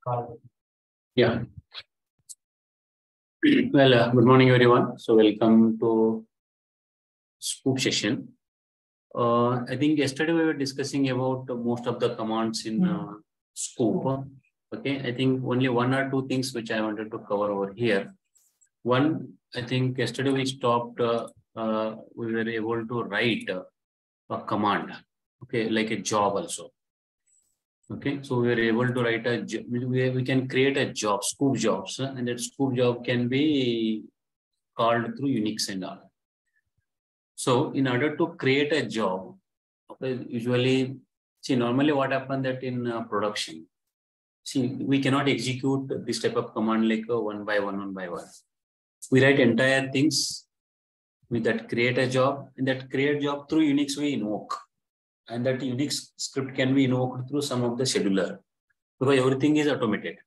Yeah. Well, good morning, everyone. So welcome to Scoop session. I think yesterday we were discussing about most of the commands in Scoop. Okay, I think only one or two things which I wanted to cover over here. One, I think yesterday we stopped, we were able to write a command, okay, like a job also. Okay, so we are able to write a, we can create a job, Scoop jobs, and that Scoop job can be called through Unix and all. So in order to create a job, okay, usually, see, normally what happens that in production, see, we cannot execute this type of command like one by one. We write entire things with that create a job, and that create job through Unix we invoke. And that Unix script can be invoked through some of the scheduler, because everything is automated.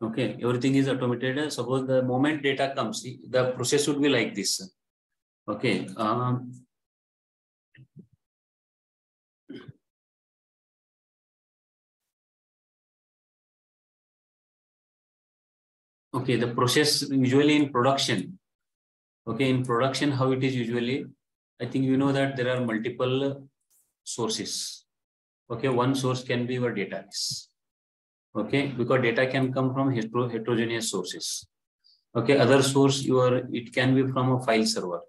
Okay, everything is automated. Suppose the moment data comes, the process would be like this. Okay. Okay, the process usually in production. Okay, in production, how it is usually, I think you know that there are multiple sources. Okay, one source can be your database. Okay, because data can come from heterogeneous sources. Okay, other source it can be from a file server.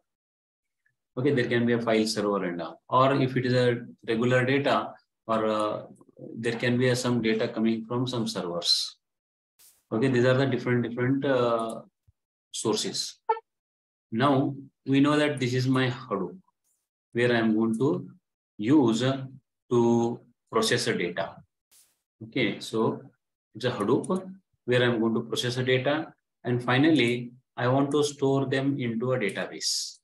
Okay, there can be a file server and all. Or if it is a regular data, or there can be some data coming from some servers. Okay, these are the different sources. Now we know that this is my Hadoop, where I am going to use to process the data. Okay, so it's a Hadoop where I'm going to process the data, and finally I want to store them into a database.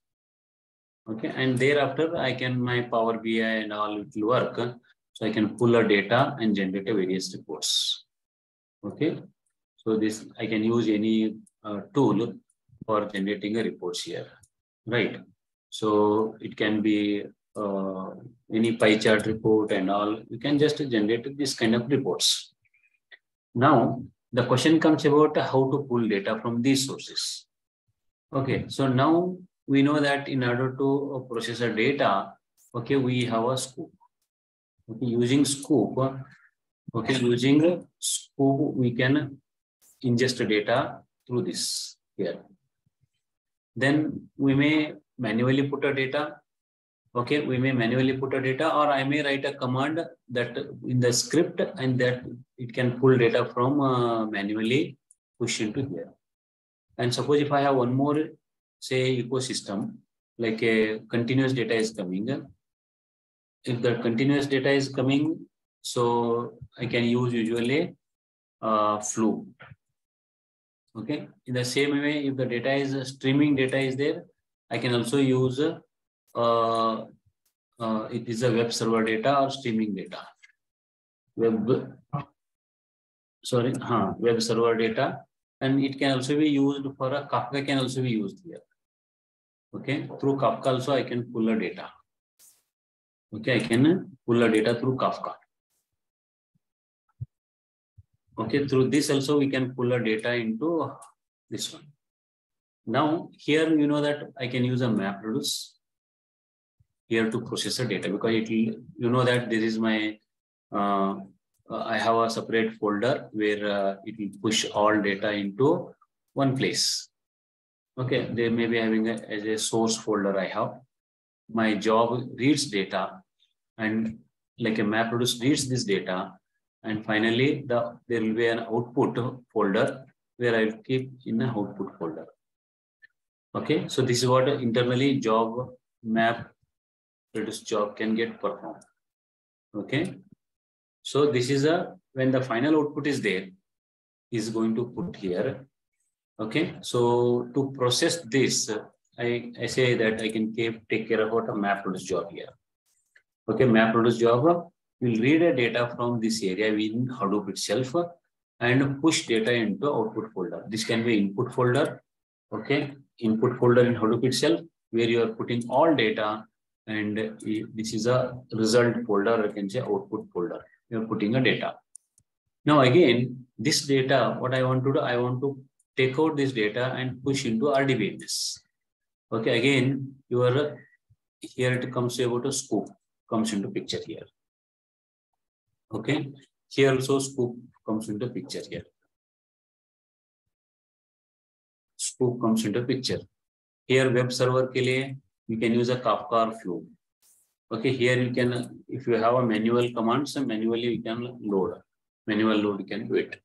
Okay, and thereafter I can my Power BI and all it will work, so I can pull a data and generate a various reports. Okay, so this I can use any tool for generating a reports here, right? So it can be any pie chart report and all. You can just generate this kind of reports. Now the question comes about how to pull data from these sources. Okay, so now we know that in order to process a data, okay, we have a Scoop. Okay, using Scoop, we can ingest the data through this here. Then we may manually put a data. Okay, we may manually put a data, or I may write a command that in the script, and that it can pull data from manually push into here. And suppose if I have one more, say, ecosystem, like a continuous data is coming. If the continuous data is coming, so I can use usually flu. Okay, in the same way, if the data is streaming data is there, I can also use it is a web server data or streaming data. Web server data, and it can also be used for a Kafka can also be used here. Okay, through Kafka also I can pull a data. Okay, I can pull a data through Kafka. Okay, through this also we can pull a data into this one. Now here you know that I can use a MapReduce here to process the data, because it will, you know that this is my I have a separate folder where it will push all data into one place. Okay, they may be having as a source folder. I have my job reads data, and like a MapReduce reads this data, and finally there will be an output folder where I will keep in an output folder. Okay, so this is what internally job MapReduce job can get performed. Okay, so this is when the final output is there, is going to put here. Okay, so to process this, I say that I can take care of what a MapReduce job here. Okay, MapReduce job will read a data from this area within Hadoop itself and push data into output folder. This can be input folder. Okay, input folder in Hadoop itself, where you are putting all data, and this is a result folder, I can say output folder. You are putting a data. Now again, this data, what I want to do, I want to take out this data and push into RDBMS. Okay, again, your here it comes about a scoop comes into picture here. Okay, here also scoop comes into picture here. Scoop comes into picture. Here web server ke liye, you can use a Kafka or Flow. Okay, here you can, if you have a manual commands, manually you can load. Manual load you can do it.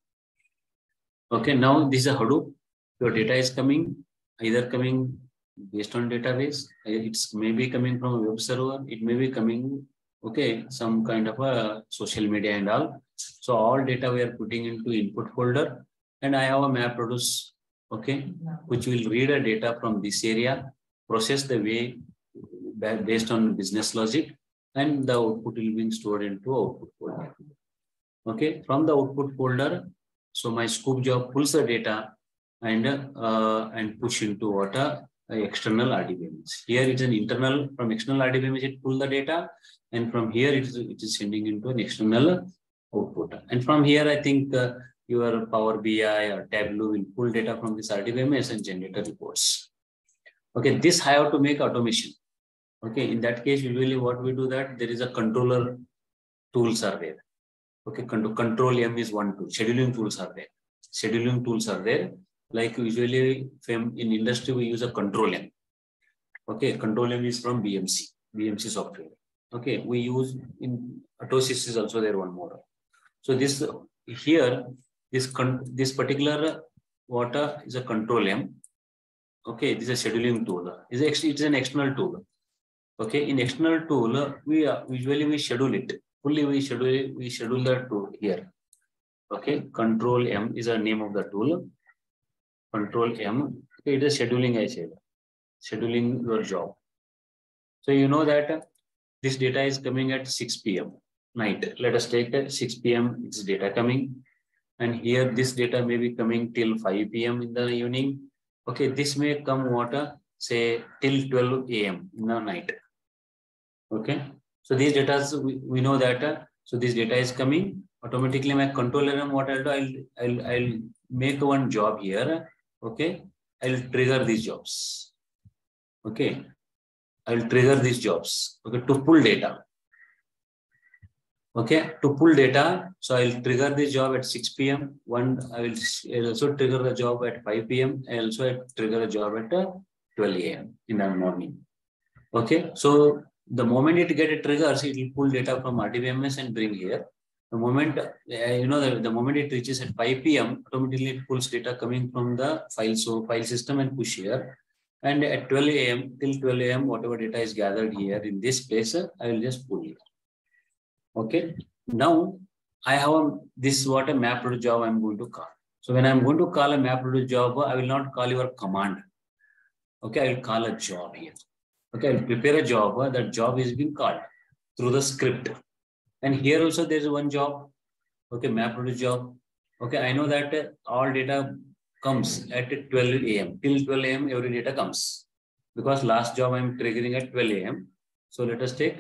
Okay, now this is a Hadoop. Your data is coming, either coming based on database, it's maybe coming from a web server, it may be coming, okay, some kind of a social media and all. So all data we are putting into input folder, and I have a MapReduce, okay, which will read a data from this area, process the way based on business logic, and the output will be stored into output folder. Okay, from the output folder, so my scoop job pulls the data and push into what external RDBMS. Here it's an internal, from external RDBMS it pull the data, and from here it is sending into an external output. And from here I think your Power BI or Tableau will pull data from this RDBMS and generate reports. Okay, this I have to make automation. Okay, in that case, usually what we do that there is a controller tools are there. Okay, control M is one tool. Scheduling tools are there. Scheduling tools are there. Like usually in industry, we use a control M. Okay, control M is from BMC software. Okay, we use in Atosis is also there one more. So this here, this particular water is a control M. Okay, this is a scheduling tool. It's an external tool. Okay, in external tool, we usually schedule it. Fully we schedule the tool here. Okay, control M is the name of the tool. Control M, okay, it is scheduling, I said. Scheduling your job. So you know that this data is coming at 6 p.m. night. Let us take at 6 p.m. It's data coming. And here this data may be coming till 5 p.m. in the evening. Okay, this may come say till 12 a.m. in the night. Okay, so these data we know that so this data is coming automatically. My controller and what I'll do, I'll make one job here. Okay, I'll trigger these jobs. Okay, I'll trigger these jobs. Okay, to pull data. Okay, to pull data, so I'll trigger this job at 6 p.m. I will also trigger the job at 5 p.m. I also trigger a job at 12 a.m. in the morning. Okay, so the moment it get a triggers, it will pull data from RDBMS and bring here. The moment the moment it reaches at 5 p.m., automatically it pulls data coming from the file system and push here. And at 12 a.m. till 12 a.m., whatever data is gathered here in this place, I will just pull it. Okay. Now I have this is what a MapReduce job I'm going to call. So when I'm going to call a MapReduce job, I will not call your command. Okay, I will call a job here. Okay, I'll prepare a job. That job is being called through the script. And here also there is one job. Okay, MapReduce job. Okay, I know that all data comes at 12 a.m. Till 12 a.m. every data comes. Because last job I'm triggering at 12 a.m. So let us take,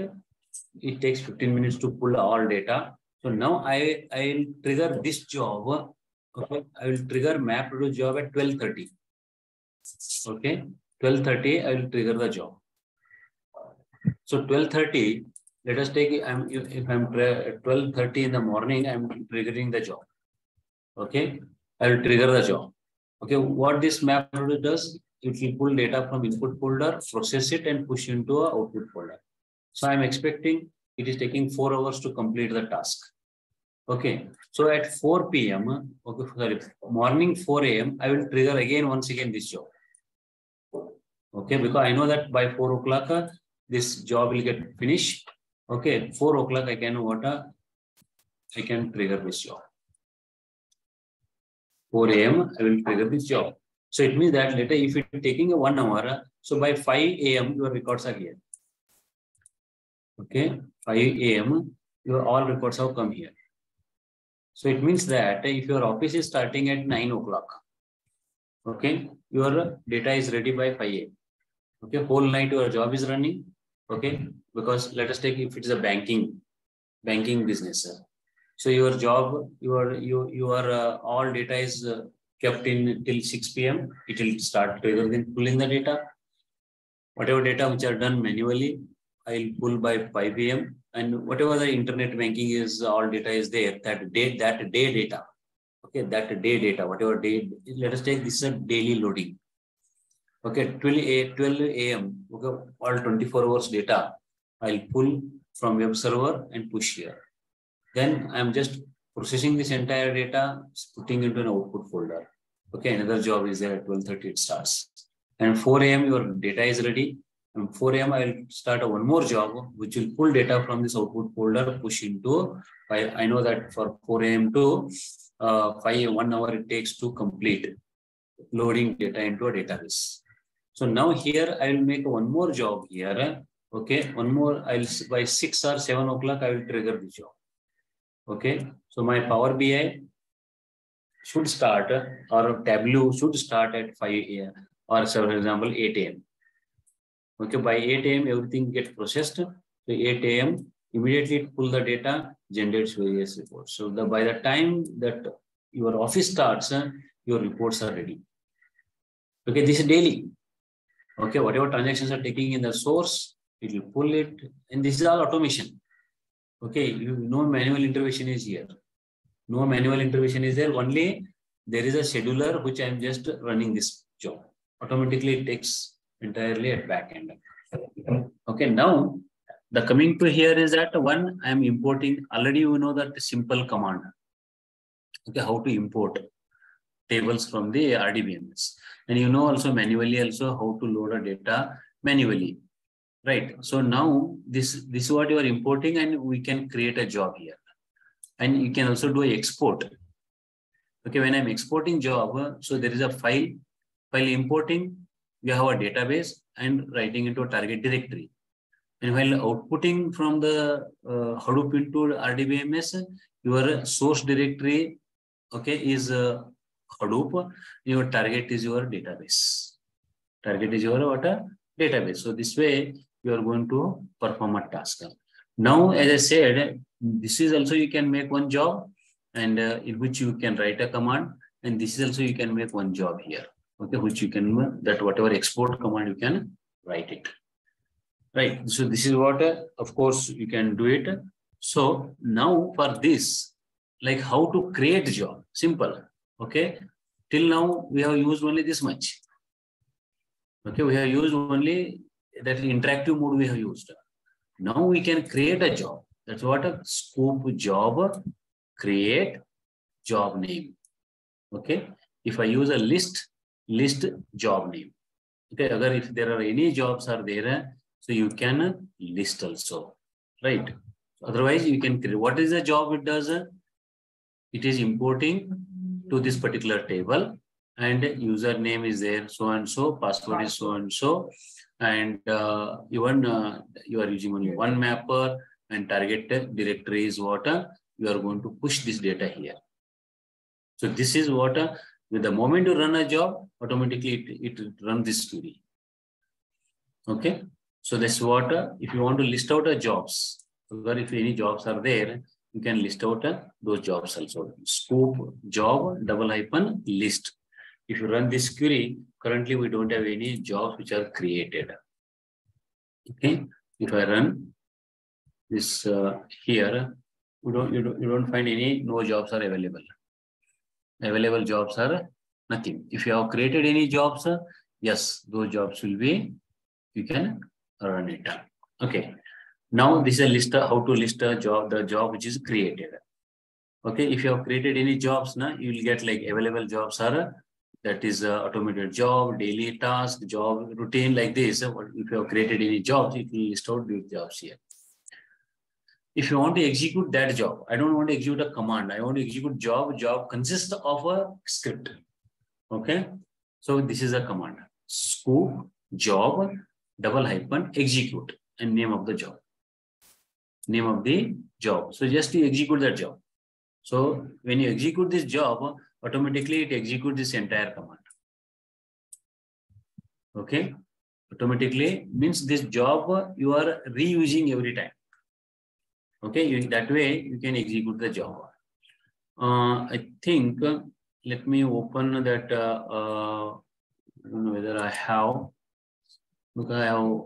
it takes 15 minutes to pull all data. So now I'll trigger this job. Okay, I will trigger MapReduce job at 12:30. Okay, 12:30 I will trigger the job. So 12:30, let us take, if I'm 12:30 in the morning, I'm triggering the job. Okay, I will trigger the job. Okay, what this MapReduce does, it will pull data from input folder, process it and push into an output folder. So I'm expecting it is taking 4 hours to complete the task. Okay, so at 4 p.m., okay, sorry, morning 4 a.m., I will trigger once again this job. Okay, because I know that by 4 o'clock, this job will get finished. Okay, 4 o'clock I can trigger this job. 4 a.m. I will trigger this job. So it means that later if it is taking a 1 hour, so by 5 a.m. your records are here. Okay, 5 a.m. your all records have come here. So it means that if your office is starting at 9 o'clock, okay, your data is ready by 5 a.m. Okay, whole night your job is running. Okay, because let us take if it is a banking business. So your job, your all data is kept in till 6 p.m. It will start triggering pulling the data. Whatever data which are done manually, I'll pull by 5 p.m. And whatever the internet banking is, all data is there. That day data. Okay, that day data, whatever day. Let us take this as daily loading. Okay, 12 a.m. Okay, all 24 hours data I'll pull from web server and push here. Then I'm just processing this entire data, putting into an output folder. Okay, another job is there at 12:30 it starts. And 4 a.m. your data is ready. And 4 a.m. I'll start one more job which will pull data from this output folder, push into. I know that for 4 a.m. to 1 hour it takes to complete loading data into a database. So now here I will make one more job here. Okay, one more. I'll by 6 or 7 o'clock I will trigger the job. Okay, so my Power BI should start or Tableau should start at 5 a.m. or for example 8 a.m. Okay, by 8 a.m. everything gets processed. So 8 a.m. immediately pull the data, generates various reports. So by the time that your office starts, your reports are ready. Okay, this is daily. Okay, whatever transactions are taking in the source, it will pull it, and this is all automation. Okay, no manual intervention is here. No manual intervention is there. Only there is a scheduler which I am just running this job. Automatically it takes entirely at back end. Okay, now the coming to here is that one I am importing. Already you know that simple command. Okay, how to import tables from the RDBMS. And you know also manually also how to load a data manually. Right. So now this is what you are importing, and we can create a job here. And you can also do an export. Okay, when I'm exporting job, so there is a file importing, we have a database and writing into a target directory. And while outputting from the Hadoop into RDBMS, your source directory, okay, is Hadoop. Your target is your database. Target is your what? Database. So this way you are going to perform a task. Now, as I said, this is also you can make one job, and in which you can write a command, and this is also you can make one job here. Okay, which you can that whatever export command you can write it. Right. So this is what, of course, you can do it. So now for this, like how to create job, simple. Okay. Till now we have used only this much. Okay, we have used only that interactive mode we have used. Now we can create a job. That's what a scope job, create job name. Okay. If I use a list job name. Okay. If there are any jobs are there, so you can list also. Right. Otherwise you can create. What is the job it does? It is importing to this particular table, and username is there, so and so, password is so and so, and even you are using only one mapper, and target directory is what you are going to push this data here. So this is what with the moment you run a job, automatically it runs this query. Okay, so that's what if you want to list out jobs, or if any jobs are there, you can list out those jobs also. Scope job -- list. If you run this query, currently we don't have any jobs which are created. Okay, if I run this here, you don't find any, no jobs are available. Available jobs are nothing. If you have created any jobs, yes, those jobs will be, you can run it. Okay. Now this is a list how to list a job, the job which is created. Okay, if you have created any jobs, you will get like available jobs are, that is automated job, daily task, job routine, like this. If you have created any jobs, it will list out these jobs here. If you want to execute that job, I don't want to execute a command, I want to execute job. Job consists of a script. Okay, so this is a command: scope job -- execute, and name of the job. Name of the job. So just to execute that job. So when you execute this job, automatically it executes this entire command. Okay, automatically means this job you are reusing every time. Okay, that way you can execute the job. I think, let me open that. I don't know whether I have, because I have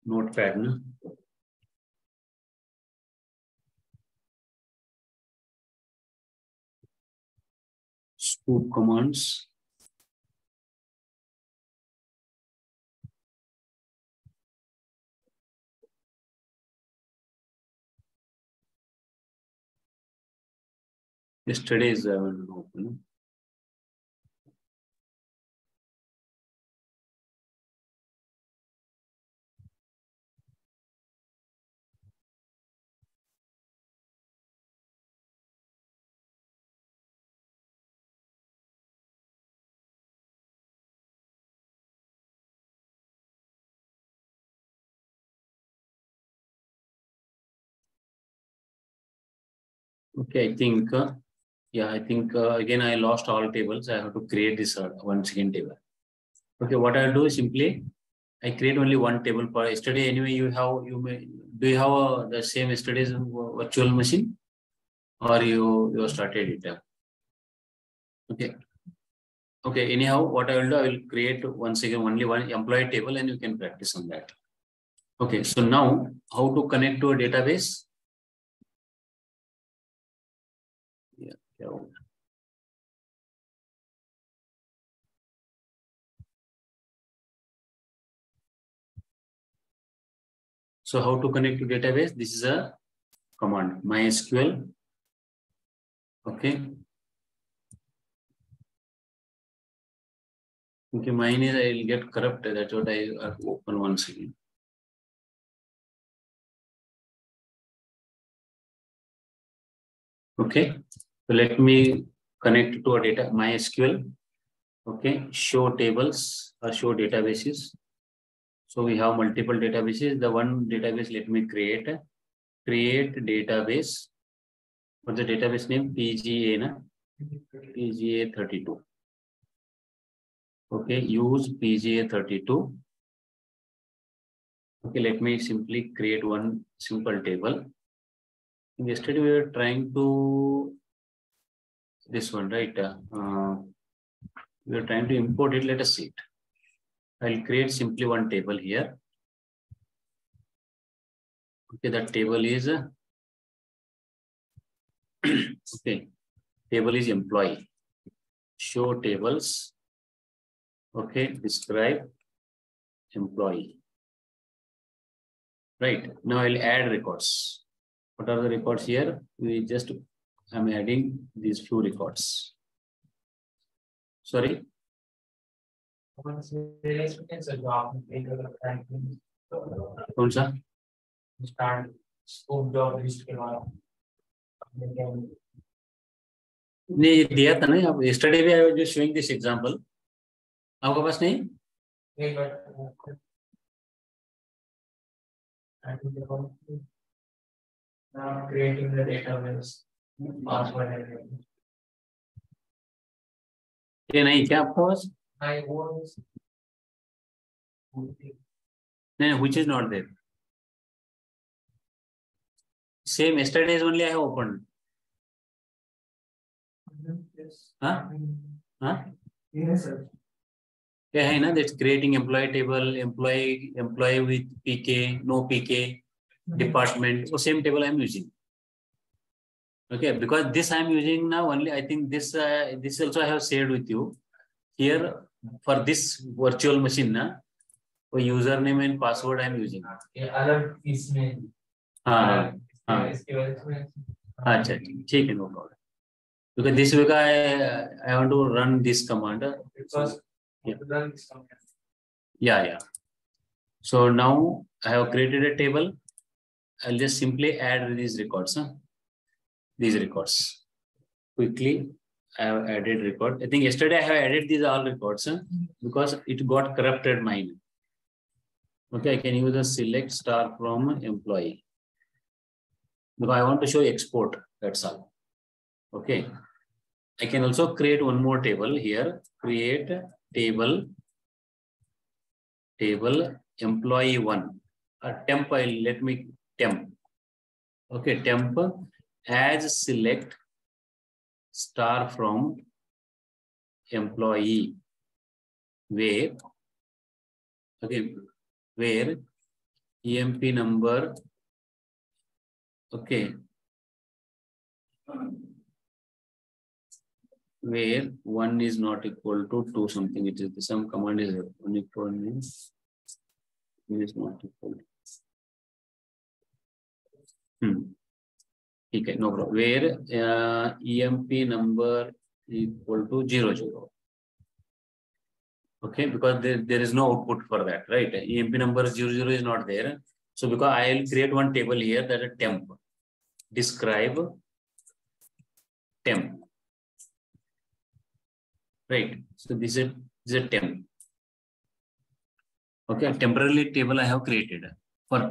notepad. No? Scoop commands. Yesterday's I will open. Okay, I think, yeah, I think again I lost all tables. I have to create this one second table. Okay, what I'll do is simply I create only one table for yesterday. Anyway, do you have the same yesterday's virtual machine, or you started it? Okay. Okay. Anyhow, what I will do, I will create once again only one employee table, and you can practice on that. Okay. So now, how to connect to a database? Yeah. So how to connect to database? This is a command, MySQL. Okay. Okay, mine is I will get corrupted. That's what I open once again. Okay. So let me connect to a data MySQL. Okay. Show tables or show databases. So we have multiple databases. The one database, let me create database. What's the database name? PGA, na? PGA 32. Okay, use PGA 32. Okay, let me simply create one simple table. Yesterday we were trying to this one, right? We are trying to import it. Let us see it. I'll create simply one table here. Okay, that table is okay. Table is employee. Show tables. Okay, describe employee. Right. Now I'll add records. What are the records here? I'm adding these few records. Sorry. कौन सा? Start scope job list के बाद नहीं दिया था ना आप yesterday भी I was just showing this example. आपके पास नहीं? Creating the database, password. ये नहीं क्या आपके पास? No, which is not there. Same yesterday's only I have opened. Yes. Huh? Huh? Yes, sir. Yeah, I know that's creating employee table, employee with PK, no PK, department. So same table I'm using. Okay, because this I'm using now only. I think this also I have shared with you here for this virtual machine na. So username and password I'm using. अलग इसमें. हाँ. अच्छा ठीक है no problem. Because this week I want to run this command. Because yeah. So now I have created a table. I'll just simply add these records. Huh? These records. Quickly, I have added record. I think yesterday I have added these all records because it got corrupted mine. Okay, I can use a select star from employee. Because I want to show export. That's all. Okay. I can also create one more table here. Create table table employee 1. Temp, let me temp. Okay, temp as select star from employee where, okay, where EMP number, okay, where 1 is not equal to 2 something. It is some command is unequal means is not equal. Okay, no problem. Where EMP number equal to 00. Okay, because there is no output for that, right? EMP number 00 is not there. So because I will create one table here that is temp. Describe temp. Right. So this is a temp. Okay, temporarily table I have created for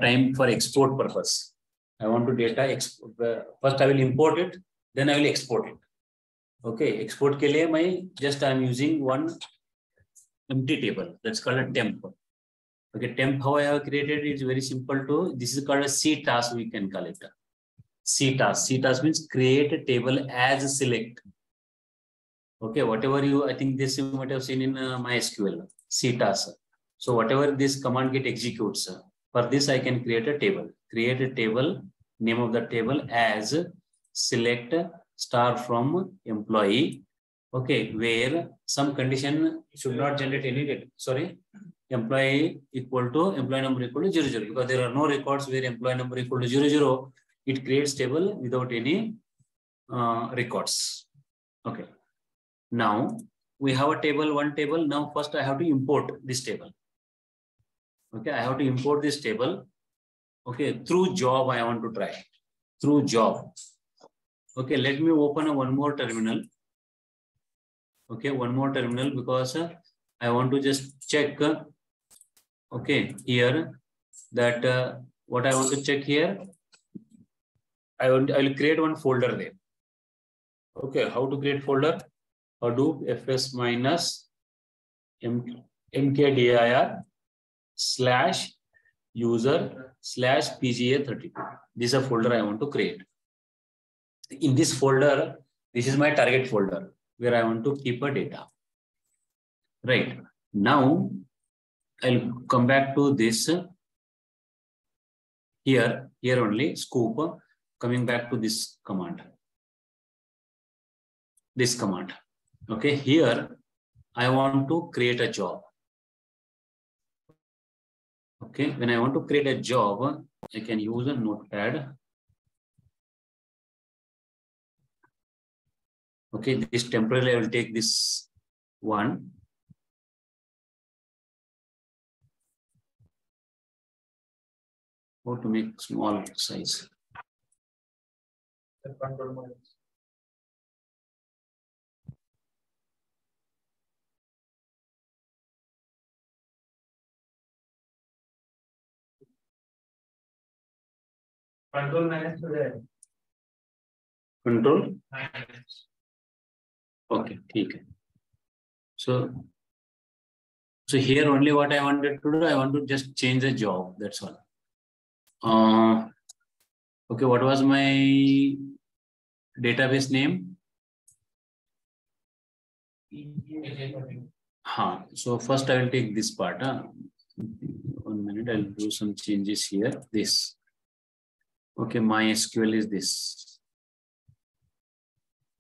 export purpose. I want to data export. First I will import it, then I will export it. Okay, export ke liye I am using one empty table. That's called a temp. Okay, temp how I have created is very simple to. This is called a C task. We can call it C task. C task means create a table as select. Okay, whatever I think this you might have seen in MySQL C task. So whatever this command get executes, for this I can create a table. Create a table, name of the table as select star from employee. Okay, where some condition should not generate any data. Sorry, employee equal to employee number equal to 00, because there are no records where employee number equal to 00. It creates table without any records. Okay. Now we have a table, one table. Now first I have to import this table. Okay, I have to import this table. Okay, through job I want to try. Through job. Okay, let me open one more terminal. Okay, one more terminal because I want to just check. Okay, here that what I want to check here. I will create one folder there. Okay, how to create folder? Hadoop fs minus mkdir /user/PGA 32. This is a folder I want to create. In this folder, this is my target folder where I want to keep a data. Right. Now, I'll come back to this here only, scoop, coming back to this command. This command. Okay, here I want to create a job. Okay, when I want to create a job, I can use a notepad. Okay, this temporarily I will take this one. How to make small size. Control minus today. Control minus. Okay, okay. So here only what I wanted to do, I want to just change the job. That's all. Okay, what was my database name? So first I will take this part. 1 minute, I'll do some changes here. This. Okay, MySQL is this.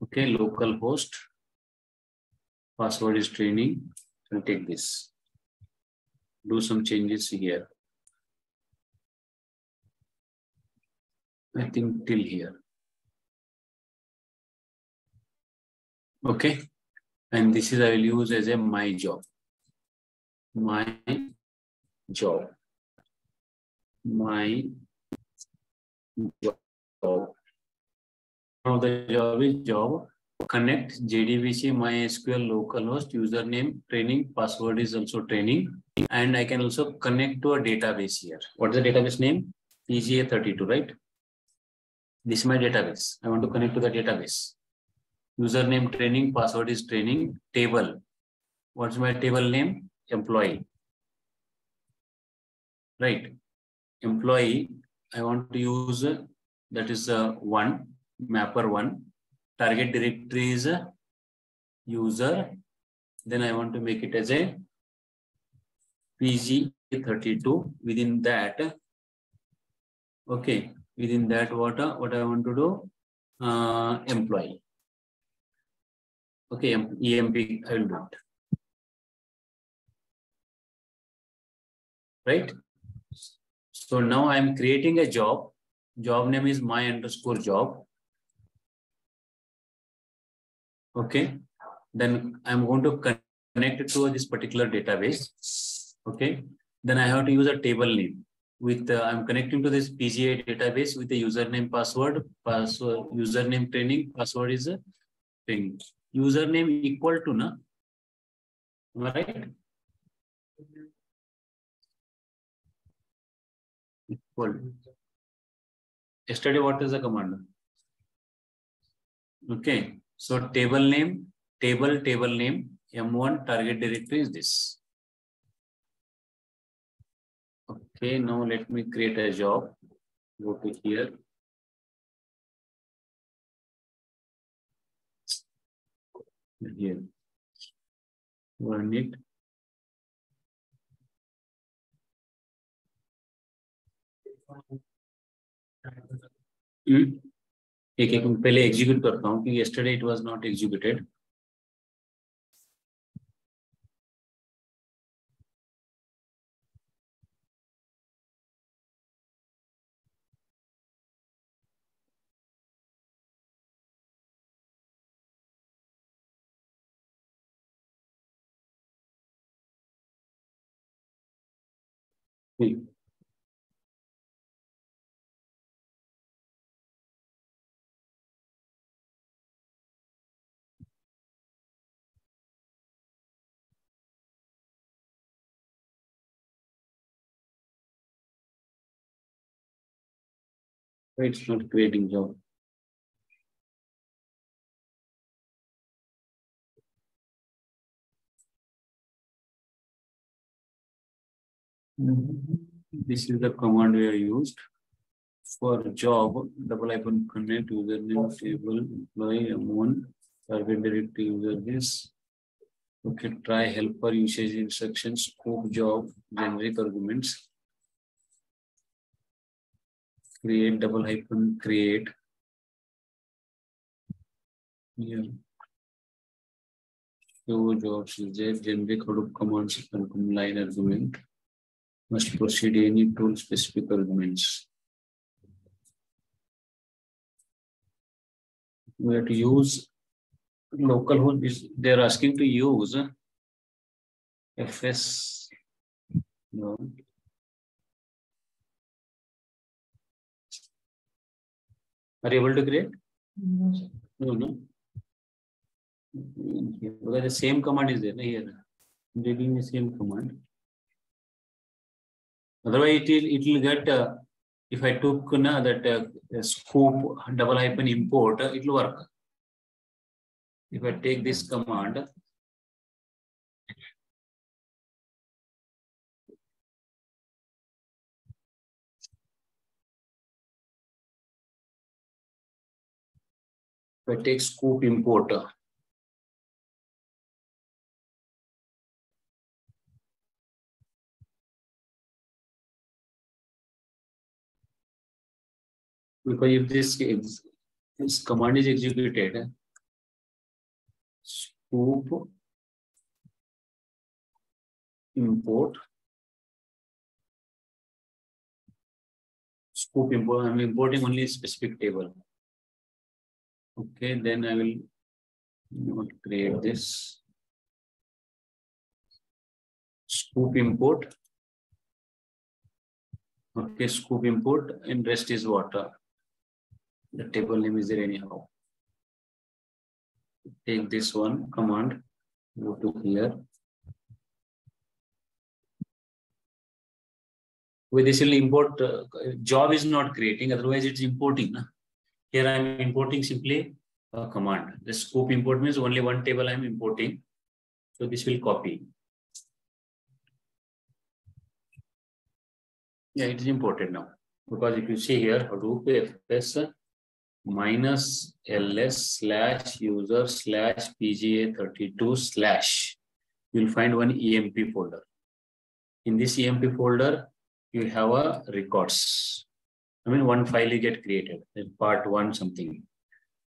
Okay, localhost. Password is training. I'll take this. Do some changes here. I think till here. Okay. And this is I will use as a my job. My job. My job. Now the job is job. Connect JDBC MySQL localhost username training. Password is also training. And I can also connect to a database here. What is the database name? PGA 32, right? This is my database. I want to connect to the database. Username training, password is training, table. What's my table name? Employee. right? Employee, I want to use that is one, mapper one. Target directory is user. Then I want to make it as a PGA32. Within that, okay, within that what I want to do, employee. Okay, EMP I will do it. Right? So now I am creating a job. Job name is my_job. Okay. Then I'm going to connect it to this particular database. Okay. Then I have to use a table name. With I'm connecting to this PGA database with the username, password, username training, password is training. Username equal to na, right? Equal. Yesterday, what is the command? Okay. So table name, table name, M1 target directory is this. Okay. Now let me create a job. Go to here. Here. Run it. एक पहले execute करता हूँ कि yesterday it was not executed. It's not creating job. This is the command we are used for job. _ connect username table employee M1 target directory user this. Okay, try helper usage instructions, scope job, generic arguments. Create _ create. Here. Show jobs is there. Generic Hadoop commands line argument. Must proceed any tool specific arguments. We have to use localhost. They are asking to use FS. No. Are you able to create? No. Because the same command is there here. I'm taking the same command. Otherwise, it will get. If I took that scope _ import, it will work. If I take this command, if I take scope import, because if this command is executed, scope import, I'm importing only a specific table. Okay, then I will not create this. Scoop import. Okay, scoop import, and rest is what? The table name is there anyhow. Take this one command, go to here. With this will import, job is not creating, otherwise it's importing. Na? Here I am importing simply a command. The scope import means only one table I am importing. So this will copy. Yeah, it is imported now. Because if you see here, Hadoop FS minus ls / user / PGA32 / you'll find one EMP folder. In this EMP folder, you have a records. I mean, one file you get created, part one something.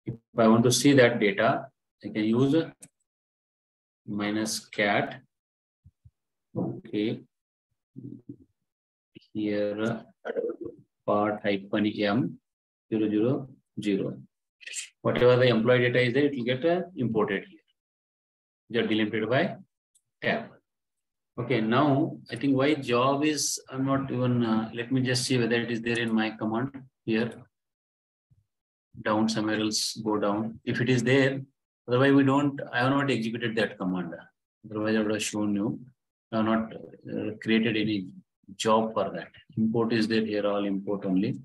If I want to see that data, I can use -cat. Okay. Here, part -m 000. Whatever the employee data is there, it will get imported here. They are delimited by tab. Okay, now I think why job is, I'm not even, let me just see whether it is there in my command here. Down somewhere else, go down. If it is there, otherwise I have not executed that command. Otherwise I would have shown you. I have not created any job for that. Import is there here, all import only.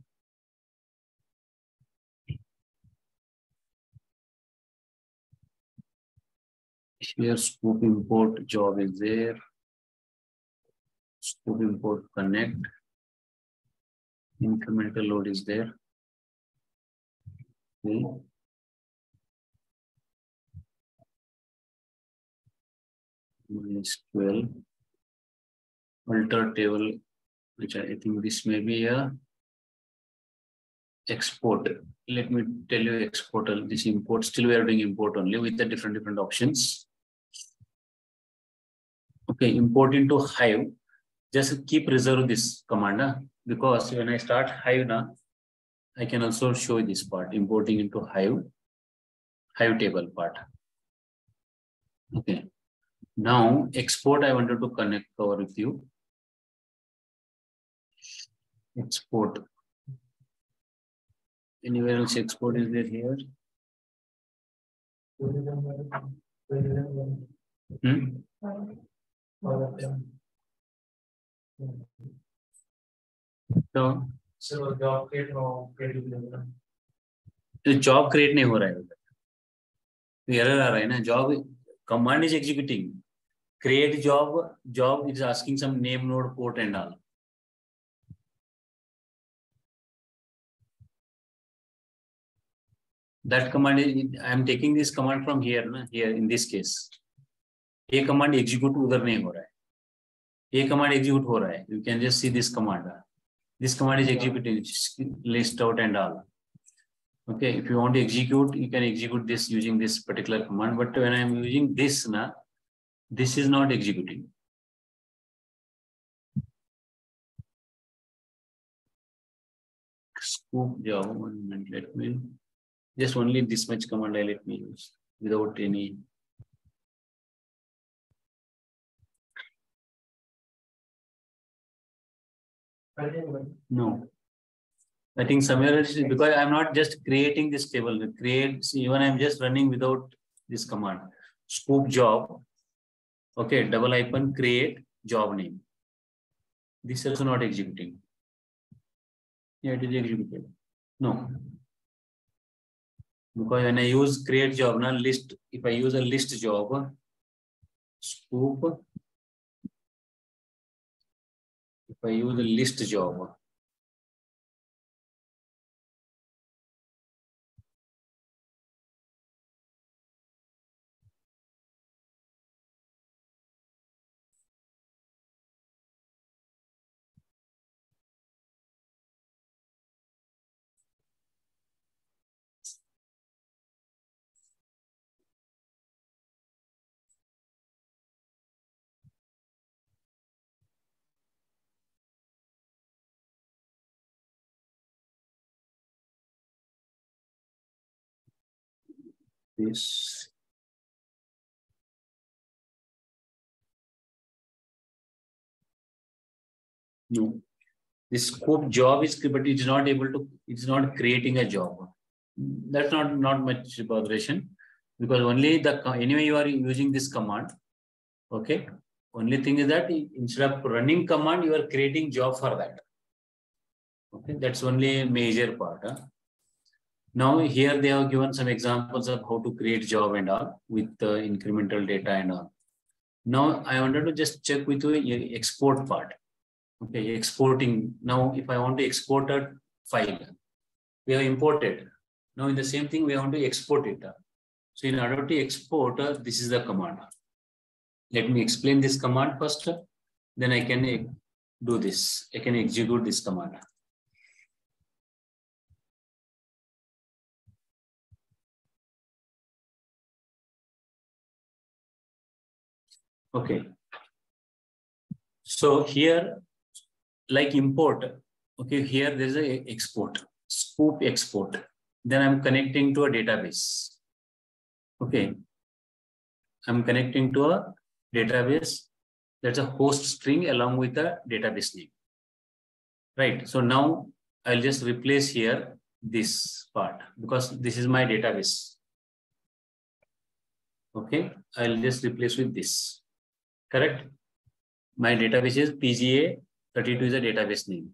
Here scope import job is there. Scope import connect. Incremental load is there. Okay. -12. Alter table, which I think this may be a export. Let me tell you export. This import, still we are doing import only with the different options. Okay, import into Hive. Just keep reserve this command, because when I start Hive now, I can also show this part, importing into Hive table part. Okay. Now export, I wanted to cover with you. Export. Anywhere else export is there here? So job create job create नहीं हो रहा है उधर. Error आ रहा है ना. Job command is executing. Create job is asking some name, node, port and all. That command is, I am taking this command from here, na, here in this case. A command execute उधर नहीं हो रहा है. A command execute हो रहा है. You can just see this command. This command is executing, list out and all. Okay, if you want to execute, you can execute this using this particular command. But when I am using this, this is not executing. Scoop job, 1 minute, let me. Just only this much command let me use without any. No. I think somewhere else, because I'm not just creating this table. Even I'm just running without this command. Scoop job. Okay, _ create job name. This is also not executing. Yeah, it is executed. No. Because when I use create job, list, if I use a list job, scoop, if I use a list job, this. No, this scope job is, but it's not able to, it's not creating a job. That's not much botheration, because only anyway you are using this command. Okay. Only thing is that instead of running command, you are creating job for that. Okay. That's only a major part. Now here they have given some examples of how to create job and all with the incremental data and all. Now I wanted to just check with you export part. Okay, exporting. Now, if I want to export a file, we have imported. Now, in the same thing, we want to export it. So, in order to export, this is the command. Let me explain this command first. Then I can do this. I can execute this command. Okay. So here, like import, okay, here there's a export, scoop export. Then I'm connecting to a database. Okay. I'm connecting to a database. That's a host string along with the database name. Right. So now I'll just replace here this part because this is my database. Okay. I'll just replace with this. Correct. My database is PGA 32 is a database name.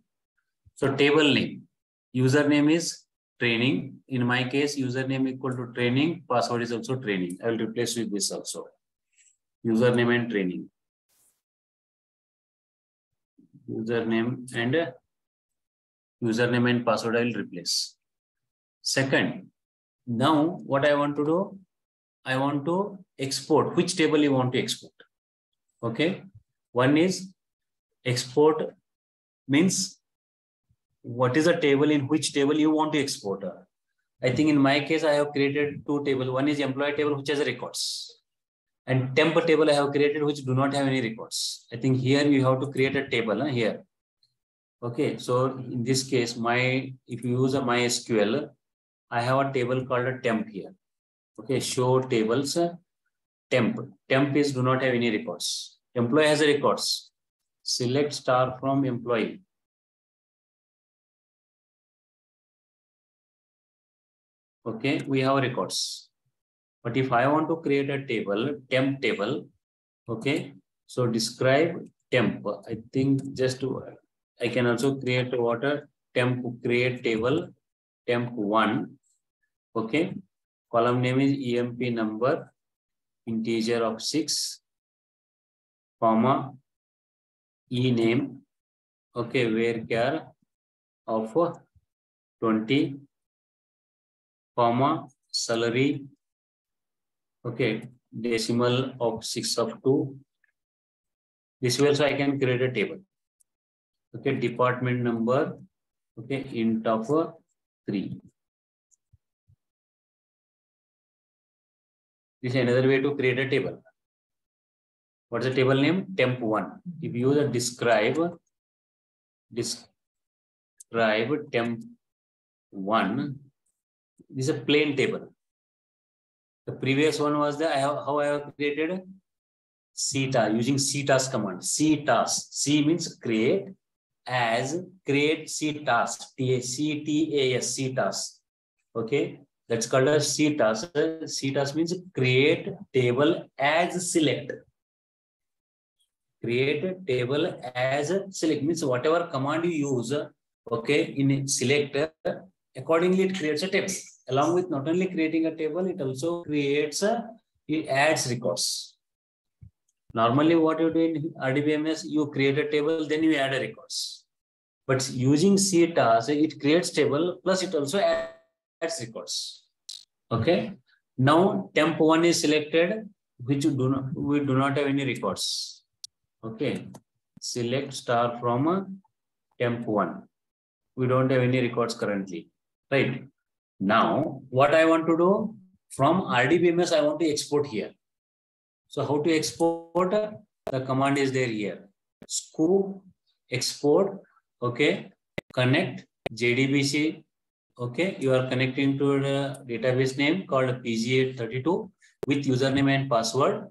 So table name, username is training. In my case, username equal to training, password is also training. I will replace with this also. Username and training. Username and password I will replace. Second, now what I want to do, I want to export. Which table you want to export? Okay. One is export means what is the table, in which table you want to export. I think in my case, I have created two tables. One is employee table, which has records. And temp table I have created, which do not have any records. I think here you have to create a table here. Okay, so in this case, if you use a MySQL, I have a table called a temp here. Okay, show tables, temp. Temp is do not have any records. Employee has a records. Select star from employee. Okay, we have records. But if I want to create a table, temp table, okay, so describe temp. I think just I can also create a temp create table, temp 1. Okay, column name is EMP number, integer of 6, comma, E name, okay, varchar of 20, comma, salary, okay, decimal of 6 of 2. This way also I can create a table. Okay, department number, okay, int of 3. This is another way to create a table. What's the table name? Temp 1. If you use a describe temp 1, this is a plain table. The previous one was how I have created CTAS using CTAS command. CTAS. C means create as create CTAS. CTAS. CTAS. Okay. That's called as CTAS. CTAS means create table as select. Create table as select means whatever command you use, okay, in select, accordingly it creates a table. Along with not only creating a table, it also creates it adds records. Normally, what you do in RDBMS, you create a table, then you add a records. But using CTAS, it creates table plus it also adds records. Okay. Now temp 1 is selected, which we do not have any records. Okay. Select star from temp 1. We don't have any records currently. Right. Now, what I want to do from RDBMS, I want to export here. So how to export? The command is there here. Scoop, export, okay, connect, JDBC, okay, you are connecting to the database name called PGA 32 with username and password.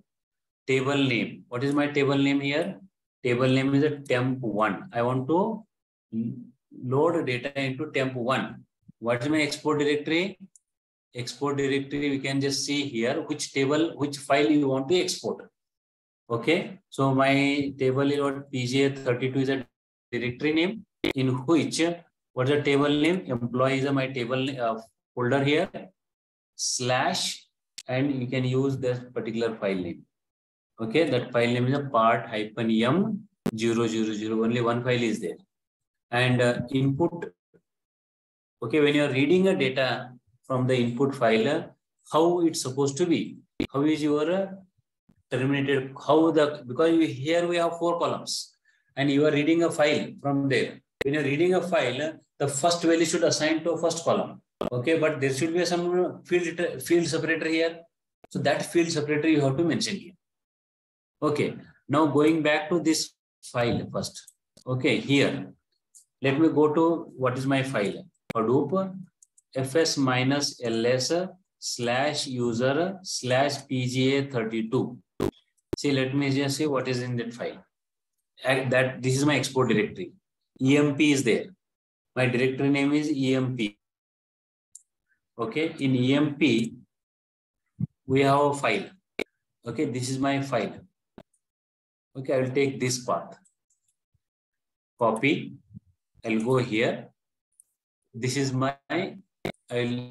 Table name. What is my table name here? Table name is a temp 1. I want to load data into temp 1. What is my export directory? Export directory, we can just see here which table, which file you want to export. Okay, so my table is what PGA 32 is a directory name in which what's the table name? Employee is my table folder here / and you can use this particular file name. Okay, that file name is a part -m 0, 0, 0. Only one file is there. And input. Okay, when you are reading a data from the input file, how it's supposed to be? How is your terminated? How the, because here we have 4 columns and you are reading a file from there. When you are reading a file, the first value should assign to a first column. Okay, but there should be some field separator here. So that field separator you have to mention here. Okay, now going back to this file first. Okay, here, let me go to what is my file. Hadoop fs-ls/user/pga32. See, let me just see what is in that file. That this is my export directory. EMP is there. My directory name is EMP. Okay, in EMP, we have a file. Okay, this is my file. Okay, I will take this path. Copy. I'll go here. This is my, I'll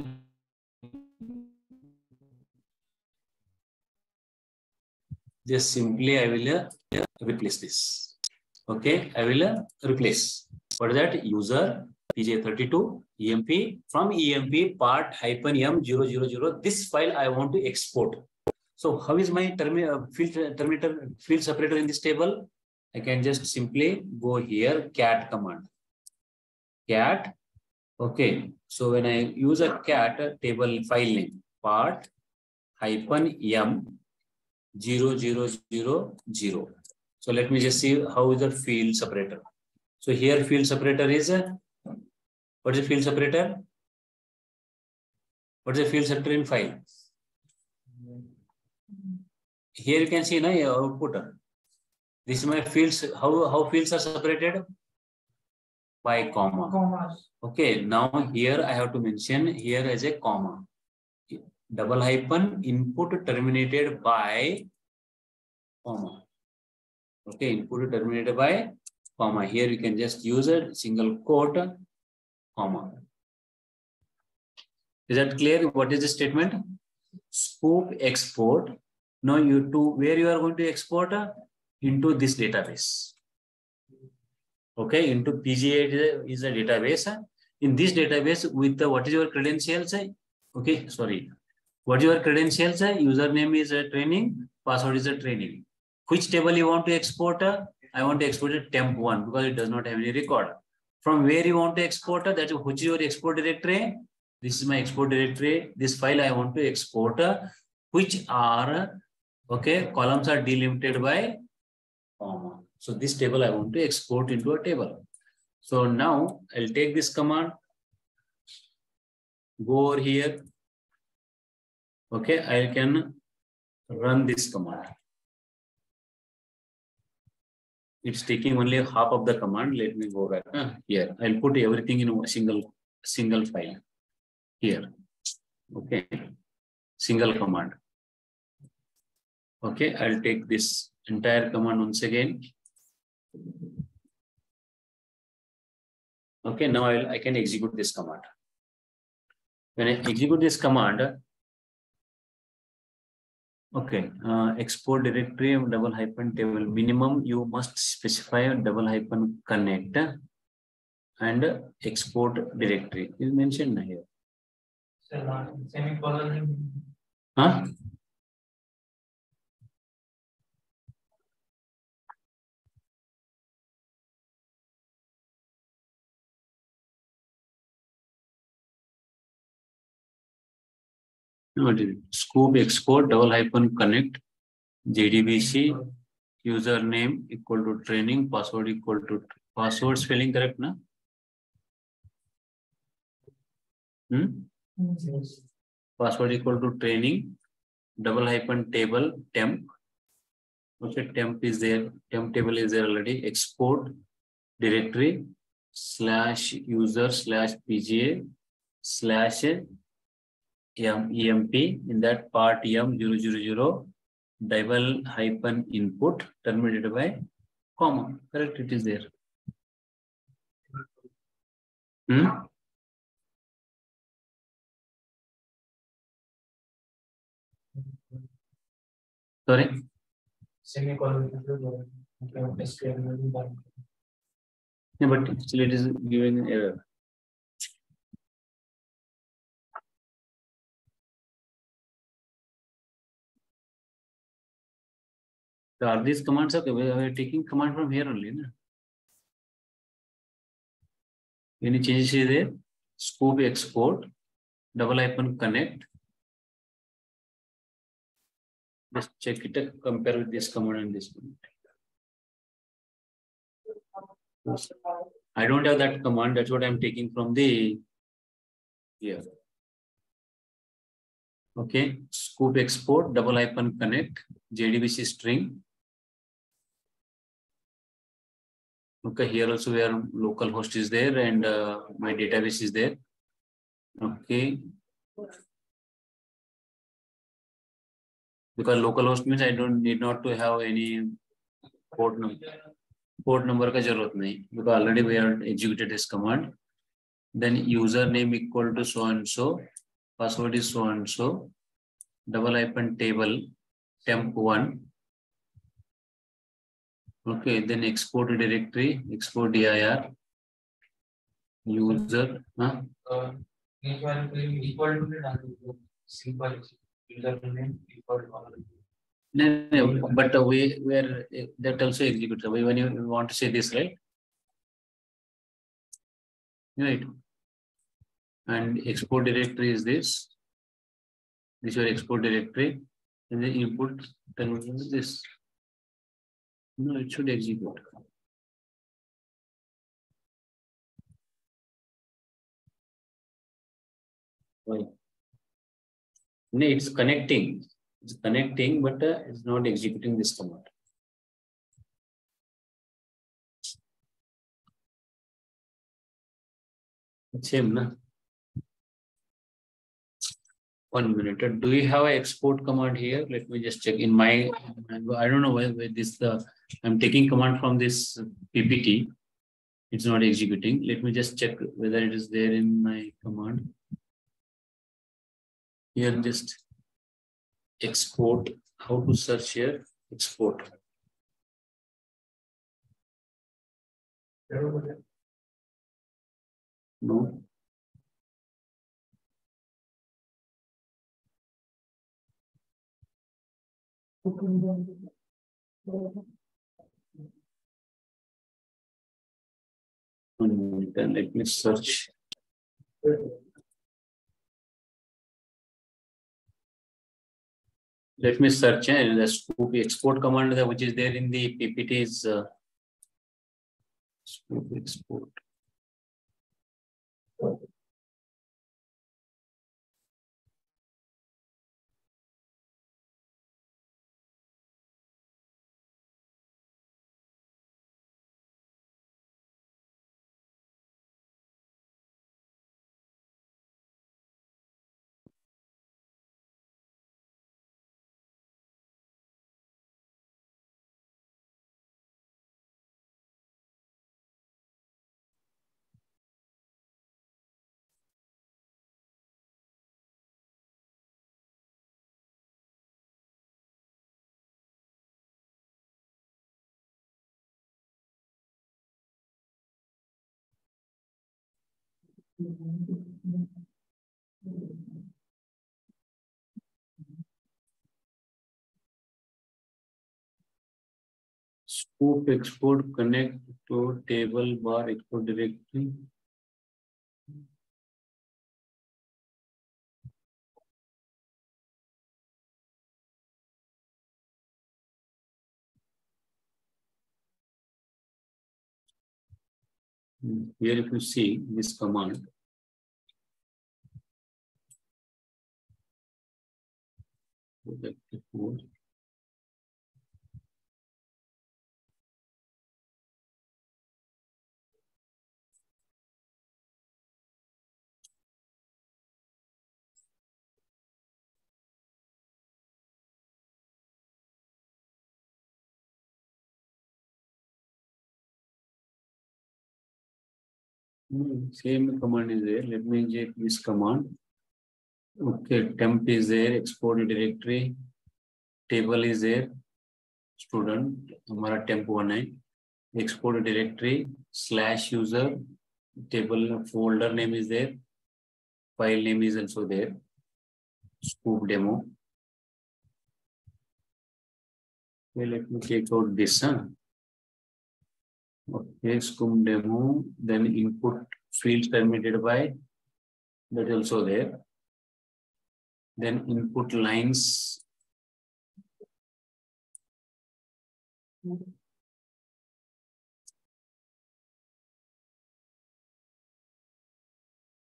just simply, I will replace this. Okay, I will replace. What is that? User PGA32 EMP from EMP part -m000. This file I want to export. So how is my field separator in this table? I can just simply go here, cat command. Cat. Okay. So when I use a cat table file name, part -m0000. So let me just see how is the field separator. So here field separator is, what is the field separator? What is the field separator in file? Here you can see na output. This is my fields. How fields are separated? By comma. Okay, now here I have to mention here as a comma. Double hyphen input terminated by comma. Okay, input terminated by comma. Here you can just use a single quote, comma. Is that clear? What is the statement? Scope export. Now you to where you are going to export into this database. Okay, into PGA is a database. In this database with the, what is your credentials? Okay, sorry. What is your credentials? Username is a training, password is a training. Which table you want to export? I want to export a temp1 because it does not have any record. From where you want to export? That is, which is your export directory? This is my export directory. This file I want to export, which are, okay, columns are delimited by comma. So this table I want to export into a table. So now I'll take this command, go over here. Okay, I can run this command. It's taking only half of the command. Let me go back here. I'll put everything in a single file here. Okay, single command. Okay, I'll take this entire command once again. Okay, now I can execute this command. When I execute this command, okay, export directory of double hyphen table. Minimum you must specify double hyphen connect and export directory is mentioned here. Huh? Scope export double hyphen connect JDBC username equal to training, password equal to password spelling correct na? Yes. Password equal to training double hyphen table temp. Okay, temp is there, temp table is there already. Export directory /user/pga/ EMP in that part M000 double hyphen input terminated by comma. Correct, it is there. Sorry? Semicolon. Yeah, but still it is giving an error. So are these commands okay? We are taking command from here only. No? Any changes is there? Scope export, double icon connect. Just check it, compare with this command and this command. I don't have that command. That's what I'm taking from the here. Okay, scope export, double icon connect, JDBC string. Okay, here also where local host is there and my database is there. Okay. Because local host means I don't need not to have any port number. Port number ka jarurat nahi, because already we have executed this command. Then username equal to so and so, password is so and so, double icon table, temp1. Okay, then export directory, export dir, user. Huh? Equal to simple username equal to. No, but we are that also executes. When you want to say this, right? Right. And export directory is this. This is your export directory. And then input terminal is this. No, it should execute. Why? No, it's connecting. It's connecting, but it's not executing this command. Same, na? 1 minute. Do you have an export command here? Let me just check. In my, I don't know where this I'm taking command from this PPT. It's not executing. Let me just check whether it is there in my command. Here, just export. How to search here? Export. No. Then let me search. Let me search the scoop export command which is there in the PPT is scoop export. Scoop export connect to table bar export directory. Here if you see this command. Same command is there. Let me check this command. Okay, temp is there, export directory, table is there. student हमारा temp1 है. Export directory /user table folder name is there. File name is also there. Scoop demo. Okay, let me take out this. Okay, scoop demo. Then input fields permitted by, that is also there. Then input lines.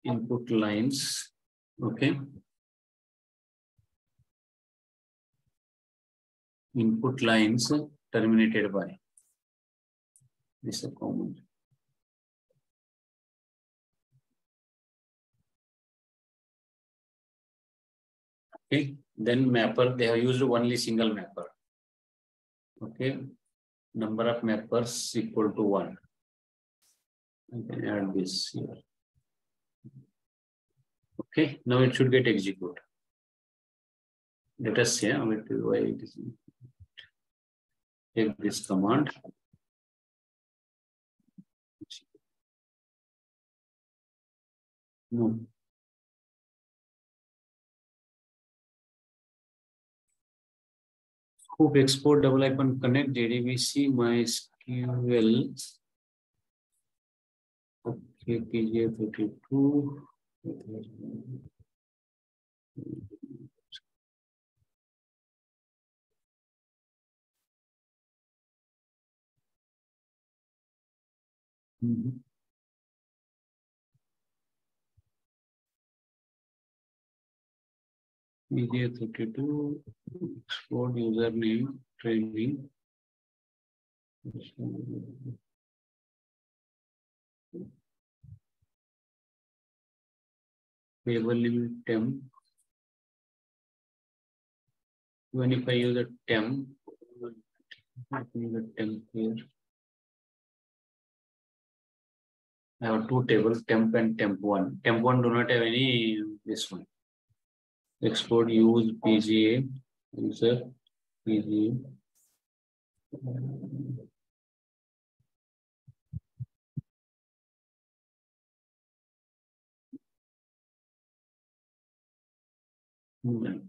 Input lines. Okay. Input lines terminated by. This is a common. Okay. Then mapper, they have used only single mapper. Okay. Number of mappers equal to 1. I can add this here. Okay. Now it should get executed. Let us see why it is. Take this command. No. Scoop export --connect JDBC MySQL. Okay, PGA 32. PGA 32. Export username training. Table name temp. Even if I use a temp, I can use a temp here. I have two tables, temp and temp1. Temp1 do not have any this one. Export use PGA user PGA.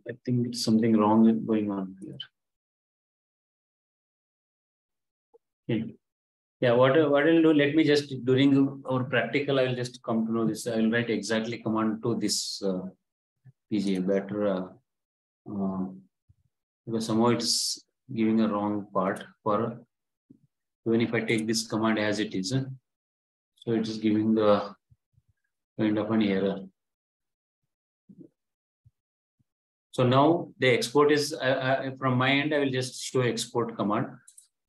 I think it's something wrong going on here. Okay. Yeah, what I'll do, let me just, during our practical, I will just come to know this. I will write exactly command to this PGA better, because somehow it's giving a wrong part for, even if I take this command as it is, so it is giving the kind of an error. So now the export is, from my end, I will just show export command.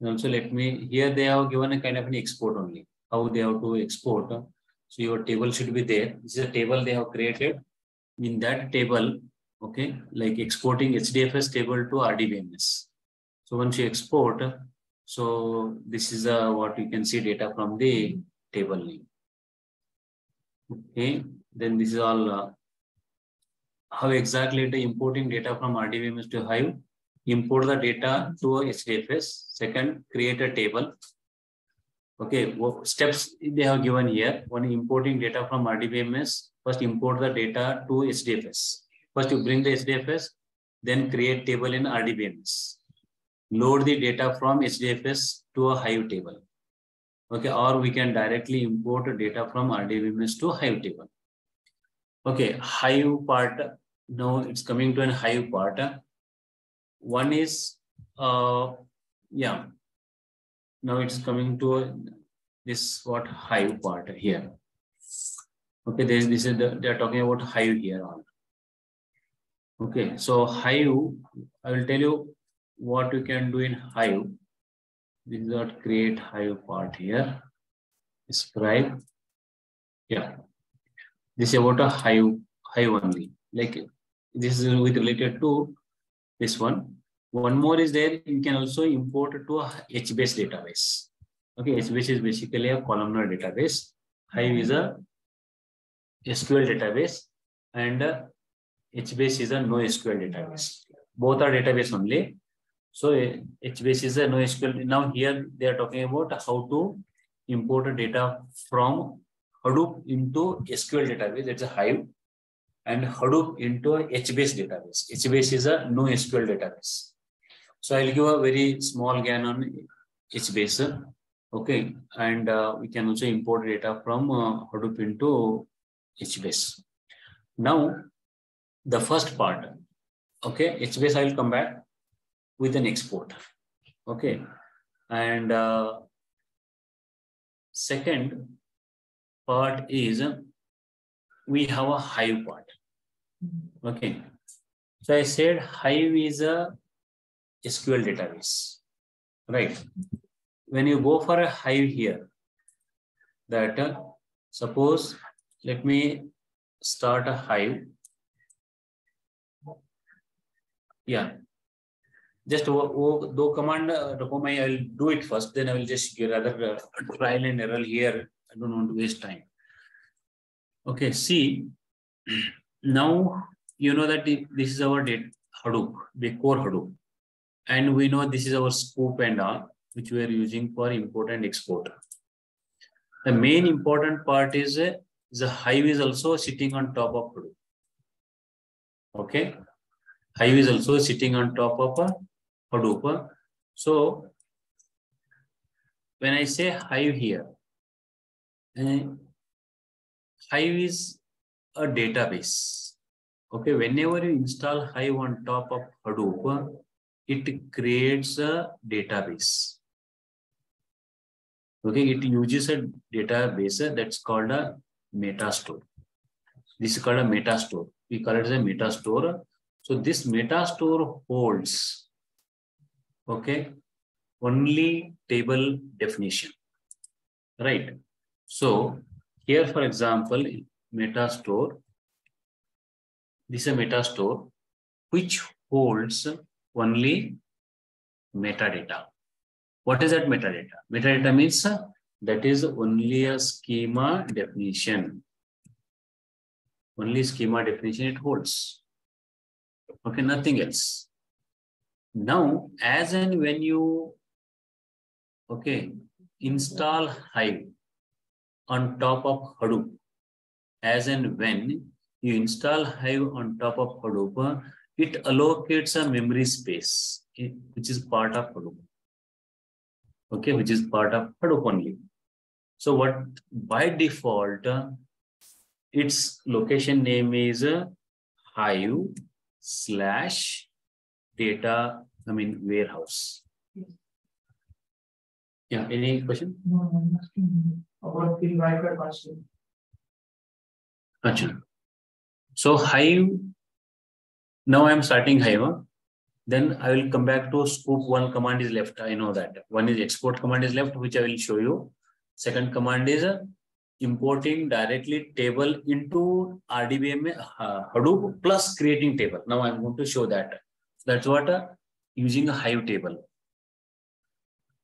And also let me, here they have given a kind of an export only, how they have to export. So your table should be there. This is a table they have created. In that table, okay, like exporting HDFS table to RDBMS. So once you export, so this is what you can see data from the table name. Okay, then this is all how exactly the importing data from RDBMS to Hive. Import the data to HDFS. Second, create a table. Okay, steps they have given here. One, importing data from RDBMS. First, import the data to HDFS. First, you bring the HDFS, then create table in RDBMS. Load the data from HDFS to a Hive table. Okay, or we can directly import data from RDBMS to Hive table. Okay, Hive part. Now it's coming to an Hive part. One is, yeah. Now it's coming to this what Hive part here. Okay, this is they are talking about Hive here on. Okay, so Hive, I will tell you what you can do in Hive. This is what create Hive part here. Describe. Yeah. This is about a Hive only. Like this is with related to this one. One more is there. You can also import to a HBase database. Okay, HBase is basically a columnar database. Hive is a SQL database, and HBase is a NoSQL database. Both are database only. So HBase is a NoSQL. Now here they are talking about how to import data from Hadoop into SQL database. That's a Hive, and Hadoop into a HBase database. HBase is a NoSQL database. So I'll give a very small GAN on HBase. Okay, and we can also import data from Hadoop into HBase. Now, the first part, okay, HBase I will come back with an export. Okay, and second part is we have a Hive part. Okay, so I said Hive is a SQL database, right? When you go for a Hive here, that suppose, let me start a Hive. Yeah, just do command, I will do it first, then I will just rather trial and error here. I don't want to waste time. Okay, see, now you know that this is our Hadoop, the core Hadoop. And we know this is our scoop and all, which we are using for import and export. The main important part is the Hive is also sitting on top of Hadoop. Okay, Hive is also sitting on top of Hadoop. So when I say Hive here, Hive is a database. Okay, whenever you install Hive on top of Hadoop, it creates a database. Okay, it uses a database that's called a metastore. This is called a metastore. We call it as a metastore. So this metastore holds, okay, only table definition, right? So here, for example, metastore, this is a metastore which holds only metadata. What is that metadata? Metadata means that is only a schema definition. Only schema definition it holds. Okay, nothing else. Now, as and when you, okay, install Hive on top of Hadoop, as and when you install Hive on top of Hadoop, it allocates a memory space, which is part of Hadoop. Okay, which is part of Hadoop only. So what by default, its location name is Hive/data, warehouse. Yeah, any question? No, I'm asking about the Wi-Fi password. Achha. So Hive, now I'm starting Hive. Then I will come back to scoop. One command is left. I know that. One is export command is left, which I will show you. Second command is importing directly table into RDBMS Hadoop plus creating table. Now I'm going to show that. That's what using a Hive table.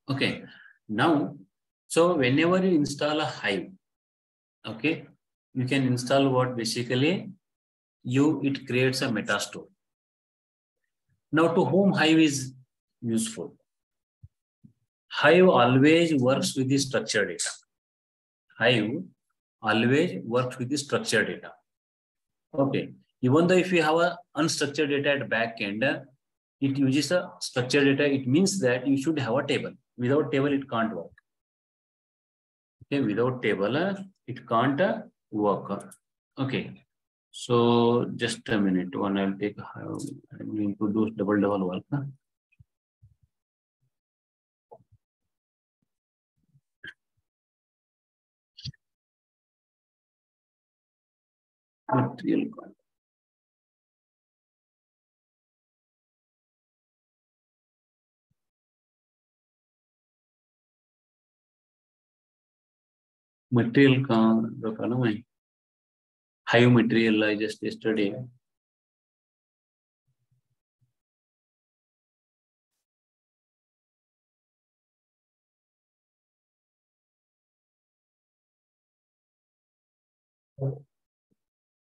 Okay. Now, so whenever you install a Hive, okay, you can install what basically it creates a metastore. Now, to whom Hive is useful? Hive always works with the structured data. Hive always works with the structured data. Okay. Even though if you have a unstructured data at back end, it uses a structured data. It means that you should have a table. Without table, it can't work. Okay. Without table, it can't work. Okay. So just a minute. One I'll take. I'm going to do double work. Material content. Material का Hive material I just yesterday.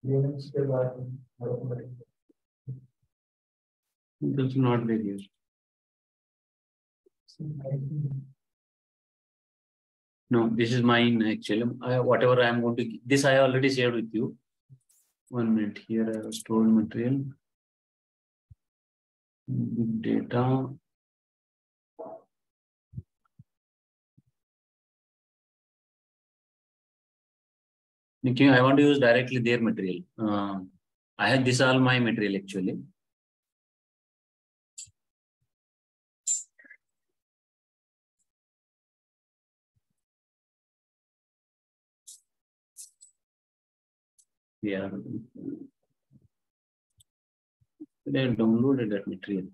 It is not there here. No, this is mine actually. Whatever I am going to, this I already shared with you. 1 minute here. I have stored material. Big data. Okay, I want to use directly their material. I have this all my material actually. Yeah. They downloaded that material.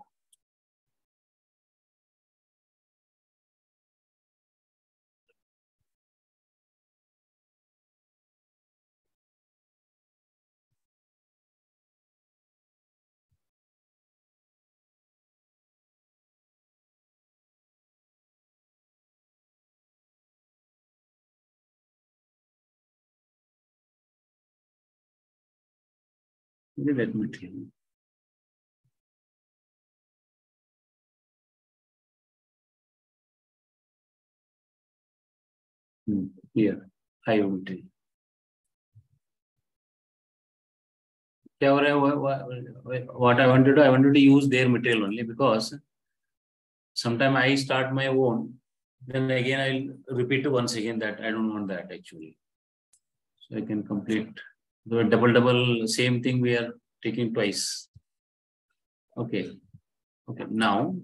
That material. Here, high material. What I wanted to, I wanted to use their material only because sometime I start my own, then again I'll repeat once again that I don't want that actually. So I can complete the double same thing we are taking twice. Okay. Okay. Now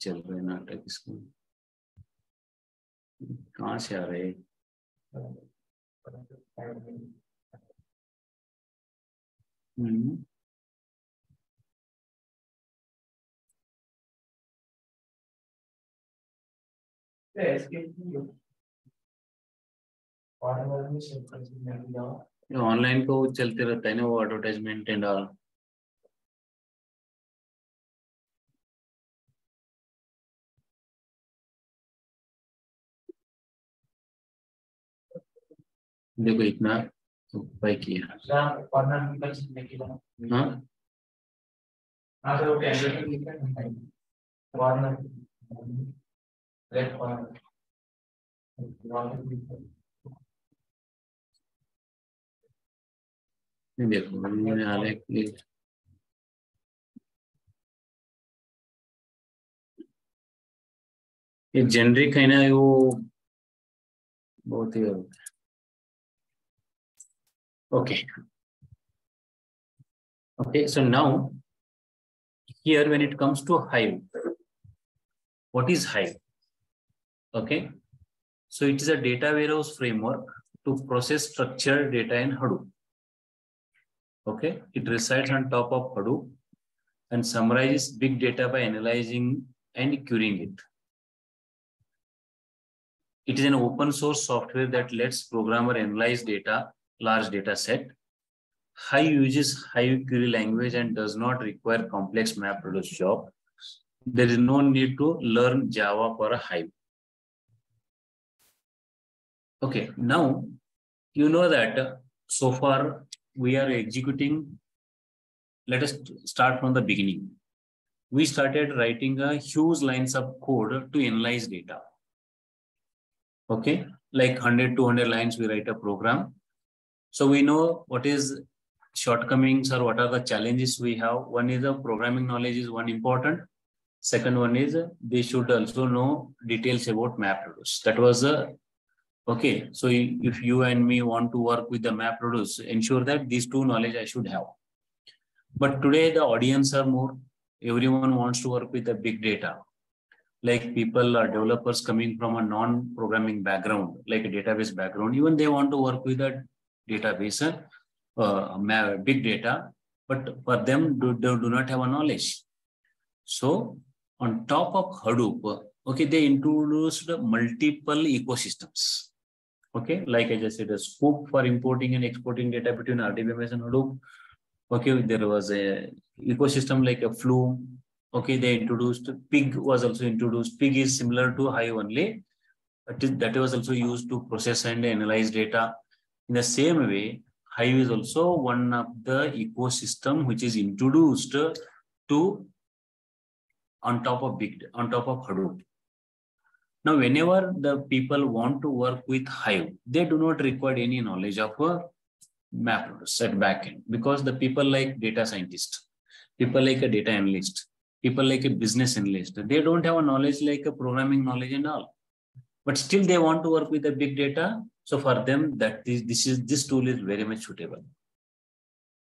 चल रहे हैं नाटक इसको कहाँ से आ रहे online को चलते रहता है ना वो एडवर्टाइजमेंट एंड ऑल देखो इतना उपाय किया देखो ये जेनरिक है ना वो बहुत ही okay. Okay, so now here when it comes to Hive, what is Hive? Okay, so it is a data warehouse framework to process structured data in Hadoop. Okay, it resides on top of Hadoop and summarizes big data by analyzing and querying it. It is an open source software that lets programmer analyze data, large data set. Hive uses Hive query language and does not require complex MapReduce job. There is no need to learn Java for a Hive. Okay, now you know that so far we are executing. Let us start from the beginning. We started writing a huge lines of code to analyze data. Okay, like 100, 200 lines we write a program. So we know what is shortcomings or what are the challenges we have. One is the programming knowledge is one important. Second one is they should also know details about MapReduce. That was okay. So if you and me want to work with the MapReduce, ensure that these two knowledge I should have. But today the audience are more. Everyone wants to work with the big data. Like people are developers coming from a non-programming background, like a database background. Even they want to work with a database, big data, but for them they do not have a knowledge. So on top of Hadoop, okay, they introduced multiple ecosystems. Okay, like I just said, a Scoop for importing and exporting data between RDBMS and Hadoop. Okay, there was a ecosystem like a Flume. Okay, they introduced Pig was also introduced. Pig is similar to Hive only. That was also used to process and analyze data. In the same way, Hive is also one of the ecosystem which is introduced to on top of Hadoop. Now, whenever the people want to work with Hive, they do not require any knowledge of a MapReduce at backend, because the people like data scientist, people like a data analyst, people like a business analyst, they don't have a knowledge like a programming knowledge and all, but still they want to work with the big data. So for them, this tool is very much suitable.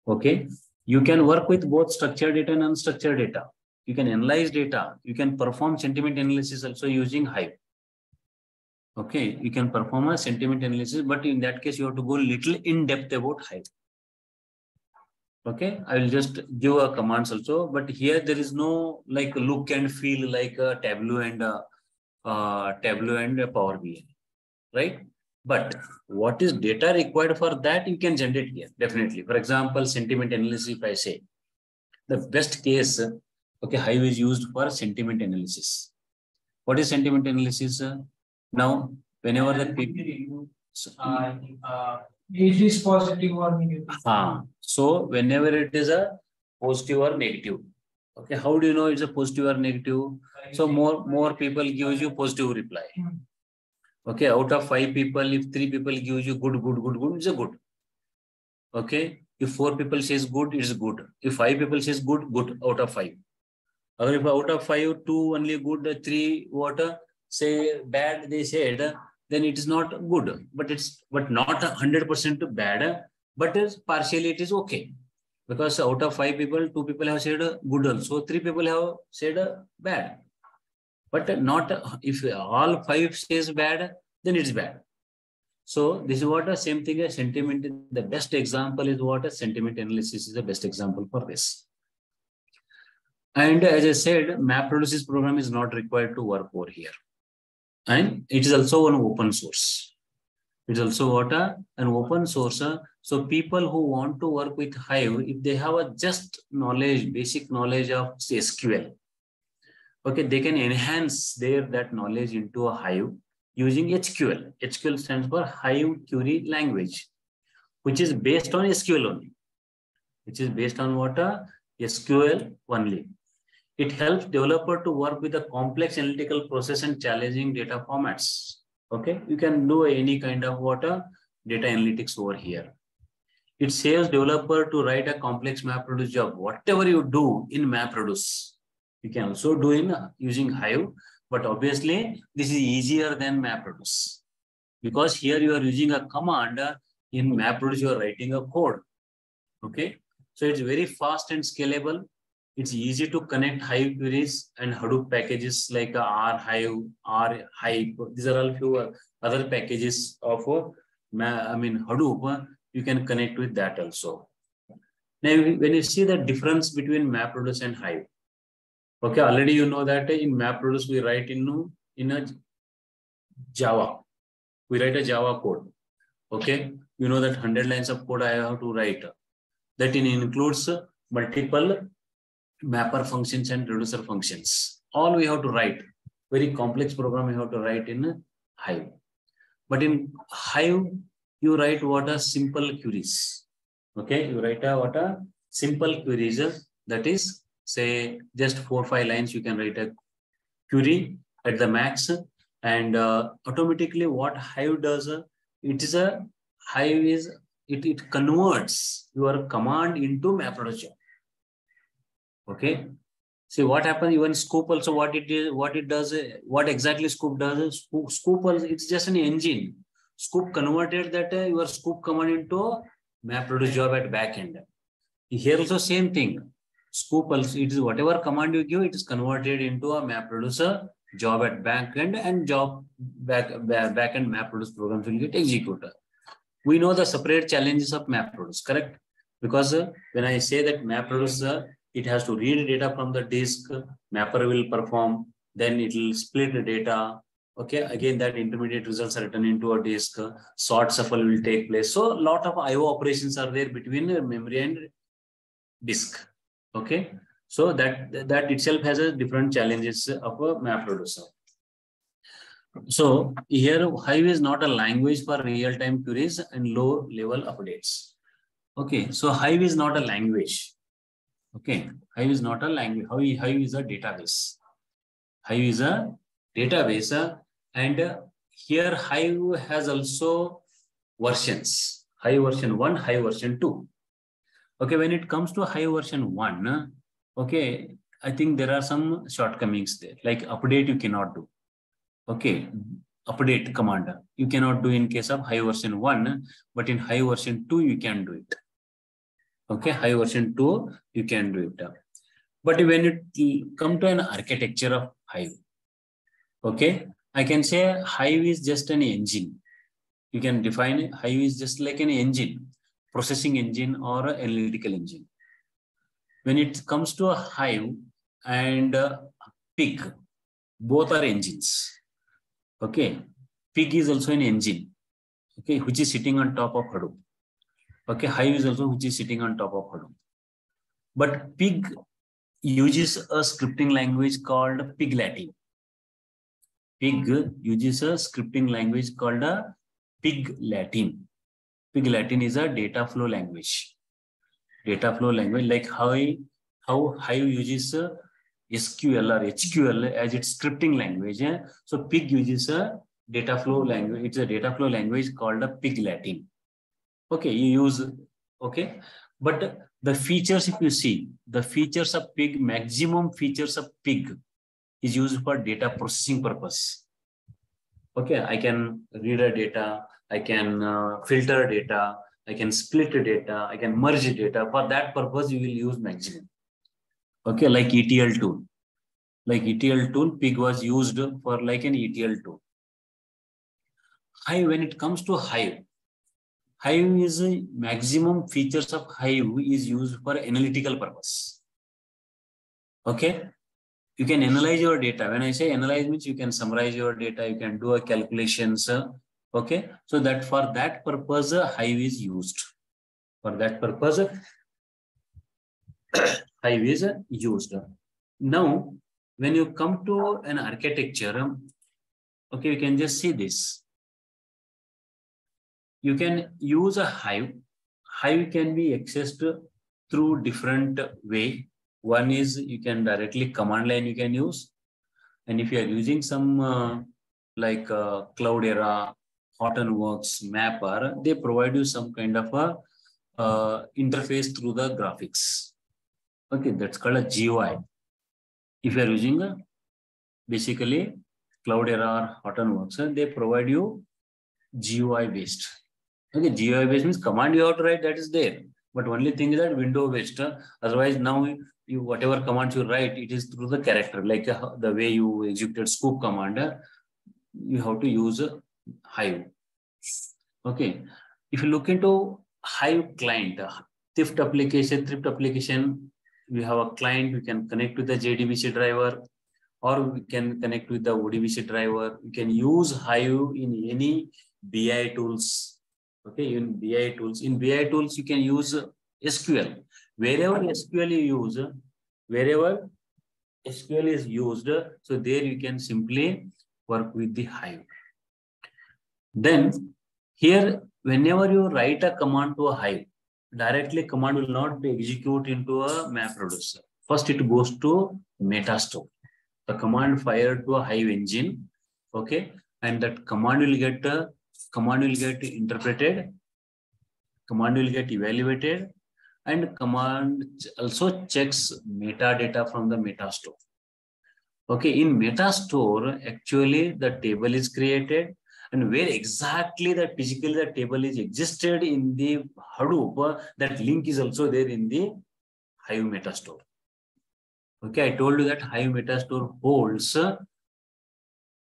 Okay, you can work with both structured data and unstructured data. You can analyze data. You can perform sentiment analysis also using Hive. Okay, you can perform a sentiment analysis, but in that case, you have to go little in depth about Hive. Okay, I will just give a commands also, but here there is no like look and feel like a Tableau and a Power BI, right? But what is data required for that, you can generate here, definitely. For example, sentiment analysis, if I say, the best case, okay, Hive is used for sentiment analysis. What is sentiment analysis? Now, whenever the people... it is positive or negative. So, whenever it is a positive or negative, okay, how do you know it's a positive or negative? So, more people gives you positive reply. Okay, out of 5 people, if 3 people gives you good, it's a good. Okay, if 4 people says good, it's good. If 5 people says good out of 5. Or if out of 5, 2 only good, 3 what say bad, they said, then it is not good. But not 100% bad, but partially it is okay. Because out of 5 people, 2 people have said good also, 3 people have said bad. But not if all 5 says bad, then it's bad. So this is what the same thing as sentiment. The best example is what a sentiment analysis is the best example for this. And as I said, MapReduce program is not required to work over here. And it is also an open source. It's also what an open source. So people who want to work with Hive, if they have a just knowledge, basic knowledge of SQL, okay, they can enhance that knowledge into a Hive using HQL. HQL stands for Hive Query Language, which is based on SQL only. Which is based on what? SQL only. It helps developer to work with a complex analytical process and challenging data formats. Okay, you can do any kind of data analytics over here. It saves developer to write a complex MapReduce job. Whatever you do in MapReduce, you can also do in using Hive, but obviously this is easier than MapReduce, because here you are using a command. In MapReduce you are writing a code. Okay, so it's very fast and scalable. It's easy to connect Hive queries and Hadoop packages like R-Hive, R-Hive. These are all few other packages of Hadoop. You can connect with that also. Now, when you see the difference between MapReduce and Hive, okay, already you know that in MapReduce we write in a Java. We write a Java code. Okay, you know that 100 lines of code I have to write. That includes multiple mapper functions and reducer functions. All we have to write. Very complex program we have to write in Hive. But in Hive, you write what are simple queries. Okay, you write simple queries. That is, say, just 4 or 5 lines. You can write a query at the max, and automatically what Hive does, it converts your command into MapReduce job. Okay. See what happens even Scoop also, what exactly Scoop does. Scoop also, it's just an engine. Scoop converted that your Scoop command into MapReduce job at backend. Here also same thing. Scoop also, it is whatever command you give, it is converted into a MapReduce job at backend, and job backend MapReduce programs will get executed. We know the separate challenges of MapReduce, correct? Because when I say that MapReduce, it has to read data from the disk, mapper will perform, then it will split the data. Okay, again, that intermediate results are written into a disk, sort shuffle will take place. So a lot of IO operations are there between memory and disk. Okay, so that itself has a different challenges of a MapReduce. So here Hive is not a language for real-time queries and low-level updates. Okay, so Hive is not a language. Okay, Hive is not a language. Hive is a database. Hive is a database, and here Hive has also versions. Hive version 1, Hive version 2. Okay, when it comes to Hive version 1, okay, I think there are some shortcomings there. Like update you cannot do. Okay, update command you cannot do in case of Hive version 1, but in Hive version 2 you can do it. Okay, Hive version 2 you can do it. But when it come to an architecture of Hive, okay, I can say Hive is just an engine. You can define it. Hive is just like an engine, processing engine or an analytical engine. When it comes to a Hive and pig, both are engines. Okay, pig is also an engine. Okay, which is sitting on top of Hadoop. Okay, Hive is also which is sitting on top of Hadoop. But pig uses a scripting language called pig Latin. Pig uses a scripting language called a pig Latin. Pig Latin is a data flow language. Data flow language, like how Hive uses SQL or HQL as its scripting language. So pig uses a data flow language. It's a data flow language called a pig Latin. Okay, you use, okay. But the features, if you see, the features of pig, maximum features of pig is used for data processing purpose. Okay, I can read a data, I can filter data, I can split data, I can merge data. For that purpose, you will use maximum. Okay, like ETL tool. Like ETL tool, pig was used for like an ETL tool. Hive, when it comes to Hive, Hive is maximum features of Hive is used for analytical purpose. Okay, you can analyze your data. When I say analyze means you can summarize your data, you can do a calculations. Okay, so that for that purpose, Hive is used. For that purpose, Hive is used. Now, when you come to an architecture, okay, you can just see this. You can use a Hive. Hive can be accessed through different way. One is you can directly command line you can use. And if you are using some like Cloudera, Hortonworks, Mapper, they provide you some kind of a interface through the graphics. Okay, that's called a GUI. If you are using basically Cloudera or Hortonworks, they provide you GUI based. Okay, GUI based means command you have to write, that is there. But only thing is that window based. Otherwise, now you whatever commands you write, it is through the character, like the way you executed scoop command. You have to use Hive. Okay, if you look into Hive client, Thrift application, we have a client. We can connect with the JDBC driver, or we can connect with the ODBC driver. We can use Hive in any BI tools. Okay, in BI tools. In BI tools, you can use SQL. Wherever SQL you use, wherever SQL is used, so there you can simply work with the Hive. Then here, whenever you write a command to a Hive, directly command will not be executed into a map producer. First, it goes to Metastore. The command fired to a Hive engine, okay, and that command will get interpreted, command will get evaluated, and command also checks metadata from the Metastore. Okay, in Metastore, actually the table is created, and where exactly that physically the table is existed in the Hadoop, that link is also there in the Hive Metastore. Okay, I told you that Hive Metastore holds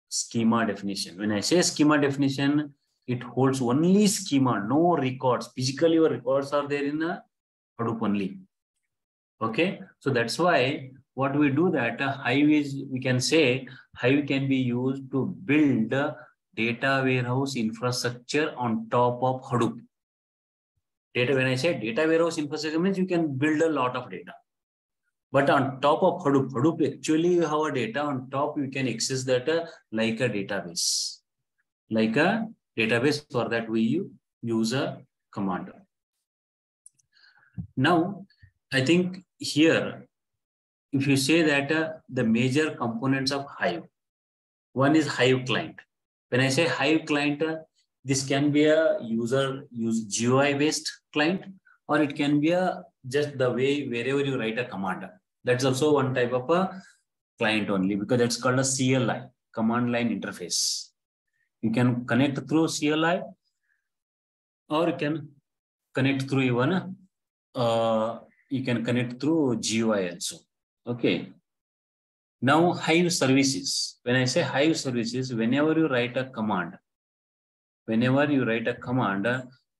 schema definition. When I say schema definition, it holds only schema, no records. Physically, your records are there in Hadoop only. Okay, so that's why what we do that Hive is, we can say Hive can be used to build data warehouse infrastructure on top of Hadoop. Data, when I say data warehouse infrastructure means you can build a lot of data. But on top of Hadoop actually you have a data on top, you can access that like a database. Like a database, for that we use a command. Now, I think here, if you say that the major components of Hive, one is Hive client. When I say Hive client, this can be a GUI based client, or it can be just the way wherever you write a command. That's also one type of a client only, because that's called a CLI, command line interface. You can connect through CLI, or you can connect through even you can connect through GUI also. Okay. Now Hive services. When I say Hive services, whenever you write a command,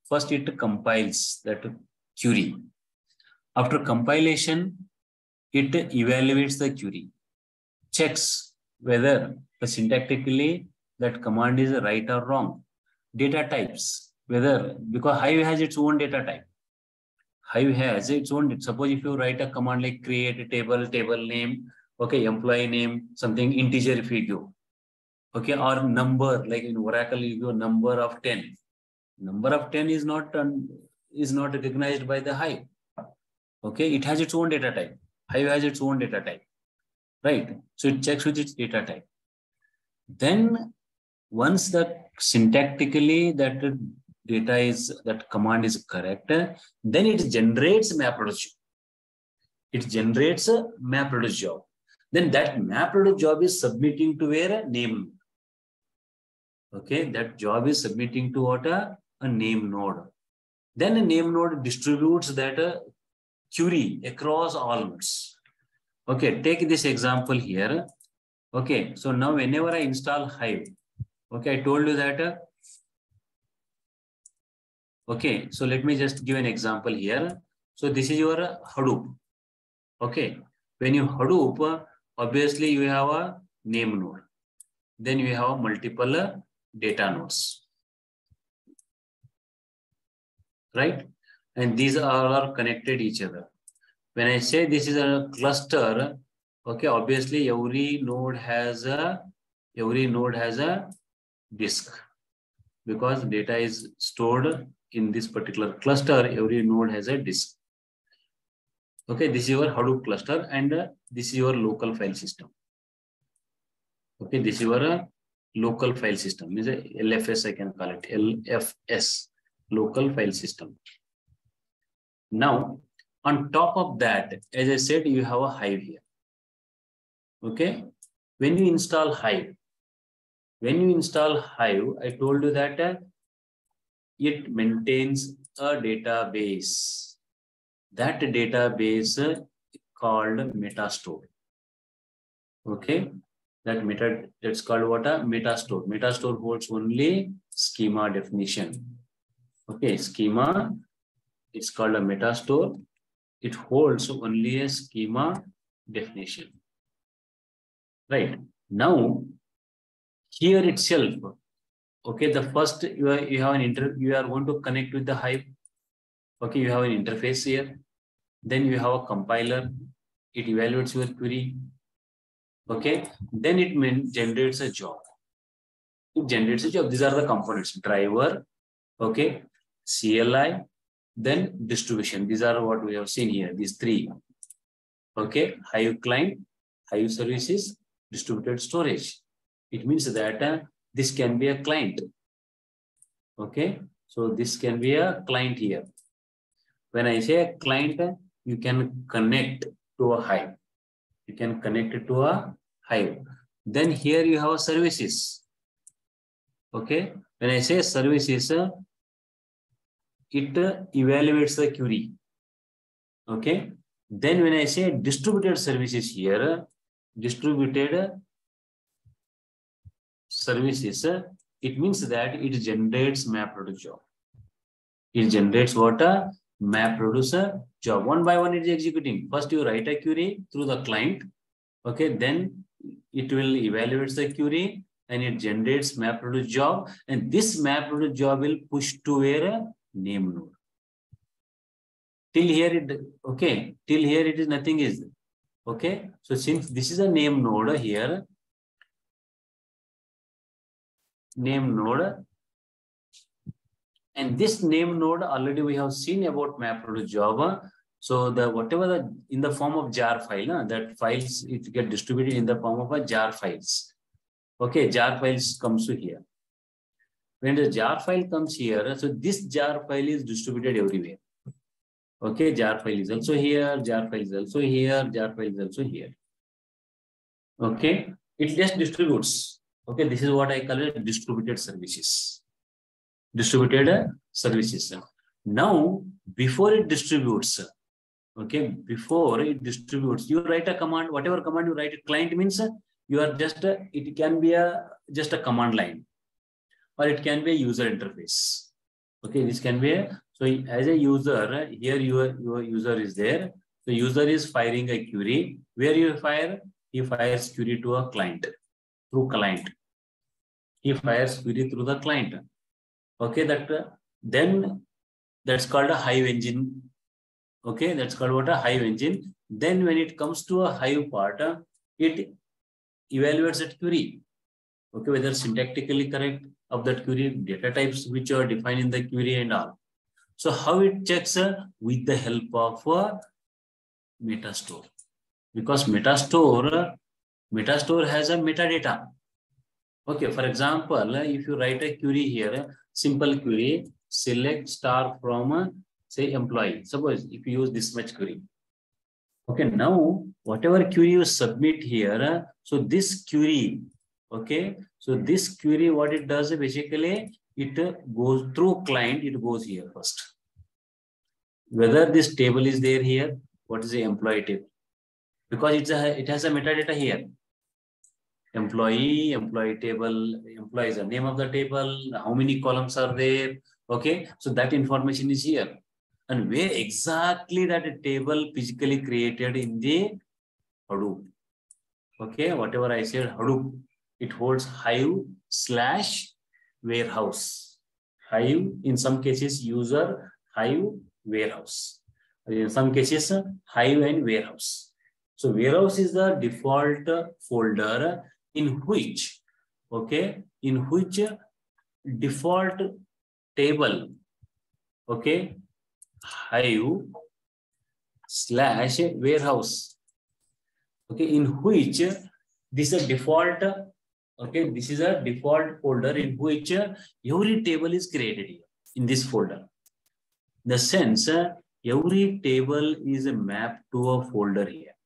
first it compiles that query. After compilation, it evaluates the query, checks whether syntactically that command is right or wrong. Data types, whether, because Hive has its own data type. Hive has its own, suppose if you write a command like create a table name, okay, employee name, something integer if you give, okay, or number, like in Oracle you give number of 10. Number of 10 is not recognized by the Hive. Okay, it has its own data type. Hive has its own data type, right? So it checks with its data type. Then once that syntactically that data is, that command is correct, then it generates MapReduce. It generates a MapReduce job. Then that MapReduce job is submitting to where? A name. Okay, that job is submitting to what? A name node. Then a name node distributes that query across all nodes. Okay, take this example here. Okay, so now whenever I install Hive, okay, I told you that. Okay, so let me just give an example here. So this is your Hadoop. Okay, when you Hadoop, obviously you have a name node. Then you have multiple data nodes, right? And these are connected each other. When I say this is a cluster, okay, obviously every node has a disk, because data is stored in this particular cluster. Every node has a disk. Okay, this is your Hadoop cluster, and this is your local file system. Okay, this is your local file system. Is a LFS, I can call it LFS, local file system. Now, on top of that, as I said, you have a Hive here. Okay, when you install Hive, I told you that it maintains a database. That database called Metastore. Okay, that's called what? A Metastore. Metastore holds only schema definition. Okay, schema, it's called a Metastore. It holds only a schema definition. Right. Now, here itself, okay, the first you are going to connect with the Hive. Okay, you have an interface here. Then you have a compiler. It evaluates your query. Okay, then it generates a job. These are the components: driver, okay, CLI, then distribution. These are what we have seen here, these three. Okay, Hive client, Hive services, distributed storage. It means that this can be a client. Okay, so this can be a client here. When I say a client, you can connect to a Hive. You can connect it to a Hive. Then here you have services. Okay, when I say services, it evaluates the query. Okay, then when I say distributed services here, distributed services, it means that it generates MapReduce job. It generates what? A MapReduce job. One by one it is executing. First you write a query through the client. Okay, then it will evaluate the query and it generates MapReduce job. And this MapReduce job will push to where? A name node. Till here it is nothing is. Okay, so since this is a name node here, name node, And this name node already we have seen about MapReduce job. So the whatever the in the form of jar file, that files it get distributed in the form of a jar files. Okay, jar files comes to here. When the jar file comes here, so this jar file is distributed everywhere. Okay, jar file is also here, jar file is also here, jar file is also here. Okay, it just distributes. Okay, this is what I call it distributed services. Distributed services. Now, before it distributes, okay, before it distributes, you write a command, whatever command you write, client means you are just, it can be just a command line, or it can be a user interface. Okay, this can be so as a user, here your user is there. The user is firing a query. Where you fire? He fires query to a client, through client. He fires query through the client. Okay, then that's called a Hive engine. Okay, that's called what? A Hive engine. Then when it comes to a Hive part, it evaluates that query. Okay, whether syntactically correct of that query, data types which are defined in the query and all. So how it checks? With the help of Metastore. Because Metastore has a metadata. Okay, for example, if you write a query here, simple query, select star from, say, employee. Suppose if you use this much query. Okay, now whatever query you submit here, so this query, okay, so this query, what it does basically, it goes through client, it goes here first. Whether this table is there here, what is the employee table? Because it has a metadata here. Employee table, employee is the name of the table, how many columns are there, okay? So that information is here. And where exactly that table physically created in the Hadoop. Okay, whatever I said, Hadoop, it holds Hive/warehouse. Hive, in some cases, user, Hive, warehouse. In some cases, Hive and warehouse. So warehouse is the default folder in which, okay, in which default table, okay, Hive/warehouse, okay, in which this is a default, okay, this is a default folder in which every table is created here in this folder. The sense every table is mapped to a folder here.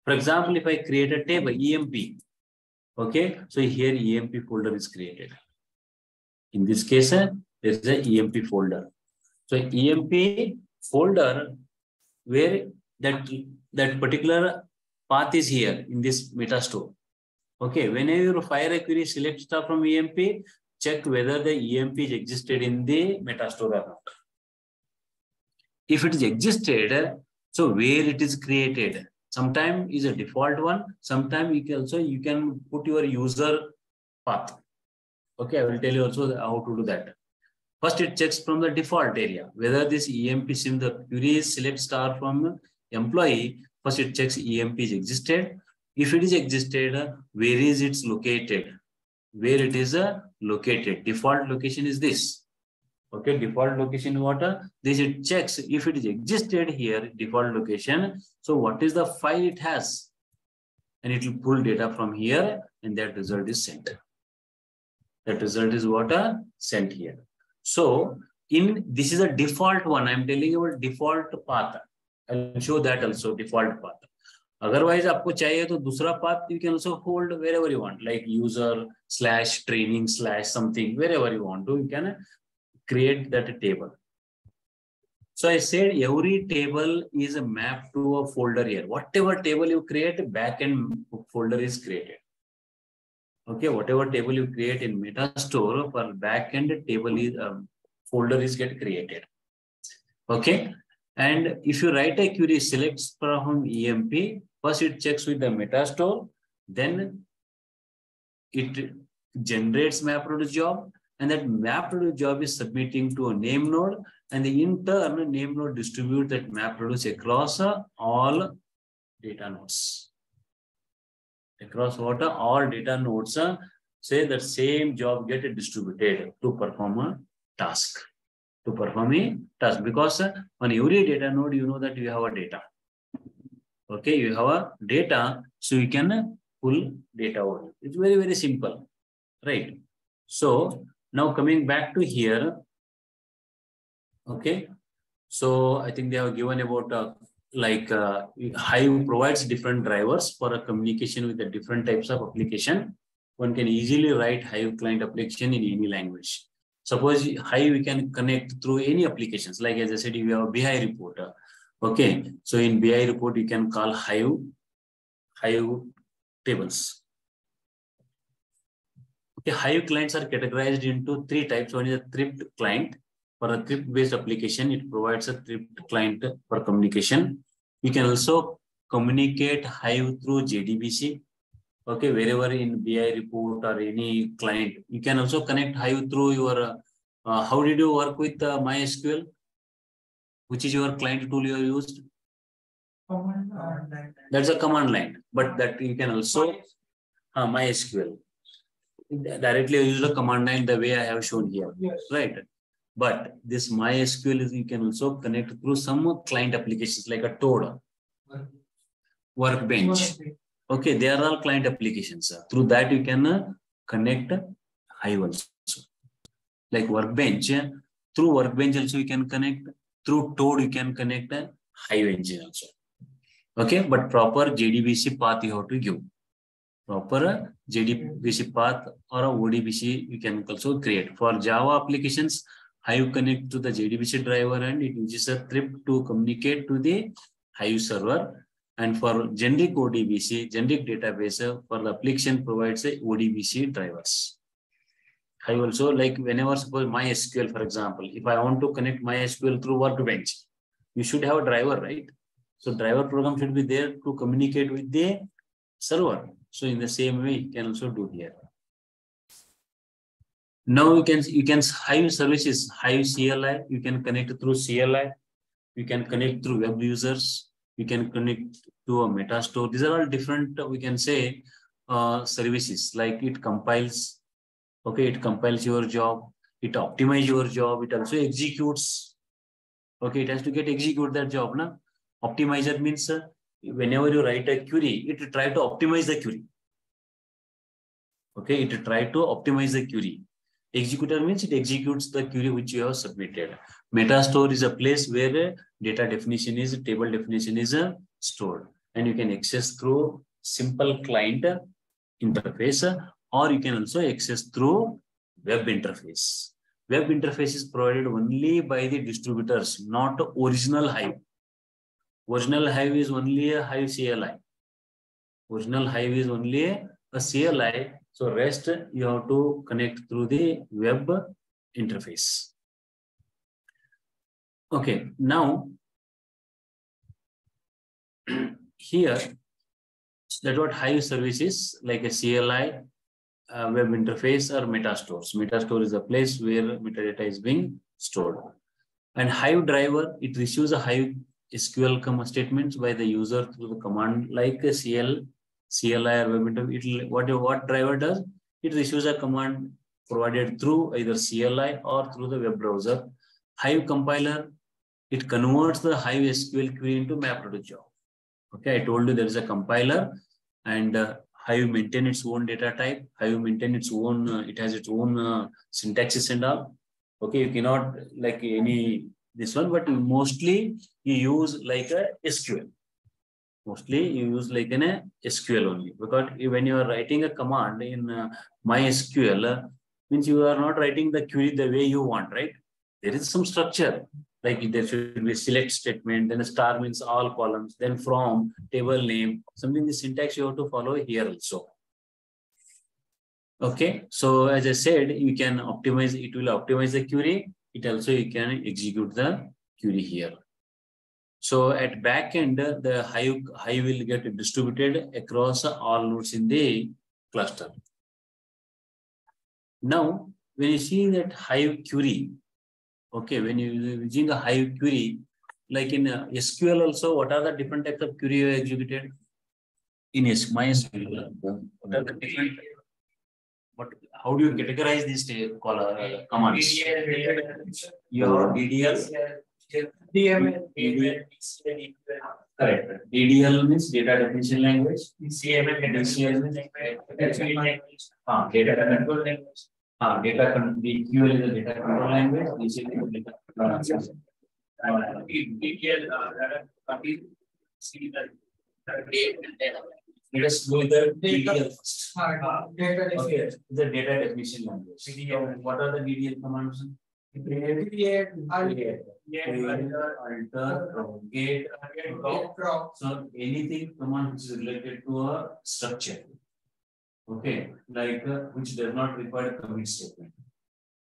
For example, if I create a table EMP, okay, so here EMP folder is created. In this case, there is a EMP folder. So EMP folder where that particular path is here in this Metastore. Okay, whenever you fire a query, select star from EMP, check whether the EMP is existed in the Metastore or not. If it is existed, so where it is created. Sometimes is a default one. Sometimes you can put your user path. Okay, I will tell you also how to do that. First, it checks from the default area whether this EMP sim the query is select star from employee. First, it checks EMP is existed. If it is existed, where is it located? Where it is located? Default location is this. Okay, default location what? This it checks if it is existed here, default location. So what is the file it has? And it will pull data from here and that result is sent. That result is what? Sent here. So this is a default one. I'm telling you about default path. I'll show that also default path. Otherwise, आपको चाहिए तो दूसरा path you can also hold wherever you want, like user/training/something, wherever you want to, you can create that table. So I said every table is a map to a folder here. Whatever table you create, backend folder is created. Okay, whatever table you create in Metastore for backend table is folder is get created. Okay, and if you write a query, selects from EMP, first it checks with the Metastore, then it generates MapReduce job, and that MapReduce job is submitting to a name node, and the in turn name node distribute that MapReduce across all data nodes. Across what? All data nodes say that same job get distributed to perform a task. to perform a task, because on every data node, you know that you have a data. Okay, you have a data, so you can pull data out. It's very, very simple, right? So now coming back to here, okay. So I think they have given about Hive provides different drivers for a communication with the different types of application. One can easily write Hive client application in any language. Suppose Hive we can connect through any applications. Like as I said, you have a BI report. Okay, so in BI report you can call Hive tables. Okay, Hive clients are categorized into 3 types. One is a thrift client. For a thrift-based application, it provides a thrift client for communication. You can also communicate Hive through JDBC. Okay, wherever in BI report or any client, you can also connect Hive through your. How did you work with MySQL? Which is your client tool you have used? Command line. That's a command line, but that you can also MySQL. Directly use the command line the way I have shown here, Yes. right? But this MySQL is you can also connect through some client applications like a Toad, Workbench. Okay, they are all client applications. Through that you can connect Hive also. Like Workbench, through Workbench also you can connect. Through Toad you can connect Hive engine also. Okay, but proper JDBC path you have to give. Proper JDBC path or a ODBC you can also create. For Java applications, Hive connect to the JDBC driver and it uses a thrift to communicate to the Hive server. And for generic ODBC, generic database, for the application provides a ODBC drivers. Hive also, like whenever suppose MySQL, for example, if I want to connect MySQL through Workbench, you should have a driver, right? So driver program should be there to communicate with the server. So in the same way, you can also do here. Now you can Hive services, Hive CLI, you can connect through CLI, you can connect through web users, you can connect to a Metastore. These are all different, we can say, services. Like it compiles, okay, it compiles your job, it optimizes your job, it also executes. Okay, it has to get execute that job, na? Optimizer means whenever you write a query, it try to optimize the query. Okay, it try to optimize the query. Executor means it executes the query which you have submitted. Metastore is a place where data definition is, table definition is stored. And you can access through simple client interface, or you can also access through web interface. Web interface is provided only by the distributors, not original Hive. Original Hive is only a Hive CLI. Original Hive is only a CLI. So rest you have to connect through the web interface. Okay, now here that's what Hive service is, like a CLI, web interface or Metastores. Metastore is a place where metadata is being stored. And Hive driver, it receives a Hive SQL statements by the user through the command like a CLI or web interface. What driver does? It receives a command provided through either CLI or through the web browser. Hive compiler, it converts the Hive SQL query into map-reduce job. Okay, I told you there is a compiler and Hive maintain its own data type. Hive maintain its own, it has its own syntaxes and all. Okay, you cannot like any this one, but mostly you use like a SQL. Mostly you use like an SQL only, because when you are writing a command in MySQL, means you are not writing the query the way you want, right? There is some structure, like there should be select statement, then a star means all columns, then from, table name, something the syntax you have to follow here also. Okay, so as I said, you can optimize, it will optimize the query. It also you can execute the query here. So at back end, the Hive will get distributed across all nodes in the cluster. Now, when you see that Hive query, okay, when you using a Hive query, like in SQL also, what are the different types of query you executed? In MySQL, what are the different? But how do you categorize these commands? Your DDL. Correct. DDL means data definition language. DCL means data control language. DQL is a data control language. DCL is a data control language. Let us go with the DDL first. Okay, the data definition language. What are the DDL commands? Create, alter, propagate, drop. So anything command which is related to a structure. Okay, like which does not require a commit statement.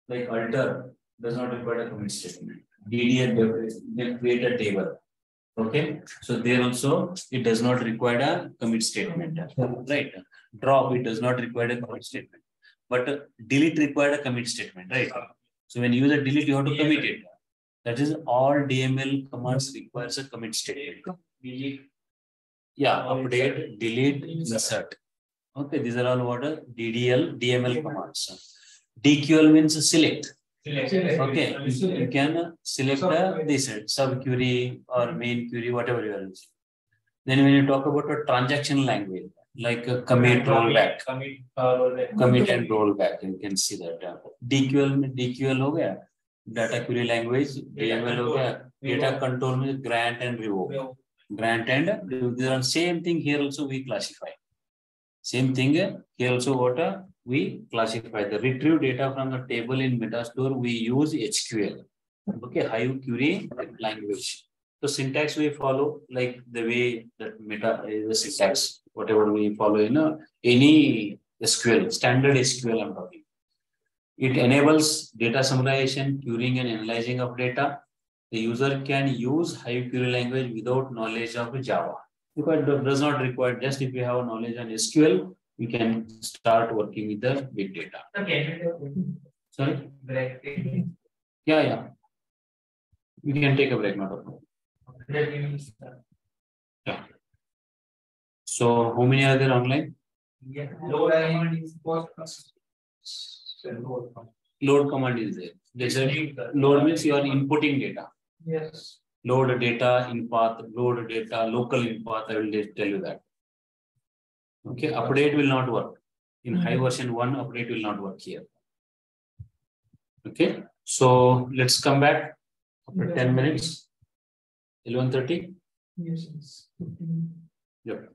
Like alter does not require a commit statement. DDL will create a table. Okay, so there also it does not require a commit statement, right? Drop, it does not require a commit statement, but delete required a commit statement, right? So when you use a delete, you have to commit it. That is, all DML commands requires a commit statement. Delete, yeah, update, delete, insert. Okay, these are all what are DML commands. DQL means select. Okay, you can select this sub query or main query, whatever you are using. Then when you talk about a transaction language, like commit, rollback, commit and rollback, you can see that. DQL हो गया, data query language, DML हो गया, data control में grant and revoke, these are same thing here also we classify. Same thing here also what we classify. The retrieve data from the table in Metastore, we use HQL. Okay, Hive query language. So syntax we follow like the way that meta is the syntax, whatever we follow in any SQL, standard SQL I'm talking. It enables data summarization, querying and analyzing of data. The user can use Hive query language without knowledge of Java. Because it does not require, just if you have knowledge on SQL, you can start working with the big data. Okay. Sorry? Yeah. You can take a break, not a problem. Yeah. So, how many are there online? Load command is there. Load means you are inputting data. Yes. Load data in path, load data, local in path. I will tell you that. Okay, update will not work. In Hive version 1, update will not work here. Okay, so let's come back after 10 minutes. 11:30? Yes. Yep.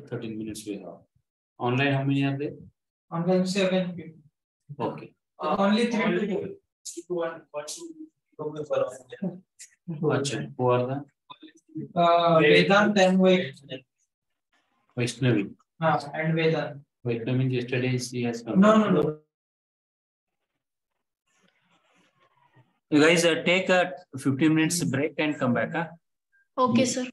13 minutes we have. Online, how many are there? Online 7 people. Okay. Only 3 people. Achha, who are the? Vedant and Vaishnavi. And Vedant. Vaishnavi means yesterday she has come. No. You guys take a 15 minutes break and come back. Huh? Okay, sir.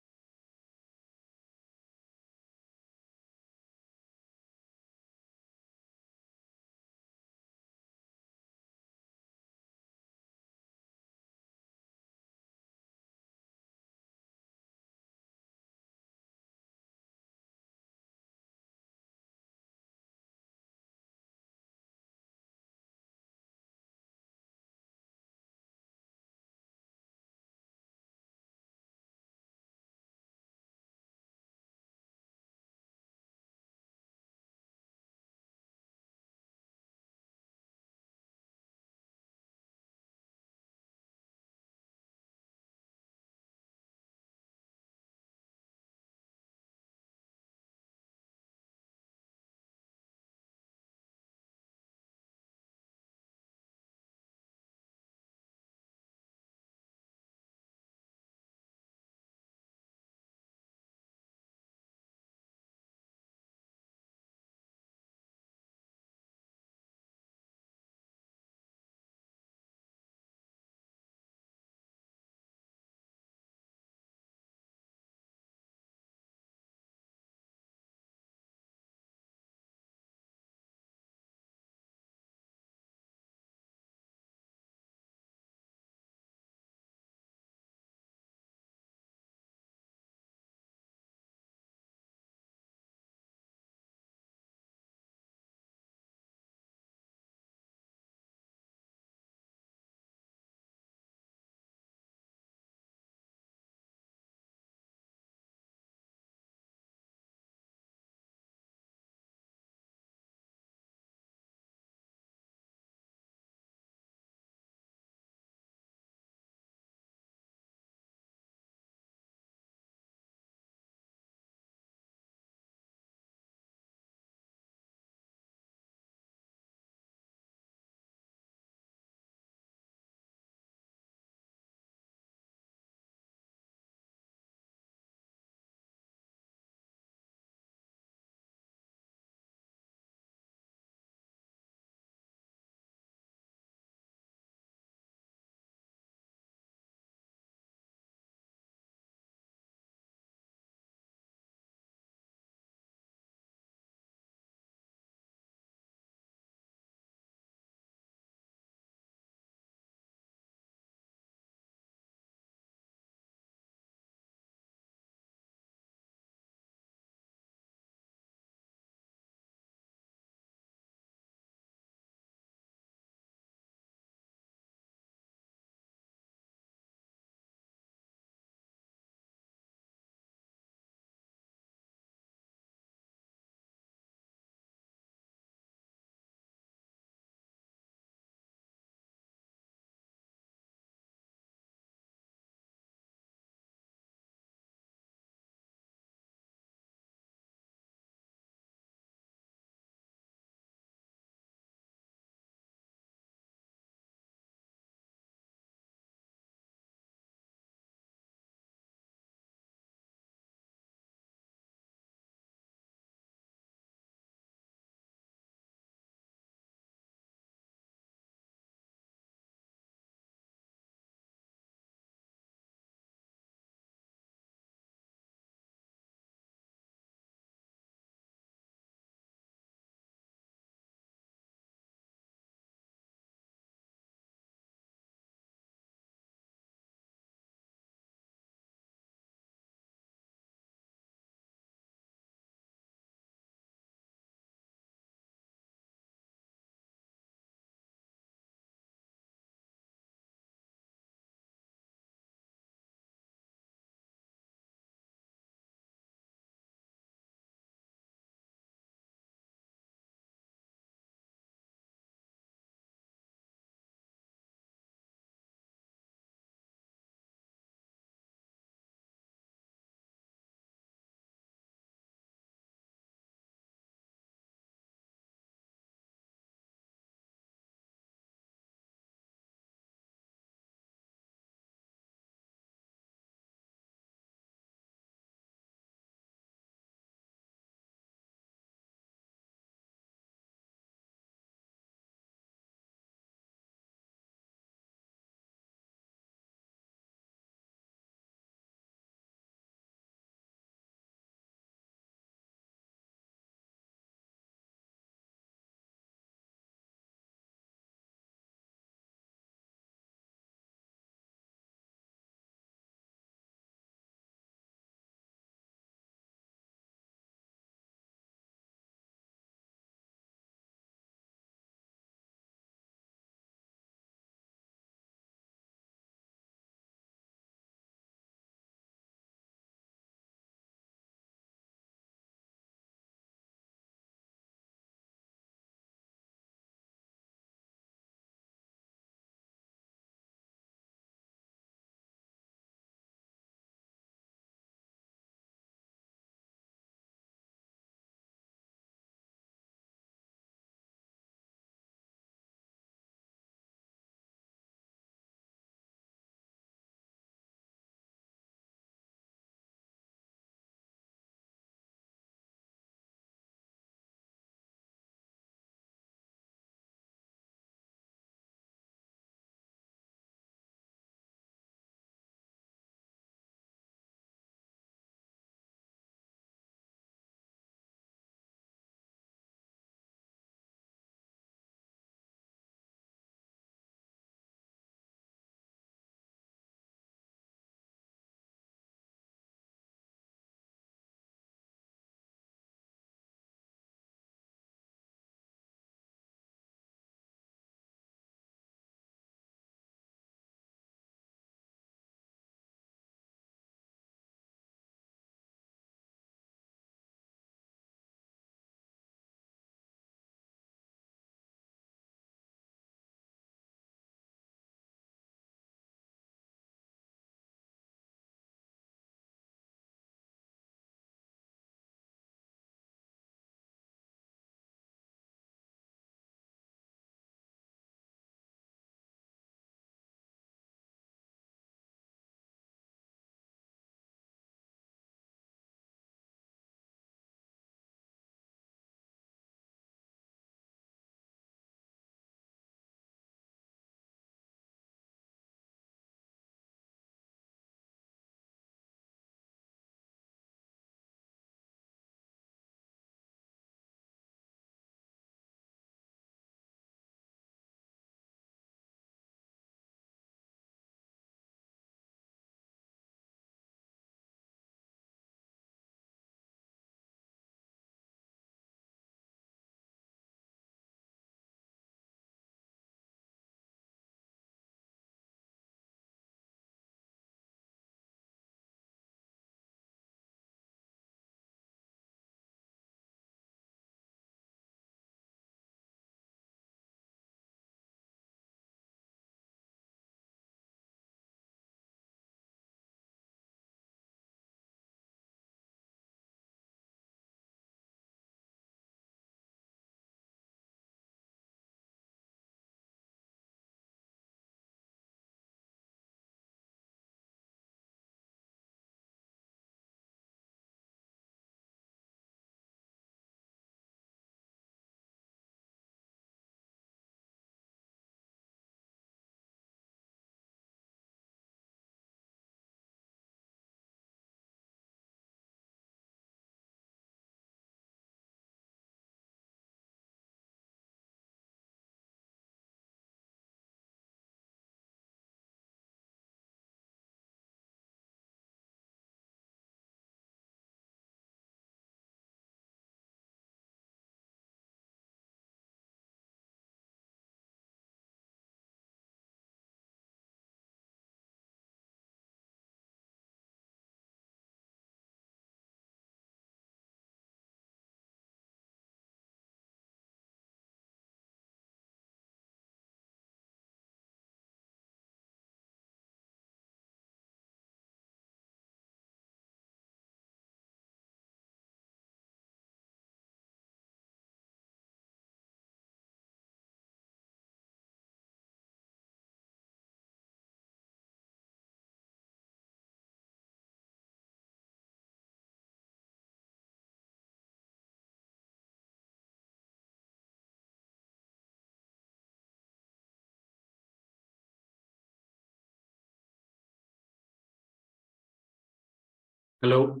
Hello.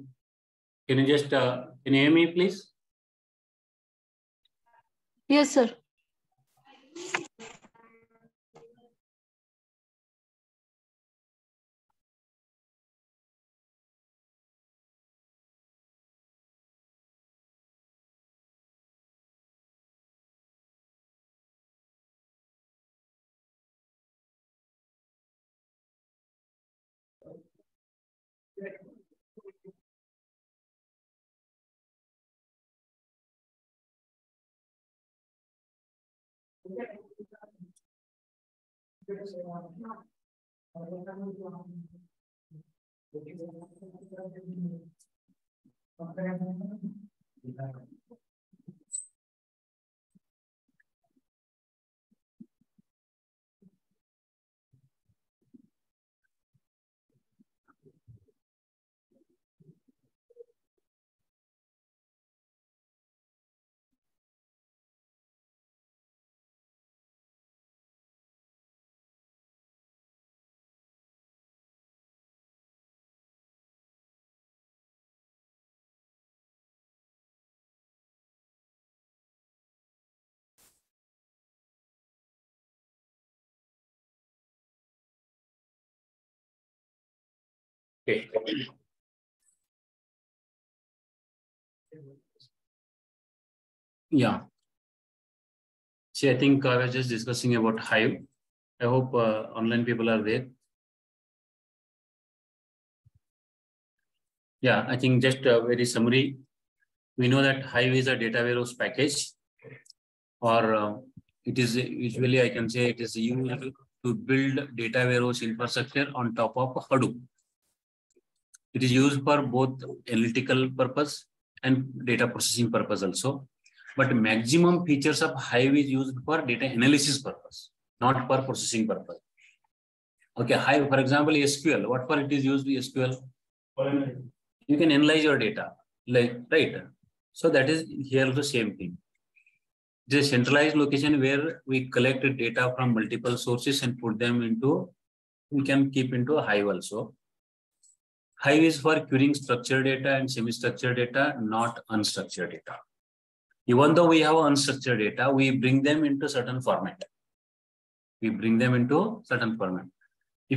Can you just can you hear me, please? Yes, sir. Okay. Yeah. See, I think I was just discussing about Hive. I hope online people are there. Yeah, I think just a very summary. We know that Hive is a data warehouse package, or it is usually, I can say, it is used to build data warehouse infrastructure on top of Hadoop. It is used for both analytical purpose and data processing purpose also. But maximum features of Hive is used for data analysis purpose, not for processing purpose. Okay, Hive, for example, SQL. What for it is used? SQL. You can analyze your data, like, right? So that is here the same thing. It is a centralized location where we collect data from multiple sources and put them into, we can keep into a Hive also. Hive is for querying structured data and semi-structured data, not unstructured data. Even though we have unstructured data, we bring them into certain format. If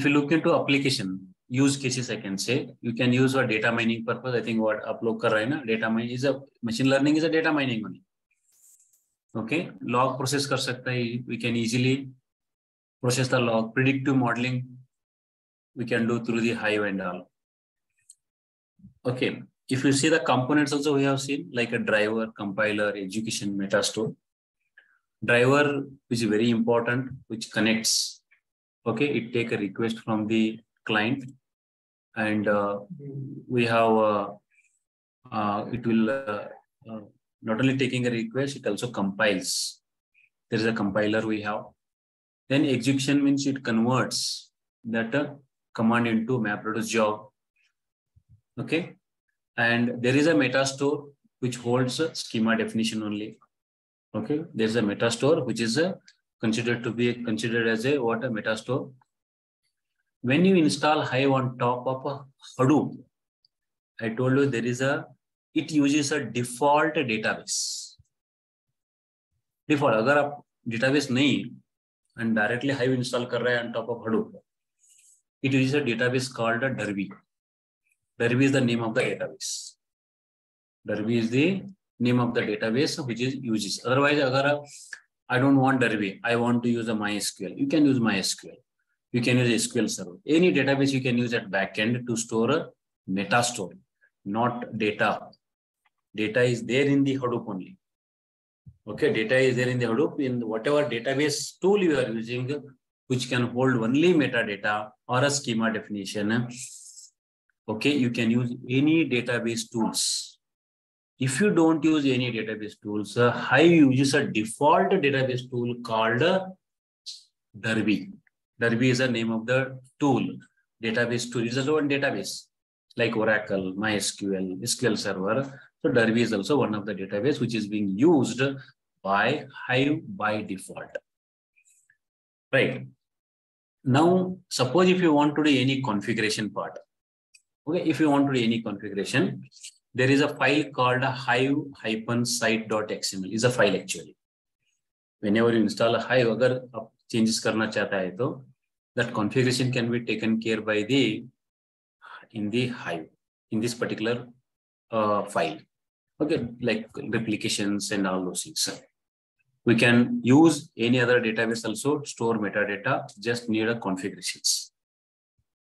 you look into application, use cases, I can say, you can use for data mining purpose. I think what upload kar rahe na, data mining is a, machine learning is a data mining only. Okay, log process kar sakta hai, we can easily process the log. Predictive modeling, we can do through the Hive and all. Okay, if you see the components also we have seen, like a driver, compiler, education, metastore. Driver, which is very important, which connects. Okay, it take a request from the client, and we have it will not only taking a request, it also compiles. There is a compiler we have. Then execution means it converts that command into MapReduce job. Okay, and there is a metastore which holds a schema definition only. Okay, there's a metastore which is considered as a what, a metastore. When you install Hive on top of a Hadoop, I told you there is it uses a default database. Default, अगर आप database नहीं and directly Hive install कर रहे हैं on top of Hadoop, it uses a database called a Derby. Derby is the name of the database. Derby is the name of the database which is uses. Otherwise, अगर I don't want Derby, I want to use a MySQL. You can use MySQL. You can use SQL Server. Any database you can use at backend to store a metastore, not data. Data is there in the Hadoop only. Okay, data is there in the Hadoop in whatever database tool you are using, which can hold only metadata or a schema definition. Okay, you can use any database tools. If you don't use any database tools, Hive uses a default database tool called Derby. Derby is the name of the tool. Database tool is also one database like Oracle, MySQL, SQL Server. So Derby is also one of the database which is being used by Hive by default. Right. Now, suppose if you want to do any configuration part. Okay, if you want to do any configuration, there is a file called a hive-site.xml. Is a file actually. Whenever you install a Hive, agar changes karna chahta hai to that configuration can be taken care by in the Hive in this particular file. Okay, like replications and all those things. We can use any other database also, store metadata, just need a configurations.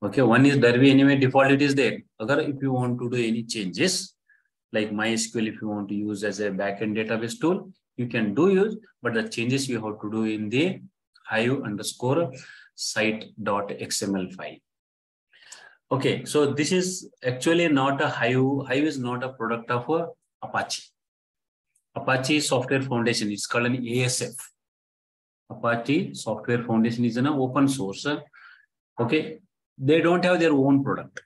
Okay, one is Derby anyway, default it is there. Agar if you want to do any changes, like MySQL, if you want to use as a backend database tool, you can use, but the changes you have to do in the hive_site.xml file. Okay, so this is actually not a Hive. Hive is not a product of Apache. Apache Software Foundation is called an ASF. Apache Software Foundation is an open source. Okay, they don't have their own product.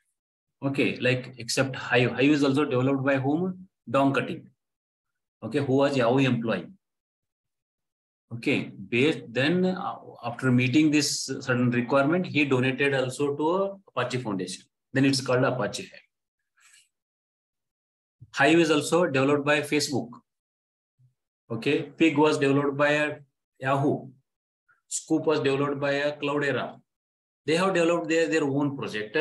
Okay, like except Hive. Hive is also developed by whom? Don Cutting. Okay, who was Yahoo employee. Okay, then after meeting this certain requirement, he donated also to Apache Foundation. Then it's called Apache Hive. Hive is also developed by Facebook. Okay, Pig was developed by Yahoo. Scoop was developed by Cloudera. They have developed their own project.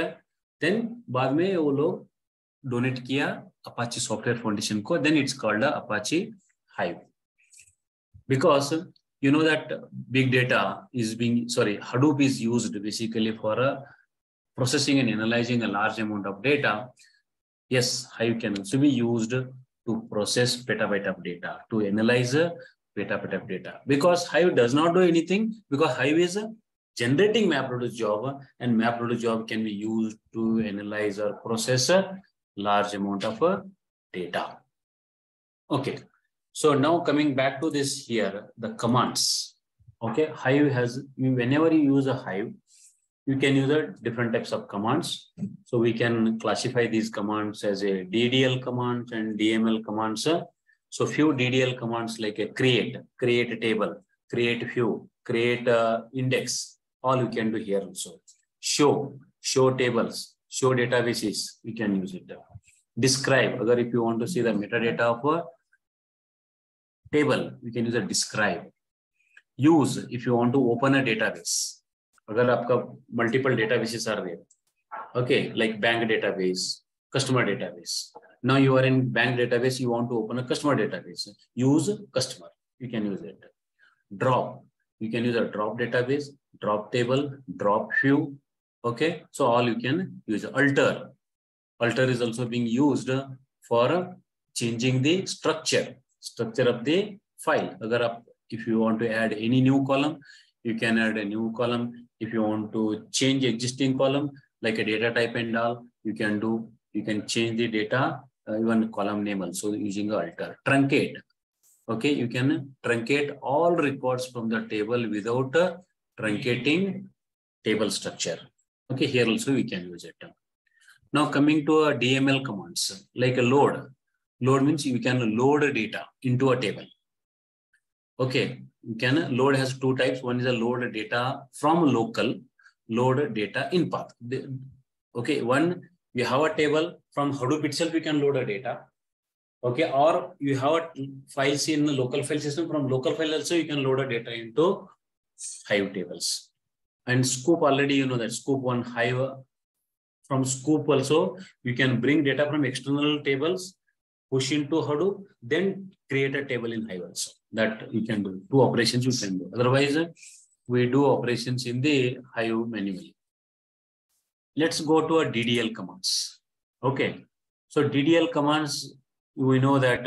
Then बाद में वो लोग donate किया Apache Software Foundation को. Then it's called Apache Hive. Because you know that big data is Hadoop is used basically for processing and analyzing a large amount of data. Yes, Hive can also be used to process petabyte of data, to analyze petabyte of data. Because Hive does not do anything, because Hive is generating MapReduce job, and MapReduce job can be used to analyze or process a large amount of data. Okay, so now coming back to this here, the commands. Okay, Hive has, whenever you use a Hive, you can use different types of commands. So we can classify these commands as a DDL commands and DML commands. So few DDL commands like a create a table, create view, create index. All you can do here also. Show tables, show databases, we can use it. Describe, if you want to see the metadata of a table, we can use a describe. Use, if you want to open a database. Multiple databases are there. Okay, like bank database, customer database. Now you are in bank database, you want to open a customer database. Use customer, you can use it. Drop, you can use a drop database, drop table, drop view. Okay, so all you can use. Alter is also being used for changing the structure of the file. If you want to add any new column, you can add a new column. If you want to change existing column, like a data type and all, you can change the data, even column name also using alter. Truncate. Okay, you can truncate all records from the table without truncating table structure. Okay, here also we can use it. Now coming to a DML commands, like a load. Load means you can load data into a table. Okay, you can load has two types. One is a load data from local, load data in path. Okay, one, we have a table from Hadoop itself, you can load a data. Okay, or you have files in the local file system. From local file also, you can load a data into Hive tables. And Scoop, already you know that Scoop one Hive. From Scoop also, you can bring data from external tables, push into Hadoop, then create a table in Hive also. That you can do. Two operations you can do. Otherwise, we do operations in the Hive manually. Let's go to a DDL commands. Okay. So DDL commands, we know that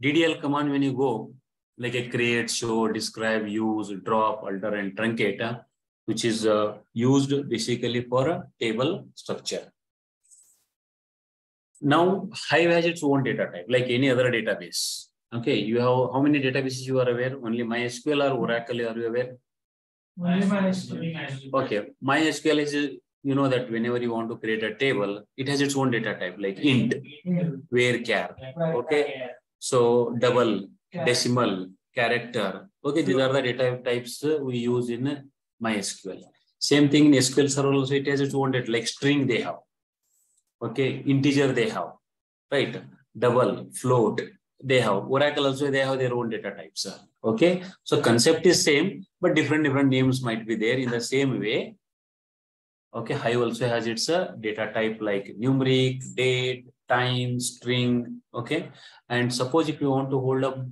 DDL command, when you go, like a create, show, describe, use, drop, alter, and truncate, which is used basically for a table structure. Now, Hive has its own data type, like any other database. Okay, you have how many databases you are aware? Only MySQL or Oracle, are you aware? Only MySQL. Okay, MySQL is, you know that whenever you want to create a table, it has its own data type, like int, varchar. Okay, so double, decimal, character. Okay, these are the data types we use in MySQL. Same thing in SQL Server also, it has its own data, like string they have. Okay, integer they have, right? Double, float, they have. Oracle also, they have their own data types. Okay, so concept is same, but different names might be there in the same way. Okay, Hive also has its data type like numeric, date, time, string. Okay, and suppose if you want to hold a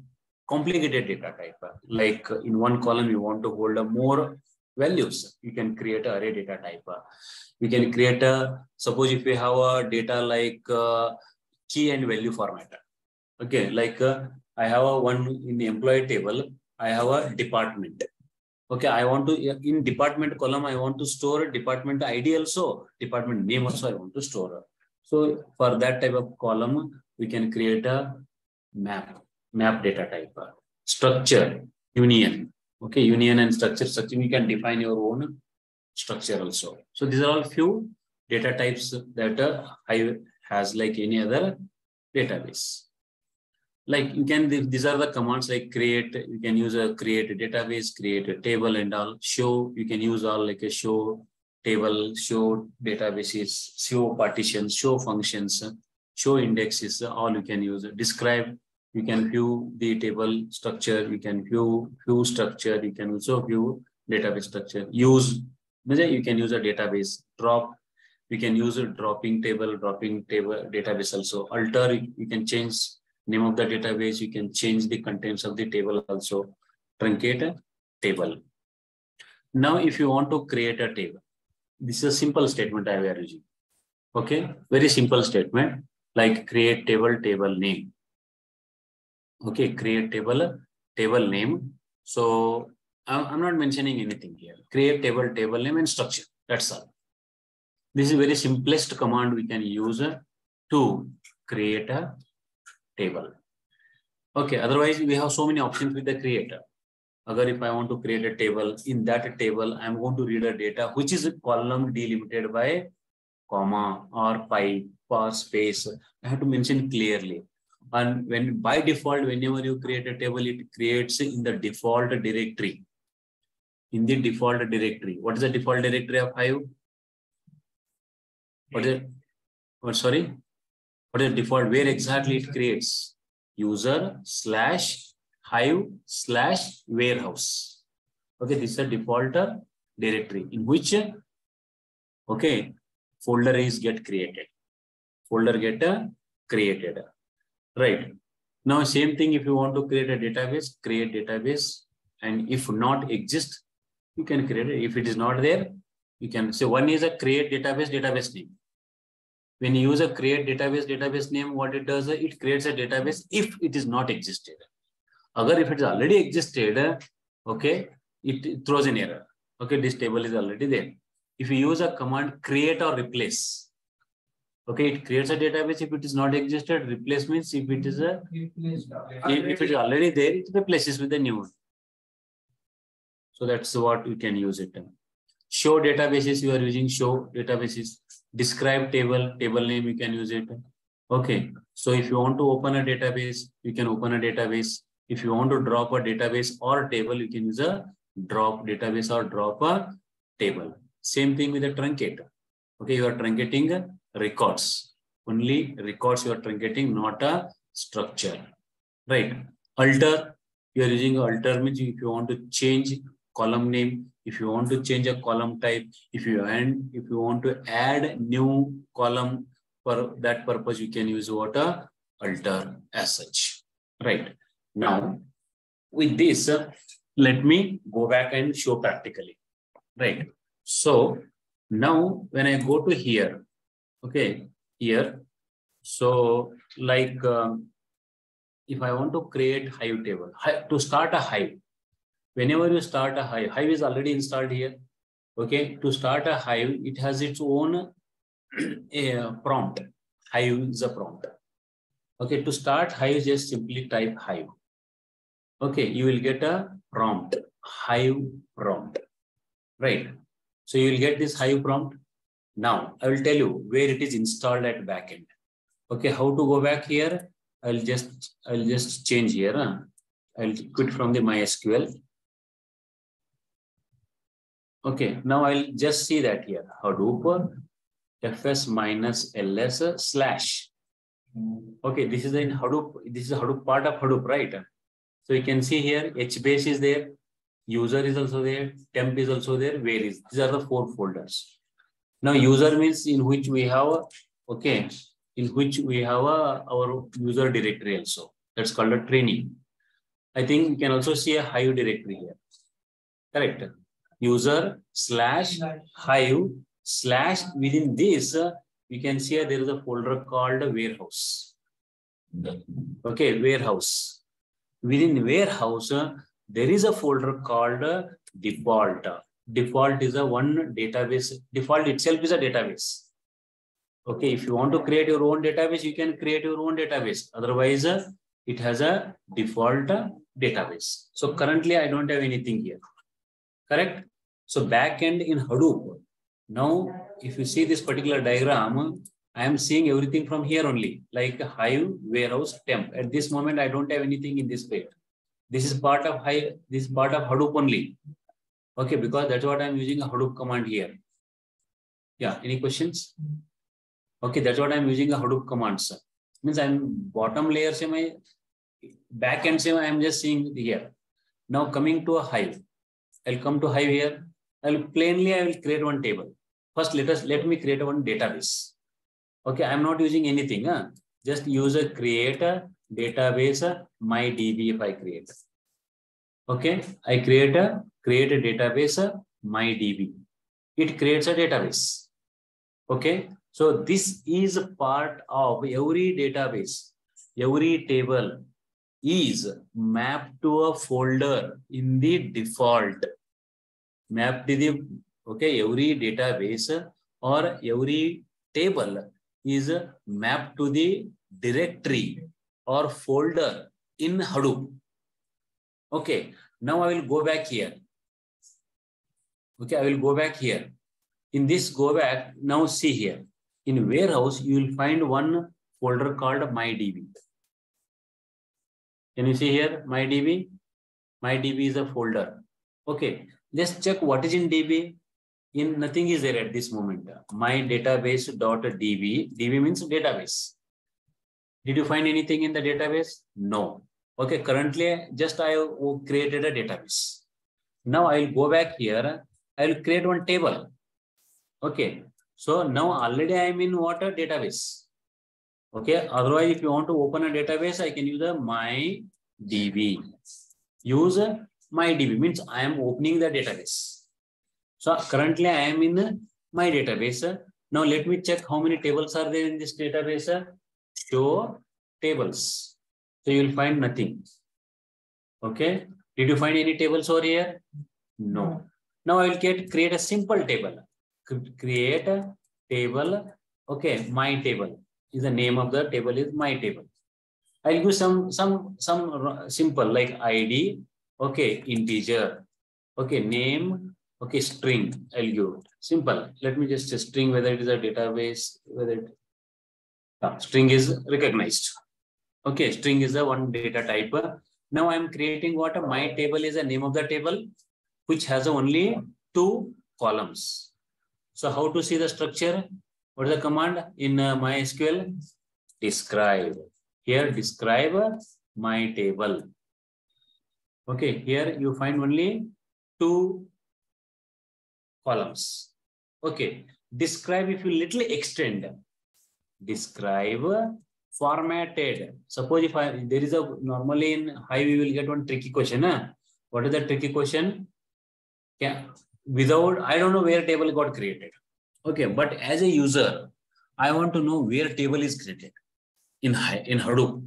complicated data type, like in one column you want to hold a more values, you can create an array data type. You can create suppose if you have a data like key and value format. Okay, like I have a one in the employee table, I have a department. Okay, I want to, in department column, I want to store department ID also, department name also I want to store. So for that type of column, we can create a map data type. Structure, union. Okay, union and structure, you can define your own structure also. So these are all few data types that Hive has like any other database. Like you can, these are the commands like create, you can use a create a database, create a table and all. Show, you can use all like a show table, show databases, show partitions, show functions, show indexes, all you can use. Describe, you can view the table structure, you can view structure, you can also view database structure. Use, you can use a database. Drop, you can use a dropping table database also. Alter, you can change name of the database, you can change the contents of the table also. Truncate a table. Now, if you want to create a table, this is a simple statement I am using. Okay, very simple statement like create table name. Okay, create table name. So I'm not mentioning anything here. Create table name and structure. That's all. This is very simplest command we can use to create a table. Okay, otherwise we have so many options with the creator. Agar if I want to create a table, in that table I'm going to read a data which is a column delimited by comma or pipe or space. I have to mention clearly. And when by default, whenever you create a table, it creates in the default directory. In the default directory. What is the default directory of Hive? What is it? What, sorry? What is the default? Where exactly it creates? user/hive/warehouse. Okay, this is a default directory in which, okay, folder is get created. Folder get created. Right. Now, same thing if you want to create a database, create database. And if not exist, you can create it. If it is not there, you can say one is a create database name. When you use a create database name, what it does, it creates a database if it is not existed. Agar if it is already existed, okay, it throws an error. Okay, this table is already there. If you use a command create or replace, okay, it creates a database if it is not existed. Replace means if it is if it is already there, it replaces with the new one. So that's what we can use it. Show databases, you are using show databases. Describe table name, you can use it. Okay, so if you want to open a database, you can open a database. If you want to drop a database or table, you can use a drop database or drop a table. Same thing with the truncate. Okay, you are truncating records. Only records you are truncating, not a structure. Right. Alter, you are using alter means if you want to change column name, if you want to change a column type, if you want to add new column, for that purpose you can use what a alter as such. Right. Now, with this, let me go back and show practically. Right. So now when I go to here, okay, here, so like if I want to create Hive table, to start a Hive, whenever you start a Hive, Hive is already installed here. Okay, to start a Hive, it has its own prompt. Hive is a prompt. Okay, to start Hive, just simply type Hive. Okay, you will get a prompt, Hive prompt. Right. So you will get this Hive prompt. Now I will tell you where it is installed at backend. Okay, how to go back here? I'll just change here. I'll quit from the MySQL. Okay, now I'll just see that here. Hadoop fs minus ls slash. Okay, this is in Hadoop. This is Hadoop part of Hadoop, right? So you can see here HBase is there, user is also there, temp is also there, where is. These are the 4 folders. Now user means in which we have, okay, in which we have our user directory also. That's called a training. I think you can also see a Hive directory here. Correct. User slash Hive slash within this, you can see there is a folder called warehouse. Okay, warehouse. Within warehouse, there is a folder called default. Default is a one database. Default itself is a database. Okay, if you want to create your own database, you can create your own database. Otherwise, it has a default database. So currently, I don't have anything here. Correct? So backend in Hadoop. Now, if you see this particular diagram, I am seeing everything from here only, like Hive, warehouse, temp. At this moment, I don't have anything in this page. This is part of Hive. This is part of Hadoop only. Okay, because that's what I'm using a Hadoop command here. Yeah, any questions? Okay, that's what I'm using a Hadoop command, sir. Means I'm bottom layer, say my back end, say I'm just seeing here. Now coming to a Hive. I'll come to Hive here. I will create one table. First, let me create one database. Okay, I'm not using anything. Just use a create a database MyDB if I create. Okay, I create a database MyDB. It creates a database. Okay, so this is a part of every database. Every table is mapped to a folder in the default. Mapped to the, okay, every database or every table is mapped to the directory or folder in Hadoop. Okay, now I will go back here. Okay, I will go back here. In this go back, now see here. In warehouse, you will find one folder called MyDB. Can you see here, MyDB? MyDB is a folder. Okay, just check what is in DB. In nothing is there at this moment. My database.db. DB means database. Did you find anything in the database? No. Okay, currently just I created a database. Now I will go back here. I will create one table. Okay, so now already I am in what? A database. Okay, otherwise if you want to open a database, I can use a MyDB. Use MyDB means I am opening the database. So currently I am in my database. Now let me check how many tables are there in this database. Show tables. So you will find nothing. Okay. Did you find any tables over here? No. Now I will create a simple table. Create a table. Okay. My table is the name of the table is my table. I'll use some simple like ID. Okay. Integer. Okay. Name. Okay, string, I'll give it. Simple. Let me just string whether it is a database, whether it, string is recognized. Okay, string is a one data type. Now I'm creating what? My table is the name of the table, which has only 2 columns. So how to see the structure? What is the command in MySQL? Describe. Here, describe my table. Okay, here you find only 2 columns. Okay, describe if you little extend. Describe formatted. Suppose if there is a normally in Hive we will get one tricky question. What is the tricky question? Yeah, without I don't know where table got created. Okay, but as a user, I want to know where table is created in Hadoop.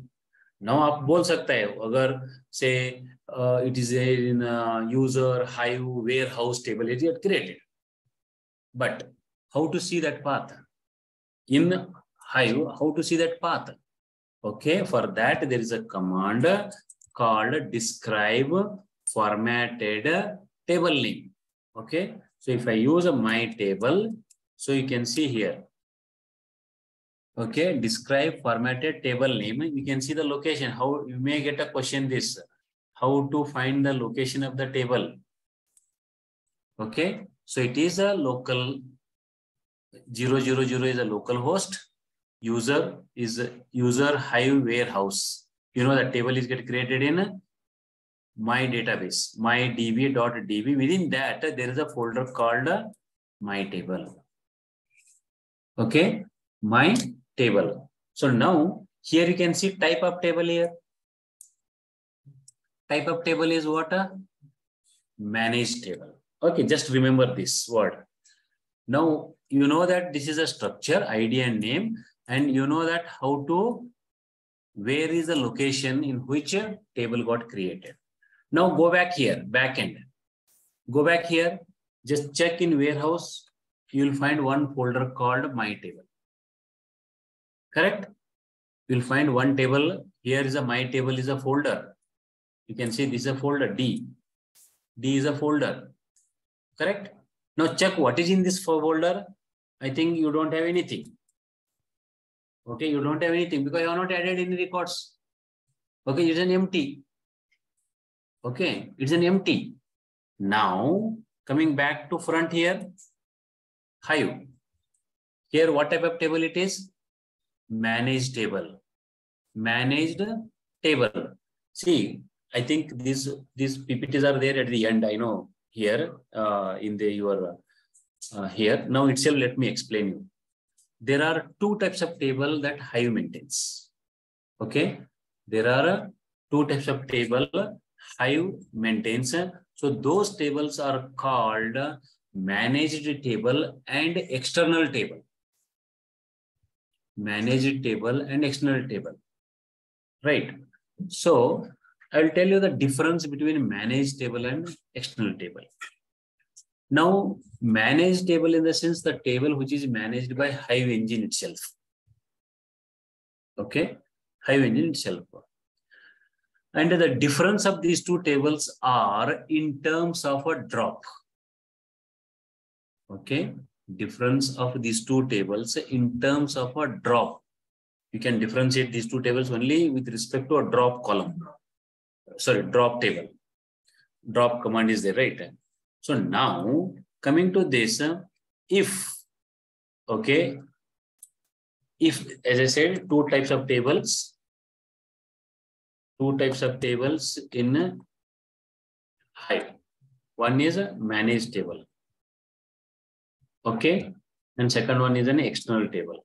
Now आप बोल सकता है अगर say it is in user Hive warehouse table it is created. But how to see that path? In Hive, how to see that path? Okay, for that there is a command called describe formatted table name. Okay, so if I use my table, so you can see here. Okay, describe formatted table name. You can see the location. How you may get a question this. How to find the location of the table. Okay. So it is a local 000 is a local host. User is a user Hive warehouse. You know that table is get created in my database, my db.db. Within that, there is a folder called my table. Okay, my table. So now here you can see type of table here. Type of table is what? Managed table. Okay, just remember this word. Now you know that this is a structure, ID and name, and you know that how to, where is the location in which a table got created. Now go back here, back end. Go back here, just check in warehouse. You'll find one folder called my table. Correct? You'll find one table. Here is a my table is a folder. You can see this is a folder D. D is a folder. Correct? Now check what is in this folder. I think you don't have anything. Okay, you don't have anything because you have not added any records. Okay, it's an empty. Okay, it's an empty. Now coming back to front here, Hive. Here what type of table it is? Managed table. Managed table. See, I think these PPTs are there at the end. I know here in the your here. Now itself, let me explain you. There are two types of table that Hive maintains. Okay, there are two types of table Hive maintains. So those tables are called managed table and external table. Managed table and external table. Right. So I will tell you the difference between managed table and external table. Now, managed table in the sense the table which is managed by Hive engine itself. Okay, Hive engine itself. And the difference of these two tables are in terms of a drop. Okay, difference of these two tables in terms of a drop. You can differentiate these two tables only with respect to a drop column. Sorry, drop table. Drop command is there, right? So now coming to this, if, okay, if, as I said, two types of tables in Hive. One is a managed table. Okay, and second one is an external table.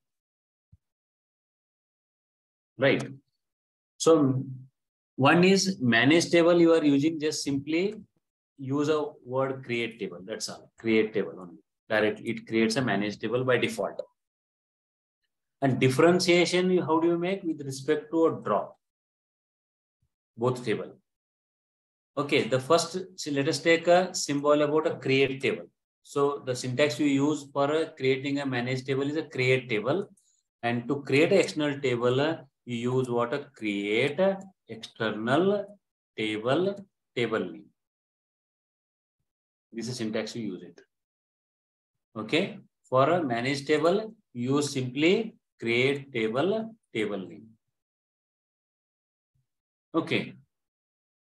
Right. So one is managed table, you are using just simply use a word create table. That's all. Create table only. Directly, it creates a managed table by default. And differentiation, how do you make with respect to a drop? Both table. Okay, the first, so let us take a symbol about a create table. So the syntax we use for creating a managed table is a create table. And to create an external table, you use what? A create external table name. This is syntax we use it. Okay. For a managed table, use simply create table name. Okay.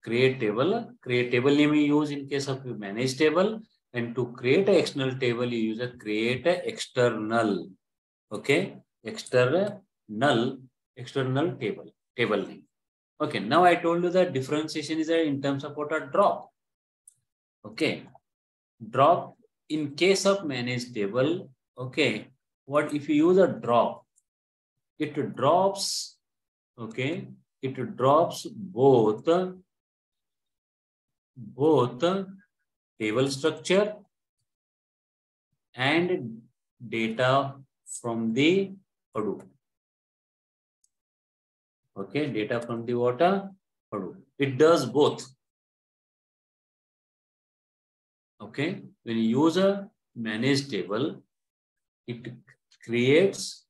Create table name you use in case of managed table, and to create an external table, you use a create external. Okay. External table name. Okay. Now I told you that differentiation is in terms of what? A drop. Okay. Drop in case of managed table. Okay. What if you use a drop? It drops. Okay. It drops both table structure and data from the Hadoop. Okay, data from the water Hadoop. It does both. Okay, when you use a managed table, it creates,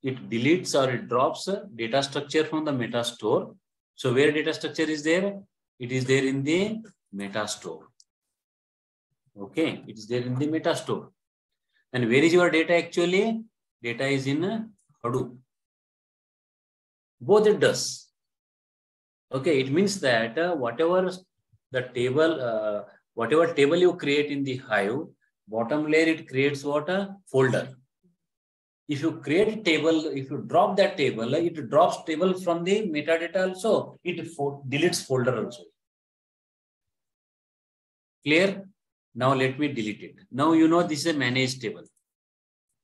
it deletes or it drops data structure from the meta store. So where data structure is there? It is there in the meta store. Okay, it is there in the meta store. And where is your data actually? Data is in Hadoop. Both it does. Okay, it means that whatever table you create in the Hive, Bottom layer, it creates what? A folder. If you create a table, if you drop that table, it drops table from the metadata also. It deletes folder also. Clear? Now let me delete it. Now you know this is a managed table.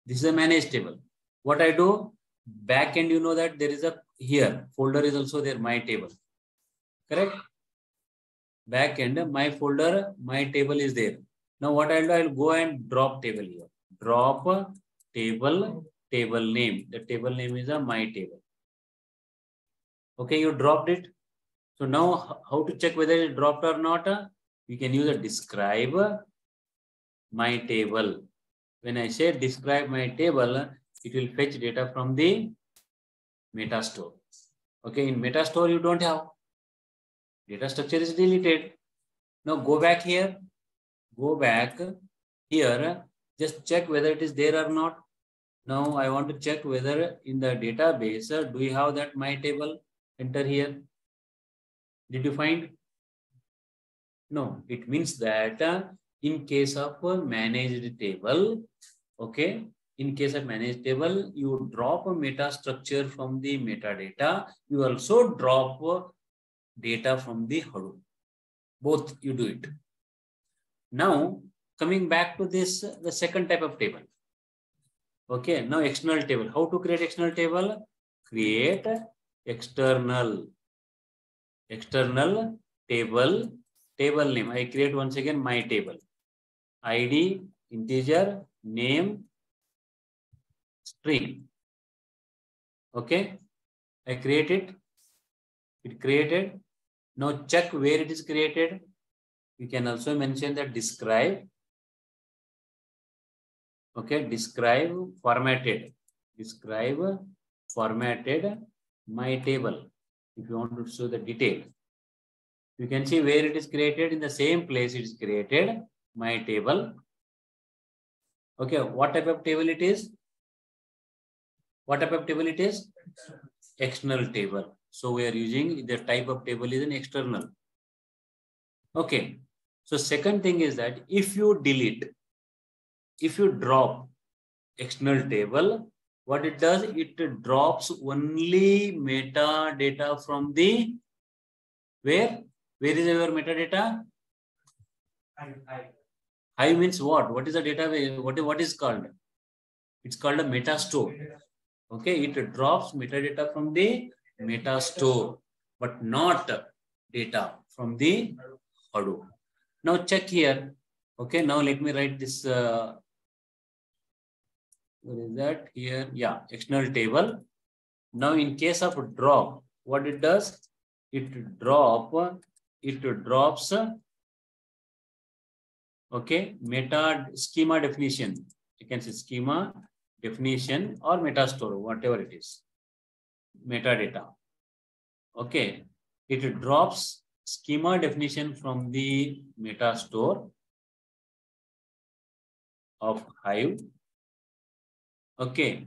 This is a managed table. What I do? Back end, you know that there is a here folder is also there, my table. Correct? Back end, my folder, my table is there. Now what I'll do, I'll go and drop table here. Drop table, table name. The table name is a my table. Okay, you dropped it. So now how to check whether it dropped or not? You can use a describe my table. When I say describe my table, it will fetch data from the metastore. Okay, in metastore you don't have. Data structure is deleted. Now go back here. Go back here. Just check whether it is there or not. Now I want to check whether in the database, do we have that my table? Enter here. Did you find? No, it means that in case of a managed table, okay, in case of managed table, you drop a meta structure from the metadata. You also drop data from the Hadoop. Both you do it. Now, coming back to this, the second type of table. Okay, now external table. How to create external table? Create external table. Table name. I create once again my table. ID, integer, name, string. Okay. I create it. It created. Now check where it is created. You can also mention that describe. Okay. Describe formatted. Describe formatted my table. If you want to show the detail. You can see where it is created. In the same place it is created, my table. Okay, what type of table it is? What type of table it is? External table. So we are using the type of table is an external. Okay, so second thing is that if you delete, if you drop external table, what it does, it drops only metadata from the where? Where is your metadata? Hive means what? What is the database? What is called? It's called a metastore. Okay, it drops metadata from the metastore, but not data from the Hadoop. Now check here. Okay, now let me write this. Where is that? Here, yeah, external table. Now in case of drop, what it does? It drops. Okay, meta schema definition. You can say schema definition or metastore, whatever it is. Metadata. Okay, it drops schema definition from the metastore of Hive. Okay,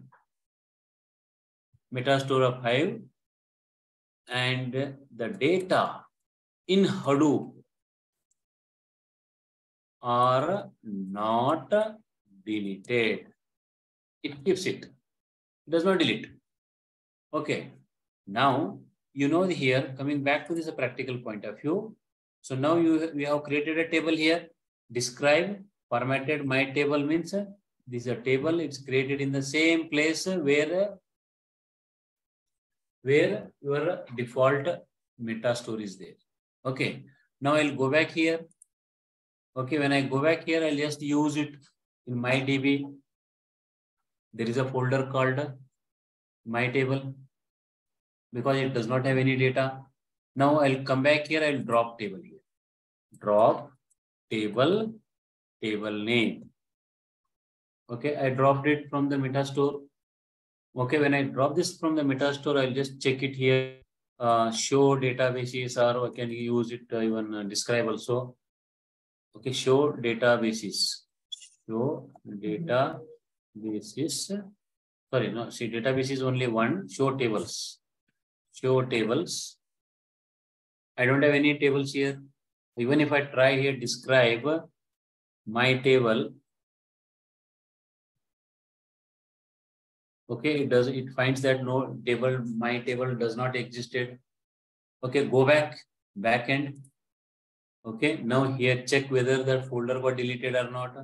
metastore of Hive, and the data in Hadoop are not deleted. It keeps it. It does not delete. Okay. Now, you know here, coming back to this practical point of view. So now we have created a table here. Describe formatted my table means this is a table. It's created in the same place where your default metastore is there. Okay. Now I'll go back here. Okay, when I go back here, I'll just use it in my DB. There is a folder called my table because it does not have any data. Now I'll come back here, I'll drop table here. Drop table, table name. Okay, I dropped it from the metastore. Okay, when I drop this from the metastore, I'll just check it here. Show databases, or I can use it even describe also. Okay, show databases. Show databases. Sorry, no, see, database is only one. Show tables. Show tables. I don't have any tables here. Even if I try here, describe my table. Okay, it finds that no table, my table does not existed. Okay, go back end. Okay, now here check whether that folder got deleted or not.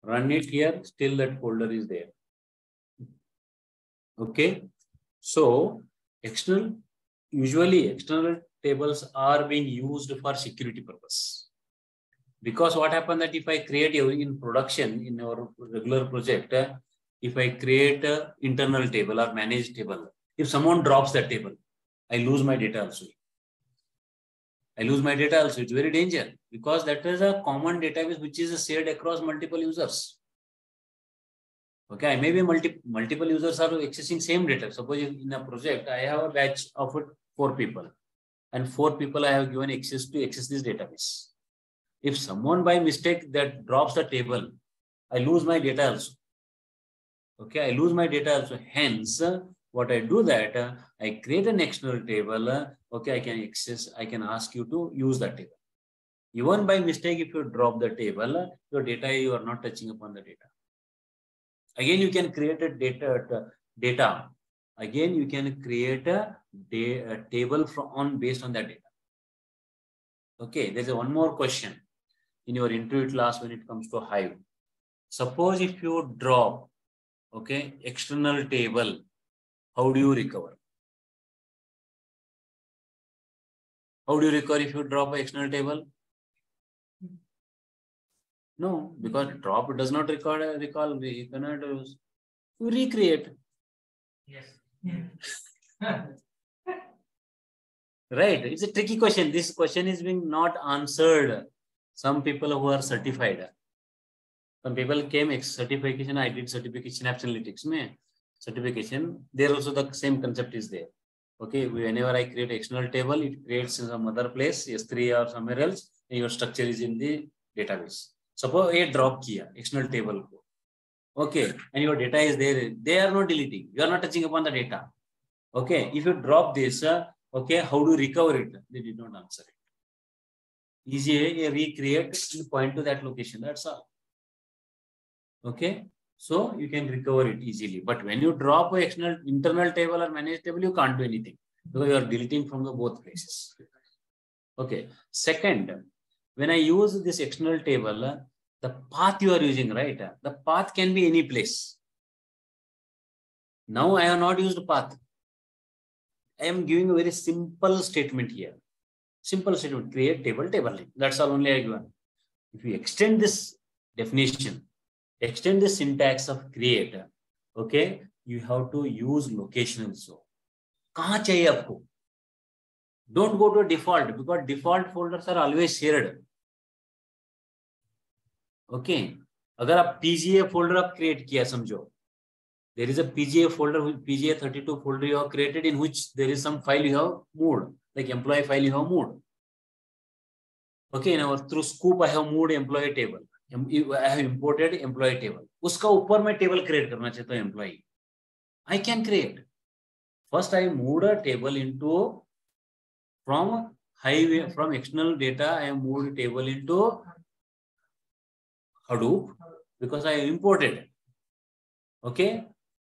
Run it here, still that folder is there. Okay, so usually external tables are being used for security purpose. Because what happened that if I create in production in our regular project, if I create an internal table or managed table, if someone drops that table, I lose my data also. It's very dangerous because that is a common database which is shared across multiple users. Okay, maybe multiple users are accessing same data. Suppose in a project, I have a batch of 4 people and 4 people I have given access to access this database. If someone by mistake that drops the table, I lose my data also. Okay, I lose my data also. Hence, what I do that, I create an external table. Okay, I can ask you to use that table. Even by mistake, if you drop the table, your data, you are not touching upon the data. Again, you can create a data. Again, you can create a table based on that data. Okay, there's one more question in your interview class when it comes to Hive. Suppose if you drop, okay, external table, how do you recover? How do you recover if you drop an external table? No, because drop does not recall. You cannot use. You recreate. Yes. Right. It's a tricky question. This question is being not answered. Some people who are certified. Some people came certification. I did certification apps analytics. Certification. There also the same concept is there. Okay. Whenever I create external table, it creates in some other place, S3 or somewhere else, and your structure is in the database. Suppose a drop kiya, external table. Okay. And your data is there. They are not deleting. You are not touching upon the data. Okay. If you drop this, okay, how do you recover it? They did not answer it. Easy, recreate, you point to that location. That's all. Okay. So you can recover it easily. But when you drop an internal table or managed table, you can't do anything because you are deleting from the both places. Okay. Second, when I use this external table, the path you are using, right? The path can be any place. Now I have not used path. I am giving a very simple statement here. Simple statement, create table link. That's all only I given. If you extend this definition, extend the syntax of create, okay, you have to use location also. Kahan chahiye aapko? Don't go to default because default folders are always shared. Okay. अगर आप PGA folder आप create किया समझो, there is a PGA folder, PGA 32 folder you have created in which there is some file you have moved, like employee file you have moved. Okay, now through scoop I have moved employee table. I have imported employee table. उसका ऊपर मैं table create करना चाहता हूँ employee. I can create. First I moved a table into from external data. I have moved table into Hadoop because I imported. Okay.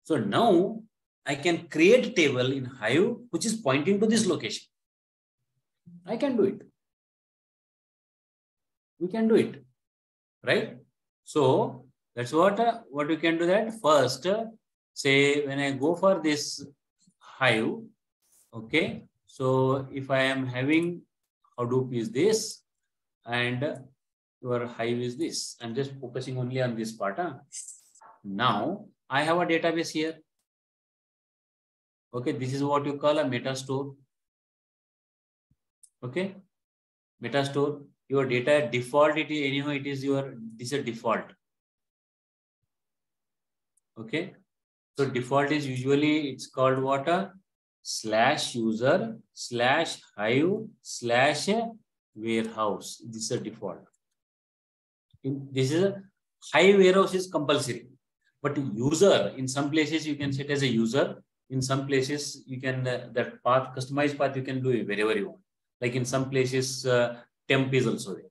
So now I can create table in Hive which is pointing to this location. I can do it. We can do it, right? So that's what we can do that. First, say when I go for this Hive, okay. So if I am having Hadoop is this and your Hive is this. I'm just focusing only on this part. Now I have a database here. Okay, this is what you call a meta store. Okay, meta store. Your data default, it is anyhow, it is this is a default. Okay, so default is usually it's called what? /user /hive /warehouse. This is a default. This is a Hive warehouse is compulsory, but user in some places you can set as a user. In some places you can that path, customized path you can do it wherever you want. Like in some places temp is also there,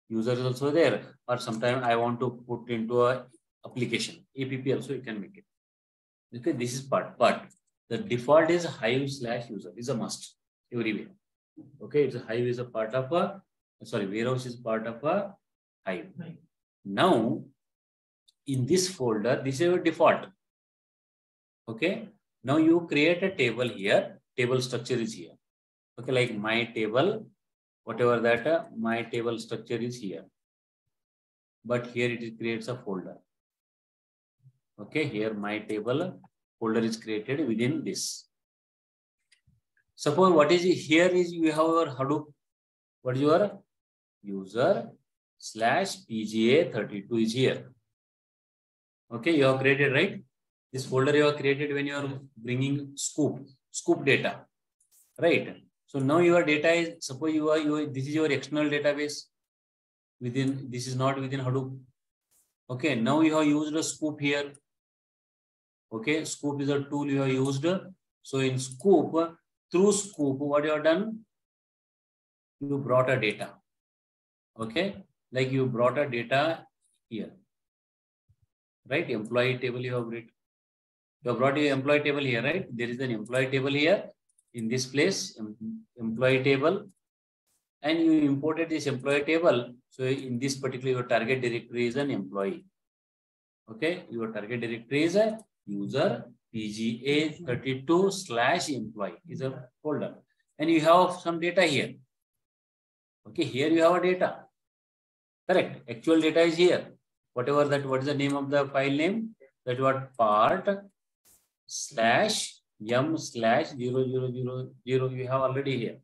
user is also there, or sometimes I want to put into a application app also you can make it. Okay, this is part. But the default is Hive/user is a must everywhere. Okay, it's a Hive is a part of a warehouse is part of a Hive. Now, in this folder, this is your default. Okay. Now you create a table here. Table structure is here. Okay, like my table, whatever that my table structure is here. But here it creates a folder. Okay, here my table folder is created within this. Suppose what is here is you have your Hadoop. What is your user/PGA32 is here. Okay, you have created, right? This folder you have created when you are bringing scoop data, right? So now your data is, suppose this is your external database within, this is not within Hadoop. Okay, now you have used a scoop here. Okay, scoop is a tool you have used. So in scoop, through scoop, what you have done? You brought a data. Okay, like you brought a data here, right? Employee table you have brought. You have brought your employee table here, right? There is an employee table here in this place, employee table, and you imported this employee table. So in this particular, your target directory is an employee. Okay, your target directory is a user PGA32/employee is a folder, and you have some data here. Okay, here you have a data. Correct. Actual data is here. Whatever that, what is the name of the file name? That what part/m/00000 you have already here.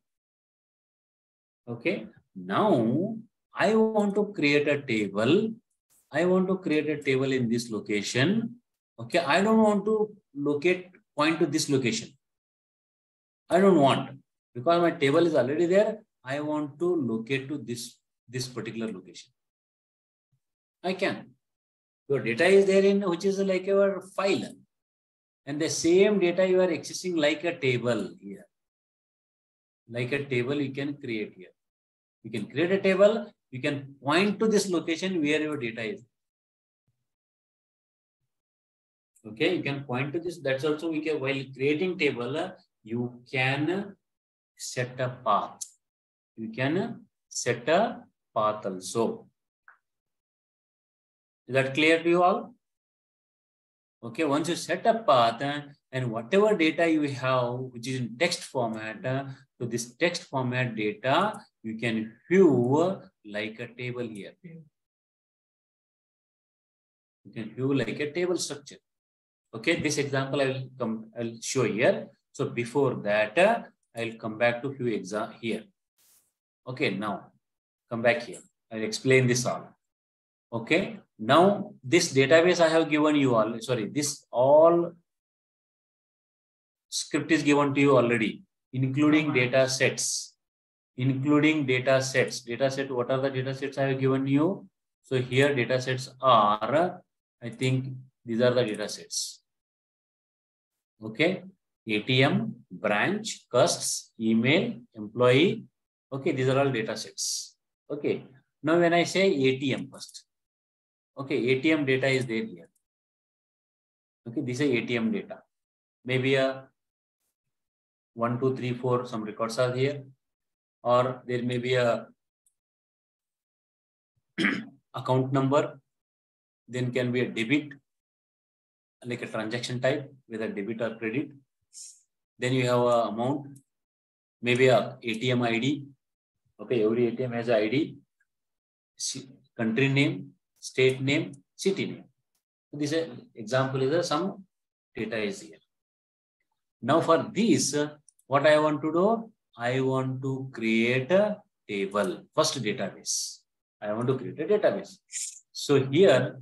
Okay. Now I want to create a table. I want to create a table in this location. Okay. I don't want to point to this location. I don't want, because my table is already there. I want to locate to this particular location. I can. Your data is there in, which is like your file. And the same data you are accessing like a table here. Like a table you can create here. You can create a table. You can point to this location where your data is. Okay, you can point to this. That's also we can, while creating table, you can set a path. You can set a path also. Is that clear to you all? Okay, once you set a path and whatever data you have, which is in text format, so this text format data, you can view like a table here. You can view like a table structure. Okay, this example I'll show here. So before that, I'll come back to few examples here. Okay, now come back here. I'll explain this all. Okay, now this database I have given you all. Sorry, this all script is given to you already, including data sets. Including data sets. Data set, what are the data sets I have given you? So here data sets are, I think these are the data sets. Okay, ATM, branch, cusps, email, employee. Okay, these are all data sets. Okay, now when I say ATM first. Okay, ATM data is there here. Okay, this is ATM data. Maybe a 1, 2, 3, 4, some records are here. Or there may be a account number. Then can be a debit, like a transaction type, whether debit or credit. Then you have a amount, maybe a ATM ID. Okay, every ATM has an ID. Country name, state name, city name. So this example is some data is here. Now for this, what I want to do? I want to create a table. First database. I want to create a database. So here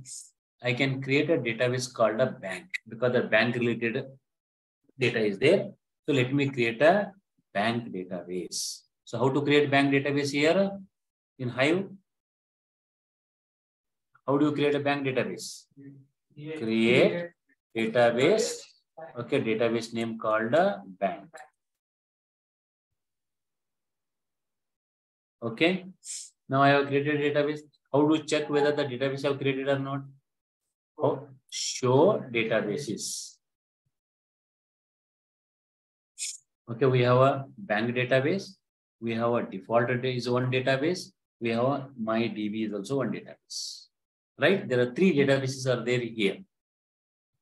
I can create a database called a bank, because the bank related data is there. So let me create a bank database. So how to create bank database here in Hive? How do you create a bank database? Create database. Okay, database name called a bank. Okay. Now I have created a database. How to check whether the database have created or not? Oh, show databases. Okay, we have a bank database. We have a default is one database. We have a MyDB is also one database. Right? There are three databases are there here.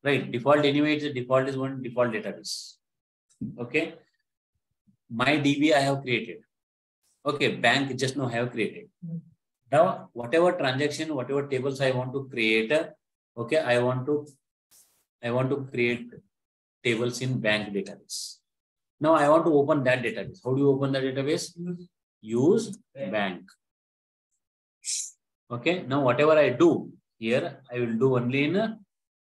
Right? Default anyway, it's a default is one default database. Okay. MyDB I have created. Okay, bank just now I have created. Now, whatever transaction, whatever tables I want to create, okay, I want to create tables in bank database. Now I want to open that database. How do you open the database? Use bank. Okay. Now whatever I do here, I will do only in a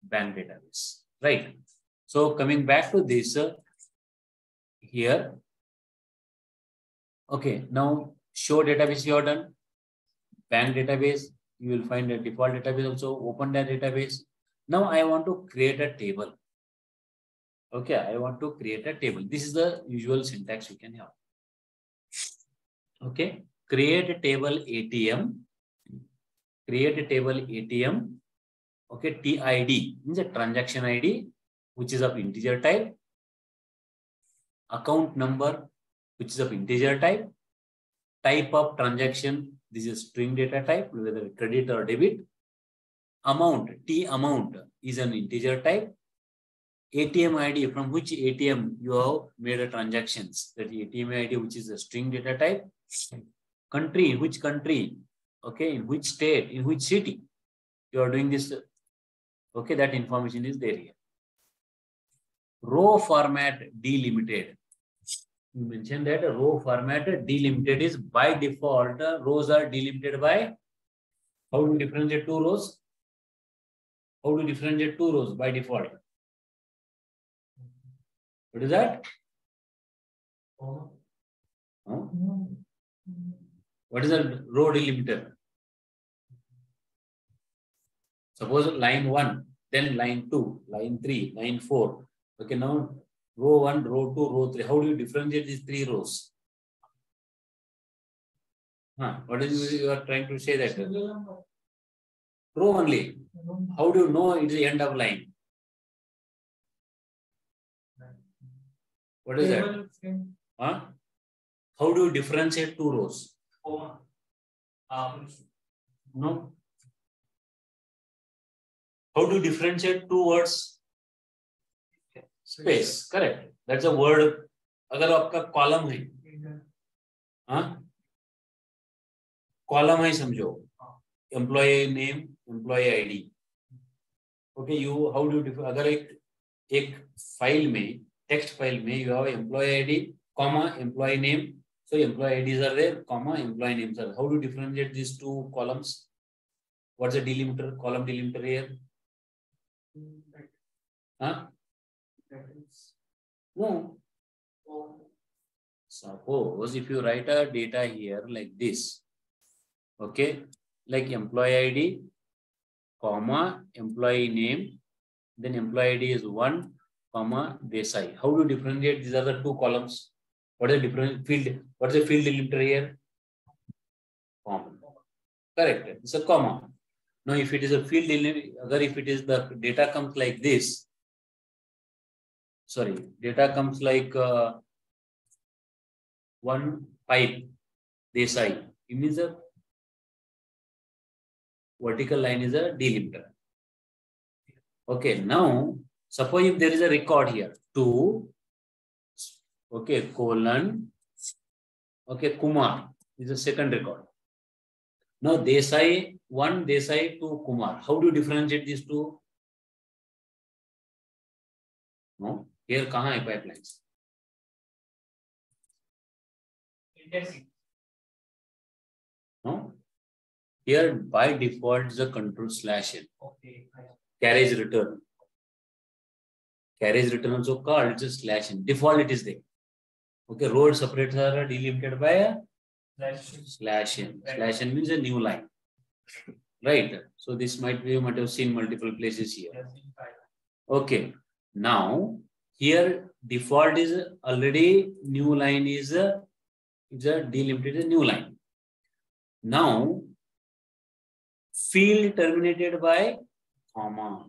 bank database. Right. So coming back to this here. Okay. Now show database you are done. Bank database. You will find a default database also. Open that database. Now I want to create a table. Okay, I want to create a table. This is the usual syntax you can have. Okay, create a table ATM. Create a table ATM. Okay, TID means a transaction ID, which is of integer type. Account number, which is of integer type. Type of transaction, this is string data type, whether credit or debit. Amount, T amount is an integer type. ATM ID, from which ATM you have made a transactions. That ATM ID, which is a string data type. Country, which country? Okay, in which state, in which city you are doing this. Okay, that information is there here. Row format delimited. You mentioned that row format delimited is by default. Rows are delimited by. How do you differentiate two rows? How do you differentiate two rows by default? What is that? Huh? What is the row delimiter? Suppose line 1, then line 2, line 3, line 4. Okay, now row 1, row 2, row 3. How do you differentiate these three rows? What is you are trying to say that? Row only. How do you know it is the end of line? What is that? How do you differentiate two rows? No. How do you differentiate two words? Space. Correct. That's a word. अगर आपका column है, column है समझो. Employee name, employee ID. Okay, you how do you differ? अगर एक file में, text file में you have employee ID, comma employee name. So employee IDs are there, comma employee names are there. How do you differentiate these two columns? What's the delimiter? Column delimiter here? No. Suppose if you write a data here like this, okay, like employee ID, comma employee name, then employee ID is 1, comma Desai. How do you differentiate? These are the two columns. What is the different field? What is the field delimiter here? Comma. Correct. It's a comma. Now, if it is a field delimiter, if it is the data comes like this, sorry, data comes like 1 pipe Desai. It means a vertical line is a delimiter. Okay, now suppose if there is a record here 2, okay, colon, okay, Kumar is the second record. Now Desai 1, Desai 2, Kumar. How do you differentiate these two? No, here kahan hai pipelines? No, here by default is a control /n. Okay. Carriage return. Carriage return also called it's a /n. Default it is there. Okay, road separators are delimited by a /n. /n means a new line. Right. So this might be, you might have seen multiple places here. Okay. Now here default is already new line is a delimited new line. Now field terminated by comma.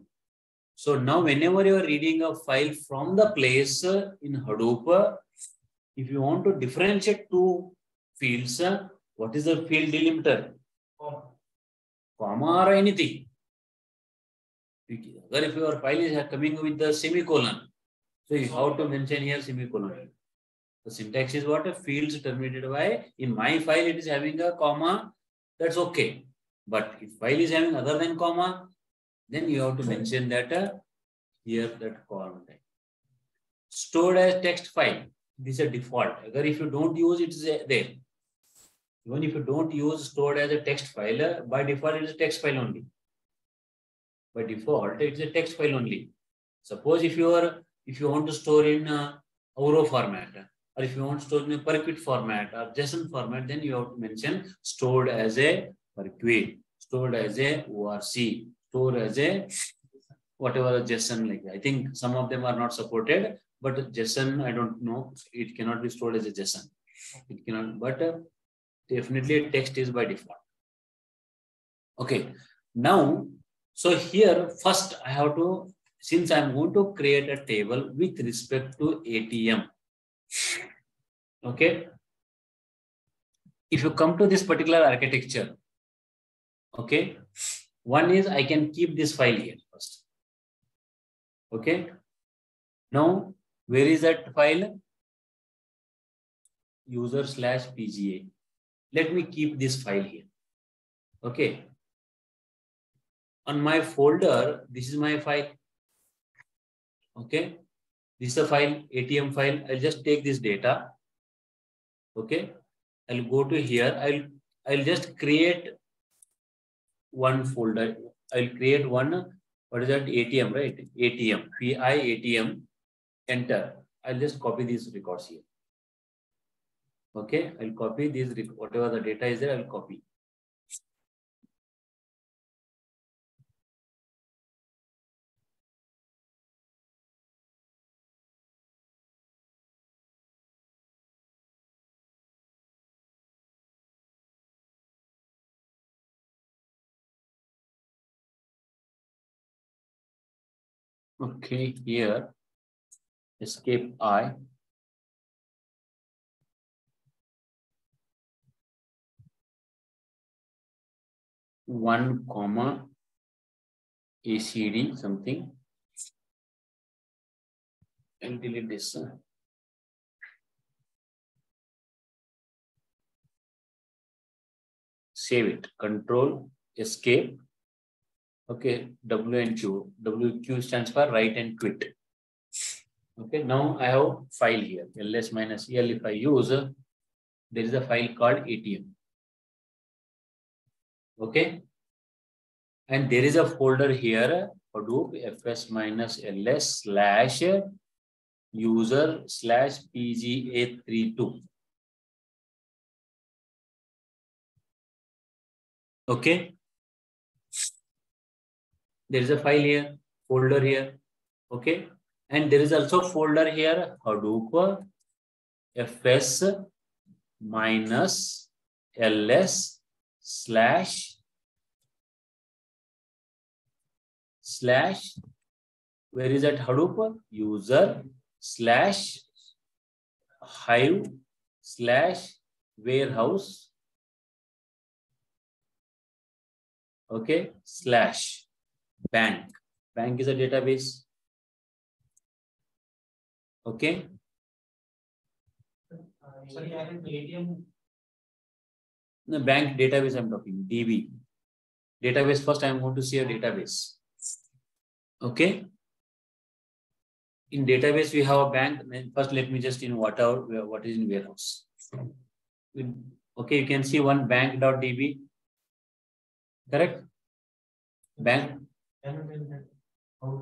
So now whenever you are reading a file from the place in Hadoop, if you want to differentiate two fields, what is the field delimiter? Comma or anything. If your file is coming with the semicolon, so you have to mention here semicolon. The syntax is what? Fields terminated by. In my file, it is having a comma. That's okay. But if file is having other than comma, then you have to mention that here that column type. Stored as text file. This is a default. If you don't use it, is there. Even if you don't use stored as a text file, by default it is a text file only. By default, it's a text file only. Suppose if you want to store in Auro format, or if you want to store in a per quit format or JSON format, then you have to mention stored as a per quit, stored as a ORC, stored as a whatever JSON like that. I think some of them are not supported, but JSON, I don't know, it cannot be stored as a JSON. It cannot, but definitely text is by default. Okay, now, so here first I have to, since I'm going to create a table with respect to ATM. Okay, if you come to this particular architecture, okay, one is I can keep this file here first. Okay, now where is that file? User/PGA. Let me keep this file here. Okay, on my folder, this is my file. Okay, this is a file, ATM file. I'll just take this data. Okay, I'll go to here. I'll just create one folder. I'll create one. What is that? ATM, right? ATM. PI ATM. Enter. I'll just copy these records here. Okay, I'll copy these, whatever the data is there, I'll copy. Okay, here, escape I. One comma ACD something. And delete this. Save it. Control escape. Okay, W and Q. WQ stands for write and quit. Okay, now I have file here. ls minus -el. If I use, there is a file called ATM. Okay, and there is a folder here, Hadoop fs-ls/user/pga32. Okay, there is a file here, folder here. Okay, and there is also folder here, Hadoop fs-ls/ where is that Hadoop? User/hive/warehouse. Okay, /bank. Bank is a database. Okay. Sorry, I have ATM. The bank database I'm talking, DB. Database first I'm going to see a database. Okay. In database we have a bank. First let me just what is in warehouse. Okay, you can see one bank.db. Correct? Bank. How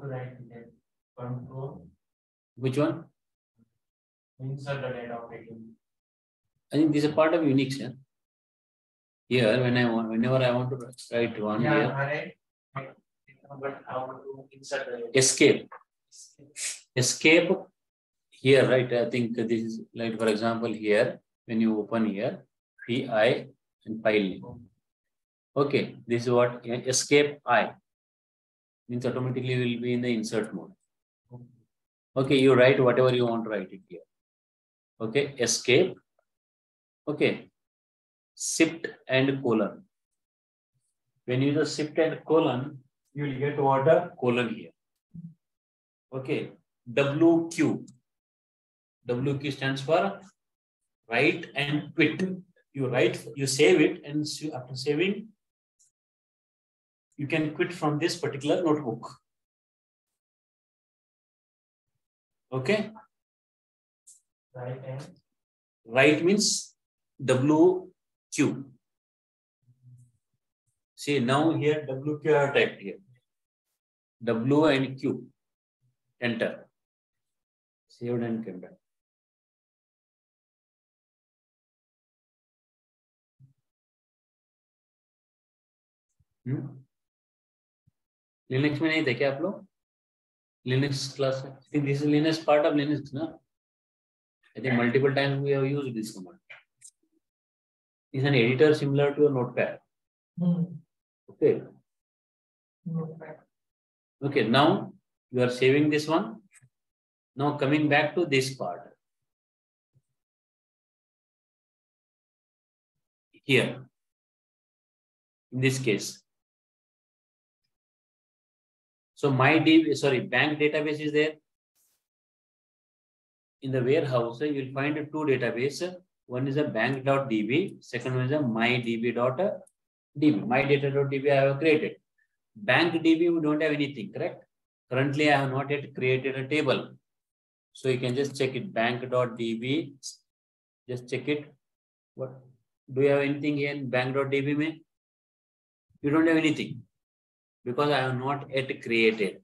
to write that? Control. Which one? Insert the data of ATM. I think this is a part of Unix. Yeah? Here, whenever I want to write one here. Right. But I want to insert the Escape. Escape here, right? I think this is like, for example, here, when you open here, PI and file name. Okay, this is what escape I means automatically will be in the insert mode. Okay, you write whatever you want to write it here. Okay, escape. Okay, shift and colon. When you use shift and colon, you will get what a colon here. Okay, WQ. WQ stands for write and quit. You write, you save it, and after saving, you can quit from this particular notebook. Okay. Right and Write means WQ. See, now here WQ I have typed here. W and Q. Enter. Saved and came back. Linux में नहीं थे क्या आप लोग? Linux class. I think this is Linux part of Linux, na? I think multiple times we have used this command. It's an editor similar to a notepad. Okay. Okay, now you are saving this one. Now coming back to this part. Here. In this case. So bank database is there. In the warehouse, you will find two databases. One is a bank.db, second one is a mydb.db. Mydata.db I have created. Bank.db we don't have anything, correct? Currently, I have not yet created a table. So you can just check it. Bank.db. Just check it. What do you have anything here in bank.db? Mein? You don't have anything. Because I have not yet created.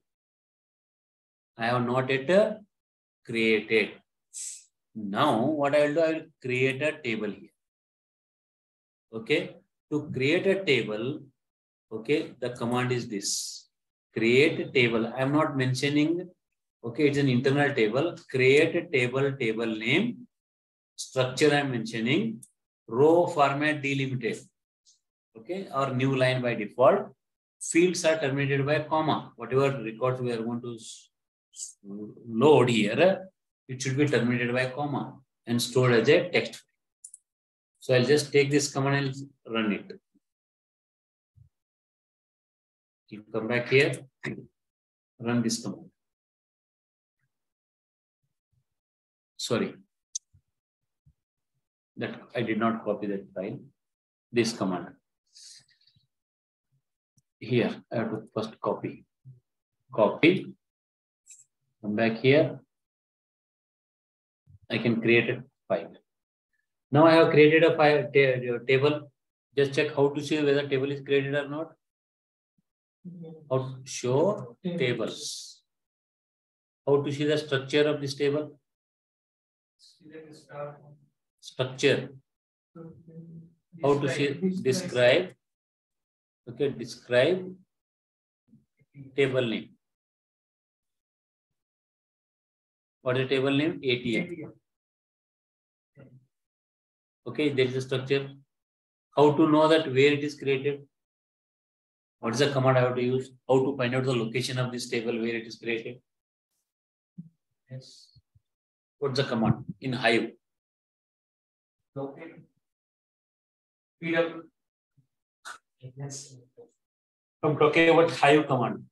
I have not yet created. Now, what I will do, I will create a table here. Okay. To create a table, okay, the command is this. Create a table. I am not mentioning, okay, it's an internal table. Create a table name. Structure I am mentioning. Row format delimited. Okay, or new line by default. Fields are terminated by comma. Whatever records we are going to load here, it should be terminated by comma and stored as a text. So I'll just take this command and run it. You come back here, run this command. Sorry, that I did not copy that file. This command. Here, I have to first copy. Copy. Come back here. I can create a file. Now I have created a file table. Just check how to see whether table is created or not. How to show tables. How to see the structure of this table? Structure. How to see describe? Okay, describe table name. What is the table name? ATM. Okay, there is a structure. How to know that where it is created? What is the command I have to use? How to find out the location of this table where it is created? Yes. What's the command in Hive? locate. Yes. I'm talking about Hive command.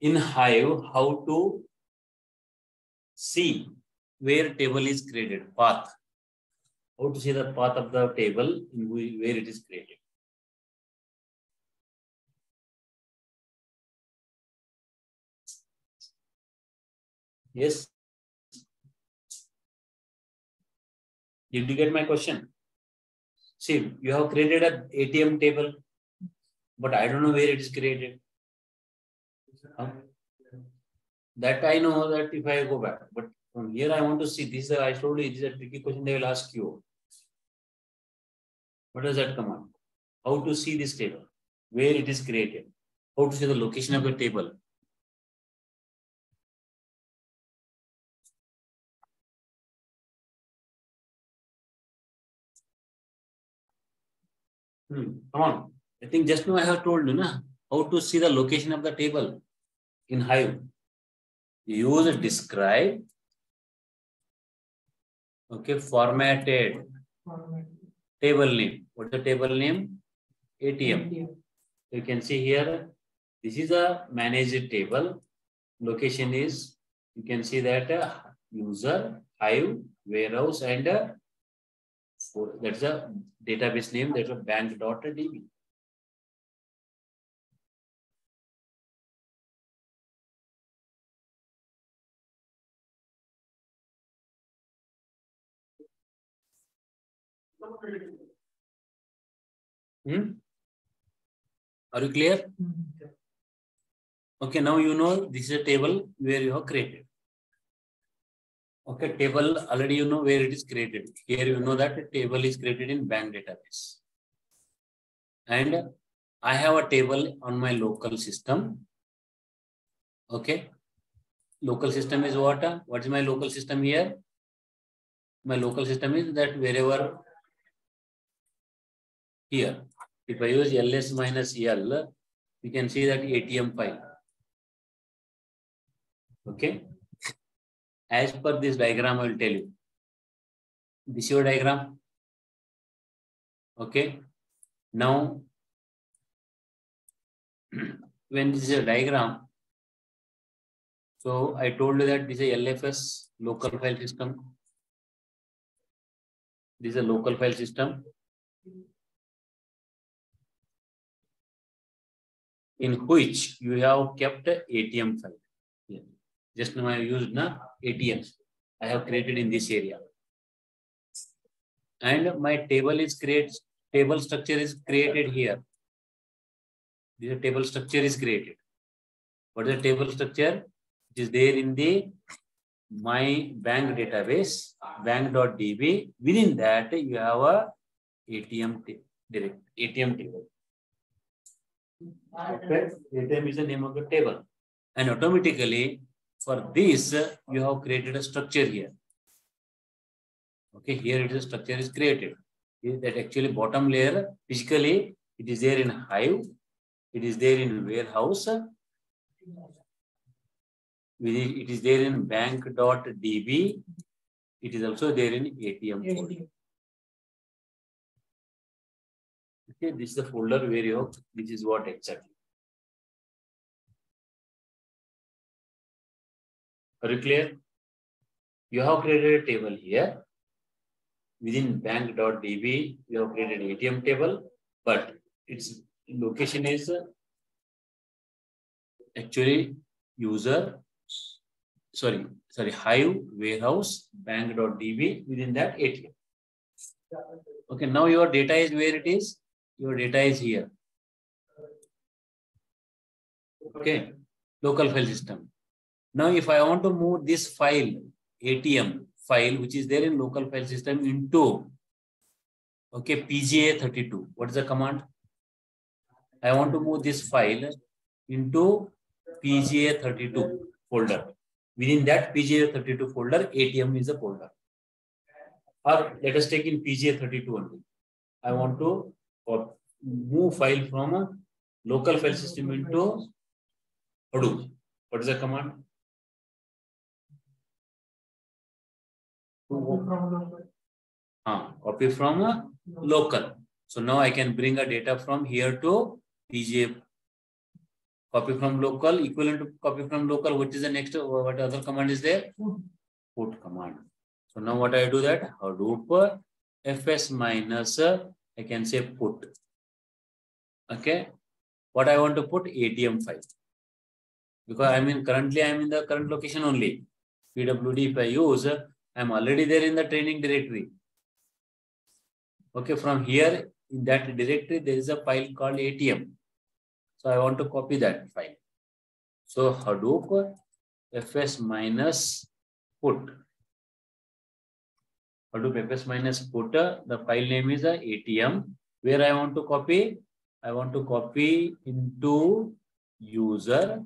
In Hive, how to see where table is created, path. How to see the path of the table in where it is created. Yes. Did you get my question? See, you have created an ATM table, but I don't know where it is created. Huh? That I know that if I go back, but from here I want to see this. I told you this is a tricky question they will ask you. What does that command? How to see this table? Where it is created? How to see the location of the table? Come on. I think just now I have told you na, how to see the location of the table in Hive. You use a describe Okay, formatted table name. What's the table name? ATM. You can see here, this is a managed table. Location is, you can see that user, hive, warehouse, and that's a database name, that's a bank.db. Are you clear? Okay, now you know this is a table where you have created. Okay, table already you know where it is created. Here you know that a table is created in bank database. And I have a table on my local system. Okay. Local system is what? What is my local system here? My local system is that wherever here, if I use ls minus l, you can see that ATM file. Okay. As per this diagram, I will tell you. This is your diagram. Okay. Now, when this is a diagram, so I told you that this is a LFS, local file system. This is a local file system in which you have kept ATM file. Yeah. Just now I used ATMs. I have created in this area. And my table is created, table structure is created here. This table structure is created. What is the table structure? It is there in the my bank database, bank.db. Within that, you have a ATM table. Okay. ATM is the name of the table. And automatically, for this, you have created a structure here. Okay, here it is structure is created. That actually bottom layer, physically, it is there in hive, it is there in warehouse, it is there in bank.db, it is also there in ATM folder. Okay, this is the folder where you have, this is what exactly. Are you clear? You have created a table here. Within bank.db, you have created ATM table, but its location is actually user, hive, warehouse, bank.db, within that ATM. Okay, now your data is where it is. Your data is here. Okay, local file system. Now, if I want to move this file, ATM file, which is there in local file system, into PGA 32. What is the command? I want to move this file into PGA 32 folder. Within that PGA 32 folder, ATM is a folder. Or let us take in PGA 32 only. I want to move file from a local file system into Hadoop. What is the command? Copy from local. So now I can bring a data from here to PGA. Copy from local, equivalent to copy from local. What is the next? What other command is there? Put command. So now what I do that? Hadoop fs minus, I can say put. Okay. What I want to put? ATM file. Because currently I'm in the current location only. PWD if I use, I'm already there in the training directory. Okay, from here in that directory, there is a file called ATM. So I want to copy that file. So Hadoop fs minus put. Hadoop fs minus put, the file name is ATM. Where I want to copy? I want to copy into user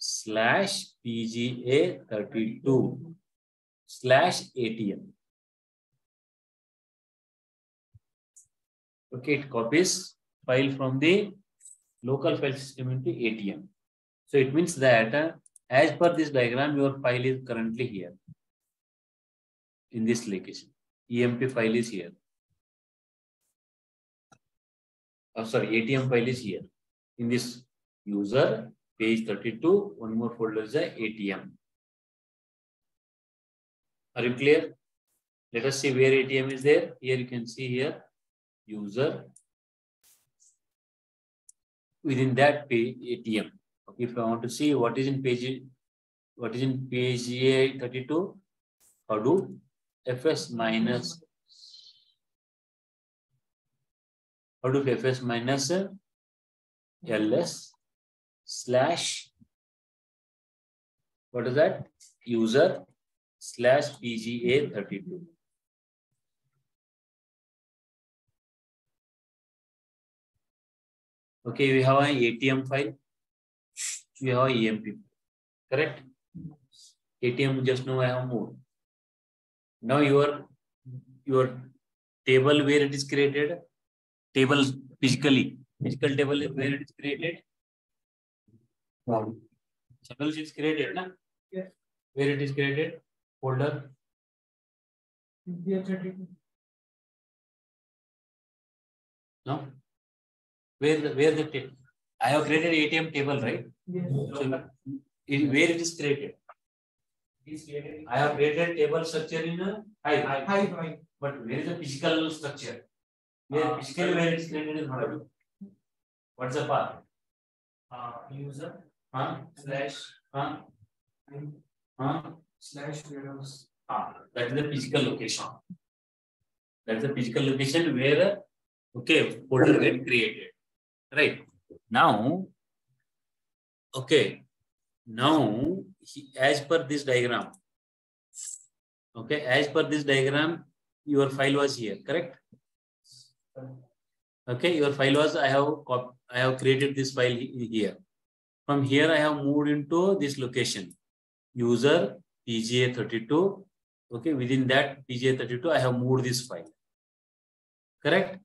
/PGA 32 /ATM. Okay, it copies file from the local file system into ATM. So it means that as per this diagram, your file is currently here in this location. EMP file is here. Oh, sorry, ATM file is here. In this user, page 32, one more folder is a ATM. Are you clear? Let us see where ATM is there. Here you can see here, user. Within that page, ATM. Okay, if I want to see what is in page PGA 32, Hadoop fs minus Hadoop fs minus ls slash, what is that? User slash PGA 32. Okay, we have an ATM file. We have EMP. Correct? ATM just now I have moved. Now your table where it is created, table physical table where it is created. Table is created, na? Yes. Where it is created? Folder. No. Where the table? I have created ATM table, right? Yes. So, where it is created? I have created table structure in a Hive. But where is the physical structure? Where physically where it is created in Hadoop? What's the path? User Slash slash warehouse. That is the physical location. That's the physical location where folder get created. Right. Now, as per this diagram, your file was here, correct? Okay, your file was, I have created this file here. From here, I have moved into this location, user PGA 32. Okay, within that PGA 32, I have moved this file. Correct?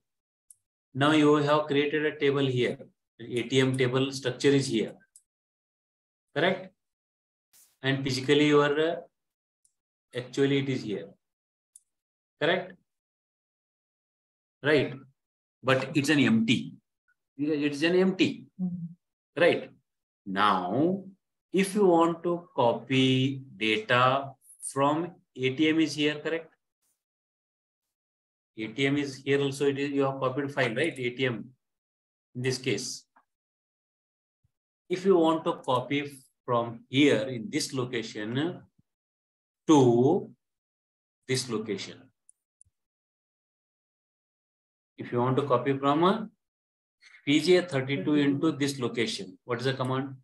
Now you have created a table here. The ATM table structure is here. Correct? And physically actually it is here. Correct? Right. But it's an empty. It's an empty. Right. Now, if you want to copy data from ATM is here, correct? ATM is here also, it is you have copied file, right? ATM in this case. If you want to copy from here in this location to this location. If you want to copy from PGA 32 into this location, what is the command?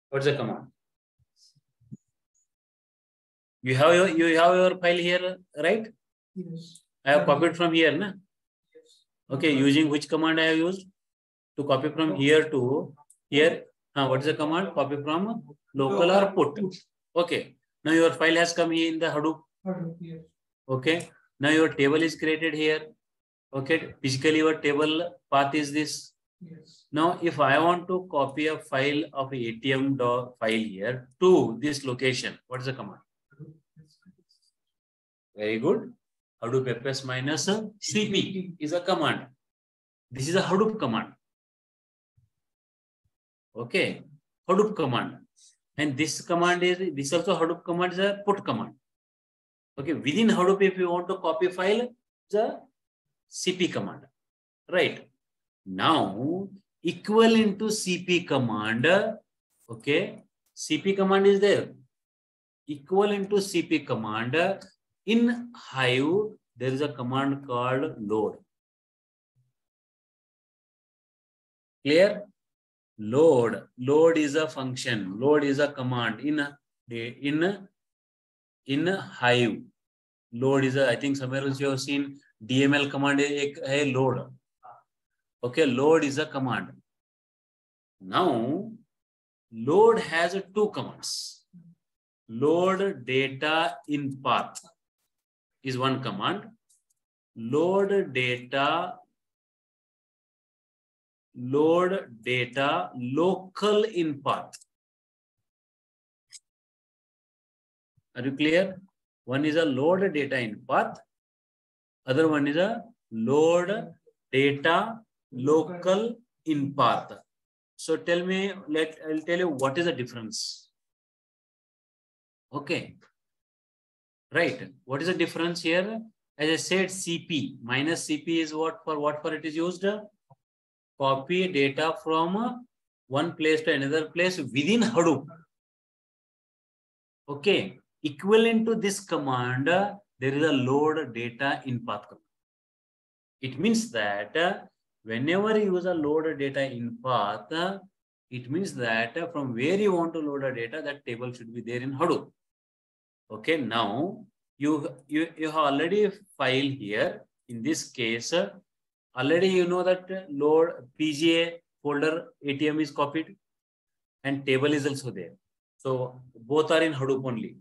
What's the command? You have your file here, right? Yes. I have copied from here, na? Yes. Okay, using which command I have used? To copy from here to here. What is the command? Copy from local or put. Okay. Now your file has come here in the Hadoop. Yes. Okay. Now your table is created here. Okay. Physically your table path is this. Yes. Now if I want to copy a file of ATM file here to this location, what is the command? Very good. Hadoop fs minus cp is a command. This is a Hadoop command. Okay, Hadoop command. And this command is, this also Hadoop command is a put command. Okay, within Hadoop, if you want to copy file, the cp command. Right. Now, equivalent to cp command, okay, cp command is there. Equivalent to cp command, in Hive, there is a command called load. Clear? Load is a function. Load is a command in Hive. Load is a, I think somewhere else you have seen DML command a load. Okay, load is a command. Now, load has two commands. Load data in path is one command. Load data local in path. Are you clear? One is a load data in path. Other one is a load data local in path. So tell me, I'll tell you what is the difference. Okay. Right. What is the difference here? As I said, CP minus CP is what for it is used? Copy data from one place to another place within Hadoop. Okay. Equivalent to this command, there is a load data in path command. It means that whenever you use a load data in path, it means that from where you want to load a data, that table should be there in Hadoop. Okay, now you have already filed here. In this case, already you know that load PGA folder ATM is copied and table is also there. So both are in Hadoop only.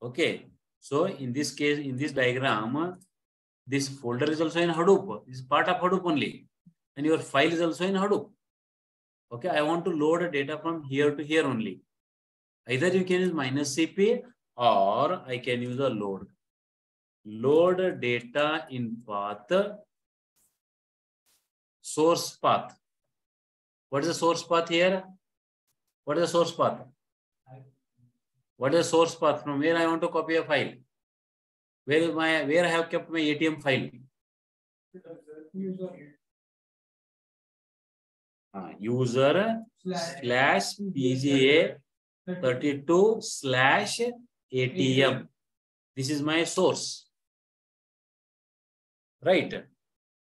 Okay, so in this case, in this diagram, this folder is also in Hadoop. This is part of Hadoop only. And your file is also in Hadoop. Okay, I want to load data from here to here only. Either you can use minus CP or I can use a load. Load data in path, source path. What is the source path here? What is the source path? What is the source path? From where I want to copy a file? Where I have kept my ATM file? User slash PGA 32 slash ATM. This is my source. Right.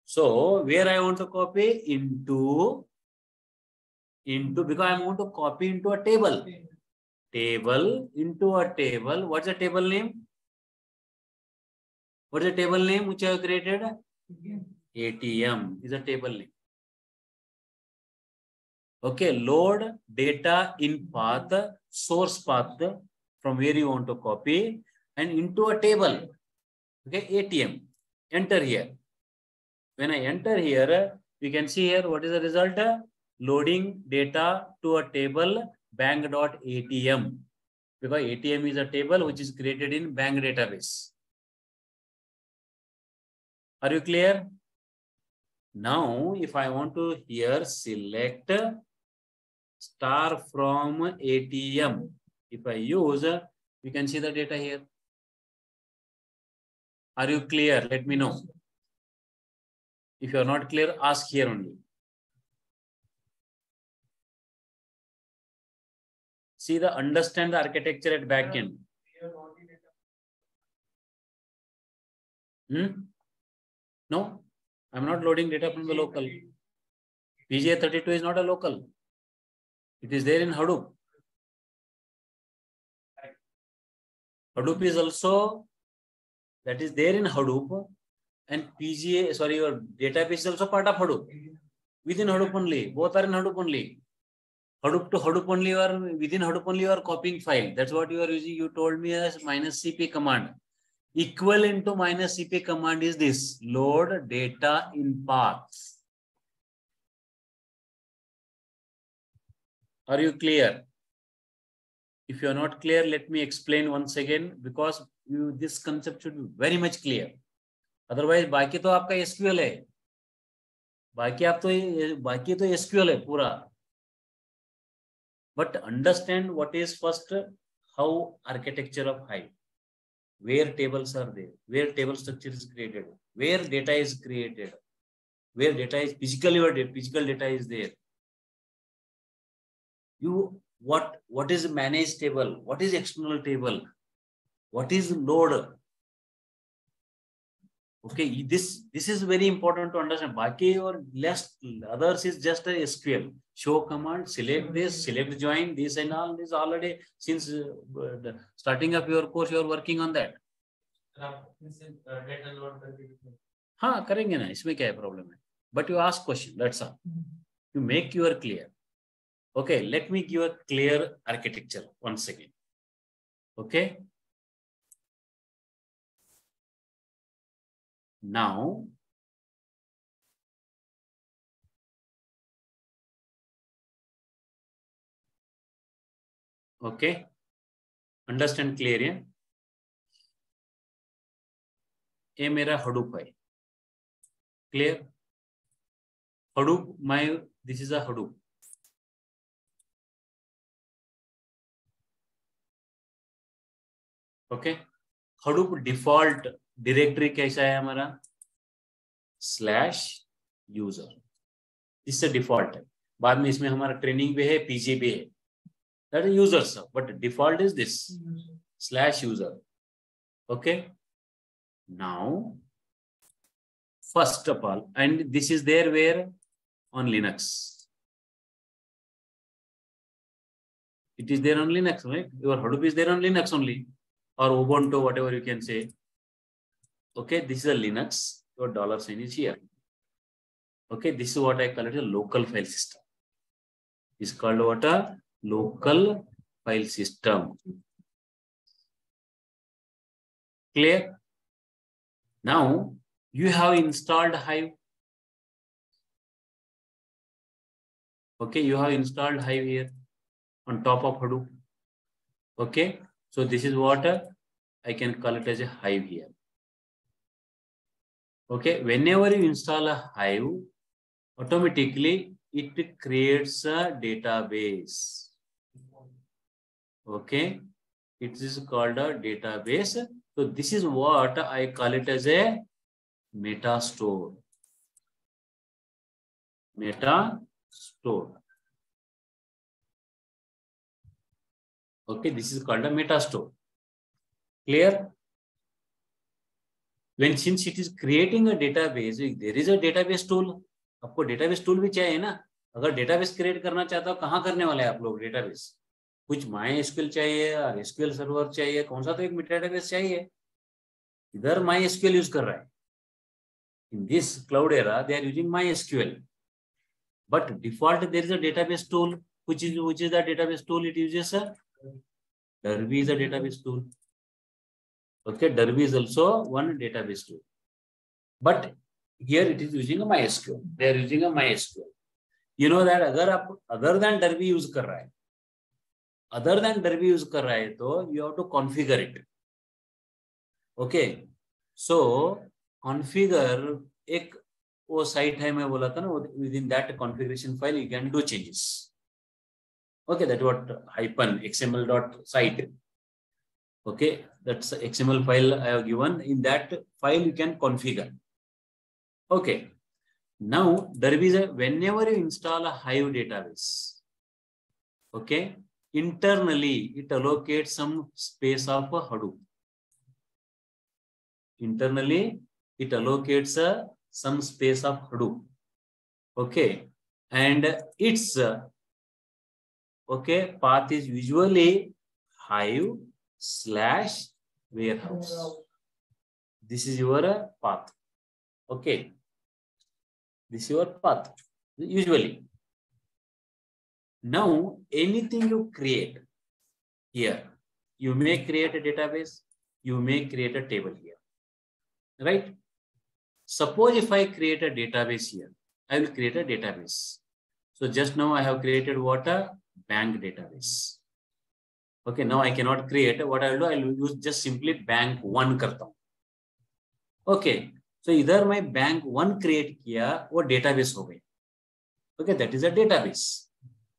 So where I want to copy into because I want to copy into a table. Table into a table. What's the table name? What is the table name which I have created? ATM is a table name. Okay, load data in path, source path from where you want to copy and into a table. Okay, ATM. Enter here. When I enter here, we can see here what is the result? Loading data to a table bank.atm. Because ATM is a table which is created in bank database. Are you clear? Now, if I want to here select star from ATM, if I use, we can see the data here. Are you clear? Let me know. If you are not clear, ask here only. See the understand the architecture at backend. No, I'm not loading data from the local. PGA 32 is not a local. It is there in Hadoop. Hadoop is also, that is there in Hadoop, and PGA, sorry, your database is also part of Hadoop. Within Hadoop only. Both are in Hadoop only. Hadoop to Hadoop only or within Hadoop only you are copying file. That's what you are using. You told me as minus CP command. Equivalent to minus CP command is this. Load data in paths. Are you clear? If you are not clear, let me explain once again because this concept should be very much clear. Otherwise, बाकी तो आपका SQL है. बाकी तो SQL है पूरा. But understand what is first, how architecture of Hive, where tables are there, where table structure is created, where data is created, where data is physical data is there. What is managed table? What is external table? What is load? Okay, this is very important to understand. Baki or less others is just a SQL. Show command, select this, select join, this and all. This already since the starting of your course, you are working on that. हाँ करेंगे ना इसमें क्या है problem है? But you ask question. That's all. You make your clear. Okay, let me give a clear architecture once again. Okay. Now, okay, understand clear, yeah? ये मेरा Hadoop है. Clear? Hadoop, this is a Hadoop. Okay. Hadoop default directory कैसा है हमारा? /user. इससे default है. बाद में इसमें हमारा ट्रेनिंग भी है, PGA भी है. That is users, but default is this /user. Okay. Now, first of all, and this is there where on Linux. It is there on Linux, right? Your Hadoop is there on Linux only, or Ubuntu, whatever you can say. Okay, this is a Linux. Your $sign is here. Okay, this is what I call it a local file system. It's called what a local file system. Clear? Now you have installed Hive. Okay, you have installed Hive here on top of Hadoop. Okay, so this is what I can call it as a Hive here. Okay, whenever you install a Hive, automatically it creates a database. Okay, it is called a database. So this is what I call it as a meta store. Meta store. Okay, this is called a meta store. Clear? Since it is creating a database, there is a database tool. आपको database tool भी चाहिए ना. अगर database create करना चाहता हो, कहाँ करने वाले हैं आप लोग database? कुछ MySQL चाहिए और SQL सर्वर चाहिए, कौन सा तो एक database चाहिए. इधर MySQL यूज कर रहा है. In this cloud era, they are using MySQL. But default there is a database tool. Which is the database tool? It uses a Derby is a database tool. Okay, Derby is also one database tool. But here it is using a MySQL. They are using a MySQL. You know that अगर आप other than Derby use कर रहा है, तो you have to configure it. Okay, so configure एक वो site है, मैं बोला था ना, within that configuration file you can do changes. Okay, that's what -xml.site. Okay, that's XML file I have given. In that file you can configure. Okay, now there is a, whenever you install a Hive database, okay, internally it allocates some space of a Hadoop. Internally it allocates some space of Hadoop. Okay, and its okay path is usually Hive/warehouse. This is your path. Okay, this is your path usually. Now anything you create here, you may create a database, you may create a table here, right? Suppose if I create a database here, I will create a database. So just now I have created what? A bank database. Okay, now I cannot create. What I will do, I will use just simply bank 1 करता हूँ. Okay, so either my bank 1 create किया, वो database हो गई. Okay, that is a database.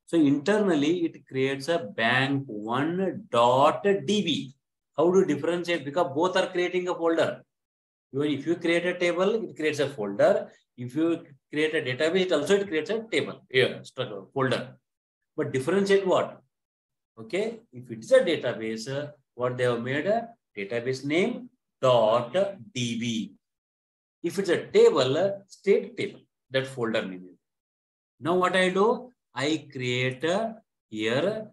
So internally it creates a bank1.db. How do you differentiate? Because both are creating a folder. If you create a table, it creates a folder. If you create a database, it creates a table, folder. But differentiate what? Okay, if it is a database, what they have made a database name .db. If it's a table, state table, that folder name. Now what I do, I create here,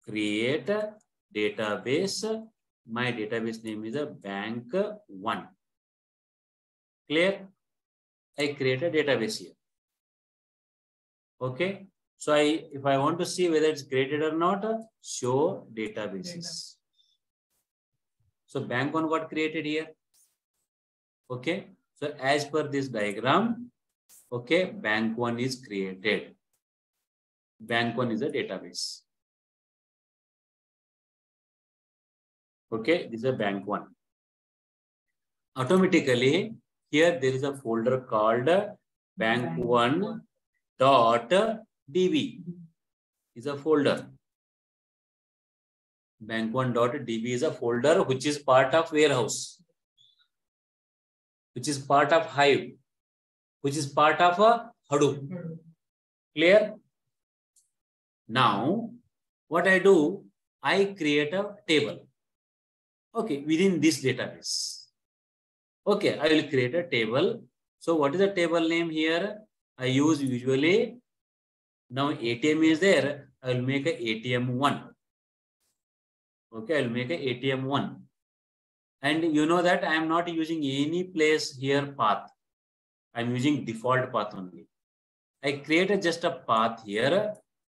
create a database. My database name is a bank1. Clear? I create a database here. Okay. So if I want to see whether it's created or not, show databases. So bank1 got created here. Okay. So as per this diagram, okay, bank1 is created. Bank1 is a database. Okay, this is a bank1. automatically here there is a folder called bank1.db is a folder. Bank1.db is a folder which is part of warehouse, which is part of Hive, which is part of a Hadoop. Clear? Now, what I do, I create a table. Okay, within this database. Okay, I will create a table. So what is the table name here? I use usually, now ATM is there, I will make a ATM1. Okay, I will make a ATM1. And you know that I am not using any place here path. I am using default path only. I create just a path here.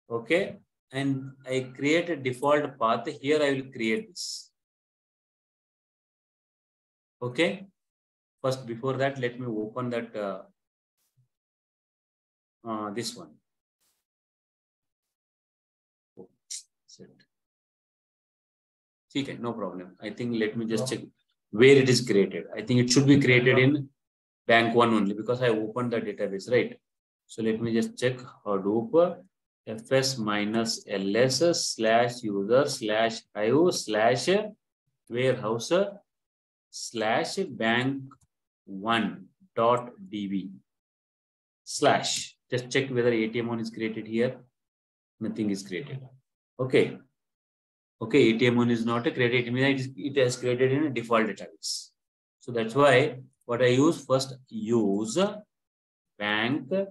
Okay, and I create a default path here. I will create this. Okay, first before that, let me open that this one. Oh, okay, no problem. I think let me just check where it is created. I think it should be created in bank1 only because I opened the database, right? So let me just check Hadoop fs-ls/user/hive/warehouse/bank1.db/ just check whether ATM1 is created here. Nothing is created. Okay. Okay, ATM1 is not a created. It has created in a default database. So that's why what I use first, use bank1.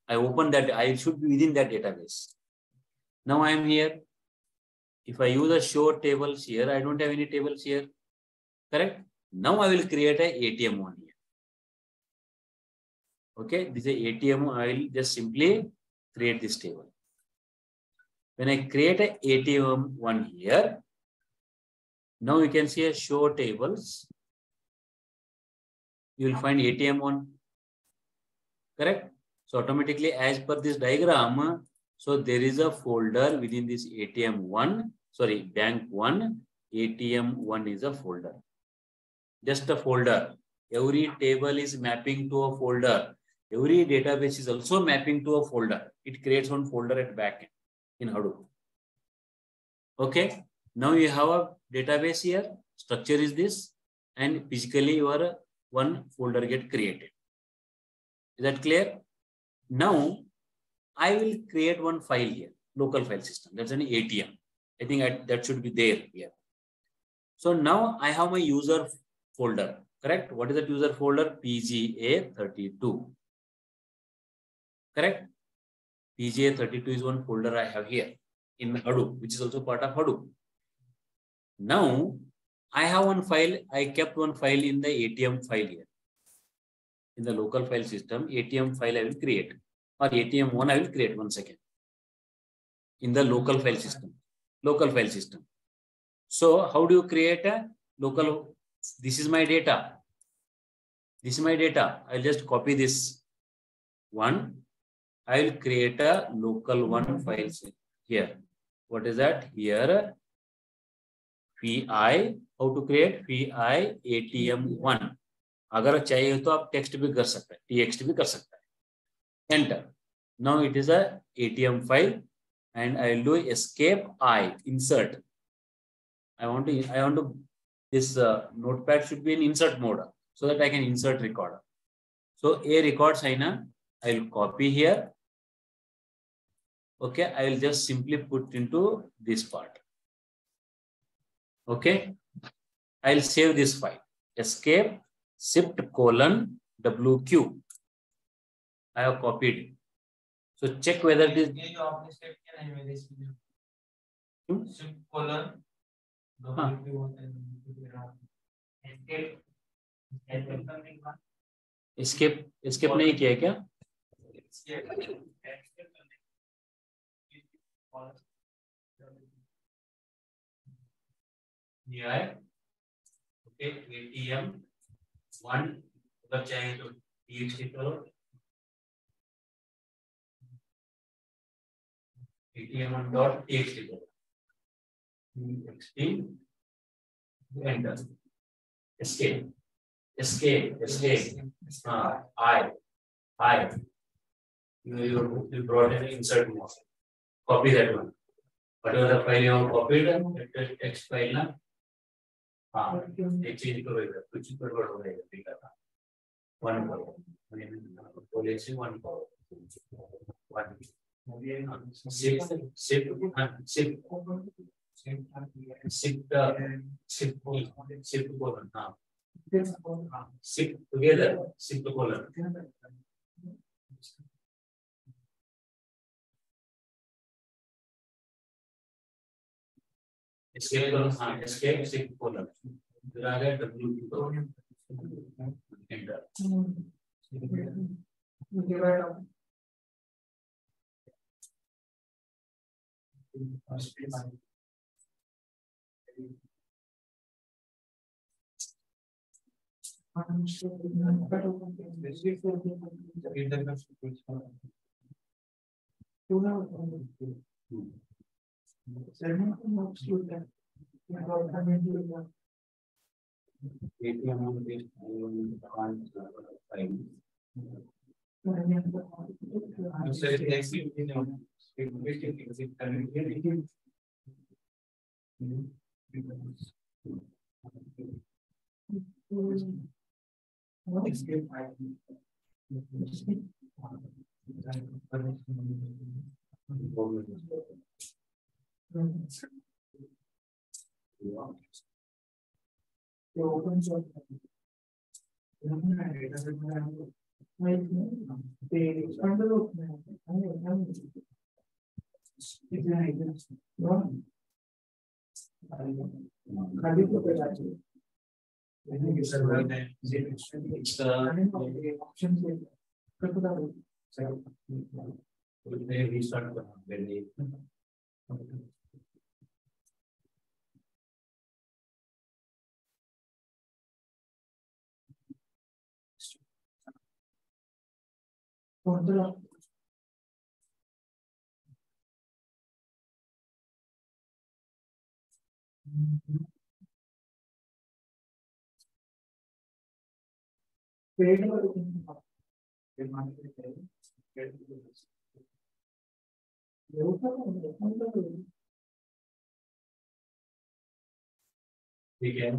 I open that, I should be within that database. Now I am here. If I use a show tables here, I don't have any tables here. Correct? Now I will create a ATM1 here. Okay, this is a ATM. I will just simply create this table. When I create a ATM1 here, now you can see a show tables. You will find ATM1. Correct? So automatically as per this diagram, so there is a folder within this ATM1, sorry, bank1, ATM1 is a folder. Just a folder. Every table is mapping to a folder. Every database is also mapping to a folder. It creates one folder at backend in Hadoop. Okay. Now you have a database here. Structure is this, and physically your one folder get created. Is that clear? Now I will create one file here, local file system. That's an ATM. I think that should be there here. So now I have my user folder. Correct? What is that user folder? PGA32. Correct? PGA32 is one folder I have here in Hadoop, which is also part of Hadoop. Now I have one file. I kept one file in the ATM file here. In the local file system, ATM file I will create, or ATM1 I will create. One second. In the local file system. Local file system. So how do you create a local? This is my data. This is my data. I'll just copy this one. I will create a local one file here. What is that? Here, PI. How to create? PI ATM1. अगर चाहिए तो आप text भी कर सकते हैं, टीएक्स्ट भी कर सकते हैं. Enter. Now it is a ATM file, and I will do escape I insert. I want to this notepad should be in insert mode so that I can insert record. So a record signer I will copy here. Okay, I will just simply put into this part. Okay, I'll save this file. Escape shift:/WQ. I have copied. So check whether it is. escape नहीं किया क्या? Okay, ATM1 अगर चाहिए तो TXT करो. ATM1.txt करो. TXT Enter. Escape. Escape. Escape. I. You brought an insert more. Copy that one. Whatever the file you have copied, that text file na. Change करो इधर. कुछ गड़बड़ हो जाएगा ठीक है. One करो. बोले से one करो. One. Shift colon. Shift together. Shift colon. Escape colon. Escape shift colon. फिर आ गया W तो enter. ठीक है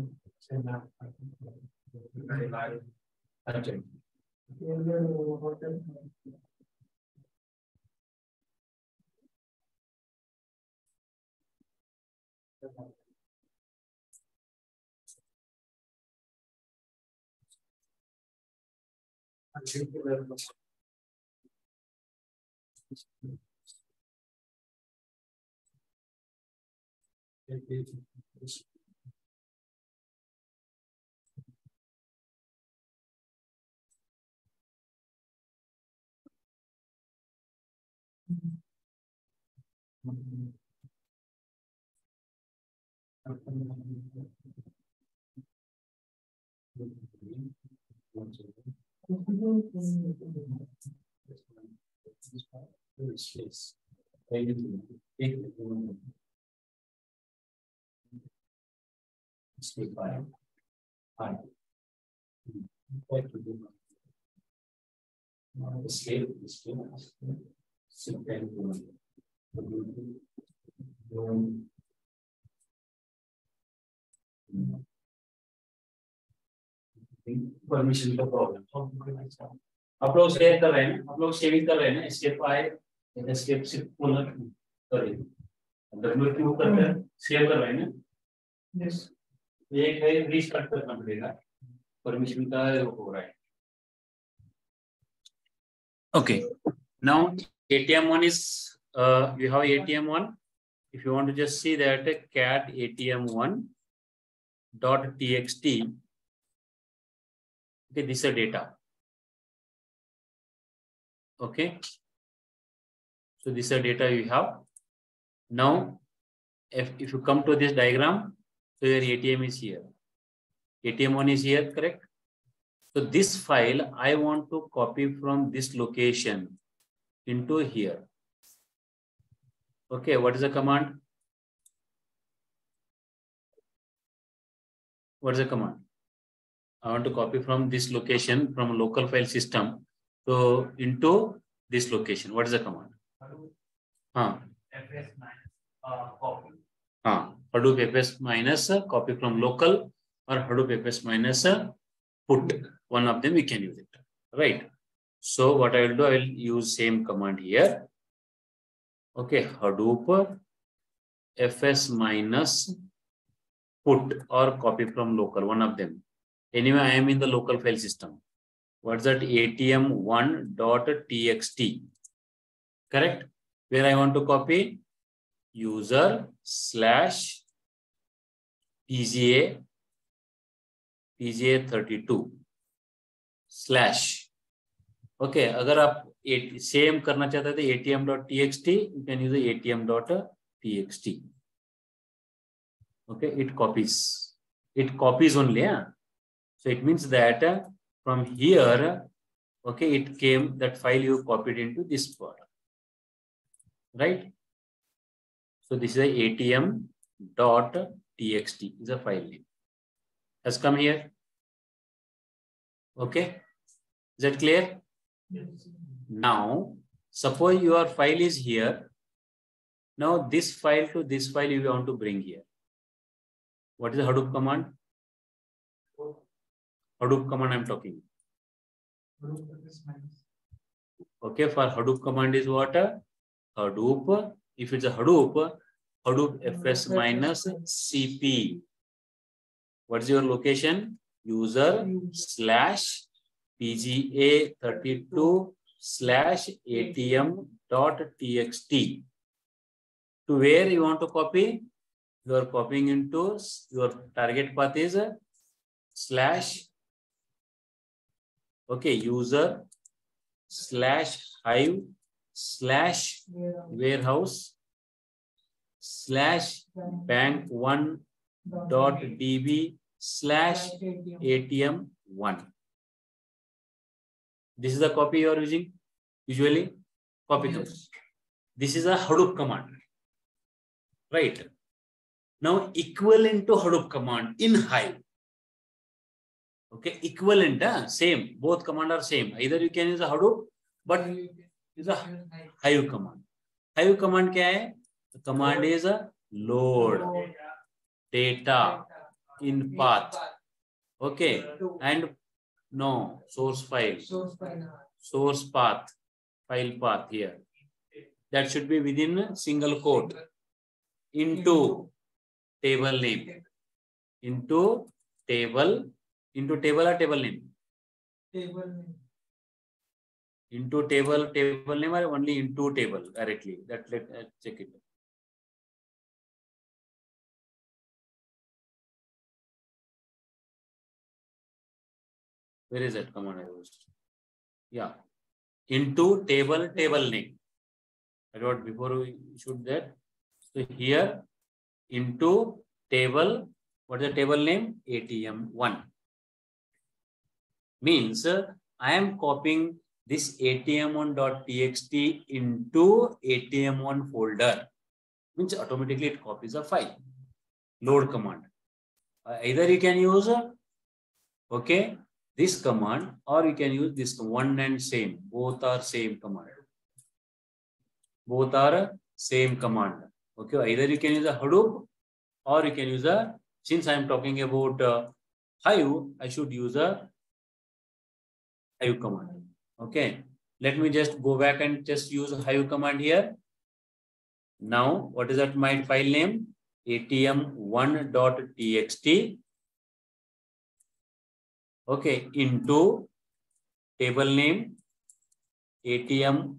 अच्छा परमिशन का प्रॉब्लम आप लोग शेयर कर रहे हैं आप लोग शेयरिंग कर रहे हैं एस्केप आए एस्केप शिफ्ट पुनः करें डब्ल्यू क्यू करके सेव कर रहे हैं ना यस एक है रीस्टार्ट करना पड़ेगा परमिशन का हो रहा है okay now ATM1 is you have ATM1 if you want to just see that cat ATM1 dot txt okay this is a data okay so this is a data you have now if you come to this diagram so your ATM is here ATM1 is here correct so this file I want to copy from this location into here okay what is the command What's the command? I want to copy from this location from a local file system. So into this location. What is the command? fs minus copy. Hadoop fs minus copy from local or Hadoop fs minus put. One of them we can use it. Right. So what I will do, I will use same command here. Okay, Hadoop fs minus put or copy from local, one of them. Anyway, I am in the local file system. What's that? atm1.txt. Correct? Where I want to copy user slash PGA 32 slash. Okay, अगर आप same करना चाहते थे atm.txt, you can use the atm.txt. Okay, it copies. It copies only. So it means that from here, okay, it came, that file you copied into this part. Right? So this is a atm.txt is a file name. Has come here. Okay. Is that clear? Yes. Now, suppose your file is here. Now this file to this file you want to bring here. What is the Hadoop command? Hadoop command I'm talking. Okay, for Hadoop command is what? Hadoop. If it's a Hadoop, Hadoop fs minus cp. What's your location? User slash PGA 32 slash atm.txt. To where you want to copy? You are copying into your target path is slash, okay, user slash hive slash warehouse slash bank1.db slash atm1. This is the copy you are using. Usually copy comes. This is a Hadoop command. Right. Now equivalent to Hadoop command in Hive. Okay, equivalent, same. Both command are same. Either you can use a Hadoop, but use a Hive command. Hive command क्या है? The command is a load data in path. Okay, and no source file. Source path, file path here. That should be within single quote. Into table name. Into table or table name? Into table name or only into table directly. That let's check it. Where is that command I used? Yeah. Into table name. I wrote before we should that. So here into table, what is the table name? ATM1. Means I am copying this atm1.txt into atm1 folder. Means automatically it copies a file. Load command. Either you can use okay, this command, or you can use this one and same. Both are same command. Both are same command. Okay, either you can use a Hadoop or you can use a, since I am talking about Hive, I should use a Hive command. Okay, let me just go back and just use a Hive command here. Now, what is that my file name? atm1.txt. Okay, into table name atm1.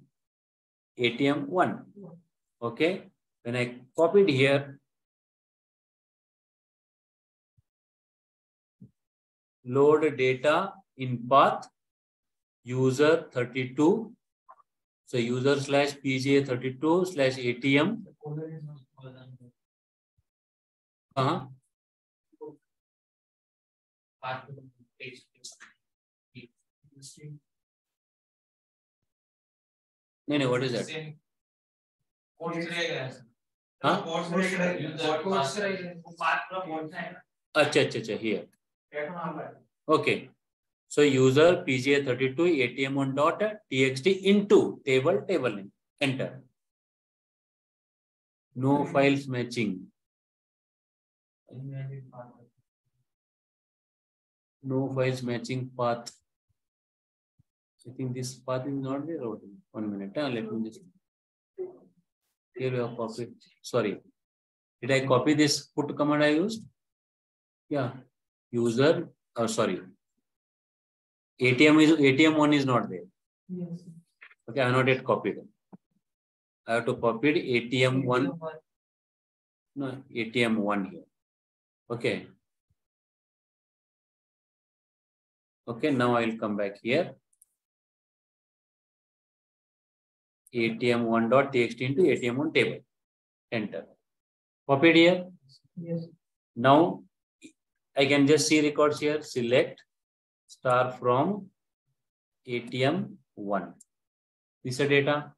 Okay, when I copied here, load data in path user 32. So user slash PGA 32 slash ATM. No, what is that? Acha, here. Okay. So user PGA 32 ATM1.txt into table name. Enter. No files matching. No files matching path. I think this path is not there. 1 minute. Let me just. Here we have copied. Sorry. Did I copy this put command I used? Yeah. User. Oh, sorry. ATM1 is not there. Yes. Okay, I have not yet copied. I have to copy ATM1. No, ATM1 here. Okay. Okay, now I will come back here. ATM1.txt into ATM1 table. Enter. Copied here. Yes. Now I can just see records here. Select star from ATM1. This is data.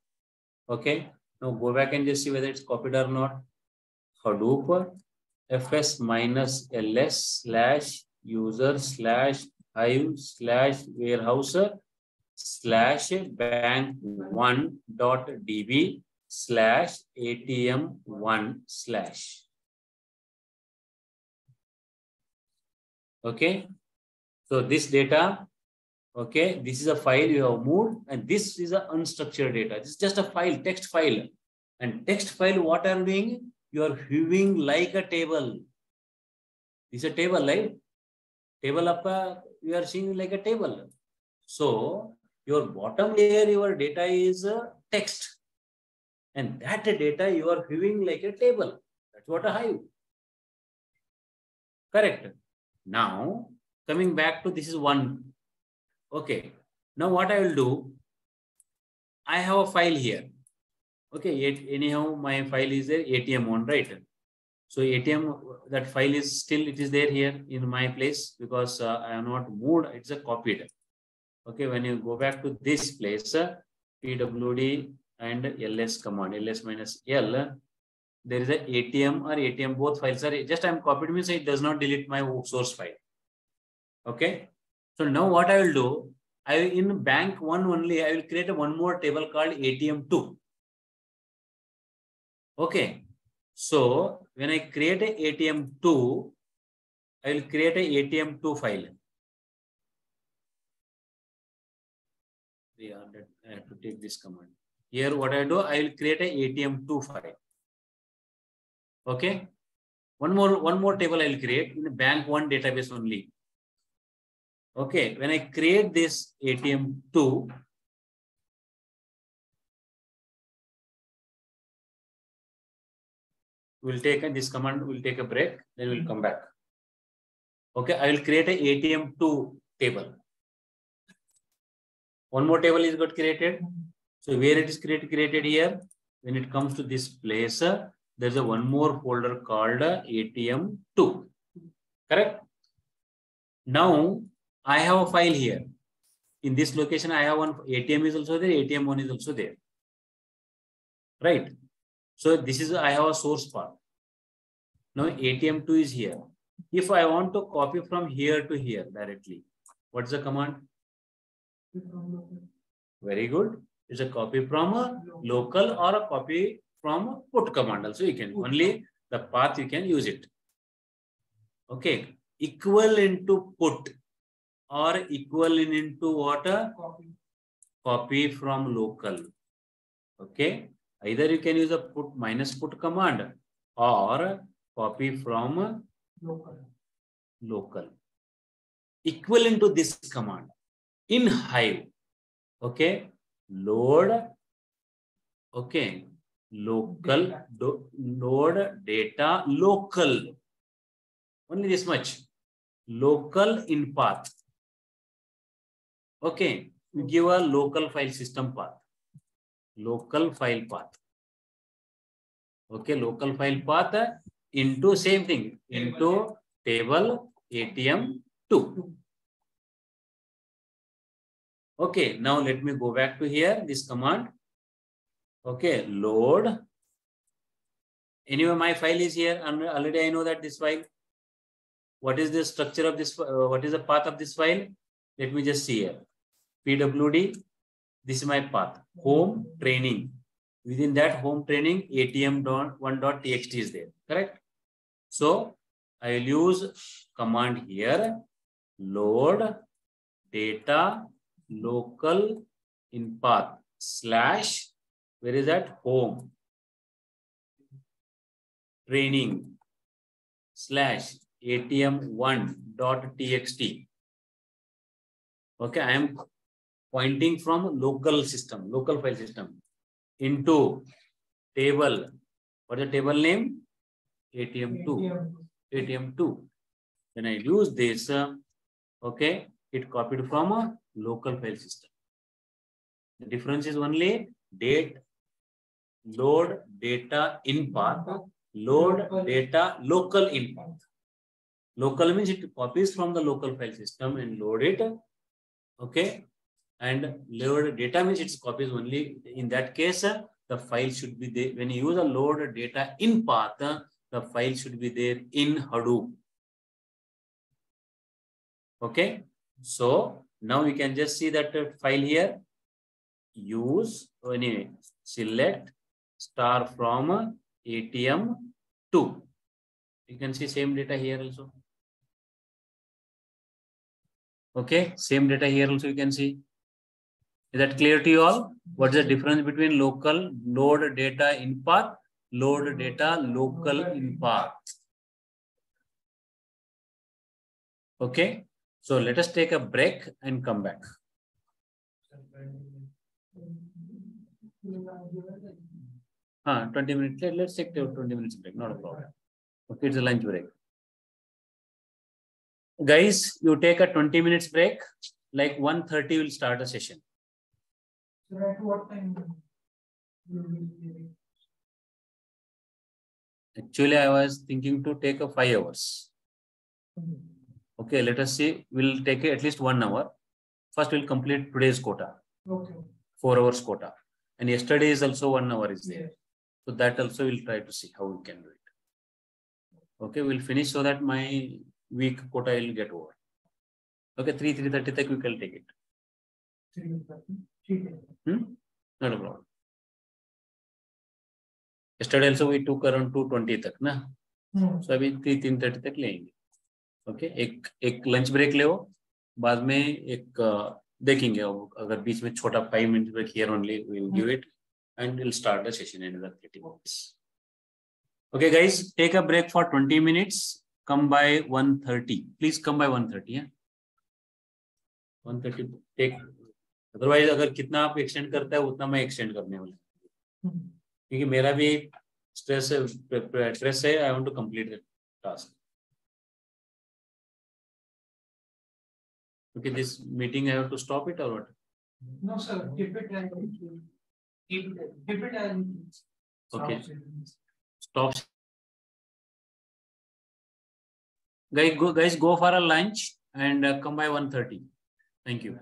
Okay. Now go back and just see whether it's copied or not. Hadoop fs minus ls slash user slash hive slash warehouse slash bank1.db slash ATM1 slash. Okay. So this data, okay, this is a file you have moved, and this is a unstructured data. This is just a file, text file. And text file, what I'm doing? You are viewing like a table. This is a table, right? Table apka, you are seeing like a table. So your bottom layer, your data is text. And that data you are viewing like a table. That's what a hive. Correct. Now, coming back to this is one. Okay. Now what I will do, I have a file here. Okay. Anyhow, my file is there, ATM1, right? So ATM, that file is still, it is there here in my place because I have not moved. It's a copied. Okay. When you go back to this place, pwd and ls command, ls minus l, there is a ATM or ATM, both files are just I'm copied means it does not delete my source file. Okay. So now what I will do, in bank one only, I will create one more table called ATM2. Okay. So when I create a ATM2, I will create a ATM2 file. Yeah, I have to take this command. Here what I do, I will create a ATM2 file. Okay. One more table I will create in the bank one database only. Okay. When I create this ATM2, we'll take this command, we'll take a break, then we'll come back. Okay, I will create a ATM2 table. One more table is got created. So where it is created here, when it comes to this place, there's a one more folder called ATM2. Correct? Now I have a file here. In this location, I have one ATM is also there, ATM1 is also there. Right? So this is, I have a source path. Now ATM2 is here. If I want to copy from here to here directly, what's the command? Very good. It's a copy from a local or a copy from a put command. Also, you can only the path you can use it. Okay. Equivalent to put or equivalent into what? Copy from local. Okay. Either you can use a put minus put command or copy from local. Equivalent to this command in Hive. Okay. Load. Okay. Local. Load data local. Only this much. Local in path. Okay. You give a local file system path. Local file path. Okay. Local file path into same thing. Into table ATM2. Okay. Now let me go back to here. This command. Okay. Load. Anyway, my file is here. And already I know that this file. what is the structure of this? What is the path of this file? Let me just see here. PWD. This is my path. Home training. Within that home training, ATM1.txt is there. Correct? So I will use command here. Load data local in path slash. Where is that? Home training slash ATM1.txt. Okay, I am pointing from local system, local file system into table. What is the table name? ATM2. ATM2. Then I use this. Okay, it copied from a local file system. The difference is only date, load data in path, load data local in path. Local means it copies from the local file system and load it. Okay. And load data means it copies only. In that case, the file should be there. When you use a load data in path, the file should be there in Hadoop. Okay. So now we can just see that file here. Use, anyway, select star from ATM2. You can see same data here also. Okay, same data here also you can see. Is that clear to you all? What is the difference between local load data in path, load data local in path? Okay, so let us take a break and come back. 20 minutes. Let's take 20 minutes break. Not a problem. Okay, it's a lunch break. Guys, you take a 20 minutes break. Like 1:30 we'll start a session. So at what time you will be? Actually, I was thinking to take a 5 hours. Okay, let us see. We'll take at least 1 hour. First, we'll complete today's quota. Okay. 4 hours quota. And yesterday is also 1 hour is there. Yes. So that also we'll try to see how we can do it. Okay, we'll finish so that my week quota will get over. Okay, 3:30 tak we can take it. 3:30. Not a problem. Yesterday also we took around 2:20 tak na. So अभी 3:30 तक लेंगे. Okay, एक lunch break ले, बाद में एक देखेंगे अगर बीच में छोटा 5 minutes break here only we will give it and we'll start the session in another 30 minutes. Okay guys, take a break for 20 minutes. Come by 1:30. Please come by 1:30. Yeah? 1:30 take. Otherwise अगर कितना आप extend करता है उतना मैं extend करने वाला हूँ, क्योंकि मेरा भी स्ट्रेस है. I want to complete the task. Okay, this meeting I have to stop it or what? No, sir. Keep it and keep it and. Okay. Stop. Guys, go for a lunch and come by 1:30. Thank you.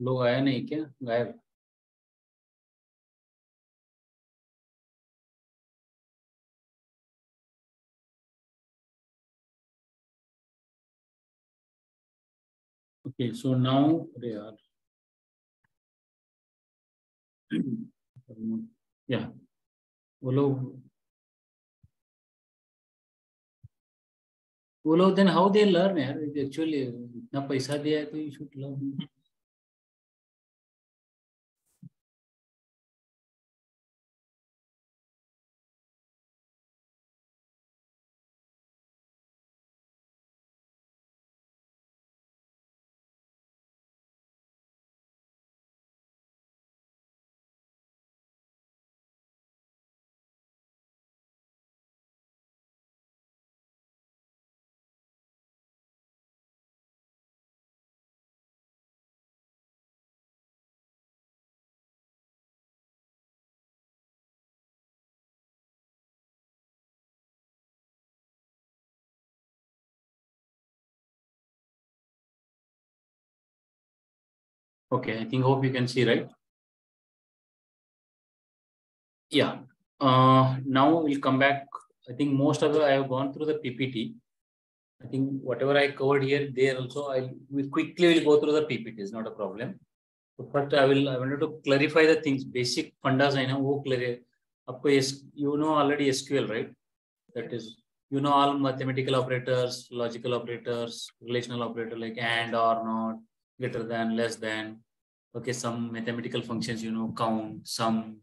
लोग आया नहीं क्या, गायब? Okay, so now they are. Yeah, वो लोग then how they learn यार, actually इतना पैसा दिया है तो you should learn. Okay, I think hope you can see, right? Yeah. Now we'll come back. I think most of it I have gone through the PPT. I think whatever I covered here, there also I will quickly will go through the PPT. Is not a problem. So first I wanted to clarify the things. Basic fundas I know. वो clear. आपको you know already SQL, right? That is, you know all mathematical operators, logical operators, relational operator like and or not, greater than, less than. Okay, some mathematical functions, you know, count, sum,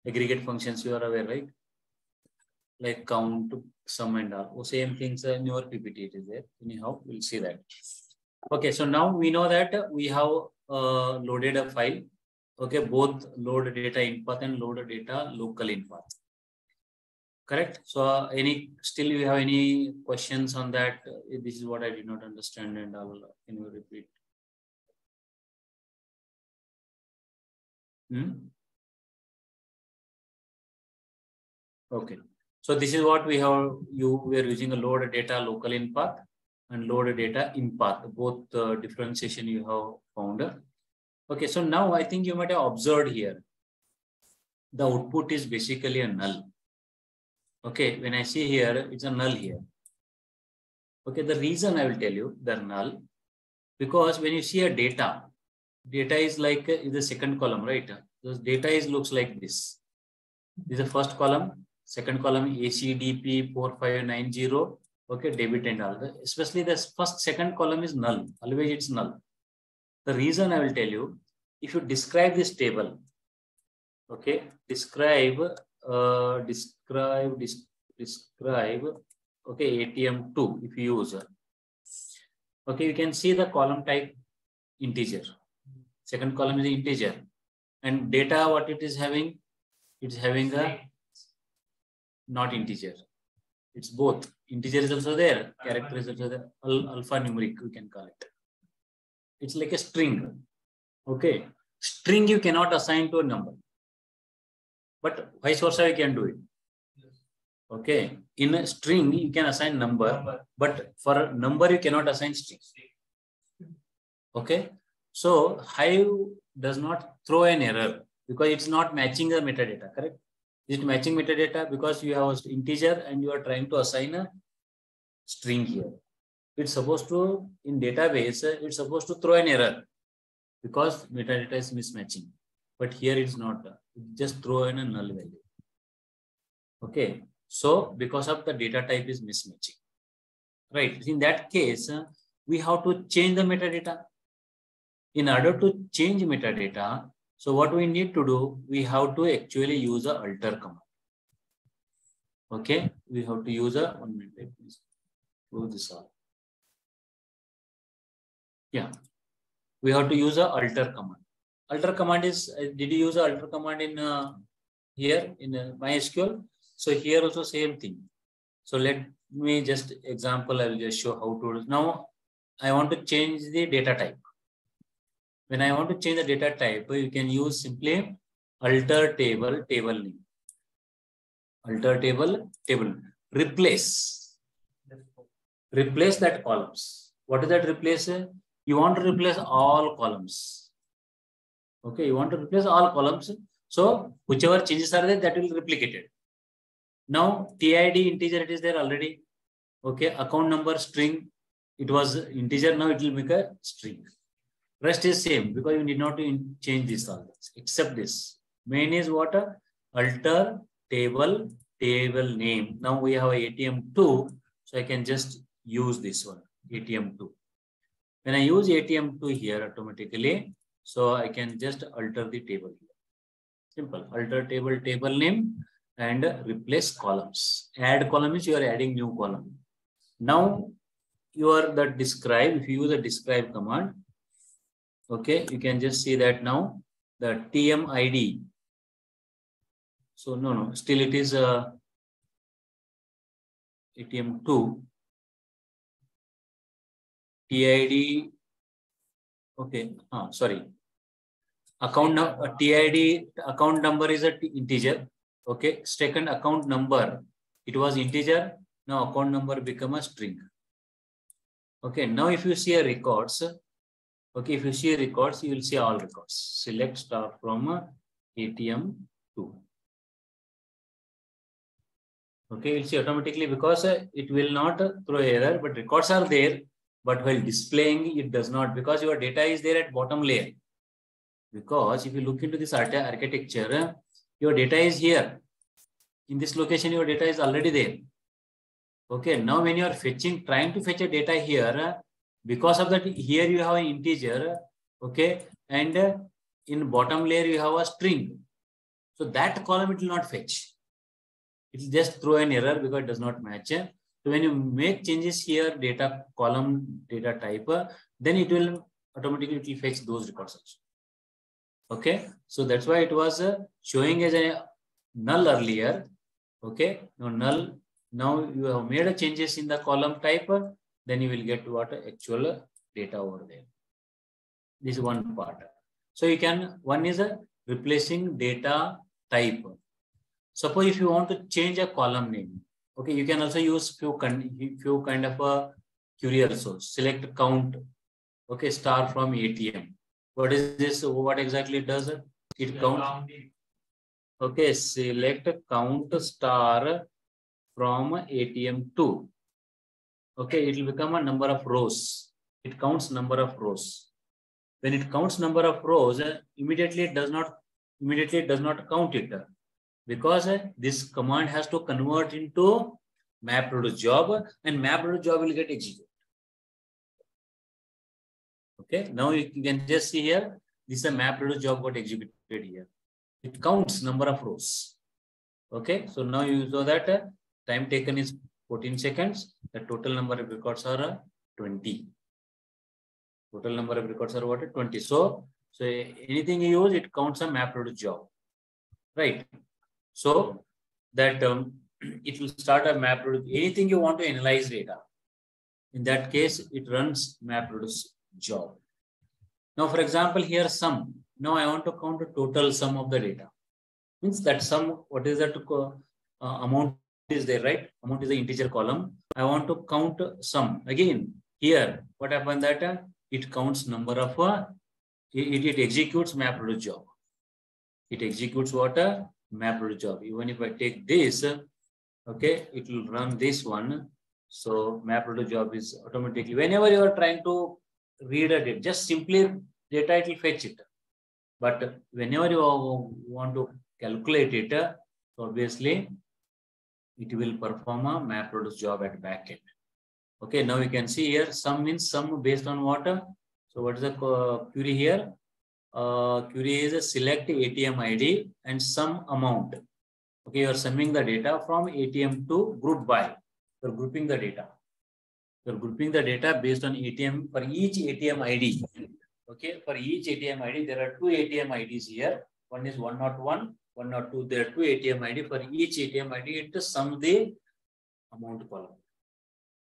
aggregate functions you are aware, right? Like count, sum and all. Same things in your PPT it is there. Anyhow, we'll see that. Okay, so now we know that we have loaded a file. Okay, both load data in path and load data local in path. Correct. So still you have any questions on that? This is what I did not understand and I'll can you repeat? Okay. So this is what we have. We are using a load data local in path and load data in path. Both differentiation you have found. Okay. So now I think you might have observed here. The output is basically a null. Okay. When I see here, it's a null here. Okay. The reason I will tell you the null, because when you see a data is like is the second column, right? So data looks like this. This is the first column. Second column ACDP 4590. Okay, debit and all. Especially the second column is null. Always it's null. The reason I will tell you, if you describe this table, okay, describe, okay, ATM2 if you use. Okay, you can see the column type integer. Second column is integer. And data, what it is having? It's having a not integer. It's both. Integer is also there. Character is also there. Alphanumeric, we can call it. It's like a string. Okay. String you cannot assign to a number. But vice versa, you can do it. Okay. In a string, you can assign number. But for a number, you cannot assign string. Okay. So Hive does not throw an error because it's not matching the metadata, correct? Is it matching metadata? Because you have an integer and you are trying to assign a string here. It's supposed to, in database, it's supposed to throw an error because metadata is mismatching. But here it's not. Just throw in a null value. Okay. So because of the data type is mismatching. Right. In that case, we have to change the metadata. In order to change metadata, so what we need to do, we have to actually use a alter command. Okay, we have to use a 1 minute. Please do this all. Yeah, we have to use a alter command. Alter command is, did you use a alter command in here in MySQL? So here also same thing. So let me just example, I will just show how to do. Now I want to change the data type. When I want to change the data type, you can use simply alter table name. Alter table. Replace that columns. What is that replace? You want to replace all columns. Okay, you want to replace all columns. So whichever changes are there, that will be replicated. Now TID integer, it is there already. Okay, account number string, it was integer, now it will make a string. Rest is same because you need not to change this all this, except this. Main is what? Alter table name. Now we have ATM2, so I can just use this one, ATM2. When I use ATM2 here automatically, so I can just alter the table here. Simple. Alter table name and replace columns. Add column is you are adding new column. Now you are the describe. If you use the describe command, okay, you can just see that now the TM ID. So no, still it is ATM2 TID. Okay, sorry. TID account number is a integer. Okay, second account number, it was integer. Now account number become a string. Okay, now if you see a records, okay, if you see records, you will see all records. Select star from ATM2. Okay, you'll see automatically because it will not throw error, but records are there. But while displaying, it does not, because your data is there at bottom layer. Because if you look into this architecture, your data is here. In this location, your data is already there. Okay, now when you are trying to fetch a data here, because of that, here you have an integer, okay, and in bottom layer you have a string. So that column it will not fetch. It will just throw an error because it does not match. So when you make changes here, data column, data type, then it will automatically fetch those records also. Okay, so that's why it was showing as a null earlier. Okay, now null. Now you have made changes in the column type, then you will get what actual data over there. This is one part. So you can, one is replacing data type. Suppose if you want to change a column name, okay, you can also use few kind of a query also. Select count, okay, star from ATM. What is this? What exactly it does? It counts. Okay, select count star from ATM2. Okay, it will become a number of rows. It counts number of rows. When it counts number of rows, immediately it does not count it, because this command has to convert into map reduce job, and map reduce job will get executed. Okay, now you can just see here, this is a map reduce job got executed here. It counts number of rows. Okay, so now you know that time taken is 14 seconds. The total number of records are 20. Total number of records are what? 20. So anything you use, it counts a map reduce job, right? So that it will start a map reduce. Anything you want to analyze data, in that case, it runs map reduce job. Now, for example, here sum. Now I want to count the total sum of the data. Means that sum, what is that amount is there, right? Amount is the integer column. I want to count sum. Again, here, what happened that it counts number of, it executes map reduce job. It executes what? Map reduce job. Even if I take this, okay, it will run this one. So map reduce job is automatically, whenever you are trying to read a data, just simply data, it will fetch it. But whenever you want to calculate it, obviously it will perform a map reduce job at back end. Okay, now you can see here sum means sum based on what? So what is the query here? Query is a select ATM ID and sum amount. Okay, you are summing the data from ATM to group by. You are grouping the data. You are grouping the data based on ATM for each ATM ID. Okay, for each ATM ID, there are two ATM IDs here. One is 101, 102. There are two ATM ID. For each ATM ID, it sum the amount column.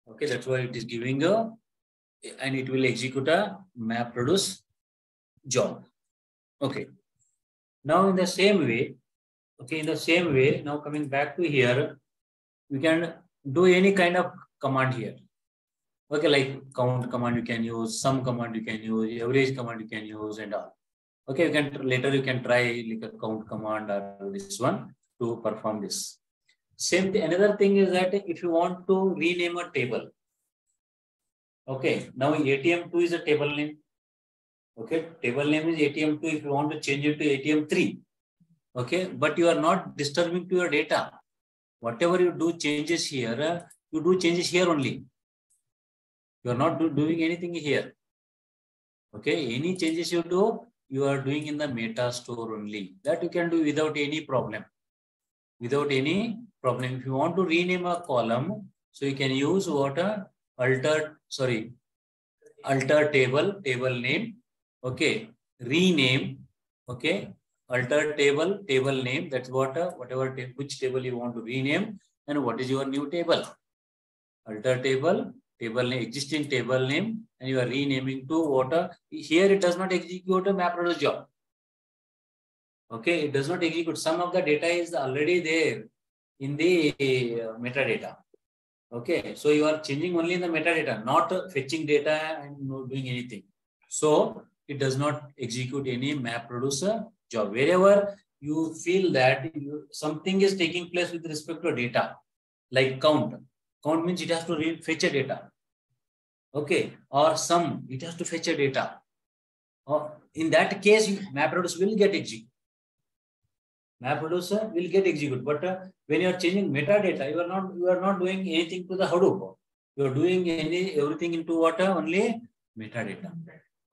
Okay, that's why it is giving a, and it will execute a map reduce job. Okay. Now in the same way, okay, in the same way, now coming back to here, we can do any kind of command here. Okay, like count command you can use, sum command you can use, average command you can use, and all. Okay, you can later you can try like a count command or this one to perform this. Same thing. Another thing is that if you want to rename a table, okay, now ATM2 is a table name. Okay, table name is ATM2. If you want to change it to ATM3, okay, but you are not disturbing to your data. Whatever you do changes here, you do changes here only. You are not doing anything here. Okay, any changes you do, you are doing in the meta store only. That you can do without any problem. Without any problem. If you want to rename a column, so you can use what alter table name. Okay, rename. Okay, alter table name. That's what which table you want to rename and what is your new table. Alter table name, existing table name, and you are renaming to what here it does not execute a map reduce job. Okay, it does not execute. Some of the data is already there in the metadata. Okay, so you are changing only in the metadata, not fetching data and not doing anything. So it does not execute any map producer job. Wherever you feel that something is taking place with respect to data, like count. Count means it has to fetch a data. Okay, or sum, it has to fetch a data. Or in that case, map producer will get executed. Map producer will get executed. But when you are changing metadata, you are not doing anything to the Hadoop. You are doing everything into what only metadata.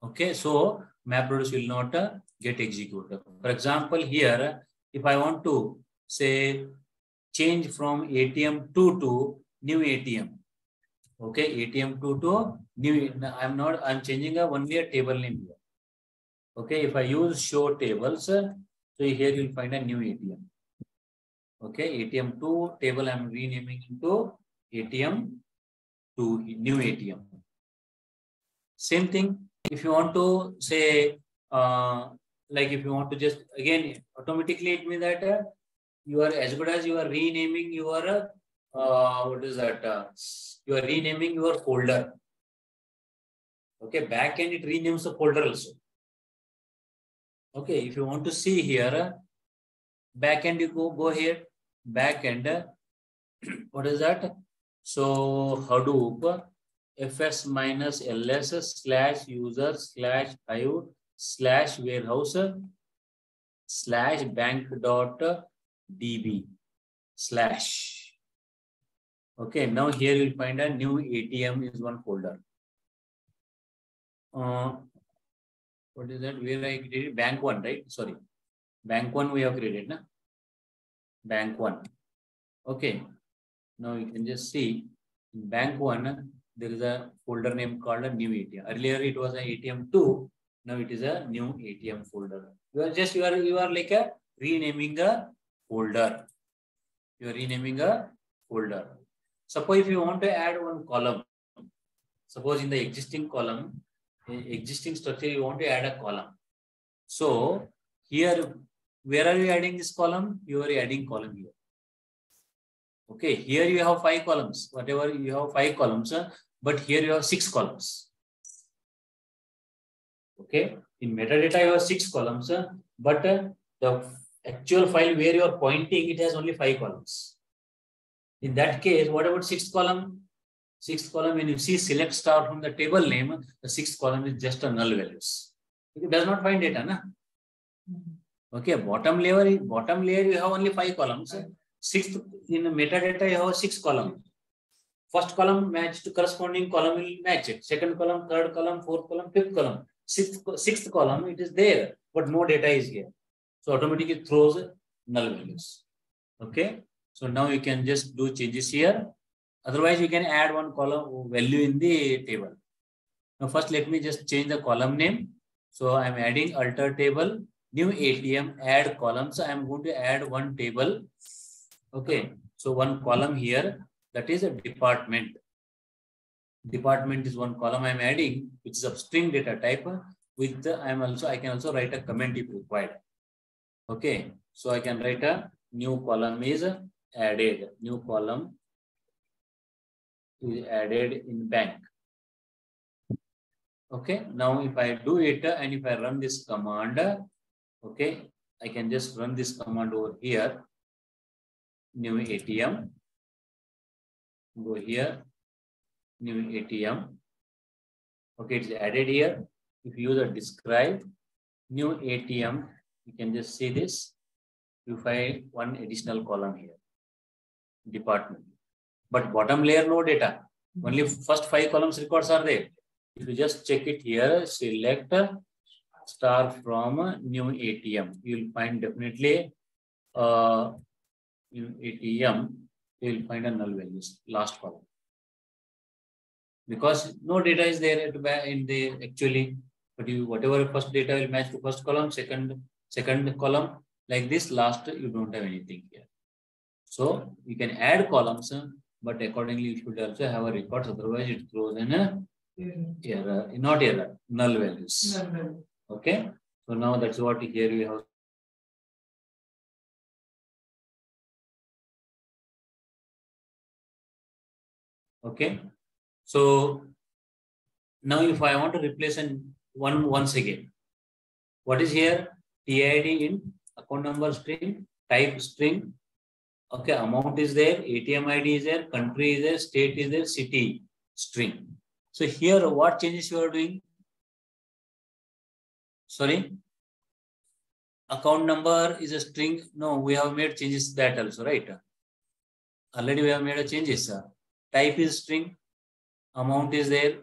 Okay, so map producer will not get executed. For example, here, if I want to say change from ATM2 to new ATM. Okay, ATM2 to new. I'm changing only a table name here. Okay, if I use show tables, so here you'll find a new ATM. Okay, ATM2 table I'm renaming into ATM2 new ATM. Same thing. If you want to say, like if you want to just again automatically it means that you are as good as you are renaming your what is that? You are renaming your folder. Okay, back end it renames the folder also. Okay, if you want to see here, back end you go here, back end. What is that? So Hadoop fs minus ls slash user slash hive slash warehouse slash bank dot db slash. Okay, now here you'll find a new ATM is one folder. What is that? Where I created bank one, right? Sorry, bank one we have created, na? Bank one. Okay. Now you can just see in bank one there is a folder name called a new ATM. Earlier it was a ATM2. Now it is a new ATM folder. You are like a renaming a folder. You are renaming a folder. Suppose if you want to add one column. Suppose in the existing column, existing structure, you want to add a column. So here, where are you adding this column? You are adding column here. Okay, here you have 5 columns. Whatever you have 5 columns, but here you have 6 columns. Okay, in metadata you have 6 columns, but the actual file where you are pointing, it has only 5 columns. In that case, what about 6th column? 6th column, when you see select star from the table name, the 6th column is just a null values. It does not find data, na? Okay, bottom layer you have only 5 columns. 6th in metadata you have 6 columns. First column match to corresponding column will match it. Second column, third column, fourth column, fifth column. Sixth column, it is there, but no data is here. So automatically it throws null values. Okay. So now you can just do changes here. Otherwise, you can add one column value in the table. Now first let me just change the column name. So I'm adding alter table, new ATM, add column. So I'm going to add one table. Okay. So one column here, that is a department. Department is one column I'm adding, which is of string data type. With the, I can also write a comment if required. Okay. So I can write a new column is added. New column is added in bank. Okay, now if I do it and if I run this command, okay, I can just run this command over here, new ATM, go here, new ATM. Okay, it's added here. If you use a describe, new ATM, you can just see this. You find one additional column here, department. But bottom layer, no data. Only first 5 columns records are there. If you just check it here, select star from new ATM. You will find definitely new ATM. You will find a null values, last column. Because no data is there in the actually, but you whatever first data will match to first column, second column, like this, last you don't have anything here. So you can add columns, but accordingly you should also have a record, otherwise it throws in a error, not error, null values. Okay, so now that's what here we have. Okay, so now if I want to replace once again, what is here? TID in account number string, type string. Okay, amount is there, ATM ID is there, country is there, state is there, city string. So here, what changes you are doing? Sorry, account number is a string. No, we have made changes that also, right? Already we have made a changes. Type is string, amount is there,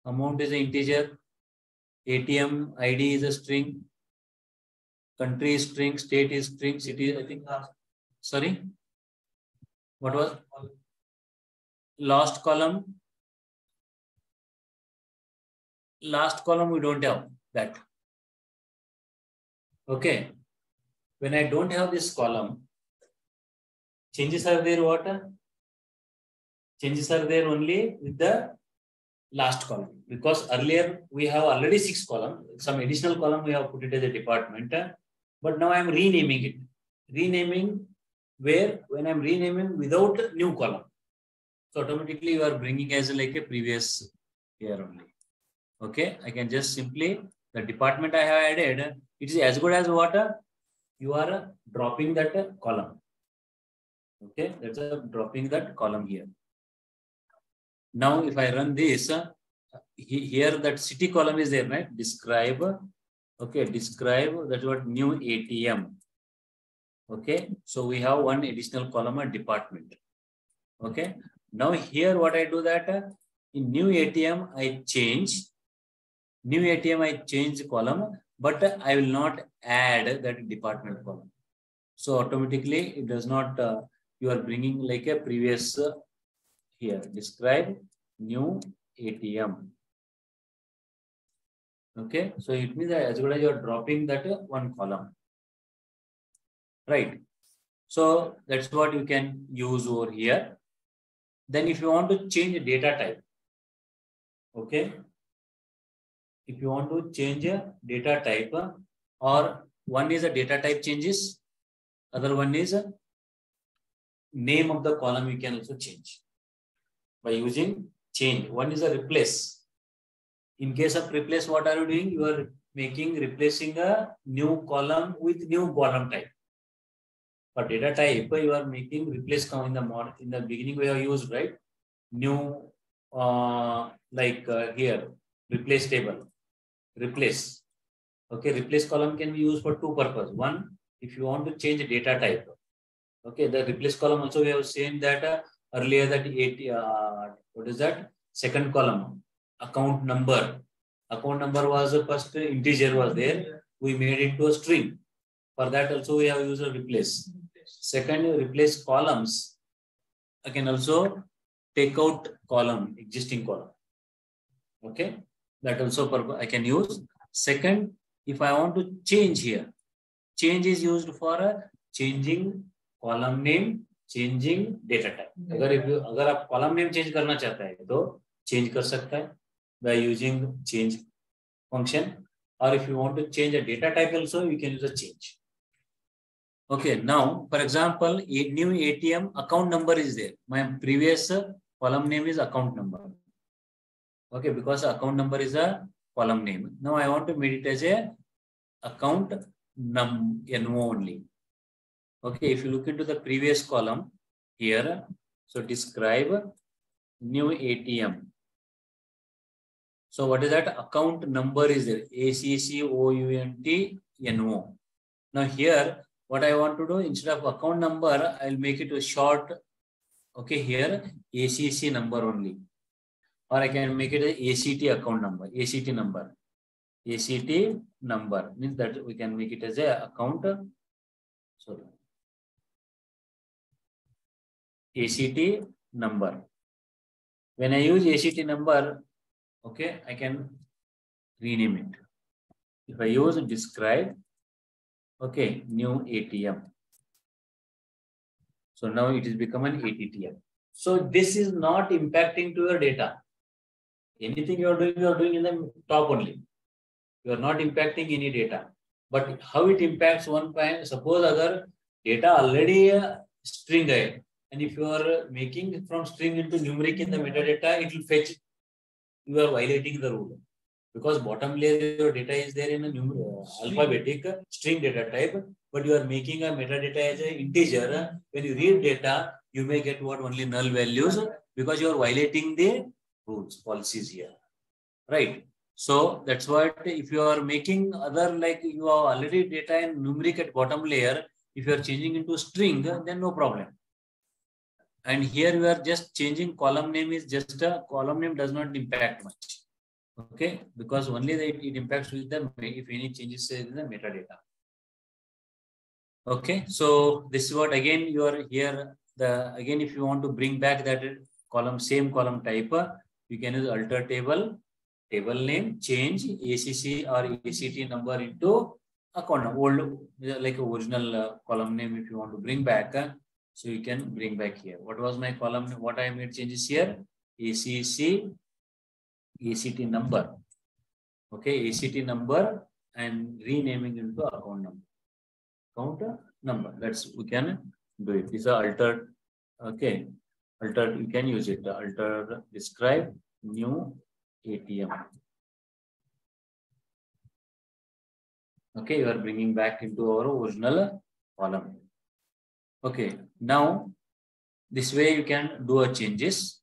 amount is an integer, ATM ID is a string, country is string, state is string, city, I think. Sorry, what was last column? Last column we don't have that. Okay, when I don't have this column, changes are there. What changes are there only with the last column, because earlier we have already 6 columns. Some additional column we have put it as a department, but now I am renaming it. Renaming where when I am renaming without new column, so automatically you are bringing as like a previous year only. Okay, I can just simply the department I have added. It is as good as what you are dropping that column. Okay, that's a dropping that column here. Now, if I run this, here that city column is there, right? Describe. Okay, describe. That's what new ATM. Okay, so we have one additional column, a department. Okay, now here what I do that in new ATM I change. New ATM I change column, but I will not add that department column. So automatically it does not. You are bringing like a previous. Here, describe new ATM. Okay, so it means that as good as you are dropping that one column, right? So that's what you can use over here. Then if you want to change data type, okay, if you want to change a data type, or one is a data type changes, other one is a name of the column you can also change by using change. One is a replace. In case of replace, what are you doing? You are replacing a new column with new column type. For data type, you are making replace in the beginning we have used, right? New here, replace table, replace. Okay, replace column can be used for 2 purposes. One, if you want to change data type. Okay, the replace column also we have seen that earlier that what is that? Second column, account number. Account number was the first integer was there. We made it to a string. For that also we have used a replace. Second, replace columns. I can also take out column, existing column. Okay, that also I can use. Second, if I want to change here, change is used for changing column name, changing data type. अगर आप column name change करना चाहता है तो change कर सकता है by using change function. Or if you want to change a data type also, you can use a change. Okay, now for example, a new ATM account number is there. My previous column name is account number. Okay, because account number is a column name. Now I want to make it as a account NO only. Okay, if you look into the previous column here, so describe new ATM. So what is that? Account number is there, ACCOUNT-NO. Now here, what I want to do, instead of account number, I'll make it a short, okay, here, ACC number only. Or I can make it a ACT account number, ACT number. ACT number means that we can make it as a account, sorry, ACT number. When I use ACT number, okay, I can rename it. If I use describe, okay, new ATM. So now it is become an ATTM. So this is not impacting to your data. Anything you are doing in the top only. You are not impacting any data. But how it impacts one point, suppose other data already string hai, and if you are making from string into numeric in the metadata, it will fetch. You are violating the rule. Because bottom layer your data is there in a alphabetic string data type, but you are making a metadata as an integer. When you read data, you may get what only null values because you are violating the rules, policies here, right? So that's what if you are making other like you have already data in numeric at bottom layer, if you are changing into string, then no problem. And here you are just changing column name is just a column name does not impact much. Okay, because only it impacts with the if any changes in the metadata. Okay, so this is what again you are here. Again, if you want to bring back that column, same column type, you can use alter table, table name, change ACC or ACT number into account old like original column name. If you want to bring back, so you can bring back here. What was my column? What I made changes here? ACC. ACT number, okay, ACT number and renaming into account number. That's we can do it. These are altered, okay, altered. You can use it. Altered describe new ATM. Okay, you are bringing back into our original column. Okay, now this way you can do a changes.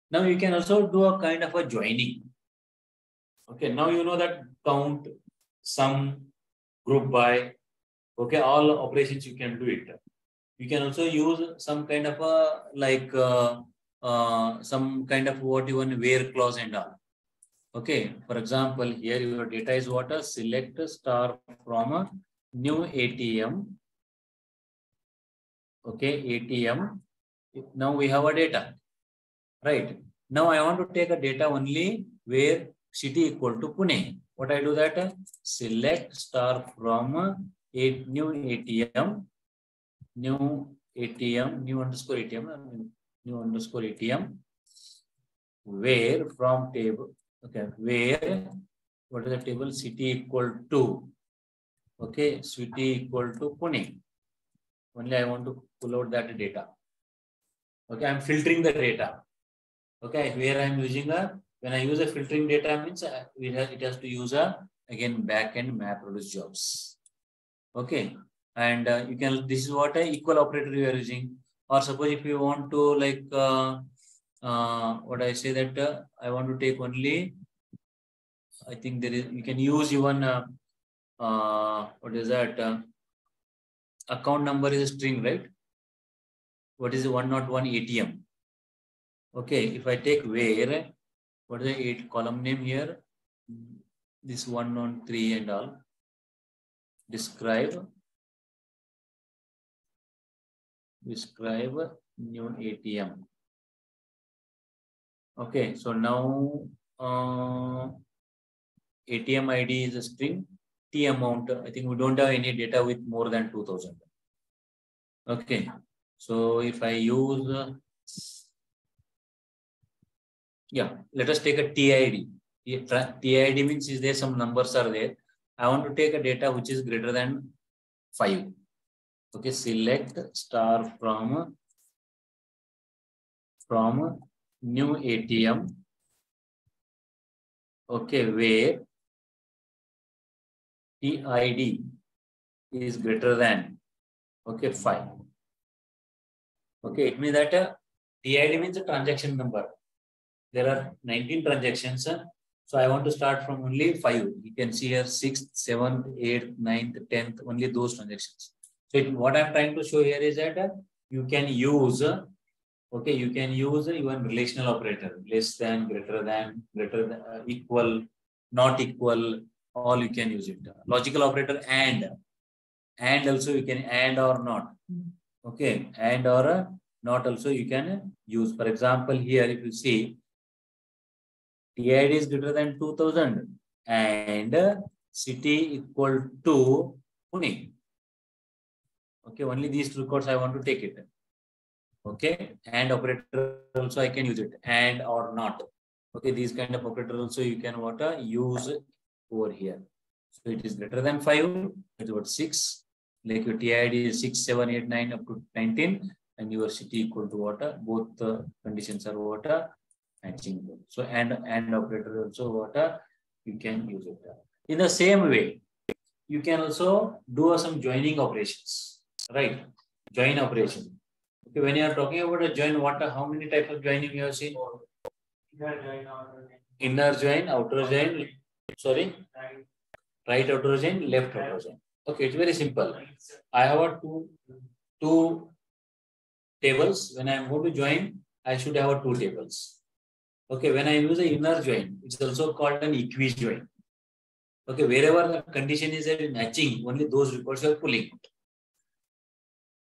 Now you can also do a kind of a joining. Okay, now you know that count, sum, group by, okay, all operations you can do it. You can also use some kind of a like some kind of what even where clause and all. Okay, for example, here your data is what a select star from a new ATM. Okay, ATM. Now we have a data. Right. Now I want to take a data only where city equal to Pune. What I do that? Select star from a new ATM, new underscore ATM, where from table, okay, where, what is the table? City equal to, okay, city equal to Pune. Only I want to pull out that data. Okay, I'm filtering the data. Okay, where I'm using when I use a filtering data means it has to use again backend map produce jobs. Okay, and you can, this is what a equal operator you are using. Or suppose if you want to like what I say that I want to take only, I think there is, you can use even what is that account number is a string, right? What is the 101 ATM? Okay, if I take where, what is the 8 column name here? This 113 and all. Describe new ATM. Okay, so now ATM ID is a string. T amount, I think we don't have any data with more than 2000. Okay, so if I use yeah, let us take a TID. TID means is there some numbers are there. I want to take a data which is greater than 5. Okay, select star from new ATM. okay, where TID is greater than, okay, 5. Okay, it means that TID means a transaction number. There are 19 transactions. So I want to start from only 5. You can see here 6th, 7th, 8th, 9th, 10th, only those transactions. So what I'm trying to show here is that you can use, okay, you can use even relational operator, less than, greater than, equal, not equal, all you can use it. Logical operator and also you can and or not. Okay, and or not also you can use. For example, here if you see, TID is greater than 2000 and city equal to Pune. Okay, only these two records I want to take it. Okay, and operator also I can use it, and or not. Okay, these kind of operator also you can use over here. So it is greater than 5, it's about 6. Like your TID is 6, 7, 8, 9 up to 19, and your city equal to both the conditions are matching. So and operator also you can use it. In the same way, you can also do some joining operations, right? Join operation. Okay, when you are talking about a join, how many types of joining you have seen? Inner join, outer join, sorry, right outer join, left outer join. Okay, it's very simple. I have two tables. When I am going to join, I should have two tables. Okay, when I use the inner join, it's also called an equi-join. Okay, wherever the condition is matching, only those records are pulling.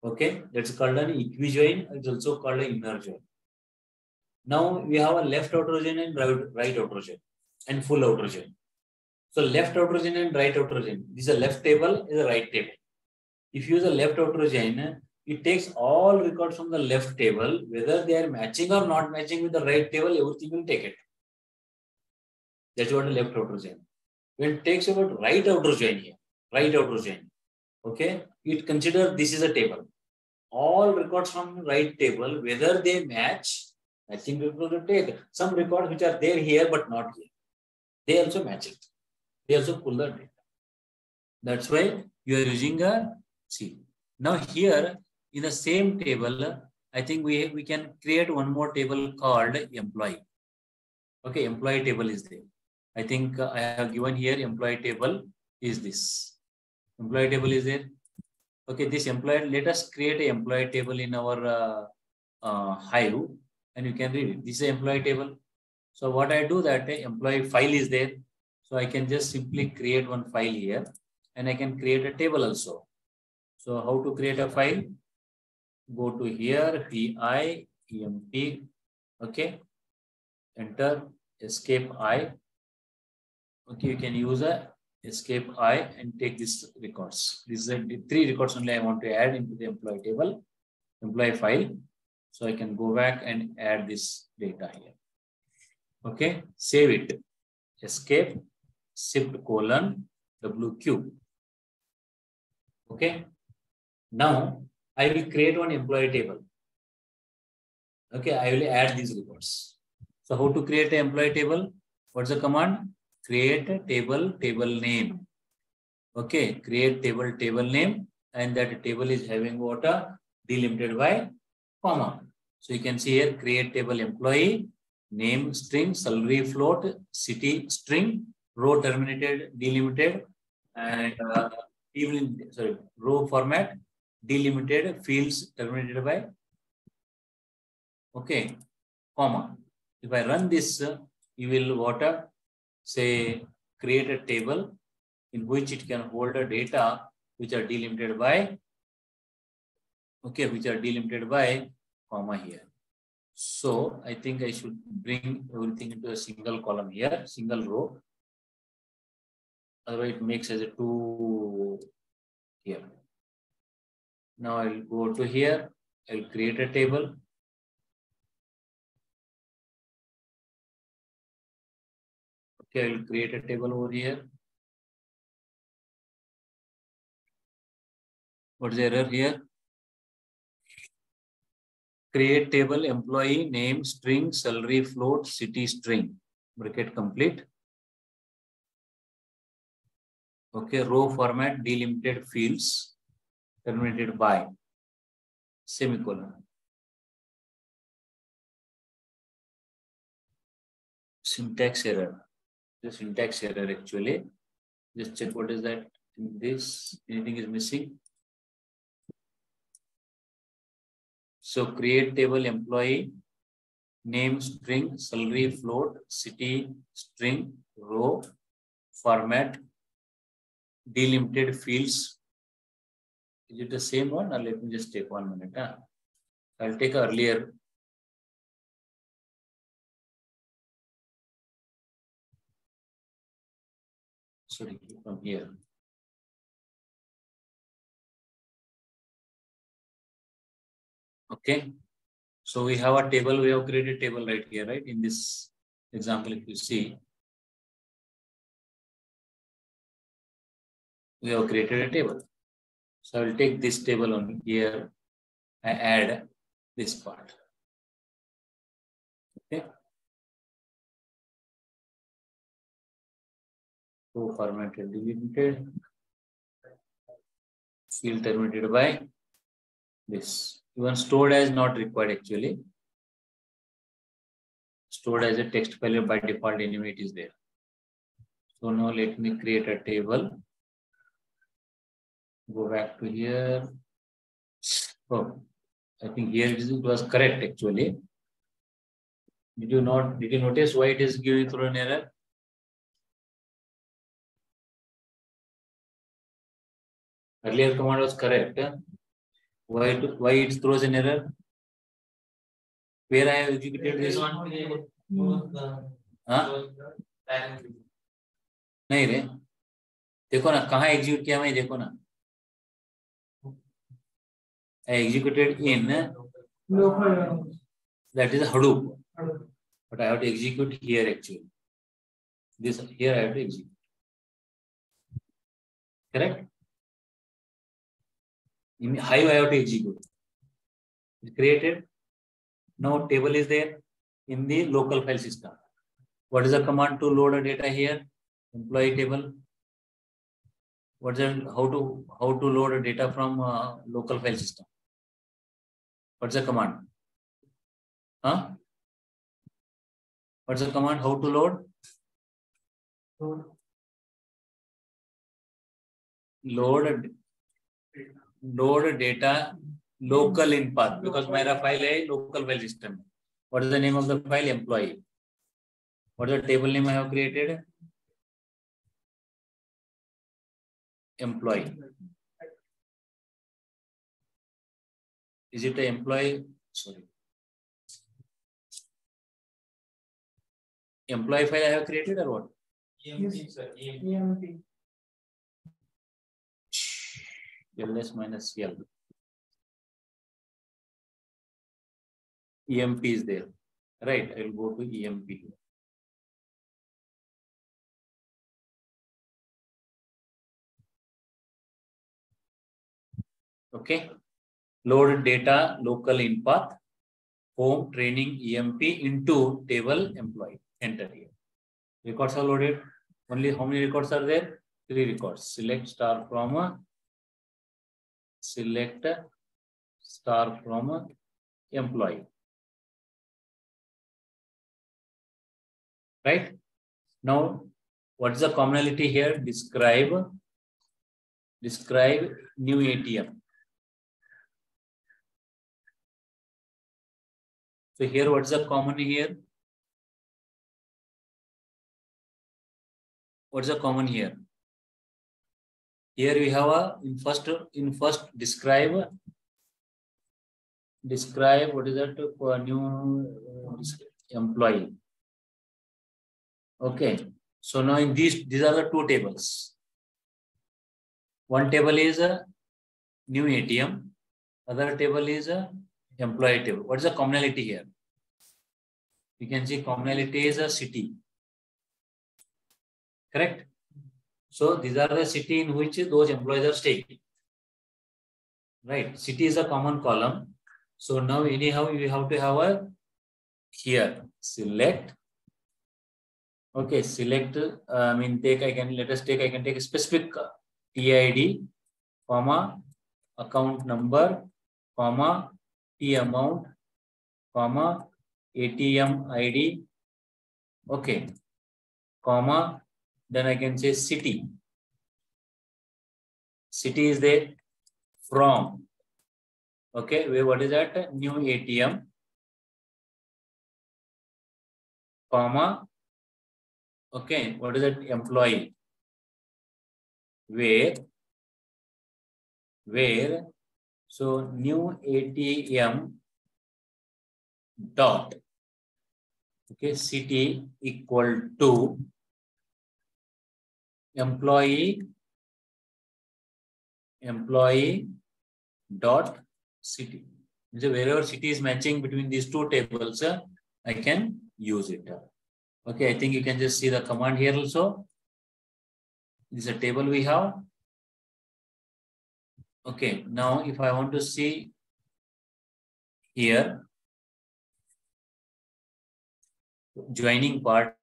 Okay, that's called an equi-join. It's also called an inner join. Now we have a left outer join and right outer join and full outer join. So left outer join and right outer join. This is a left table, is a right table. If you use a left outer join, it takes all records from the left table, whether they are matching or not matching with the right table, everything will take it. That's what a left outer join. When it takes about right outer join here, right outer join, okay, it consider this is a table. All records from the right table, whether they match, matching records will take. Some records which are there here but not here, they also match it. They also pull the data. That's why you are using a C. Now here in the same table, I think we can create one more table called employee. Okay, employee table is there. I think I have given here employee table is this. Employee table is there. Okay, this employee, let us create an employee table in our Hive and you can read it. This is an employee table. So what I do that employee file is there. So I can just simply create one file here and I can create a table also. So how to create a file? Go to here, PI, EMP, okay, enter, escape I. Okay, you can use a escape I and take this records. These are the 3 records only I want to add into the employee table, employee file. So I can go back and add this data here. Okay, save it. Escape, shift : WQ. Okay. Now I will create one employee table. Okay, I will add these records. So how to create an employee table? What's the command? Create a table name. Okay, create table name, and that table is having delimited by comma. So you can see here, create table employee, name string, salary float, city string, row terminated, delimited, and row format, delimited, fields terminated by, okay, comma. If I run this, you will say create a table in which it can hold a data which are delimited by, okay, which are delimited by comma here. So I think I should bring everything into a single column here, single row. Otherwise it makes as a 2 here. Now I'll go to here, I'll create a table. Okay, I'll create a table over here. What's the error here? Create table employee name string salary float city string bracket complete. Okay, row format delimited fields terminated by semicolon. Syntax error. The syntax error actually. Just check what is that in this. Anything is missing. So create table employee, name string, salary float, city string, row, format, delimited fields. Is it the same one or let me just take 1 minute? I'll take earlier. Sorry, from here. Okay. So we have a table, we have created a table right here, right? In this example, if you see, we have created a table. So I will take this table on here. I add this part. Okay. So formatted, delimited, field terminated by this. Even stored as not required actually. Stored as a text file by default anyway it is there. So now let me create a table. Go back to here. Oh, I think here it was correct actually. Did you notice why it is giving through an error? Earlier command was correct. Why it throws an error? Where I have executed this one? हाँ? नहीं रे देखो ना कहाँ execute किया मैं देखो ना I executed in that is a Hadoop, but I have to execute here actually. This here I have to execute. Correct? In Hive I have to execute. It's created. Now table is there in the local file system. What is the command to load a data here? Employee table. What's the how to load a data from local file system? What's the command? Huh? What's the command? How to load? Load data local in path because my file is local file system. What is the name of the file? Employee. What is the table name I have created? Employee. Is it an employee? Sorry. Employee file I have created or what? EMP, sir. EMP. LS minus L. EMP is there. Right. I will go to EMP. Okay. Load data local in path, home training EMP into table employee. Enter here. Records are loaded. Only how many records are there? 3 records. Select star from employee. Right? Now, what is the commonality here? Describe new ATM. So here, what's the common here? What's the common here? Here we have a in first describe what is that for new employee. Okay. So now in these are the 2 tables. One table is a new ATM. Other table is a employee table. What is the commonality here? You can see commonality is a city. Correct? So these are the city in which those employees are staying. Right? City is a common column. So now anyhow you have to have a here select Okay, select, let us take, I can take a specific TID, comma, account number, comma, T amount, comma, ATM ID, okay, comma, then I can say city. City is there, from, okay, what is that? New ATM, comma, okay, what is that? Employee, where, so new ATM dot, okay, city equal to employee dot city. So wherever city is matching between these two tables, I can use it. Okay, I think you can just see the command here also. This is a table we have. Okay, now if I want to see here, joining part,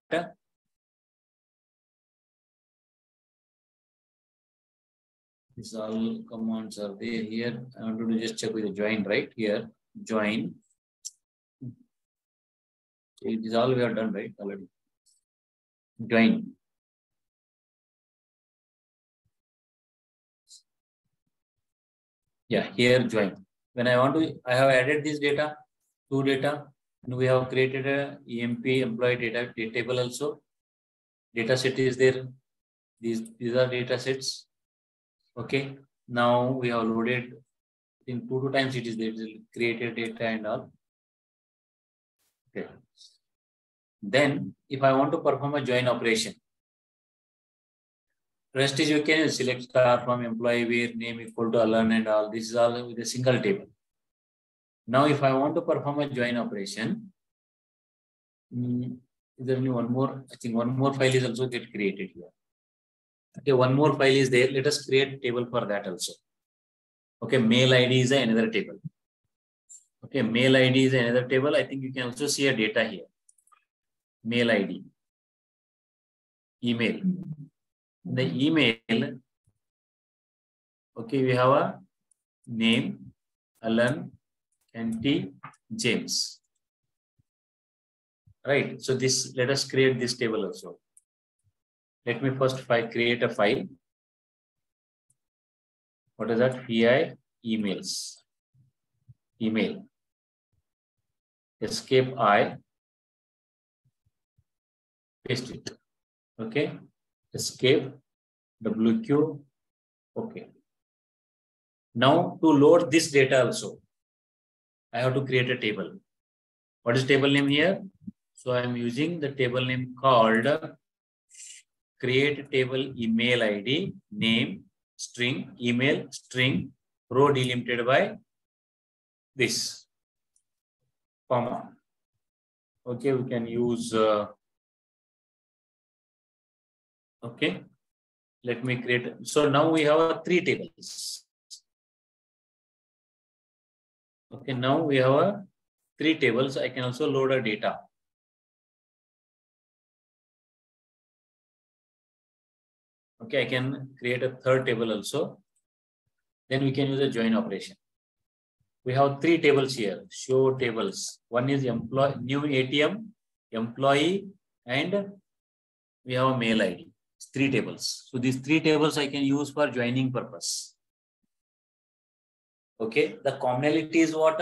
these all commands are there here. I want to just check with the join right here. Join. It is all we have done right already. Join. Yeah, here join. When I want to, I have added this data, two data, and we have created a EMP employee data table also. Data set is there. These are data sets. Okay. Now we have loaded in two times it is there, created data and all. Okay. Then if I want to perform a join operation, rest is you can select star from employee where name equal to Alan and all. This is all with a single table. Now if I want to perform a join operation, is there only one more? I think one more file is also get created here. Okay, one more file is there. Let us create a table for that also. Okay, mail ID is another table. Okay, mail ID is another table. I think you can also see a data here. Mail ID, email. The email, okay, we have a name, Alan, NT, James. Right. So this, let us create this table also. Let me first create a file. What is that? PI emails. Email. Escape I. Paste it. Okay. Escape WQ. Okay. Now to load this data also, I have to create a table. What is table name here? So I am using the table name called create table email ID, name, string, email, string, row delimited by this, comma. Okay, we can use, okay, let me create. So now we have three tables. Okay, now we have three tables. I can also load a data. Okay, I can create a third table also. Then we can use a join operation. We have three tables here, show tables. One is employee, new ATM, employee, and we have a mail ID. It's three tables. So these three tables I can use for joining purpose. Okay, the commonality is what?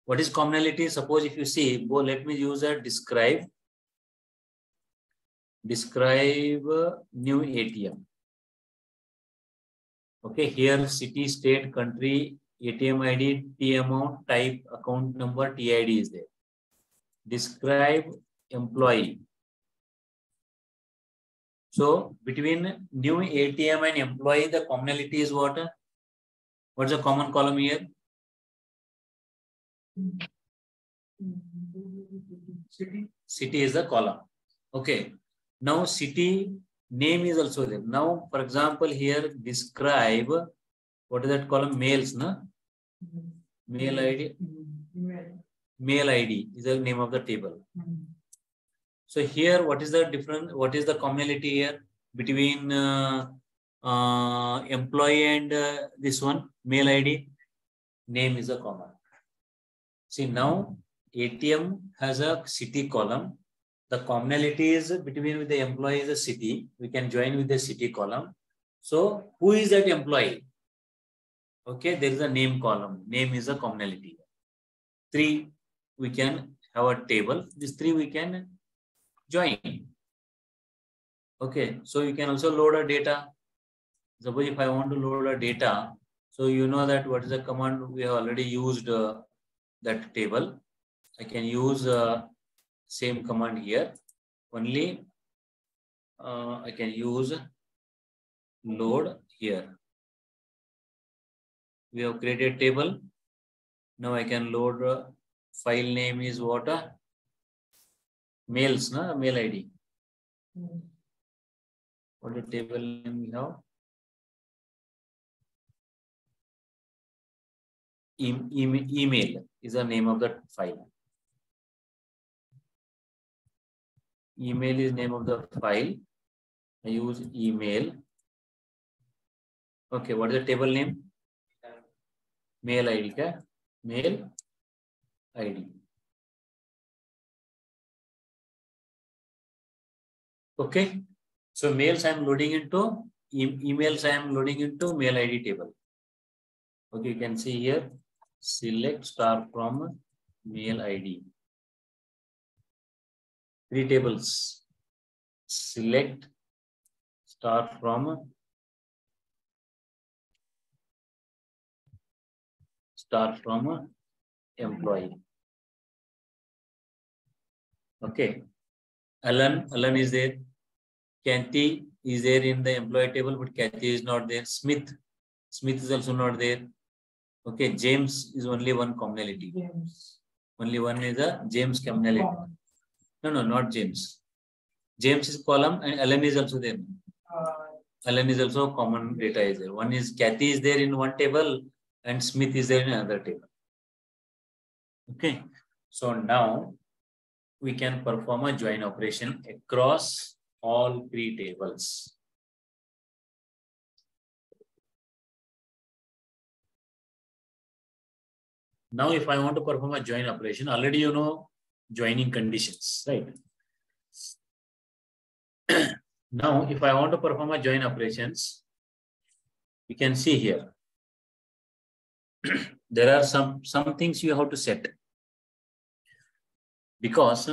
What is commonality? Suppose if you see, let me use a describe new ATM. Okay, here city, state, country, ATM ID, T amount, type, account number, TID is there. Describe employee. So between new ATM and employee, the commonality is what? What's the common column here? City is the column. Okay. Now city name is also there. Now, for example, here describe, what is that column? Mails, no? Mail ID. Mail ID is the name of the table. So here, what is the difference? What is the commonality here between employee and this one, mail ID? Name is a common. See, now ATM has a city column. The commonality is between the employee is a city. We can join with the city column. So who is that employee? Okay, there is a name column. Name is a commonality. 3, we can have a table. These 3 we can join. Okay, so you can also load a data. Suppose if I want to load a data, so you know that what is the command we have already used that table. I can use same command here. Only I can use load here. We have created table. Now I can load file name is what? Mails, na? Mail ID. What the table name we have? Email is the name of the file. Email is name of the file. I use email. Okay, what is the table name? Mail ID. Okay? Mail ID. Okay. So mails I am loading into emails I am loading into mail ID table. Okay, you can see here. Select star from mail ID. 3 tables. Select star from employee. Okay. Alan is there. Kathy is there in the employee table, but Kathy is not there. Smith is also not there. Okay. James is only one commonality. Only one is a James commonality. No, not James. James is column and Alan is also there. Alan is also common data is there. One is Kathy is there in one table and Smith is there in another table. Okay. So now we can perform a join operation across all 3 tables. Now, if I want to perform a join operation, already you know joining conditions, right? Now, if I want to perform a join operations, you can see here. There are some things you have to set. Because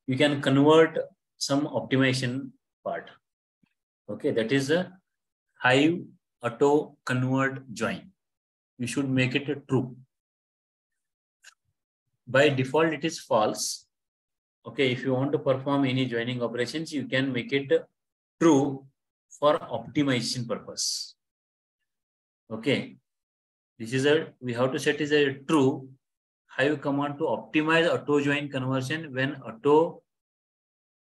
you can convert some optimization part. Okay, that is a Hive auto convert join. You should make it a true. By default, it is false. Okay, if you want to perform any joining operations, you can make it true for optimization purpose. Okay, this is we have to set is a true. Hive command to optimize auto join conversion. When auto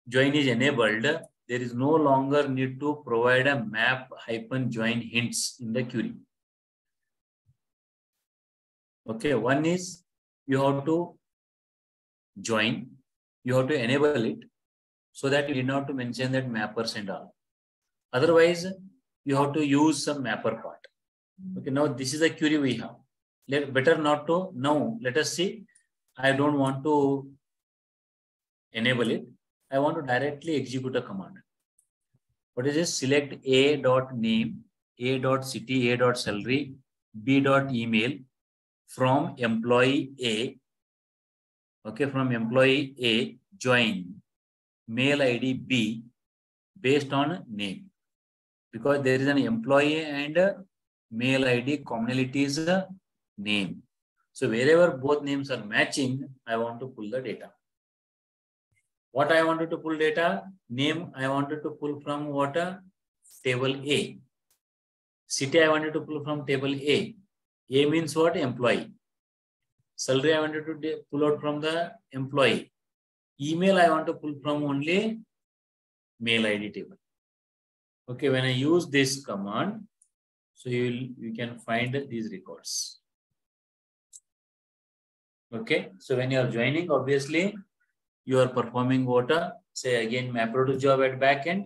join is enabled, there is no longer need to provide a map -join hints in the query. Okay, one is you have to join, you have to enable it so that you need not to mention that mappers and all. Otherwise, you have to use some mapper part. Okay, now this is a query we have. Better not to. Now let us see. I don't want to enable it. I want to directly execute a command. What is this? Select a.name, a.city, a.salary, b.email from employee A. Okay, from employee A, join mail ID B based on name. Because there is an employee and mail ID commonality is a name. So wherever both names are matching, I want to pull the data. What I wanted to pull data? Name I wanted to pull from what? Table A. City I wanted to pull from table A. A means what? Employee. Salary I wanted to pull out from the employee. Email I want to pull from only mail ID table. Okay, when I use this command, so you can find these records. Okay, so when you are joining, obviously you are performing what? Say again, MapReduce job at backend.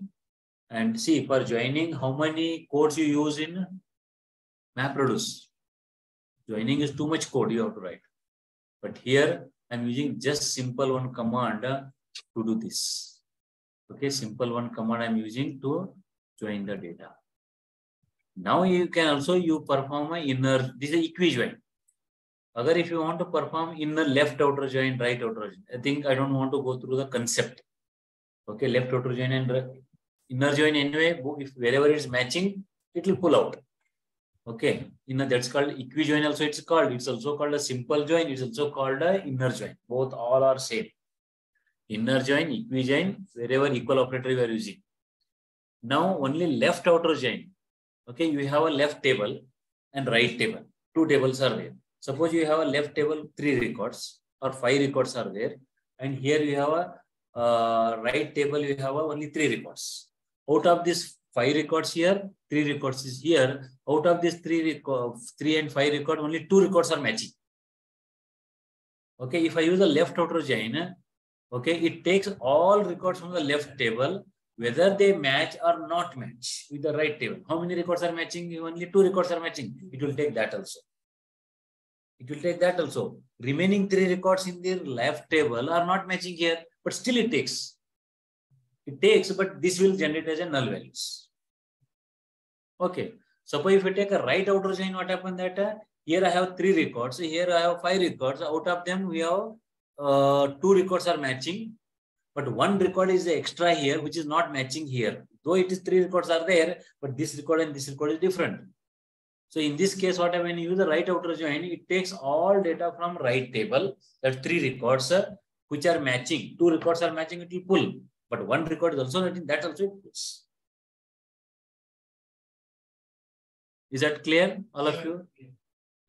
And see, for joining, how many codes you use in MapReduce? Joining is too much code you have to write. But here, I'm using just simple one command to do this. Okay, simple one command I'm using to join the data. Now you can also perform a inner, this is equi-join. Agar if you want to perform inner left outer join, right outer join, I think I don't want to go through the concept. Okay, left outer join and inner join anyway, if wherever it's matching, it will pull out. Okay, that's called equi-join also it's called. It's also called a simple join. It's also called a inner join. Both all are same. Inner join, equi-join, wherever equal operator you are using. Now only left outer join. Okay, you have a left table and right table. Two tables are there. Suppose you have a left table, 3 records or 5 records are there. And here you have a right table, you have only 3 records. Out of this 5 records here, 3 records is here. Out of this 3 and 5 records, only 2 records are matching. Okay, if I use a left outer join, okay, it takes all records from the left table, whether they match or not match with the right table. How many records are matching? Only 2 records are matching. It will take that also. It will take that also. Remaining 3 records in the left table are not matching here, but still it takes. It takes, but this will generate as a null values. Okay. Suppose if you take a right outer join, what happened that here I have 3 records, here I have 5 records. Out of them, we have 2 records are matching, but 1 record is extra here, which is not matching here. Though it is 3 records are there, but this record and this record is different. So in this case, what when you use the right outer join, it takes all data from right table, that 3 records which are matching. 2 records are matching, it will pull. But 1 record is also matching, that also it pulls. Is that clear, all of you?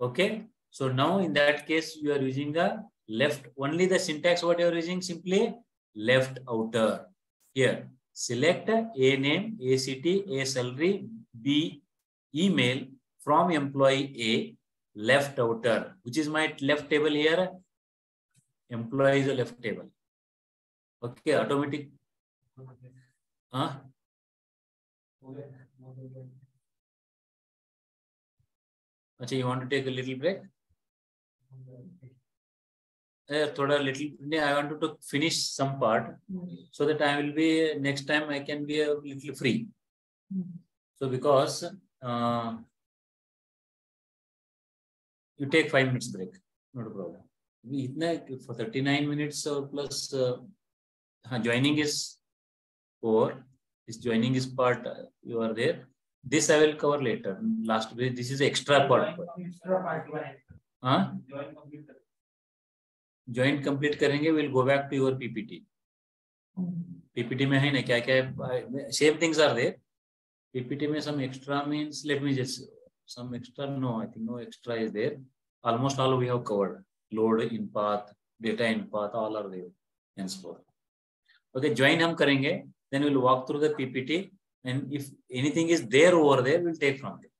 Okay. So now in that case, you are using the left, only the syntax what you are using, simply left outer. Here, select A name, A city, A salary, B email from employee A, left outer, which is my left table here. Employee is a left table. Okay, automatic. Okay, you want to take a little break? I wanted to finish some part so that I will be, next time I can be a little free. So because you take 5 minutes break, not a problem. For 39 minutes plus joining is 4. This joining is part, you are there. This I will cover later. Last week, this is extra part. Join complete करेंगे, we'll go back to your PPT. PPT में है ना क्या क्या same things are there. PPT में some extra means, let me just, some extra, no, I think no extra is there. Almost all we have covered. Load in path, data in path, all are there. Henceforth. Okay, join हम करेंगे. Then we'll walk through the PPT. And if anything is there over there, we'll take from there.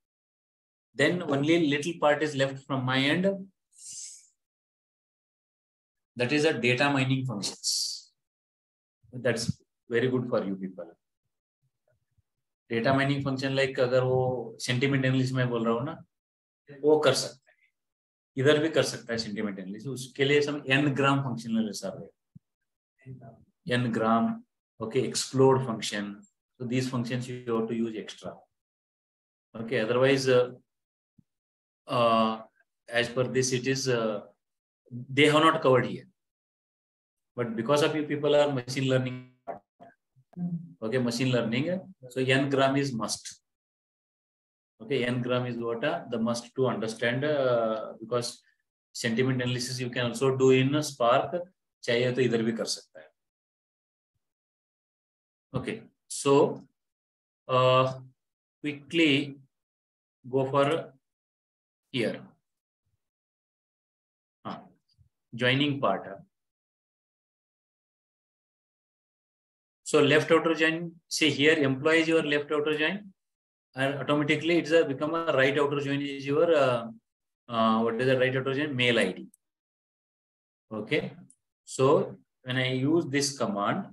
Then only little part is left from my end. That is a data mining functions. That's very good for you people. Data mining function like अगर वो sentiment analysis में बोल रहा हूँ ना, वो कर सकता है. इधर भी कर सकता है sentiment analysis. उसके लिए some n-gram functionalities are there. N-gram, okay, explode function. So these functions you have to use extra. Okay, otherwise, as per this, it is they have not covered here. But because of you people are machine learning, okay, machine learning. So n-gram is must. Okay, n-gram is what the must to understand because sentiment analysis you can also do in Spark. चाहिए तो इधर भी कर सकता है. Okay. So, quickly go for here. Joining part. So, left outer join, say here, employee is your left outer join, and automatically it's become a right outer join is your, what is the right outer join? Mail ID. Okay. So, when I use this command,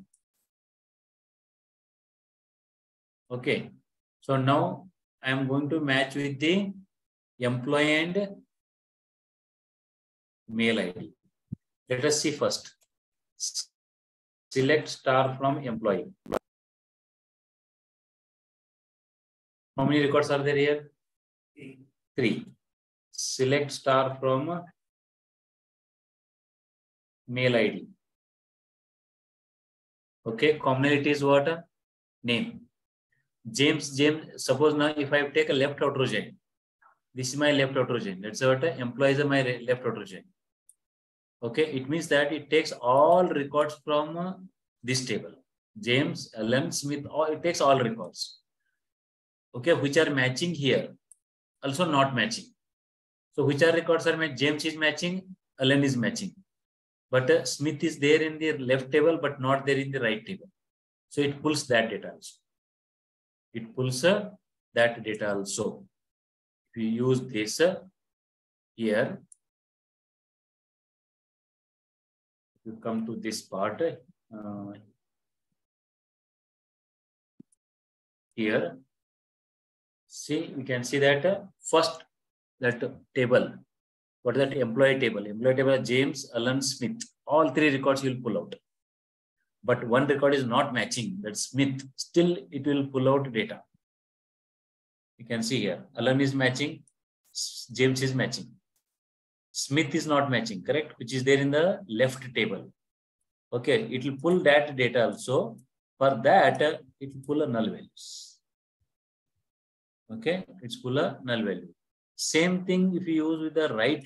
okay, so now I am going to match with the employee and mail ID. Let us see first. Select star from employee. How many records are there here? 3. Select star from mail ID. Okay, commonality is what? Name. James, suppose now if I take a left outer join, this is my left outer join. That's what employees are my left outer join. Okay, it means that it takes all records from this table. James, Alan, Smith, it takes all records. Okay, which are matching here, also not matching. So which are records are matching? James is matching, Alan is matching. But Smith is there in the left table, but not there in the right table. So it pulls that data also. It pulls that data also. If you use this here, you come to this part here. See, we can see that first that table. What is that employee table? Employee table James, Alan, Smith. All 3 records you will pull out. But one record is not matching. That's Smith. Still, it will pull out data. You can see here. Alan is matching. James is matching. Smith is not matching, correct? Which is there in the left table. Okay, it will pull that data also. For that, it will pull a null values. Okay, it's pull a null value. Same thing if you use with the right.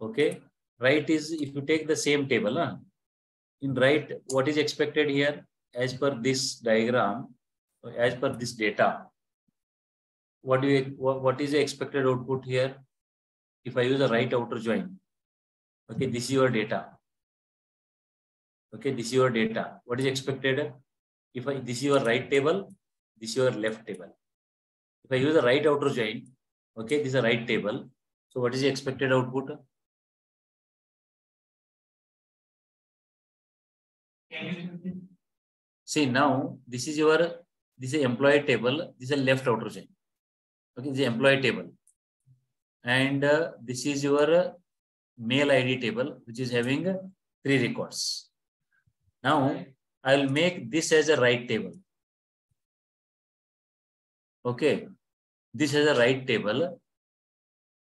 Okay, right is if you take the same table. In right, what is expected here as per this diagram, as per this data? What is the expected output here? If I use a right outer join, okay, this is your data. Okay, this is your data. What is expected? This is your right table, this is your left table. If I use a right outer join, okay, this is a right table. So what is the expected output? See now, this is employee table. This is a left outer join. Okay, this is employee table, and this is your mail ID table, which is having 3 records. Now I will make this as a right table. Okay, this is a right table,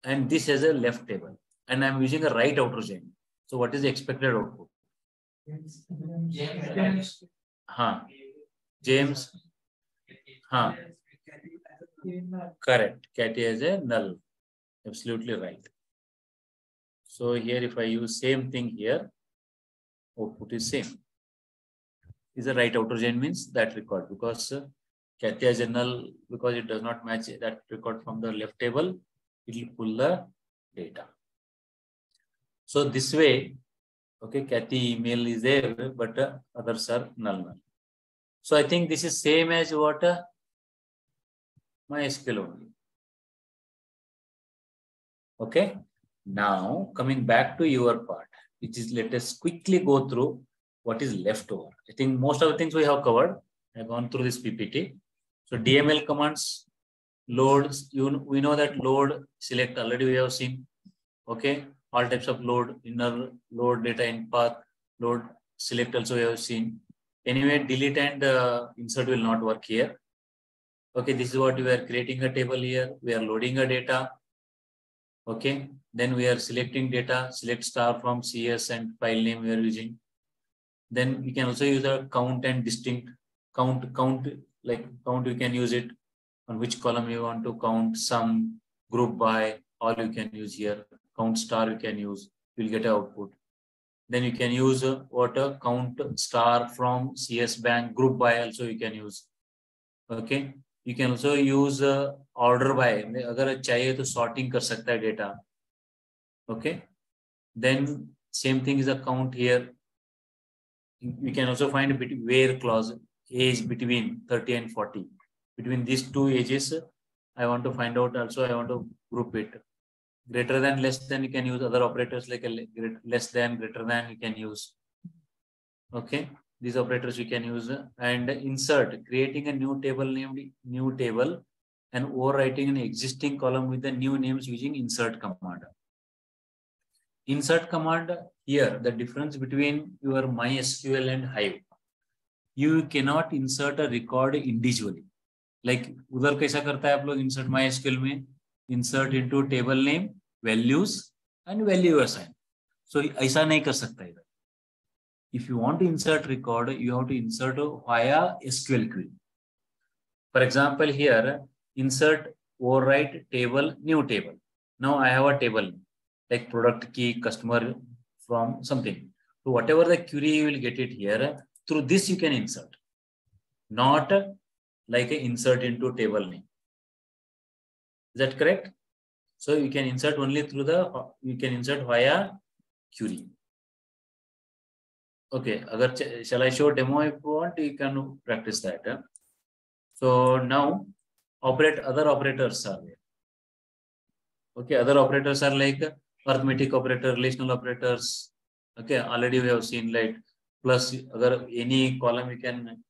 and this is a left table, and I am using a right outer join. So what is the expected output? James. Correct. Catty as a null. Absolutely right. So here, if I use same thing here, output is same. Is a right outer join means that record, because Cathy as a null, because it does not match that record from the left table, it will pull the data. So this way, okay, Cathy email is there, but others are null. So I think this is same as what MySQL only. Okay. Now coming back to your part, which is, let us quickly go through what is left over. I think most of the things we have covered. I have gone through this PPT. So DML commands, loads, we know that load, select already we have seen. Okay. All types of load, inner load, data in path, load, select also we have seen. Anyway, delete and insert will not work here. Okay, this is what we are creating a table here. We are loading a data. Okay, then we are selecting data, select star from CS and file name we are using. Then we can also use a count and distinct. Count, like count, you can use it on which column you want to count, sum, group by, all you can use here. Count star you can use, you'll get an output. Then you can use count star from CS bank, group by also you can use. Okay, you can also use order by. अगर चाहिए तो sorting कर सकता है data. Okay, then same thing is a count here. We can also find a bit where clause, age between 30 and 40. Between these 2 ages, I want to find out also, I want to group it. Greater than, less than, you can use other operators like less than, greater than, you can use. Okay, these operators you can use. And insert, creating a new table named new table and overwriting an existing column with the new names using insert command. Insert command here, the difference between your MySQL and Hive, you cannot insert a record individually. Like उधर कैसा करता है आप लोग insert MySQL में, insert into table name, values and value assign. So ऐसा नहीं कर सकता इधर. If you want to insert record, you have to insert via SQL query. For example, here insert overwrite table, new table. Now I have a table like product key, customer from something. So whatever the query you will get it here, through this you can insert, not like a insert into table name. Is that correct? So you can insert only through you can insert via query. Okay, shall I show demo if you want? You can practice that. So now other operators are there. Okay, other operators are like arithmetic operator, relational operators. Okay, already we have seen like plus any column you can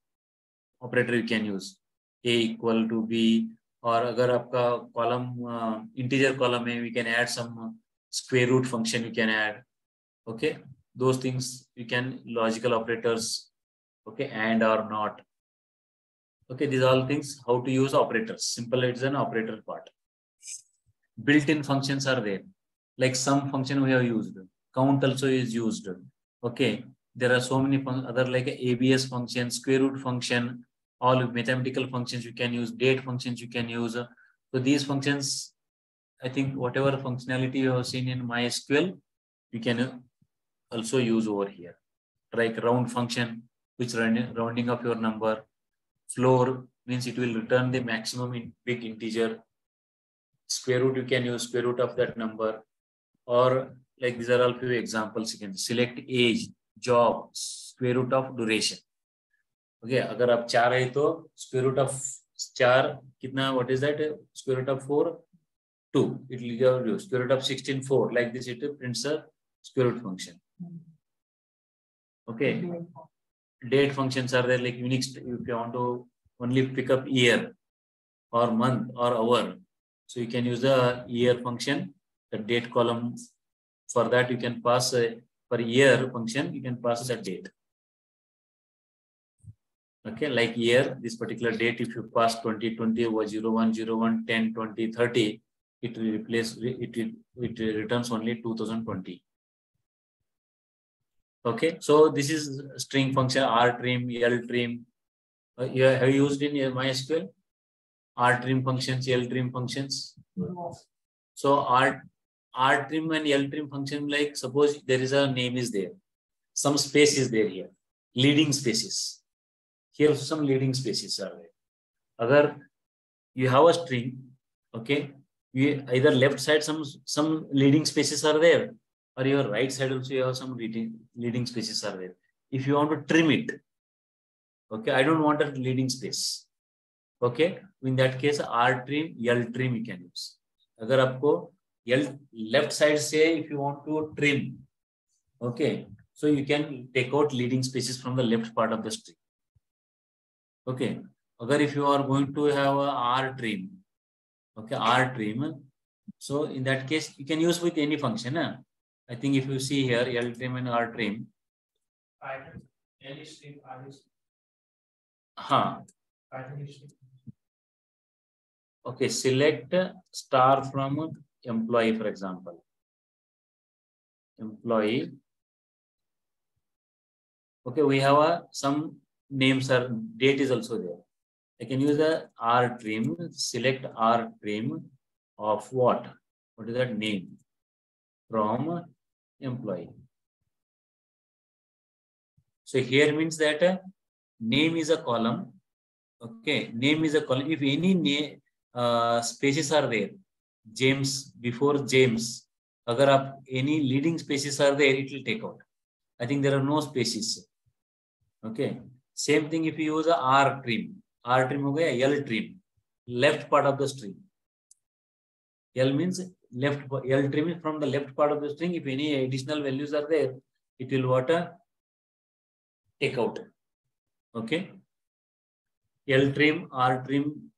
operator you can use. A equal to B, or agar aapka column integer column we can add some square root function you can add. Okay, those things you can, logical operators. Okay, and or not. Okay, these are all things how to use operators. Simple, it's an operator part. Built-in functions are there. Like sum function we have used. Count also is used. Okay, there are so many other like ABS function, square root function, all mathematical functions you can use, date functions you can use. So these functions, I think whatever functionality you have seen in MySQL, you can also use over here. Like round function, which rounding of your number. Floor means it will return the maximum in big integer. Square root, you can use square root of that number. Or like these are all few examples. You can select age, job, square root of duration. Okay, agar aap 4 hai to square root of 4 kitna, what is that? Square root of 4, 2. It will give you square root of 16, 4. Like this, it prints a square root function. Okay. Date functions are there, like Unix. If you want to only pick up year or month or hour, so you can use the year function, the date column. For that, you can pass for year function, you can pass the date. Okay, like year, this particular date, if you pass 2020 or 0101 10 20 30, it will replace it returns only 2020. Okay, so this is string function rtrim, ltrim. You have used in MySQL rtrim functions, ltrim functions. So rtrim and ltrim function, like suppose there is a name is there, some space is there here, leading spaces. Here some leading spaces are there. Agar you have a string, okay, you either left side some leading spaces are there, or your right side also you have some leading spaces are there. If you want to trim it, okay, I don't want a leading space. Okay, in that case, rtrim, ltrim you can use. Agar aapko left side say if you want to trim, okay, so you can take out leading spaces from the left part of the string. Okay, agar if you are going to have a rtrim, okay, rtrim, so in that case you can use with any function. I think if you see here ltrim and rtrim, okay, select star from employee, for example. Employee. Okay, we have some names are, date is also there. I can use the rtrim, select rtrim of what? What is that name? From employee. So here means that name is a column. Okay, name is a column. If any name spaces are there, James, before James, agar any leading spaces are there, it will take out. I think there are no spaces. Okay, same thing if you use a rtrim. Rtrim ho gaya, ltrim, left part of the string. L means left. L trim is from the left part of the string. If any additional values are there, it will take out. Okay. L trim, R trim.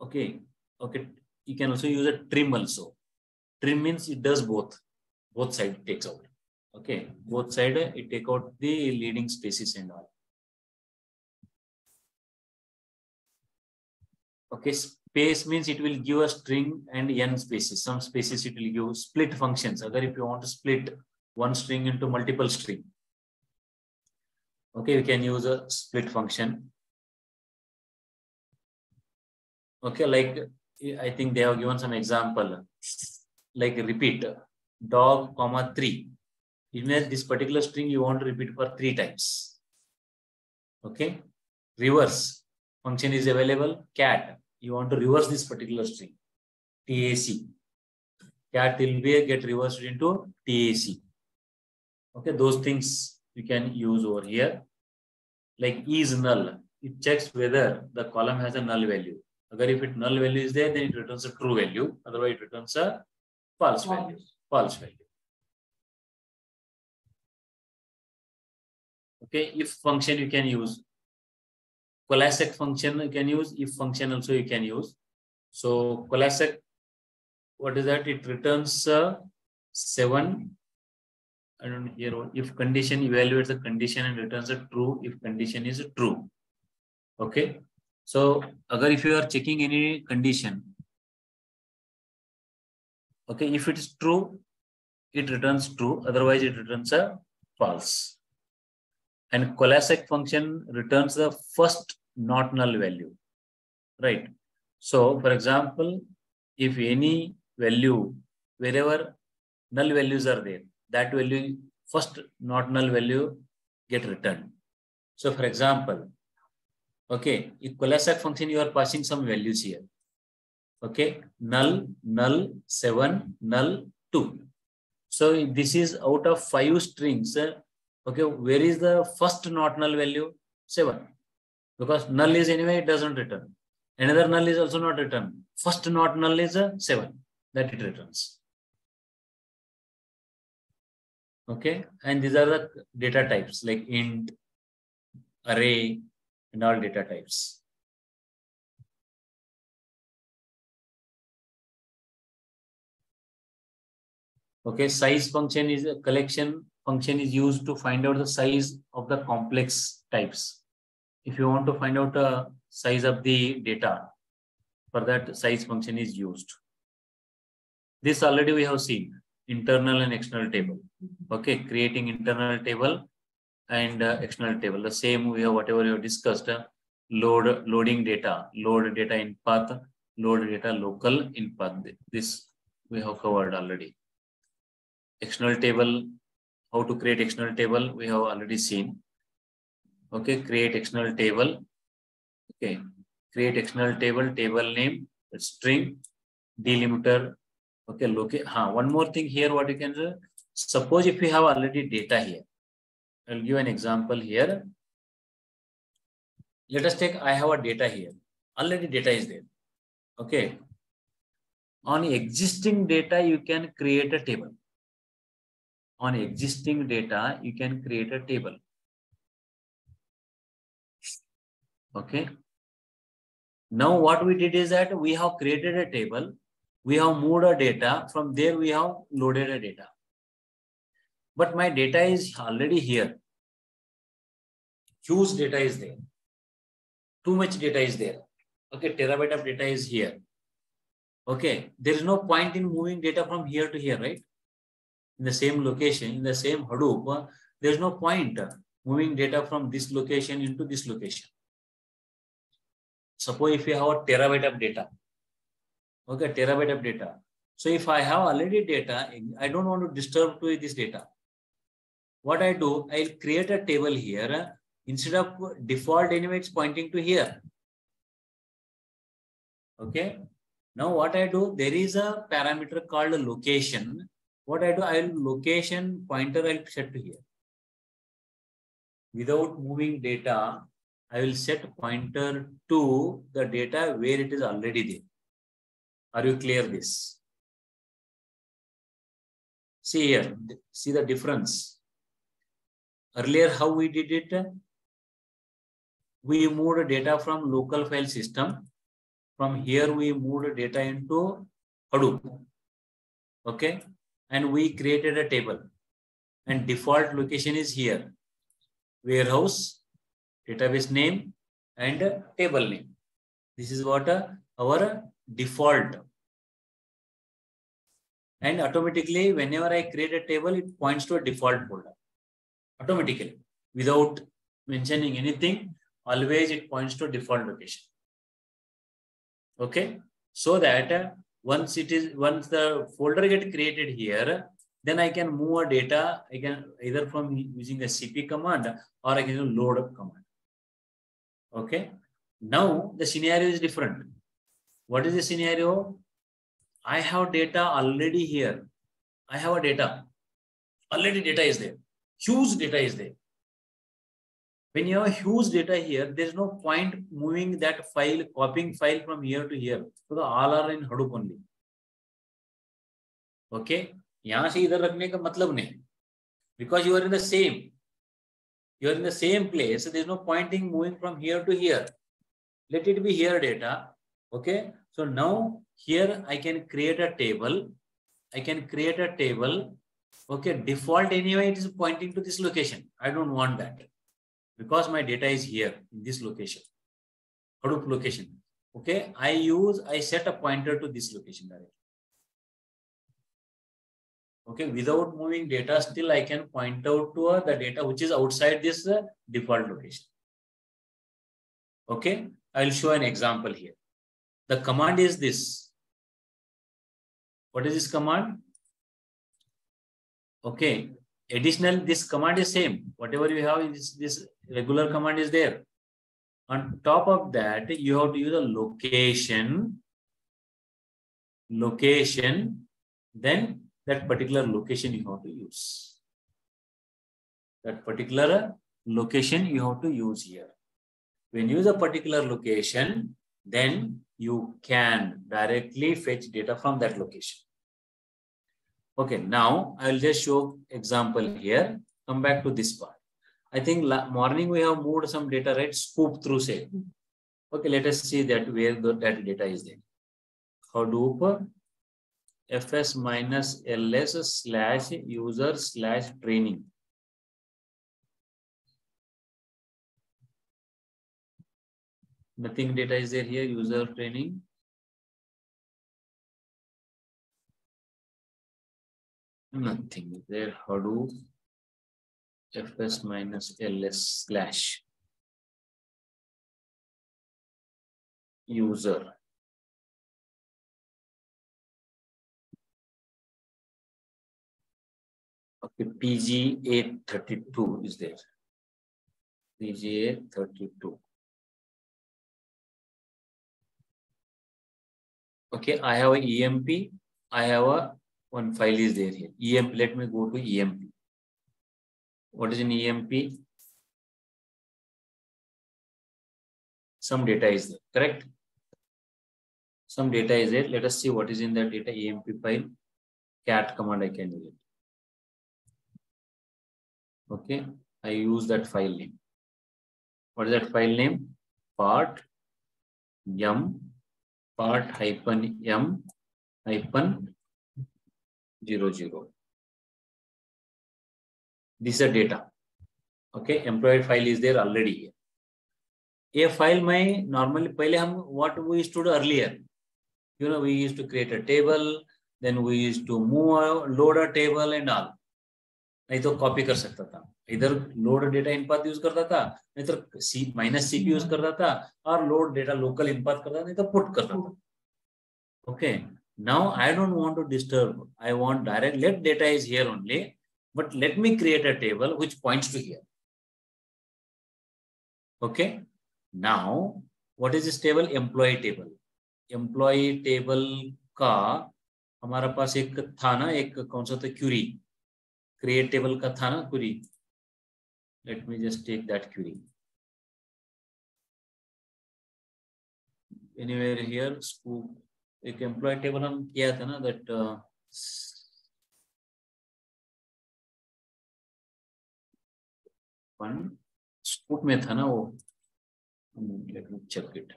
Okay. Okay. You can also use a trim also. Trim means it does both. Both side takes out. Okay. Both side it take out the leading spaces and all. Okay. Space means it will give a string and n spaces. Some spaces it will give split functions. Other if you want to split one string into multiple string. Okay, we can use a split function. Okay, like I think they have given some example. Like repeat dog, comma 3. It means this particular string you want to repeat for 3 times. Okay. Reverse function is available. Cat. You want to reverse this particular string. TAC. Cat will be get reversed into TAC. Okay, those things you can use over here. Like is null. It checks whether the column has a null value. If it null value is there, then it returns a true value. Otherwise, it returns a false value. False value. Okay, if function you can use. Coalescent function you can use. If function also you can use. So coalescent, what is that? It returns 7. I don't know here. If condition evaluates the condition and returns a true, if condition is true. Okay. So if you are checking any condition, okay, if it is true, it returns true. Otherwise, it returns a false. And coalescent function returns the first not null value, right? So, for example, if any value, wherever null values are there, that value, first not null value get returned. So, for example, okay, in coalescent function, you are passing some values here. Okay, null, null, 7, null, 2. So, this is out of 5 strings. Okay, where is the first not null value? 7. Because null is anyway, it doesn't return. Another null is also not returned. First not null is 7 that it returns. Okay, and these are the data types like int, array, and all data types. Okay, size function is a collection function is used to find out the size of the complex types. If you want to find out the size of the data, for that size function is used. This already we have seen, internal and external table. Okay, creating internal table and external table. The same we have whatever you have discussed, loading data, load data in path, load data local in path. This we have covered already. External table, how to create external table, we have already seen. Okay, create external table. Okay, create external table, table name, string, delimiter. Okay, one more thing here, what you can do. Suppose if we have already data here, I'll give an example here. Let us take, I have a data here. Already data is there. Okay. On existing data, you can create a table. On existing data, you can create a table. Okay. Now what we did is that we have created a table. We have moved a data. From there, we have loaded a data. But my data is already here. Huge data is there. Too much data is there. Okay, terabyte of data is here. Okay, there is no point in moving data from here to here, right? In the same location, in the same Hadoop, there is no point moving data from this location into this location. Suppose if you have a terabyte of data. Okay, terabyte of data. So if I have already data, I don't want to disturb to this data. What I do, I'll create a table here. Instead of default anyway, it's pointing to here. Okay. Now what I do, there is a parameter called location. What I do, location pointer I'll set to here. Without moving data, I will set pointer to the data where it is already there. Are you clear this? See here, see the difference. Earlier, how we did it? We moved data from local file system. From here, we moved data into Hadoop. Okay. And we created a table. And default location is here. Warehouse, database name, and table name. This is what our default. And automatically, whenever I create a table, it points to a default folder. Automatically, without mentioning anything, always it points to default location. Okay, so that once the folder get created here, then I can move a data. I can either from using a CP command or I can use load up command. Okay, now the scenario is different. What is the scenario? I have data already here. I have a data. Already data is there. Huge data is there. When you have huge data here, there is no point moving that file, copying file from here to here. So the all are in Hadoop only. Okay. यहाँ से इधर रखने का मतलब नहीं. Because you are in the same. You are in the same place. So there is no point in moving from here to here. Let it be here data. Okay. So now here I can create a table. I can create a table. Okay. Default anyway, it is pointing to this location. I don't want that. Because my data is here in this location, Hadoop location. Okay, I set a pointer to this location directly. Okay, without moving data, still I can point out to the data which is outside this default location. Okay, I'll show an example here. The command is this. What is this command? Okay, additional, this command is same. Whatever you have in this regular command is there. On top of that, you have to use a location, then that particular location you have to use. That particular location you have to use here. When you use a particular location, then you can directly fetch data from that location. Okay, now I'll just show example here. Come back to this part. I think morning we have moved some data, right? Scoop through say. Okay, let us see that where that data is there. Hadoop fs minus ls / user / training. Nothing data is there here, user training. Nothing is there. Hadoop fs minus ls / user. Okay, PGA 32 is there. PGA 32. Okay, I have a EMP. I have one file is there here. EMP. Let me go to EMP. What is in EMP? Some data is there, correct? Some data is there. Let us see what is in that data EMP file. Cat command I can use it. Okay, I use that file name. What is that file name? Part -m -00. This is a data. Okay, employee file is there already here. A file may normally what we used to do earlier. You know, we used to create a table, then we used to load a table and all. नहीं तो copy कर सकता था, इधर load data इन path use करता था, नहीं तो -cp यूज करता था, और लोड डेटा लोकल इन पाथ करता था, नहीं तो पुट करता था. Okay, now I don't want to disturb. I want direct, let data is here only, but let me create a table which points to here. Okay, now what is this table? Employee table. Employee table का हमारा पास एक था ना, एक कौन सा था, Curie. Create table का था ना query. Let me just take that query. Anywhere here, scoop. एक employee table हम किया था ना, that one scoop में था ना वो. Let me check it.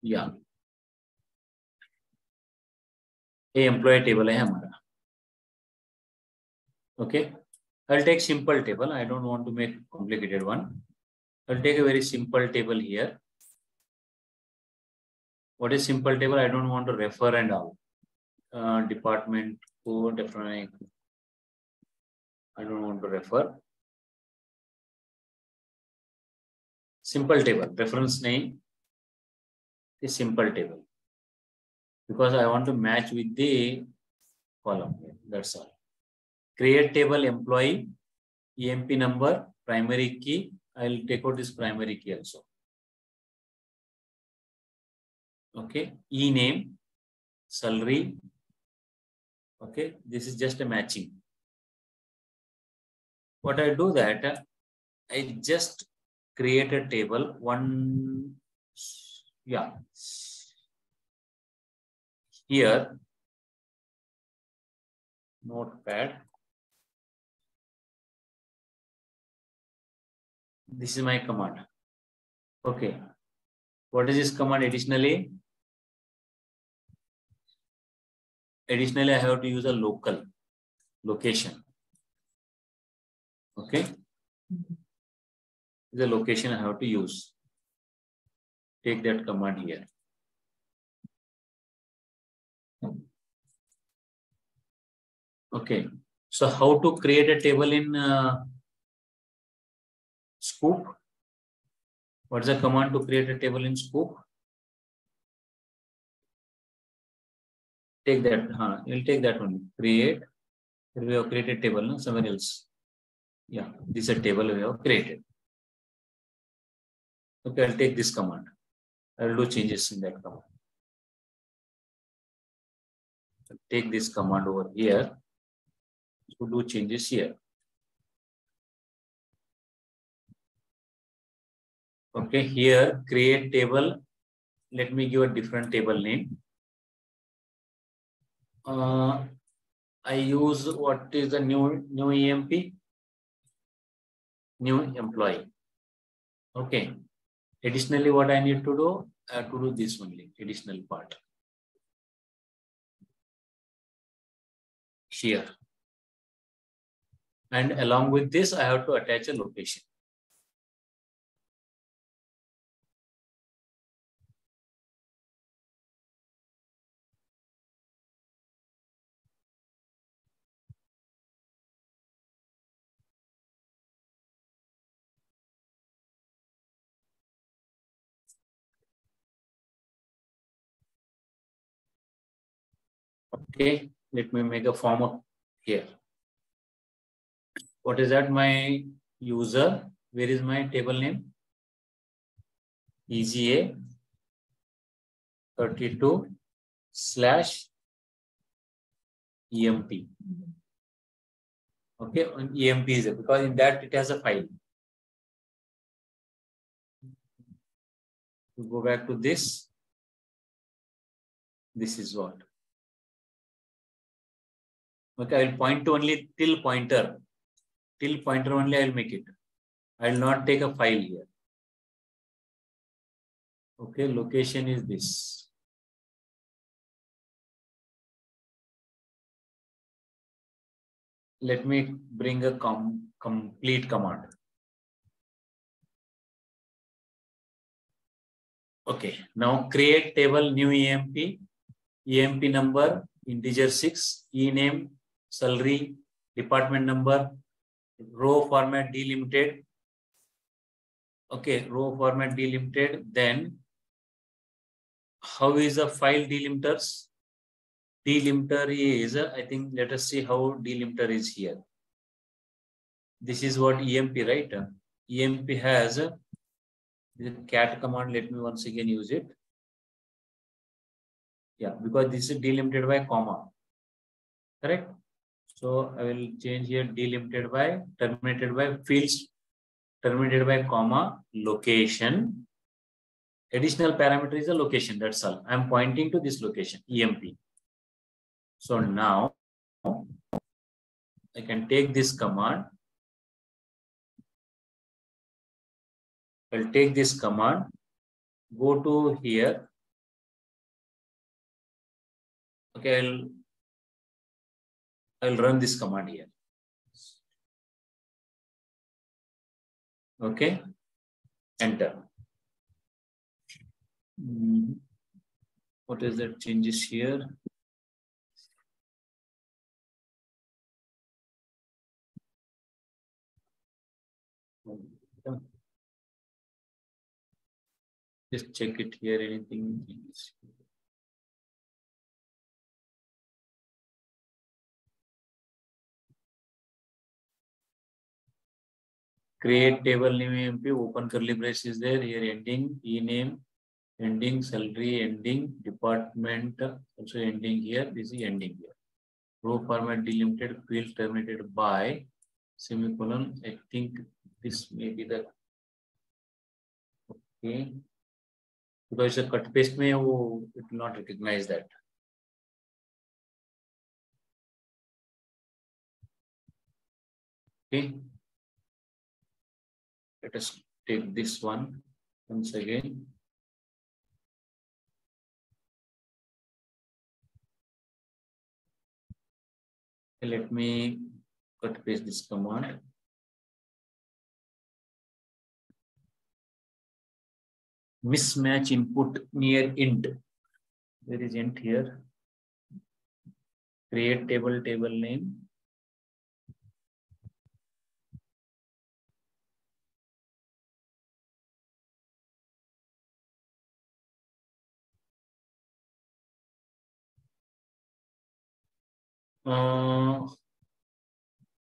Yeah. A employee table है हमारा. Okay. I'll take simple table. I don't want to make complicated one. I'll take a very simple table here. What is simple table? I don't want to refer and all. Department code, different. I don't want to refer. Simple table. Reference name is simple table. Because I want to match with the column. That's all. Create table employee, EMP number, primary key. I'll take out this primary key also. Okay. E name, salary. Okay. This is just a matching. What I do that, I just create a table. One, yeah. Here, notepad. This is my command. Okay. What is this command additionally? Additionally, I have to use a location. Okay. The location I have to use. Take that command here. Okay. So how to create a table in Scoop? What's the command to create a table in Scoop? Take that. You'll take that one. Create. We have created table, no? Somewhere else. Yeah, this is a table we have created. Okay, I'll take this command. I'll do changes in that command. I'll take this command over here. So do changes here. Okay, here create table. Let me give a different table name. I use what is the new EMP? New employee. Okay. Additionally, what I need to do? I have to do this only, additional part. Here. And along with this, I have to attach a location. Okay, let me make a form of here. What is that? My user. Where is my table name? PGA 32/EMP. Okay, and EMP is it because in that it has a file. To go back to this. This is what. Okay, I will point to only till pointer. Till pointer only I will make it. I will not take a file here. Okay, location is this. Let me bring a complete command. Okay, now create table new EMP. EMP number integer 6, E name, salary, department number, row format delimited. Okay, row format delimited. Then how is the file delimiters? Delimiter is, I think, let us see how delimiter is here. This is what EMP, right? EMP has the cat command. Let me once again use it. Yeah, because this is delimited by comma. Correct? So I will change here delimited by, terminated by fields, terminated by comma, location. Additional parameter is a location. That's all. I'm pointing to this location, EMP. So now I can take this command. I'll take this command, go to here. Okay, I'll run this command here. Okay, enter. What is that changes here? Just check it here. Anything? Create table name EMP. Open curly brace is there. Here ending, e-name, ending, salary, ending, department, also ending here. This is ending here. Row format delimited, field terminated by semicolon. I think this may be the okay. Because the cut paste may it will not recognize that. Okay. Let us take this one once again. Let me cut paste this command. Mismatch input near int. There is int here. Create table name.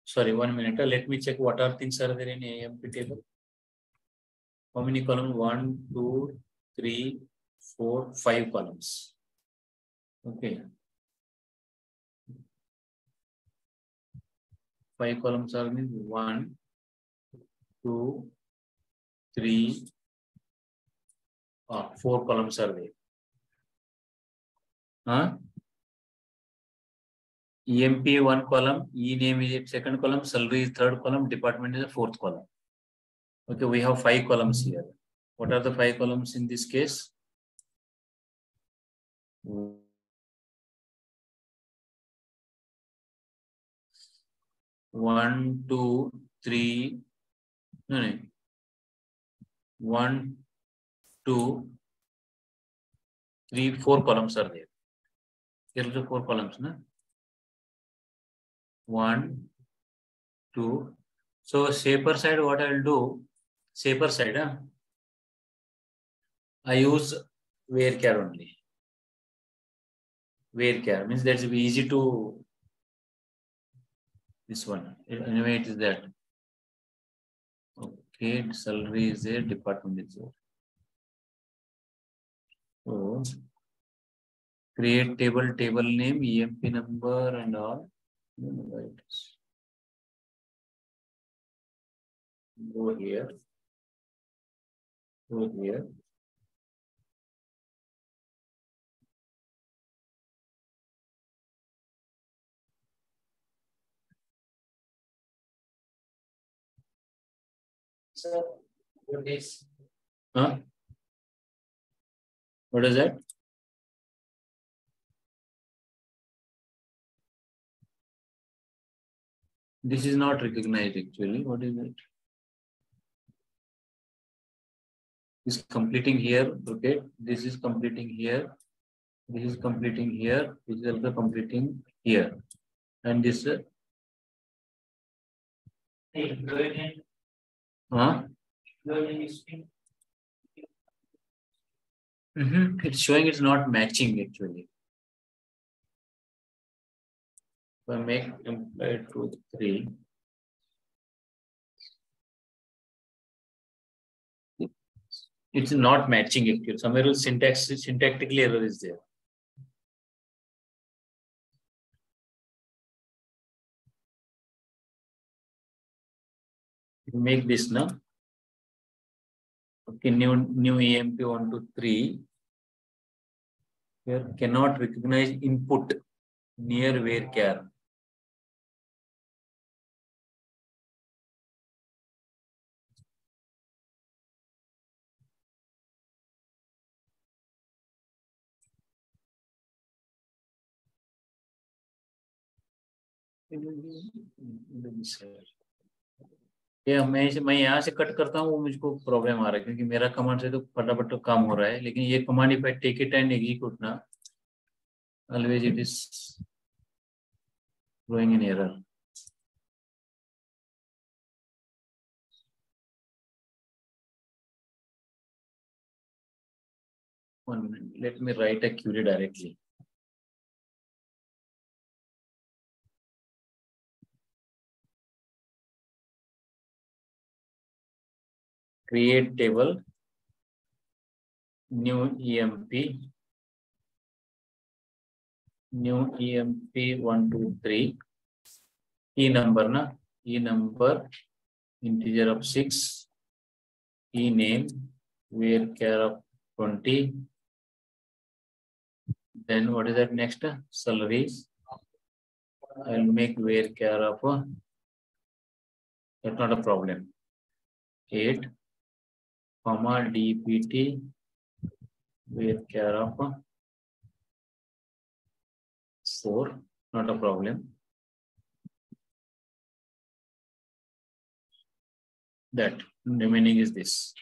Sorry, 1 minute. Let me check what are things are there in AMP table. How many columns? 1, 2, 3, 4, 5 columns. Okay. 5 columns are means 1, 2, 3, 4 columns are there. EMP 1 column, e-name is second column, salary is third column, department is the fourth column. Okay, we have 5 columns here. What are the 5 columns in this case? 1, 2, 3. No. 1, 2, 3, 4 columns are there. Here are the 4 columns, no? 1, 2. So safer side, what I will do? Safer side, I use varchar only. Varchar means that's easy to. This one. Anyway, it is that. Okay, salary is there, department is there. So create table name, EMP number, and all. Go here. Go here. So what is? What is that? This is not recognized actually. What is it? Is completing here. Okay. This is completing here. This is completing here. This is also completing here. And this. It's showing it's not matching actually. If I make compare to 3. It's not matching actually. Somewhere else syntactically error is there. Make this now. Okay, new EMP 1 to 3. Here cannot recognize input near varchar. ये मैं यहाँ से cut करता हूँ, वो मुझको problem आ रहा है क्योंकि मेरा कमांड से तो फटाफट तो काम हो रहा है, लेकिन ये command if I take it and execute ना, always it is throwing in error. One minute. Let me write a query directly. Create table, new EMP 123, E number na, E number, integer of 6, E name, varchar of 20. Then what is that next? Salary. I'll make varchar of, that's not a problem. 8, comma DPT, varchar of 4, not a problem. That remaining is this.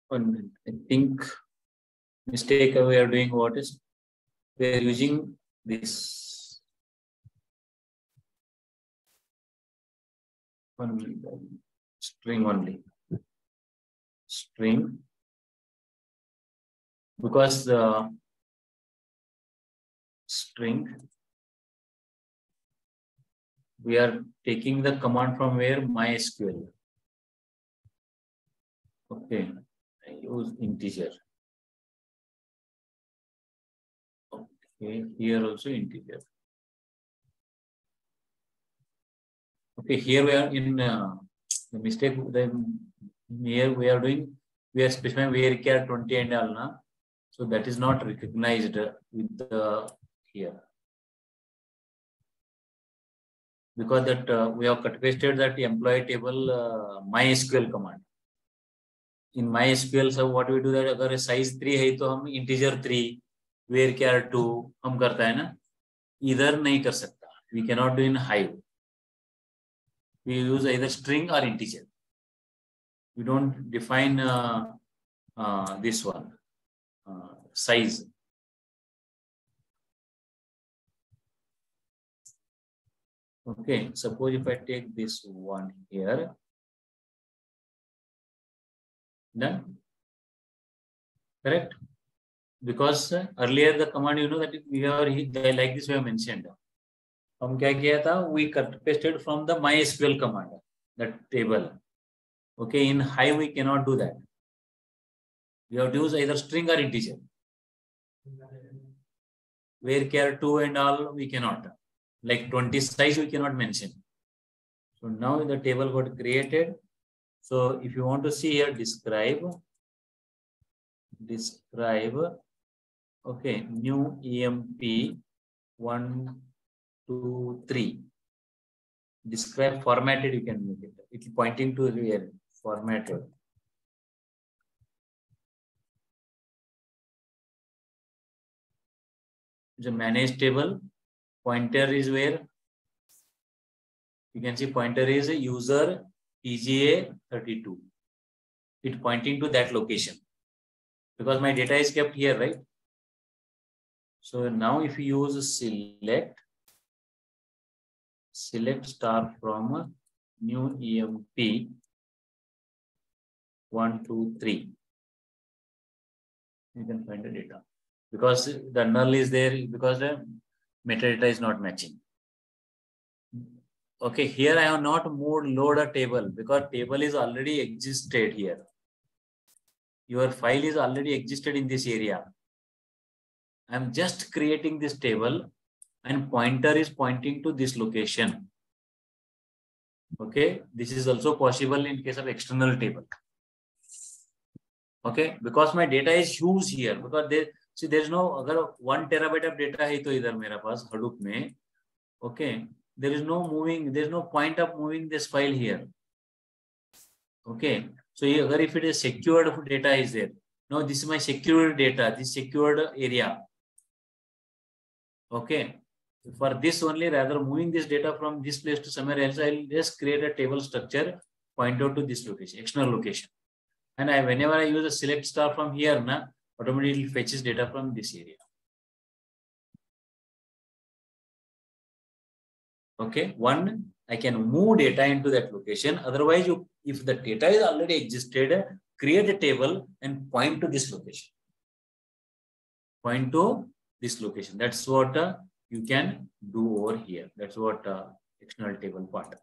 One minute. I think mistake we are doing what is we are using this. One minute. String only. String. Because the string, we are taking the command from where? MySQL. Okay. I use integer. Okay, here also integer. Okay, here we are in the mistake. Then here we are doing, we are specifying varchar 20 and all na. So that is not recognized with the here. Because that we have cut pasted that employee table MySQL command. In MySQL, so what we do that अगर size 3 है तो हम integer 3, varchar 2 हम करता है ना, इधर नहीं कर सकता. We cannot do in Hive. We use either string or integer. We don't define this one size. Okay, suppose if I take this one here, done, correct? Because earlier the command, you know that we are like this we have mentioned. हम क्या किया था? We cut pasted from the MySQL command, that table. Okay, in Hive we cannot do that. We have to use either string or integer. Varchar 2 and all we cannot. Like 20 size we cannot mention. So now the table got created. So if you want to see here, describe, okay, new EMP 1, 2, 3. Describe formatted, you can make it. It's pointing to here, formatted. The manage table, pointer is where? You can see pointer is a user PGA 32. It's pointing to that location. Because my data is kept here, right? So now if you use select star from new EMP 1, 2, 3. You can find the data. Because the null is there, because the metadata is not matching. Okay, here I have not moved load a table because table is already existed here. your file is already existed in this area. I'm just creating this table and pointer is pointing to this location. Okay, this is also possible in case of external table. Okay, because my data is huge here, because there is no, agar 1 terabyte of data hai to idhar mera paas Hadoop mein, okay, there is no point of moving this file here. Okay, so agar if it is secured data is there, now this is my secured data, this secured area. Okay, for this only, rather moving this data from this place to somewhere else, I'll just create a table structure, point out to this location, external location. And whenever I use a select star from here, automatically fetches data from this area. Okay, one, I can move data into that location. Otherwise, if the data is already existed, create a table and point to this location. Point to this location. That's what you can do over here. That's what external table part.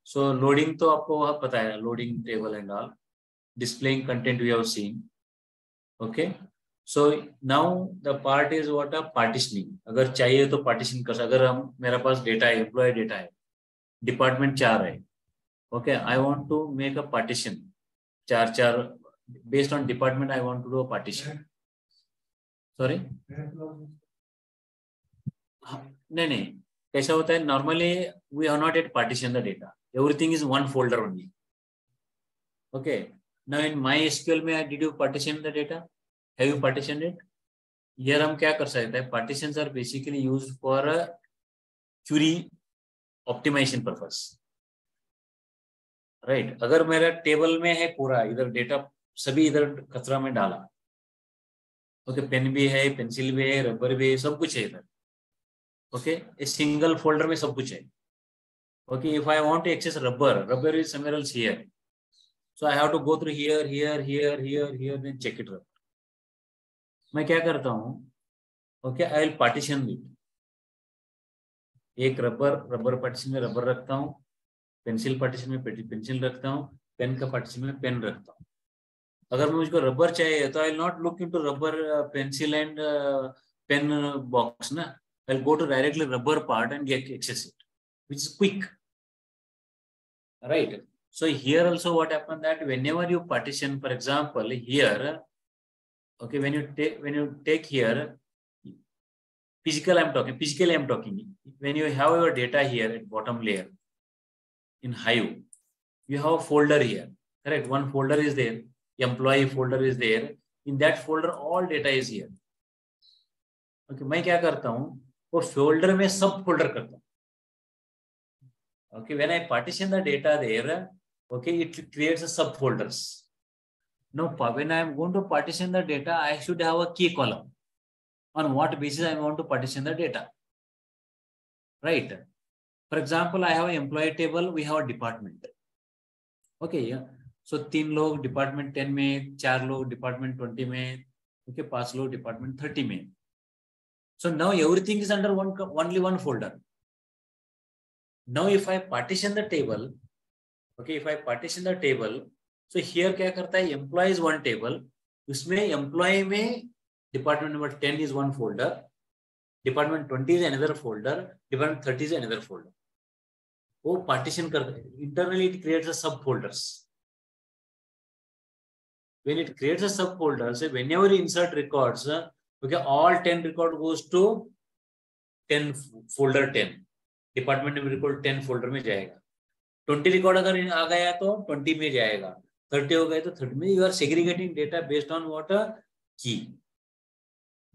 So loading to आपको वह पता है, loading table and all. Displaying content we have seen. Okay. So now the part is what a partitioning. अगर चाहिए तो partition कर, अगर हम मेरा पास data है, employee data है, department 4 है. Okay, I want to make a partition. 4 based on department I want to do a partition. Sorry. नहीं कैसा होता है, normally we have not yet partitioned the data. Everything is one folder only. Okay. Now in MySQL did you partition the data? Have you partitioned it? Here हम क्या कर सकते हैं? Partitions are basically used for a query optimization purpose. Right? अगर मेरा table में है पूरा, इधर डेटा सभी इधर कचरा में डाला, ओके, पेन भी है, पेंसिल भी है, रबर भी है, सब कुछ है इधर. ओके, ए सिंगल फोल्डर में सब कुछ है. Okay, if I want to access rubber is somewhere else here, so I have to go through here then check it. मैं क्या करता हूँ, okay, I will partition it. एक रबर पार्टीशन में रबर रखता हूँ, पेंसिल पार्टीशन में pencil रखता हूँ, पेन का पार्टीशन में पेन रखता हूँ. अगर मुझको रबर चाहिए तो I will not look into rubber pencil and pen box ना, I will go to directly rubber part and get access it, which is quick. Right? So here also what happened that whenever you partition, for example, here, okay, when you take here, physically I'm talking. When you have your data here at bottom layer in Hive, you have a folder here, correct? One folder is there, employee folder is there. In that folder, all data is here. Okay, मैं क्या करता हूँ, वो folder में सब folder करता हूँ. Okay, when I partition the data there, okay, it creates a subfolders. Now, when I am going to partition the data, I should have a key column. On what basis I want to partition the data? Right. For example, I have an employee table, we have a department. Okay, yeah. So 3 लोग department 10 में, 4 लोग department 20 में, okay, 5 लोग department 30 में. So now everything is under only one folder. Now if I partition the table, okay, so here क्या करता है, employee is one table, उसमें employee में department number 10 is one folder, department 20 is another folder, department 30 is another folder. वो partition करता है. Internally it creates a subfolders. When it creates a subfolder, so whenever you insert records, okay, all 10 record goes to 10 folder 10. Department में record 10 folder में जाएगा. 20 record अगर आ गया तो 20 में जाएगा, 30 हो गए तो 30 में. You are segregating data based on what key.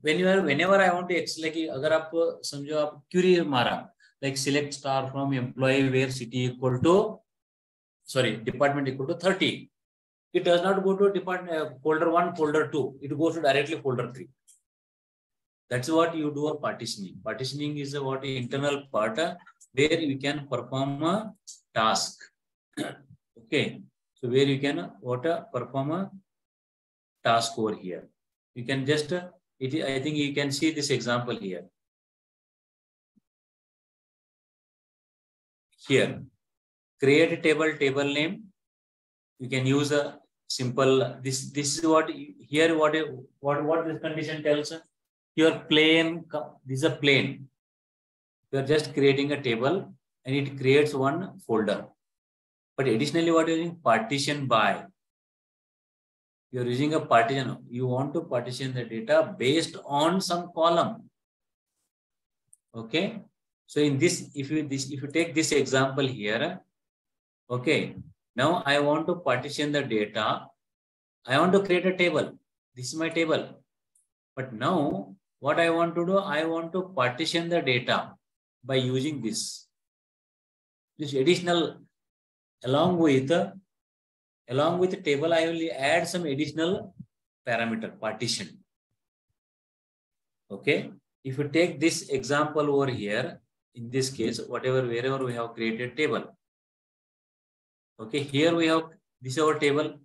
whenever I want to like अगर आप समझो आप क्वेरी मारा, like select star from employee where city equal to department equal to 30, it does not go to department folder 1 folder 2, it goes to directly folder 3. That's what you do a partitioning. Partitioning is what internal part where you can perform a task. Okay, so where you can perform a task over here. You can just I think you can see this example here. Here, create a table name. you can use a simple, this is what here, what this condition tells. Your plane, this is a plane. You are just creating a table and it creates one folder. But additionally, what you're using, partition by. You're using a partition. You want to partition the data based on some column. Okay. So in this, if you take this example here, okay. Now I want to partition the data. I want to create a table. This is my table. But now what I want to do, I want to partition the data by using this. This additional, along with the table, I will add some additional parameter, partition. Okay. If you take this example over here, in this case, wherever we have created table. Okay. Here we have, this is our table.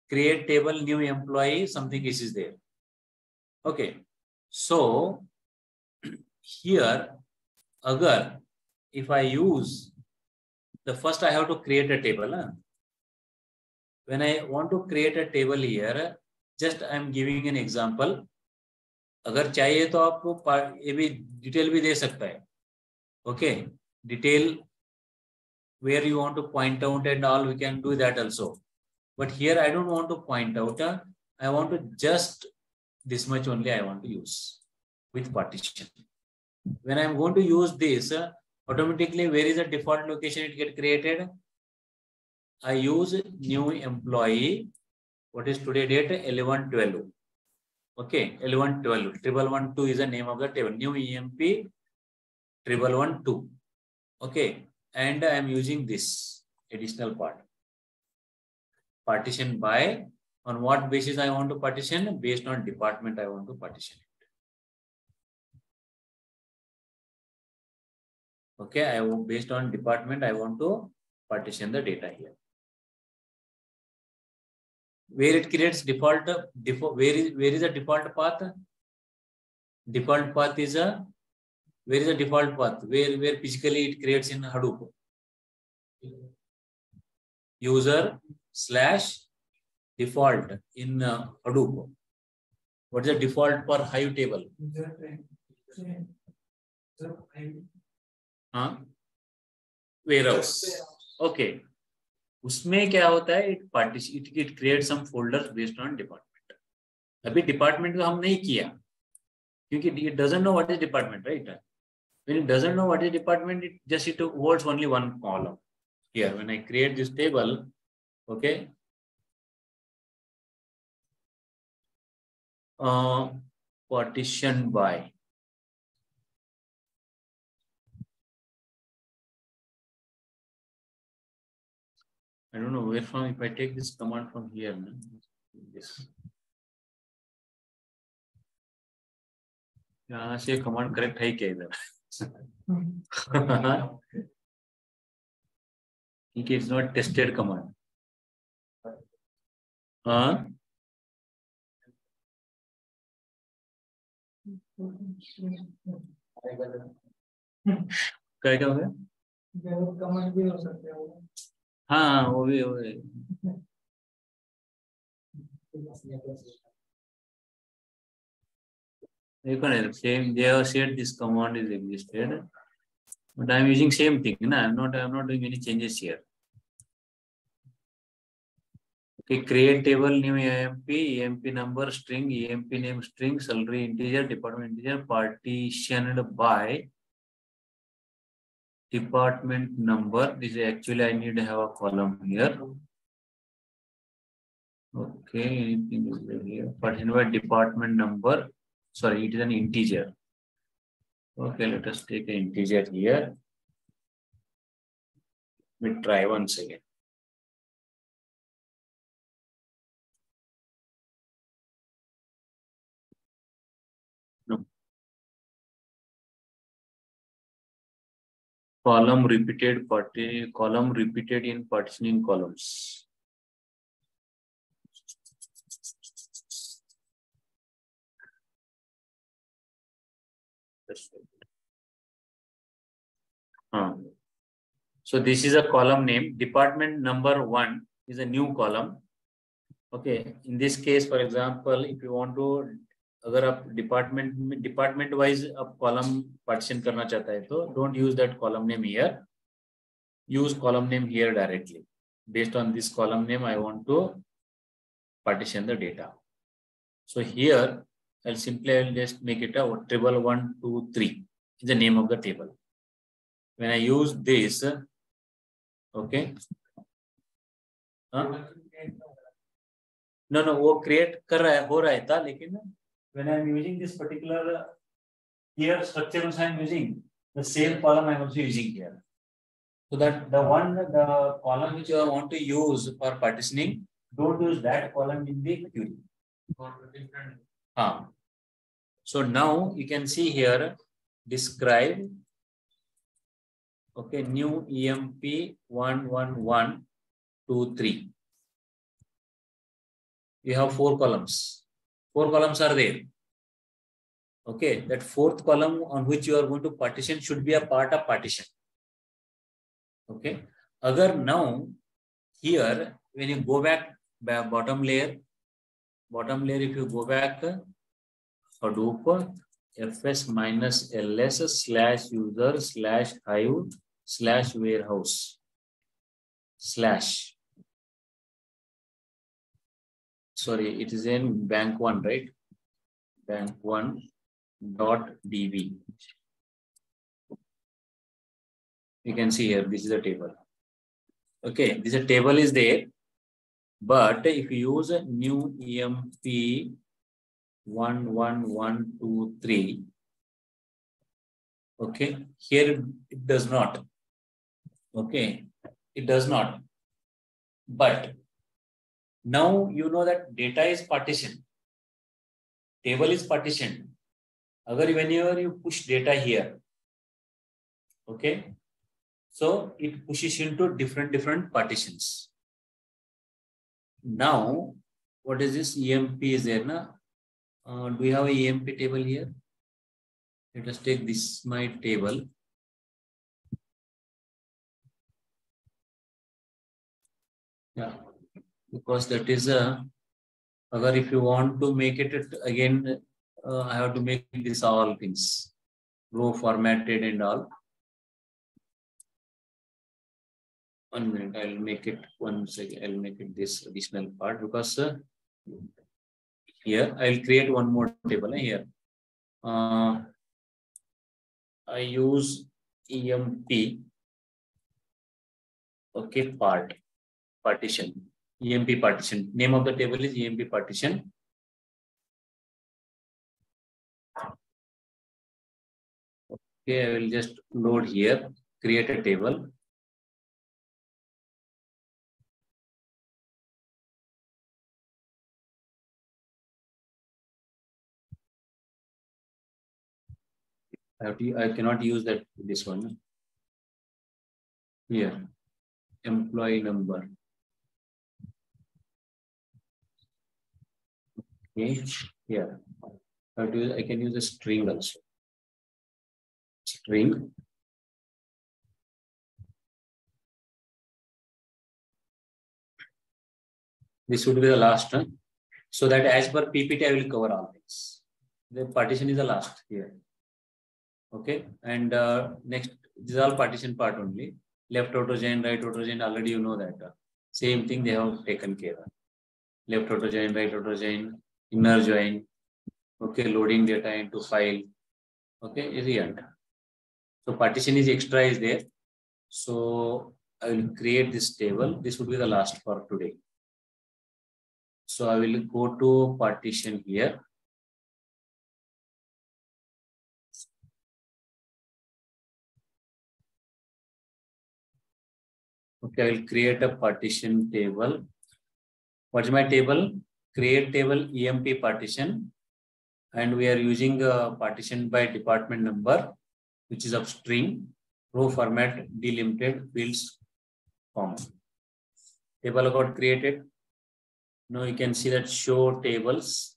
Create table, new employee, something is there. Okay. So here, if I use the first, I have to create a table. Huh? When I want to create a table here, just I am giving an example. अगर चाहिए तो आपको ये भी detail भी दे सकता है. Okay, detail where you want to point out and all, we can do that also. But here I don't want to point out. I want to just this much only I want to use with partition. When I'm going to use this, automatically where is the default location it get created? I use new employee. What is today date? 11/12. Okay, 11/12. 1112 is the name of the table. New EMP 1112. Okay, and I am using this additional part. Partition by, on what basis I want to partition? Based on department I want to partition it. Okay, based on department I want to partition the data here. Where it creates default, where is the default path? Default path is where is the default path? Where physically it creates in Hadoop? User/default in Hadoop. What is the default for Hive table? Warehouse. Okay. उसमें क्या होता है? It creates some folders based on department. अभी department को हम नहीं किया, क्योंकि it doesn't know what is department, right? When it doesn't know what is department, it holds only one column. Here, when I create this table, okay, partition by. I don't know where from, if I take this command from here, this. यहाँ से command correct है क्या इधर? It's not tested command. क्या हो गया? Comment भी हो सकते हैं वो. हाँ, वो भी. Same, they have said this command is existed, but I am using same thing. No, I am not doing any changes here. Okay, create table, new EMP number string, EMP name string, salary integer, department integer, partitioned by department number. This is actually I need to have a column here. Okay, anything is here. Partitioned by department number. Sorry, it is an integer. Okay, let us take an integer here. Let me try once again. No. Column repeated in partitioning columns. So this is a column name. Department number 1 is a new column. Okay. In this case, for example, if you want to, अगर आप department wise आप column partition करना चाहता है तो don't use that column name here. Use column name here directly. Based on this column name, I want to partition the data. So here, I'll just make it a table 1, 2, 3 is the name of the table. When I use this, okay. No, वो create कर रहा है, हो रहा है था, लेकिन when I'm using this particular here structure, I'm using the same column I'm also using here. So that the column which I want to use for partitioning, don't use that column in the query. So now you can see here, describe, okay, new EMP 11123. You have 4 columns. 4 columns are there. Okay, that 4th column on which you are going to partition should be a part of partition. Okay, agar now here when you go back bottom layer, if you go back Hadoop fs-ls/user/hive/warehouse/ sorry, it is in bank 1, right? Bank 1.db. You can see here, this is a table. Okay, this table is there. But if you use a new EMP 11123, okay, here it does not. Okay, it does not. But now you know that data is partitioned. Table is partitioned. Whenever you push data here, okay, so it pushes into different partitions. Now, what is this EMP is there? Na? Do we have a EMP table here? Let us take this my table. Yeah, because that is a. If you want to make it again, I have to make this all things row formatted and all. 1 minute, I'll make it 1 second. I'll make it this additional part because here I'll create one more table here. I use EMP. Okay, partition. EMP partition. Name of the table is EMP partition. Okay, I will just load here, create a table. I cannot use this one. Here, employee number. Okay, here. I can use a string also. String. This would be the last one. So that as per PPT, I will cover all things. The partition is the last here. Okay, and next, this is all partition part only. Left auto join, right auto join, already you know that. Same thing they have taken care of. Left auto join, right auto join, inner join. Okay, loading data into file. Okay, is the end. So partition is extra is there. So I will create this table. This would be the last for today. So I will go to partition here. Okay, I will create a partition table. What is my table? Create table EMP partition. And we are using a partition by department number, which is of string, row format, delimited, fields, common. Table got created. Now you can see that show tables.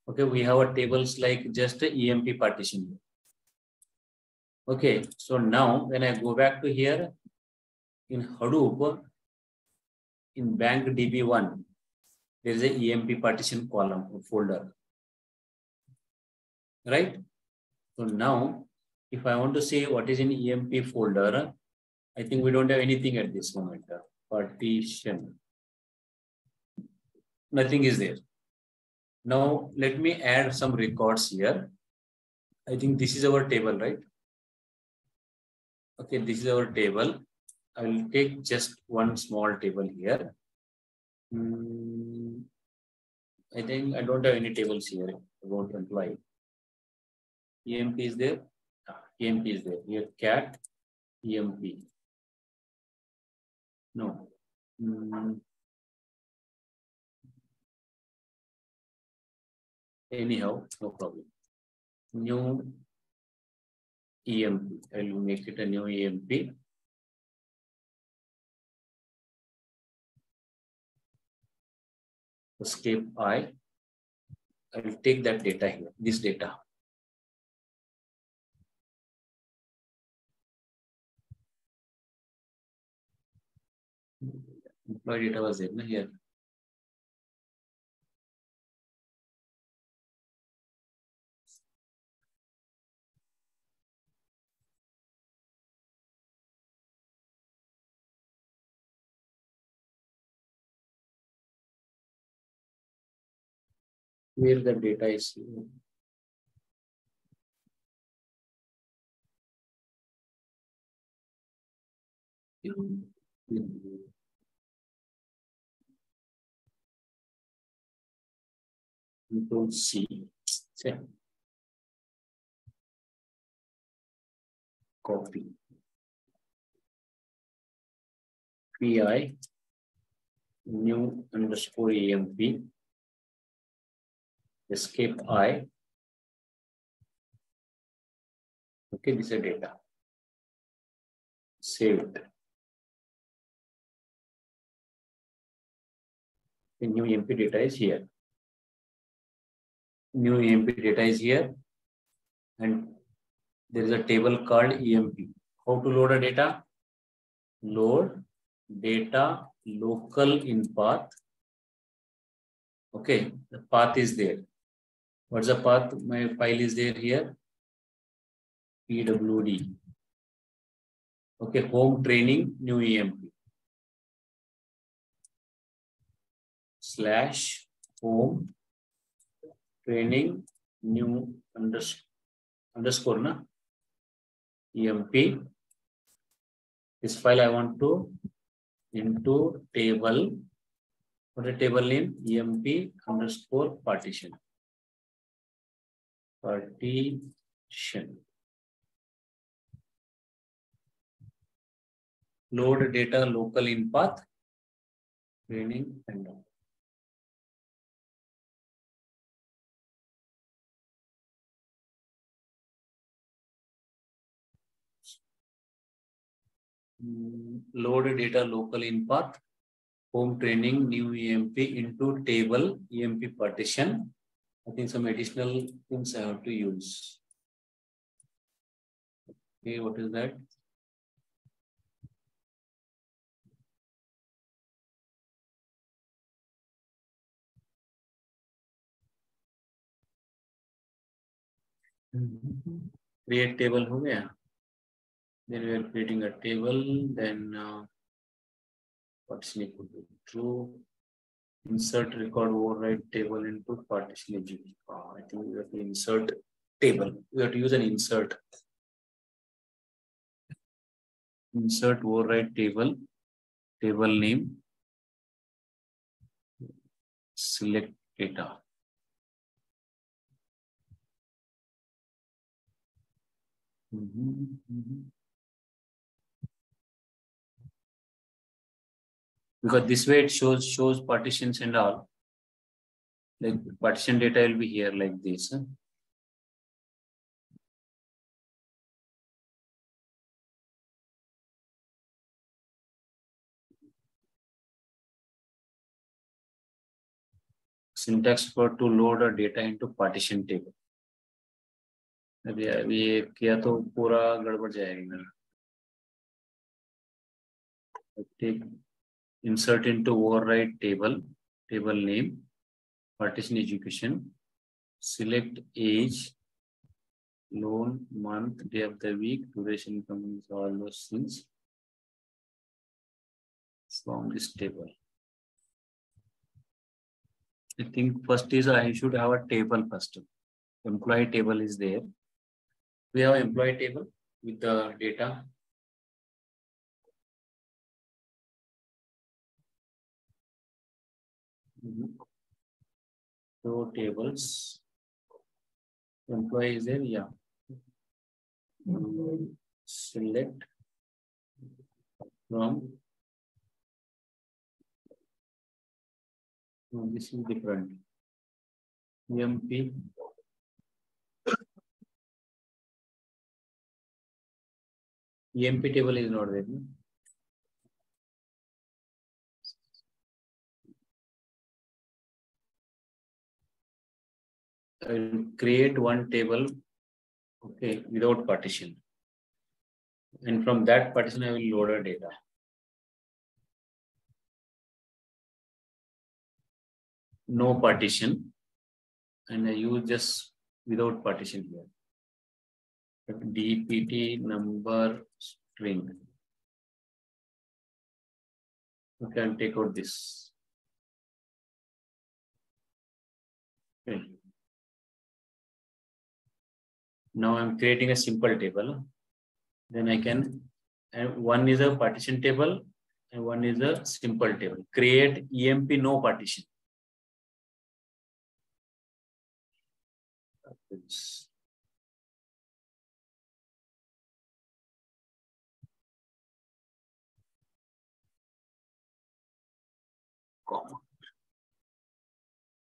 Okay, we have a tables like just a EMP partition. Okay, so now when I go back to here in Hadoop, in bank DB1, there is a EMP partition column or folder, right? So now, if I want to say what is in EMP folder, I think we don't have anything at this moment. Partition, nothing is there. Now let me add some records here. I think this is our table, right? Okay, this is our table. I will take just one small table here. I think I don't have any tables here about employee. EMP is there. EMP is there. Here cat EMP. No. Anyhow, no problem. New EMP. I will make it a new EMP. Escape I. I will take that data here, this data. Employee data was there here. Where the data is here. Control C. Copy. PI new underscore EMP. Escape I. Okay, this is data. Save it. The new EMP data is here. New EMP data is here. And there is a table called EMP. How to load a data? Load data local in path. Okay, the path is there. What's the path? My file is there here. PWD. Okay, home training new EMP. / home training new underscore na EMP. This file I want to into table. What is the table name? EMP underscore partition. Partition. Load data local in path. Training and all. Load data local in path. Home training new EMP into table EMP partition. I think some additional things I have to use. Okay, what is that? Create table हो गया. Then we are creating a table. Then partition equal to true. Insert record override table into partition execute. I think we have to insert table. We have to use an insert. Insert override table. Table name. Select data. Because this way it shows partitions and all. Like partition data will be here like this. Syntax for to load a data into partition table. अभी ये किया तो पूरा गड़बड़ जाएगा। Take insert into override table, table name, partition education, select age, loan, month, day of the week, duration, comes all those things from this table. I think first is I should have a table first. Employee table is there. We have employee table with the data. So tables. Employee is there, yeah. Select from. No, this is different. EMP. EMP table is not there. No? I will create one table, okay, without partition. And from that partition, I will load a data. No partition. And I use just without partition here. DPT number string. Okay, I'll take out this. Okay. Now I'm creating a simple table. Then I can, and one is a partition table and one is a simple table. Create EMP no partition.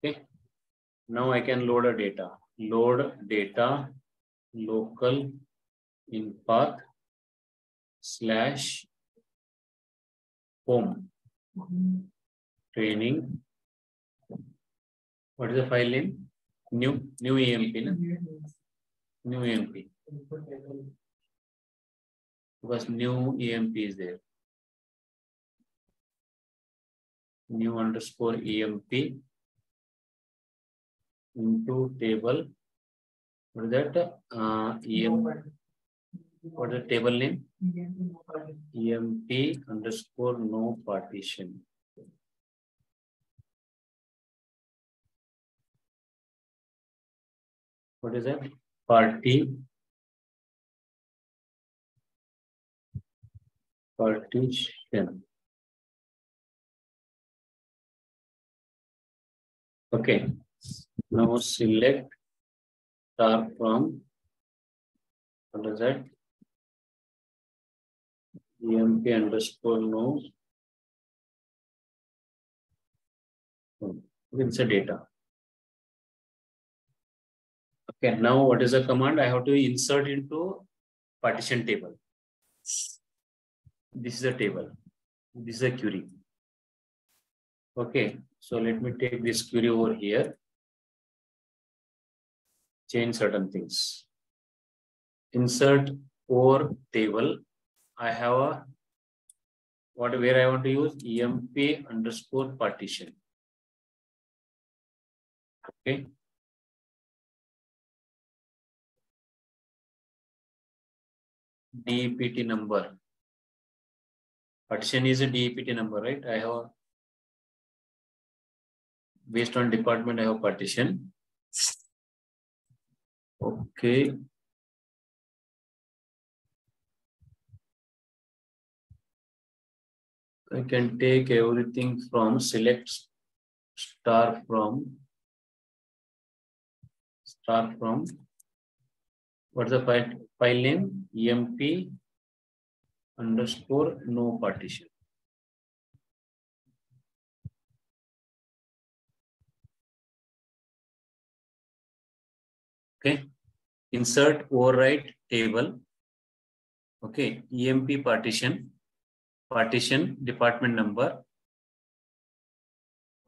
Okay. Now I can load a data. Load data local in path / home training. What is the file name? New EMP. No? New EMP. Because new EMP is there. New underscore EMP into table. What is that? What is the table name? EMP underscore no partition. What is that? Partition. Okay. Now select star from, what is that? EMP underscore no. It's a data. Okay, now what is the command? I have to insert into partition table. This is a table. This is a query. Okay, so let me take this query over here. Change certain things. Insert or table. I have a where I want to use EMP underscore partition. Okay. DPT number. Partition is a DPT number, right? I have, based on department, I have partition. Okay. I can take everything from select star from what's the file name? EMP underscore no partition. Okay. Insert override table. Okay. EMP partition department number.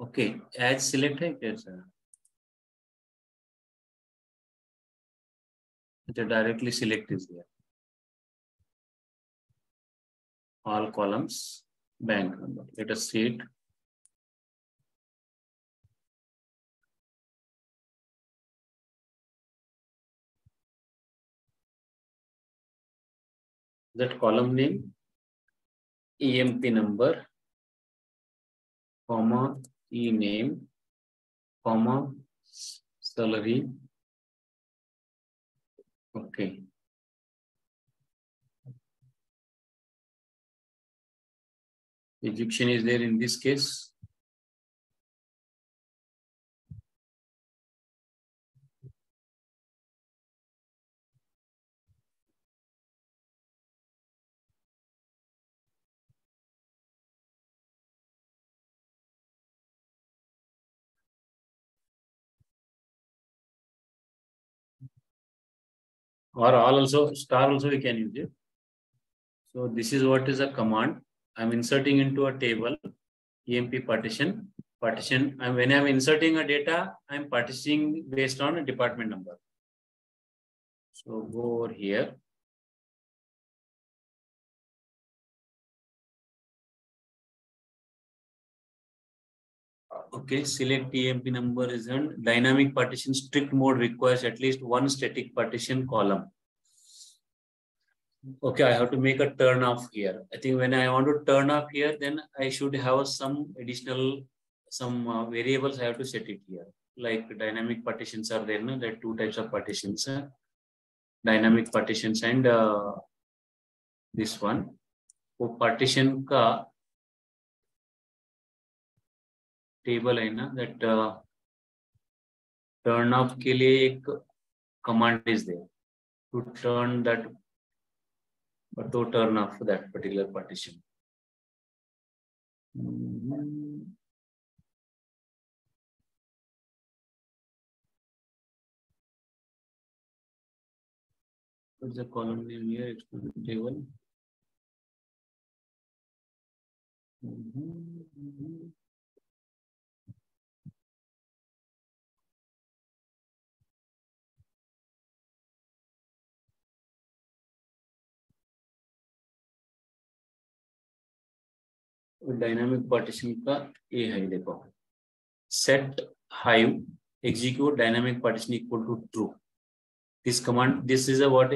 Okay. Add select है क्या sir? directly select is there. All columns, bank number. Let us see it. That column name, EMP number, comma, e-name, comma, salary. Okay. Egyptian is there in this case. Or all also, star also we can use it. So this is what is a command. I'm inserting into a table, EMP partition. And when I'm inserting a data, I'm partitioning based on a department number. So go over here. Okay, select EMP number is on dynamic partition. Strict mode requires at least one static partition column. Okay, I have to make a turn off here. I think when I want to turn off here, then I should have some additional, variables I have to set it here. Like dynamic partitions are there, no? There are two types of partitions. Dynamic partitions and this one. So partition ka table है ना, that turn off के लिए एक command is there to turn that, to turn off that particular partition. What's the column name here? Exclusive table. Dynamic partition का ये है, देखो set hive execute dynamic partition equal to true. This command, this is a what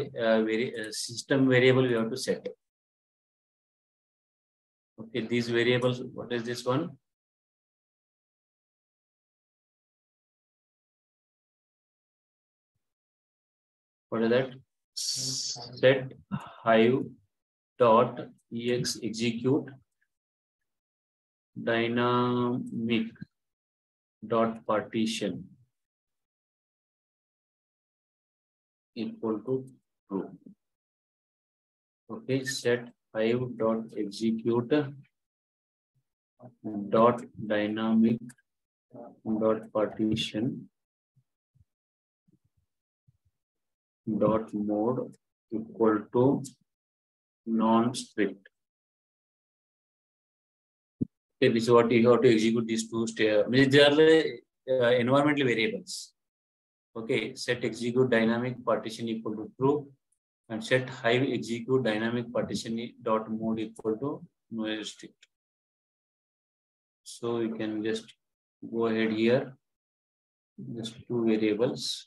system variable we have to set. Okay, these variables, what is this one? What is that? Set hive dot ex execute dynamic dot partition equal to true. Okay, set hive dot execute dot dynamic dot partition dot mode equal to non-strict. Okay, this is what you have to execute these two steps. They are the environmental variables. Okay, set execute dynamic partition equal to true and set hive execute dynamic partition dot mode equal to non-strict. So you can just go ahead here. Just two variables.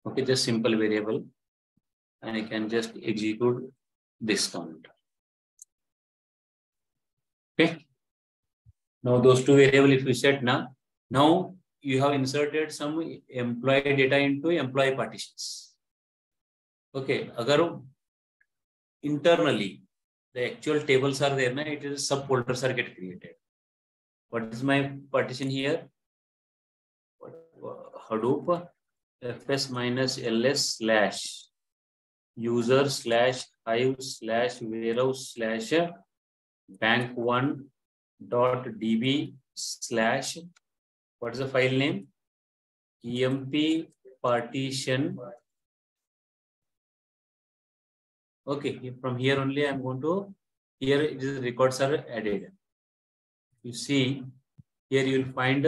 Okay, just simple variable, and I can just execute this command. Okay. Now those two variables, if you set now you have inserted some employee data into employee partitions. Okay, agar internally the actual tables are there, it is subfolders are get created. What is my partition here? Hadoop fs minus ls slash user slash hive slash warehouse slash bank one dot db slash, what is the file name? EMP partition. Okay, from here only I'm going to, here it is records are added. You see here you will find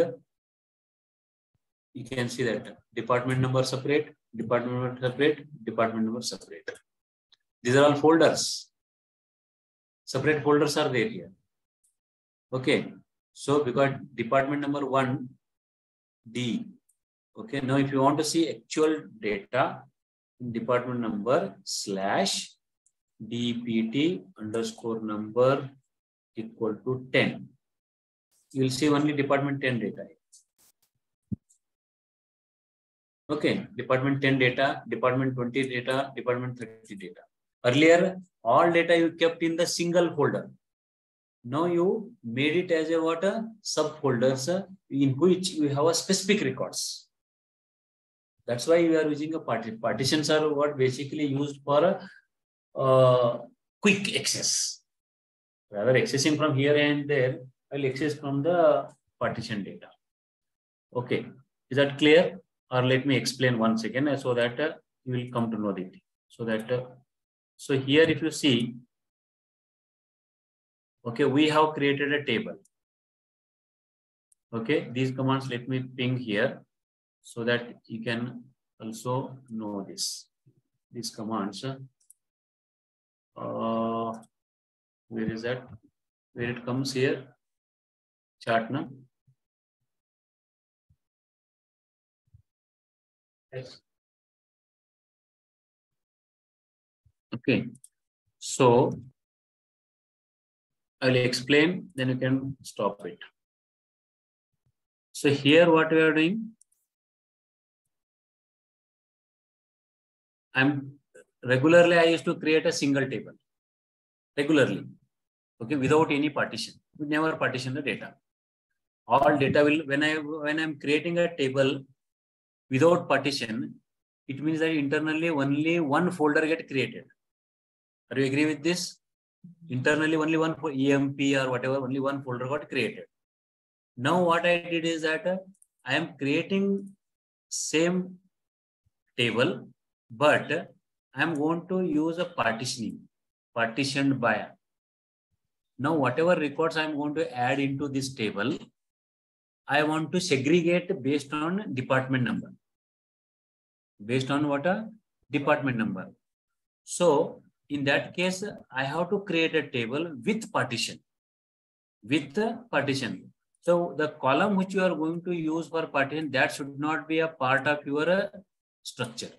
You can see that department number separate, department number separate, department number separate. These are all folders. Separate folders are there here. Okay. So because department number 1, D. Okay. Now if you want to see actual data, department number / DPT _ number equal to 10. You will see only department 10 data. Okay, department 10 data, department 20 data, department 30 data. Earlier, all data you kept in the single folder. Now you made it as a what? Subfolders in which you have a specific records. That's why you are using a partition. Partitions are what basically used for quick access. Rather accessing from here and there, I'll access from the partition data. Okay, is that clear? Or let me explain once again so that you will come to know it. So that so here if you see, okay, we have created a table. Okay, these commands let me ping here so that you can also know this. These commands. Where is that? Where it comes here? Chart now. Yes. Okay, so I will explain, then you can stop it. So here what we are doing, regularly I used to create a single table. Regularly. Okay, without any partition. We never partition the data. All data will, when I'm creating a table without partition, it means that internally only one folder get created. Are you agree with this? Internally only one for EMP or whatever, only one folder got created. Now what I did is that I am creating same table, but I am going to use a partitioning, partitioned by. Now whatever records I am going to add into this table, I want to segregate based on department number. Based on what? Department number. So in that case, I have to create a table with partition. With partition. So the column which you are going to use for partition, that should not be a part of your structure.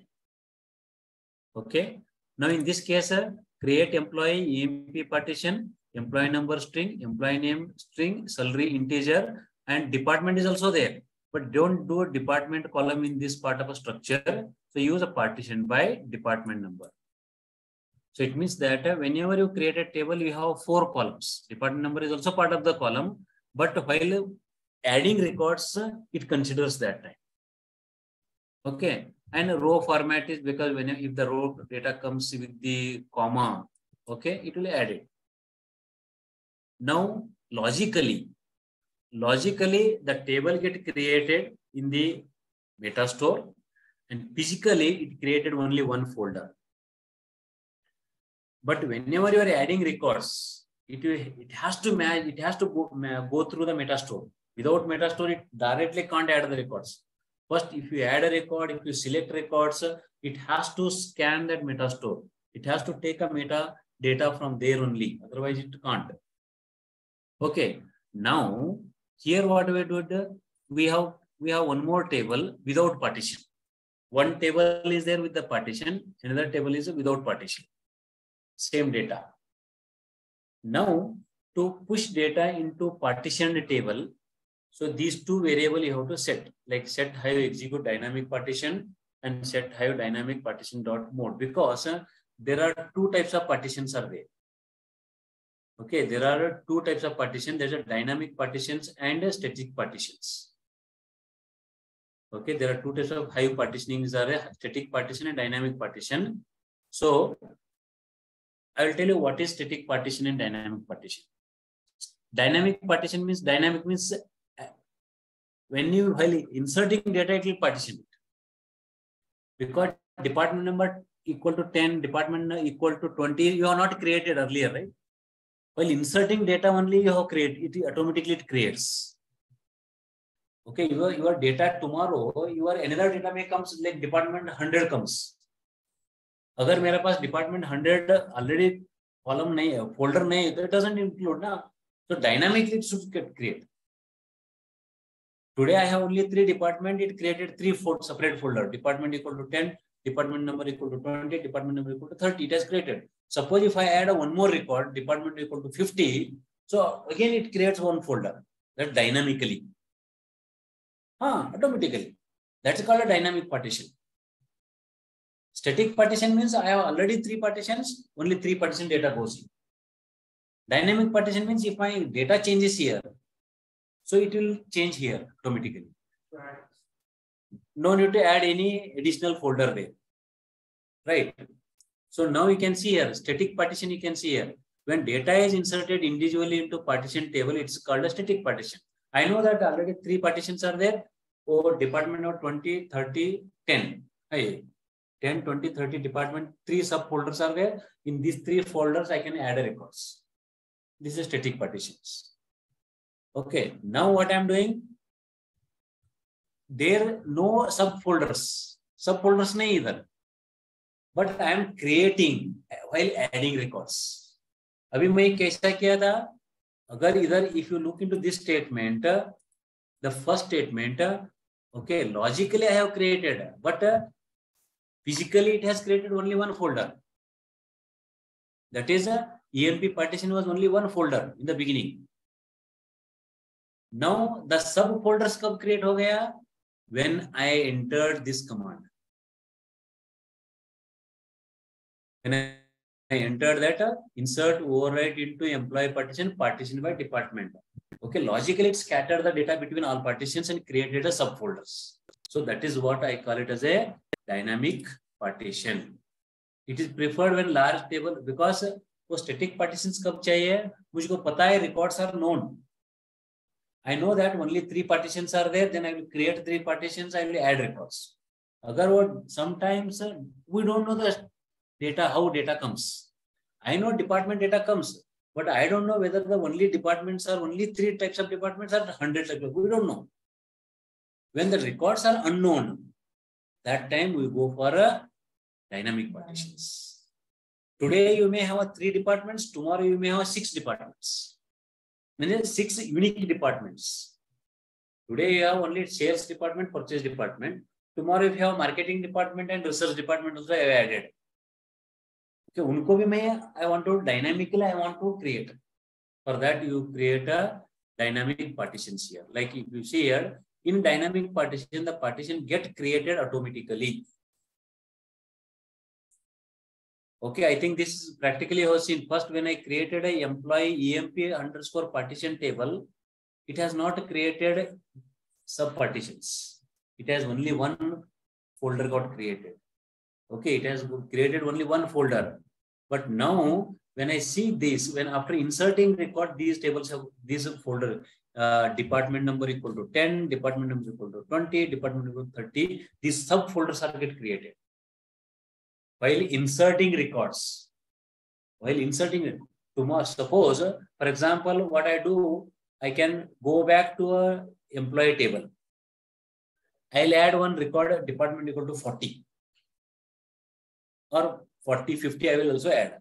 Okay. Now in this case, create employee EMP partition, employee number string, employee name string, salary integer, and department is also there. But don't do a department column in this part of a structure. So use a partition by department number. So it means that whenever you create a table, you have 4 columns. Department number is also part of the column, but while adding records, it considers that time. Okay. And row format is because if the row data comes with the comma, okay, it will add it. Now, logically, the table get created in the meta store, and physically it created only one folder. But whenever you are adding records, it has to match, it has to go through the meta store. Without meta store, it directly can't add the records. First, if you add a record, if you select records, it has to scan that meta store. It has to take a meta data from there only. Otherwise, it can't. Okay. Now, here what we did, we have one more table without partition. One table is there with the partition, another table is without partition. Same data. Now, to push data into partitioned table, so these 2 variables you have to set, like set how you execute dynamic partition and set how dynamic partition dot mode, because there are 2 types of partitions are there. Okay, there are 2 types of partition. There's a dynamic partitions and static partitions. Okay, there are 2 types of Hive partitionings are a static partition and dynamic partition. So I will tell you what is static partition and dynamic partition. Dynamic partition means when you while inserting data, it will partition it. Because department number equal to 10, department equal to 20, you have not created earlier, right? While inserting data only you have created, it automatically it creates. Okay, your data tomorrow, your another data may comes like department 100 comes. अगर मेरे पास department 100 already column नहीं है, folder नहीं है, तो it doesn't include ना. So dynamically it should get created. Today I have only 3 department. It created 3 separate folder. Department equal to 10, department number equal to 20, department number equal to 30. It has created. Suppose if I add one more record, department equal to 50. So again it creates one folder. That dynamically. Automatically. That's called a dynamic partition. Static partition means I have already 3 partitions, only 3 partition data goes in. Dynamic partition means if my data changes here, so it will change here automatically. No need to add any additional folder there. Right. So now you can see here, static partition you can see here. When data is inserted individually into partition table, it's called a static partition. I know that already 3 partitions are there. Or department of 20, 30, 10. Hey, 10, 20, 30 department, 3 subfolders are there. In these 3 folders, I can add a records. This is static partitions. Okay, now what I'm doing? There no subfolders. Subfolders nahi either. But I am creating while adding records. अभी मैं कैसा किया था? अगर इधर if you look into this statement, the first statement, okay, logically I have created, but physically it has created only one folder. That is, EMP partition was only one folder in the beginning. Now the subfolders कब create हो गया? When I entered this command. When I entered that, insert override into employee partition, partition by department. Okay, logically it scattered the data between all partitions and created a subfolders. So that is what I call it as a dynamic partition. It is preferred when large table, because वो static partitions कब चाहिए? मुझको पता है records are known. I know that only 3 partitions are there, then I will create 3 partitions, I will add records. अगर वो sometimes we don't know the data, how data comes. I know department data comes, but I don't know whether the only departments are only 3 types of departments or 100 types of, we don't know. When the records are unknown, that time we go for a dynamic partitions. Today you may have 3 departments, tomorrow you may have 6 departments. Meaning 6 unique departments. Today you have only sales department, purchase department. Tomorrow if you have marketing department and research department also added. Okay, unko bhi main, I want to dynamically, I want to create. For that you create a dynamic partitions here. Like if you see here, in dynamic partition, the partition get created automatically. Okay, I think this is practically how seen. First, when I created a employee EMP underscore partition table, it has not created sub-partitions. It has only one folder got created. Okay, it has created only one folder. But now, when I see this, when after inserting record, these tables have this folder, department number equal to 10, department number equal to 20, department number 30, these subfolders are get created. While inserting records, tomorrow, suppose, for example, what I do, I can go back to a employee table. I'll add one record, department equal to 40. Or 40, 50, I will also add.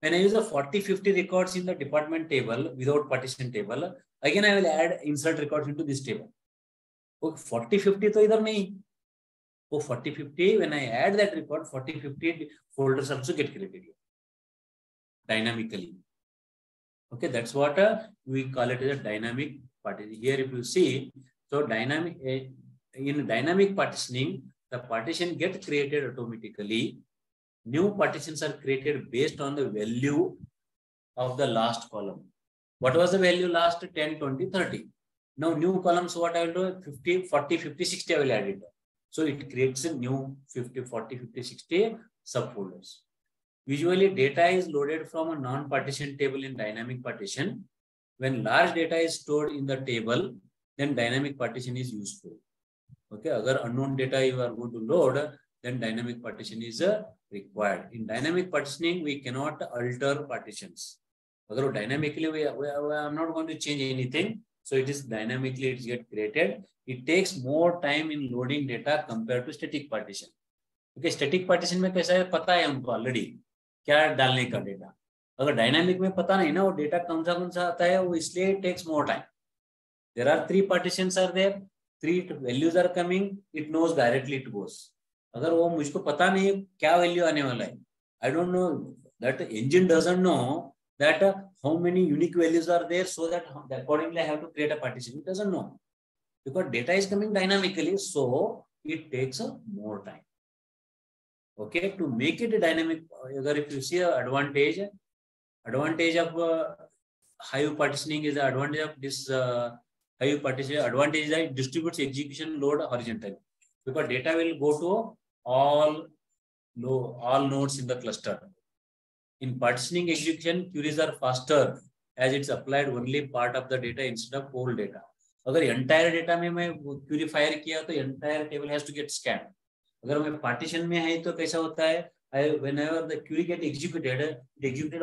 When I use the 40, 50 records in the department table, without partition table, again I will add insert records into this table. Okay, 40, 50 to idhar nahi. Oh, 40, 50, when I add that record, 40, 50 folders also get created here. Dynamically. Okay, that's what we call it as a dynamic partition. Here if you see, so dynamic, in dynamic partitioning, the partition gets created automatically. New partitions are created based on the value of the last column. What was the value last? 10, 20, 30. Now new columns, what I will do? 50, 40, 50, 60, I will add it. So it creates a new 50, 40, 50, 60 subfolders. Usually data is loaded from a non-partition table in dynamic partition. When large data is stored in the table, then dynamic partition is useful. Okay, agar unknown data you are going to load, then dynamic partition is required. In dynamic partitioning, we cannot alter partitions. Agar dynamically, I am not going to change anything. So it is dynamically it gets created. It takes more time in loading data compared to static partition. Okay, static partition में कैसा है पता है हमको already क्या डालने का data. अगर डायनामिक में पता नहीं ना वो डेटा कौन सा आता है वो इसलिए takes more time. There are 3 partitions are there, 3 values are coming, it knows directly it goes. अगर वो मुझको पता नहीं क्या वैल्यू आने वाला है, I don't know, that engine doesn't know that how many unique values are there, so that accordingly I have to create a partition. It doesn't know because data is coming dynamically, so it takes more time. Okay, to make it a dynamic, if you see an advantage of Hive partitioning is the advantage of this Hive partition. Advantage is that it distributes execution load horizontally because data will go to all nodes in the cluster. In partitioning execution, queries are faster as it's applied only part of the data instead of whole data. अगर entire data में मैं query fire किया तो entire table has to get scanned. अगर मैं partition में है तो कैसा होता है? Whenever the query get executed, it executed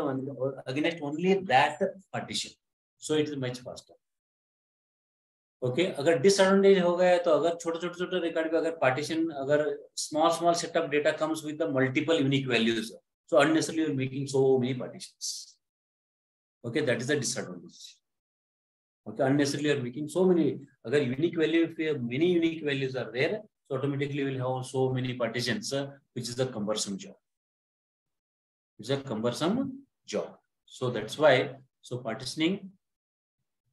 against only that partition, so it is much faster. Okay, अगर disadvantage हो गया तो अगर छोटे रिकॉर्ड पे अगर partition अगर small set of data comes with the multiple unique values, so unnecessarily you're making so many partitions. Okay, that is the disadvantage. Okay, unnecessarily you're making so many. अगर unique value, if you have many unique values are there, so automatically we'll have so many partitions, which is a cumbersome job. It's a cumbersome job. So that's why, so partitioning,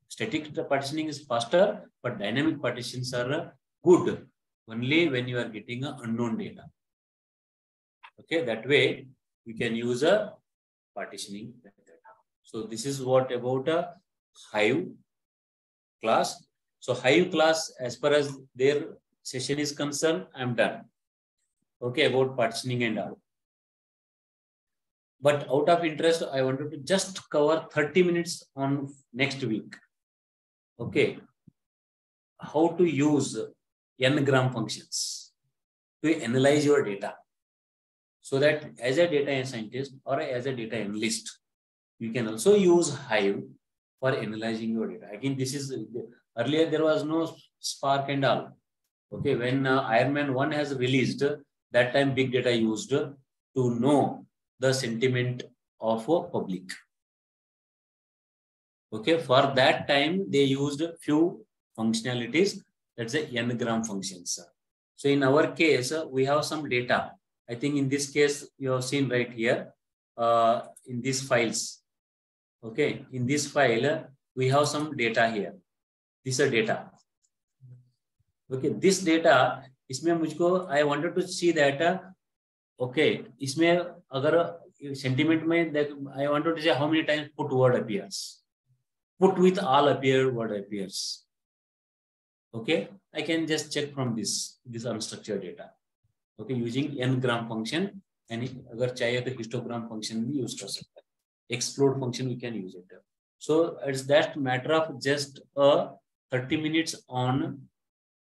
static partitioning is faster, but dynamic partitions are good only when you are getting unknown data. Okay, that way we can use a partitioning method. So this is what about a Hive class. So Hive class, as far as their session is concerned, I'm done. Okay, about partitioning and all. But out of interest, I wanted to just cover 30 minutes on next week. Okay, how to use n-gram functions to analyze your data, so that as a data scientist or as a data analyst, you can also use Hive for analyzing your data. Again, this is earlier there was no Spark and all. Okay, when Ironman 1 has released, that time big data used to know the sentiment of a public. Okay, for that time they used few functionalities. That's the n-gram functions. So in our case, we have some data. I think in this case you have seen right here in these files. Okay, in this file we have some data here. This is data. Okay, this data, इसमें मुझको I wanted to see that okay, इसमें अगर sentiment में I wanted to say how many times put word appears. Put with all appear word appears. Okay, I can just check from this unstructured data. Okay, using n-gram function, and अगर चाहिए तो histogram function भी use कर सकते हैं. Explode function we can use it. So it's that matter of just 30 minutes on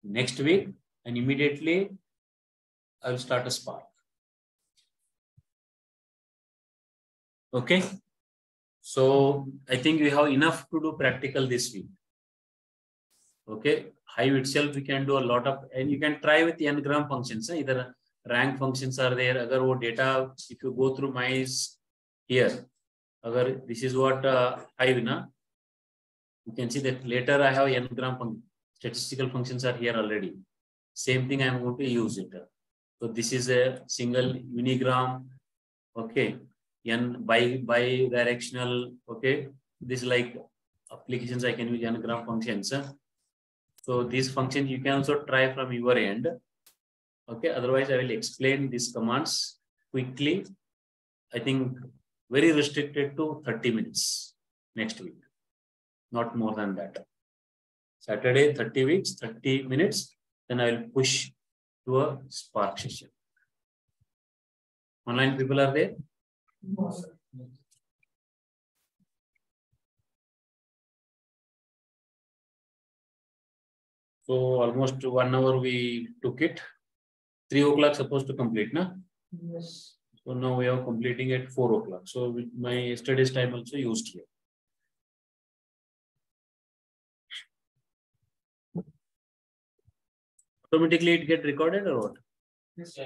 next week, and immediately I will start a Spark. Okay, so I think we have enough to do practical this week. Okay, Hive itself we can do a lot of, and you can try with n-gram functions. Either rank functions are there. Agar wo data, if you go through my here, agar this is what Hive na, you can see that later I have n-gram statistical functions are here already. Same thing I am going to use it. So this is a single unigram. Okay, n bi-directional. Okay, this like applications I can use n-gram functions. So these functions you can also try from your end. Okay, otherwise I will explain these commands quickly. I think very restricted to 30 minutes next week, not more than that. Saturday, 30 minutes, then I will push to a Spark session. Online people are there? No, sir. So almost 1 hour we took it. 3 o'clock supposed to complete, na? Yes. So now we are completing at 4 o'clock. So with my yesterday's time also used here. automatically it get recorded or what? Yes, sir.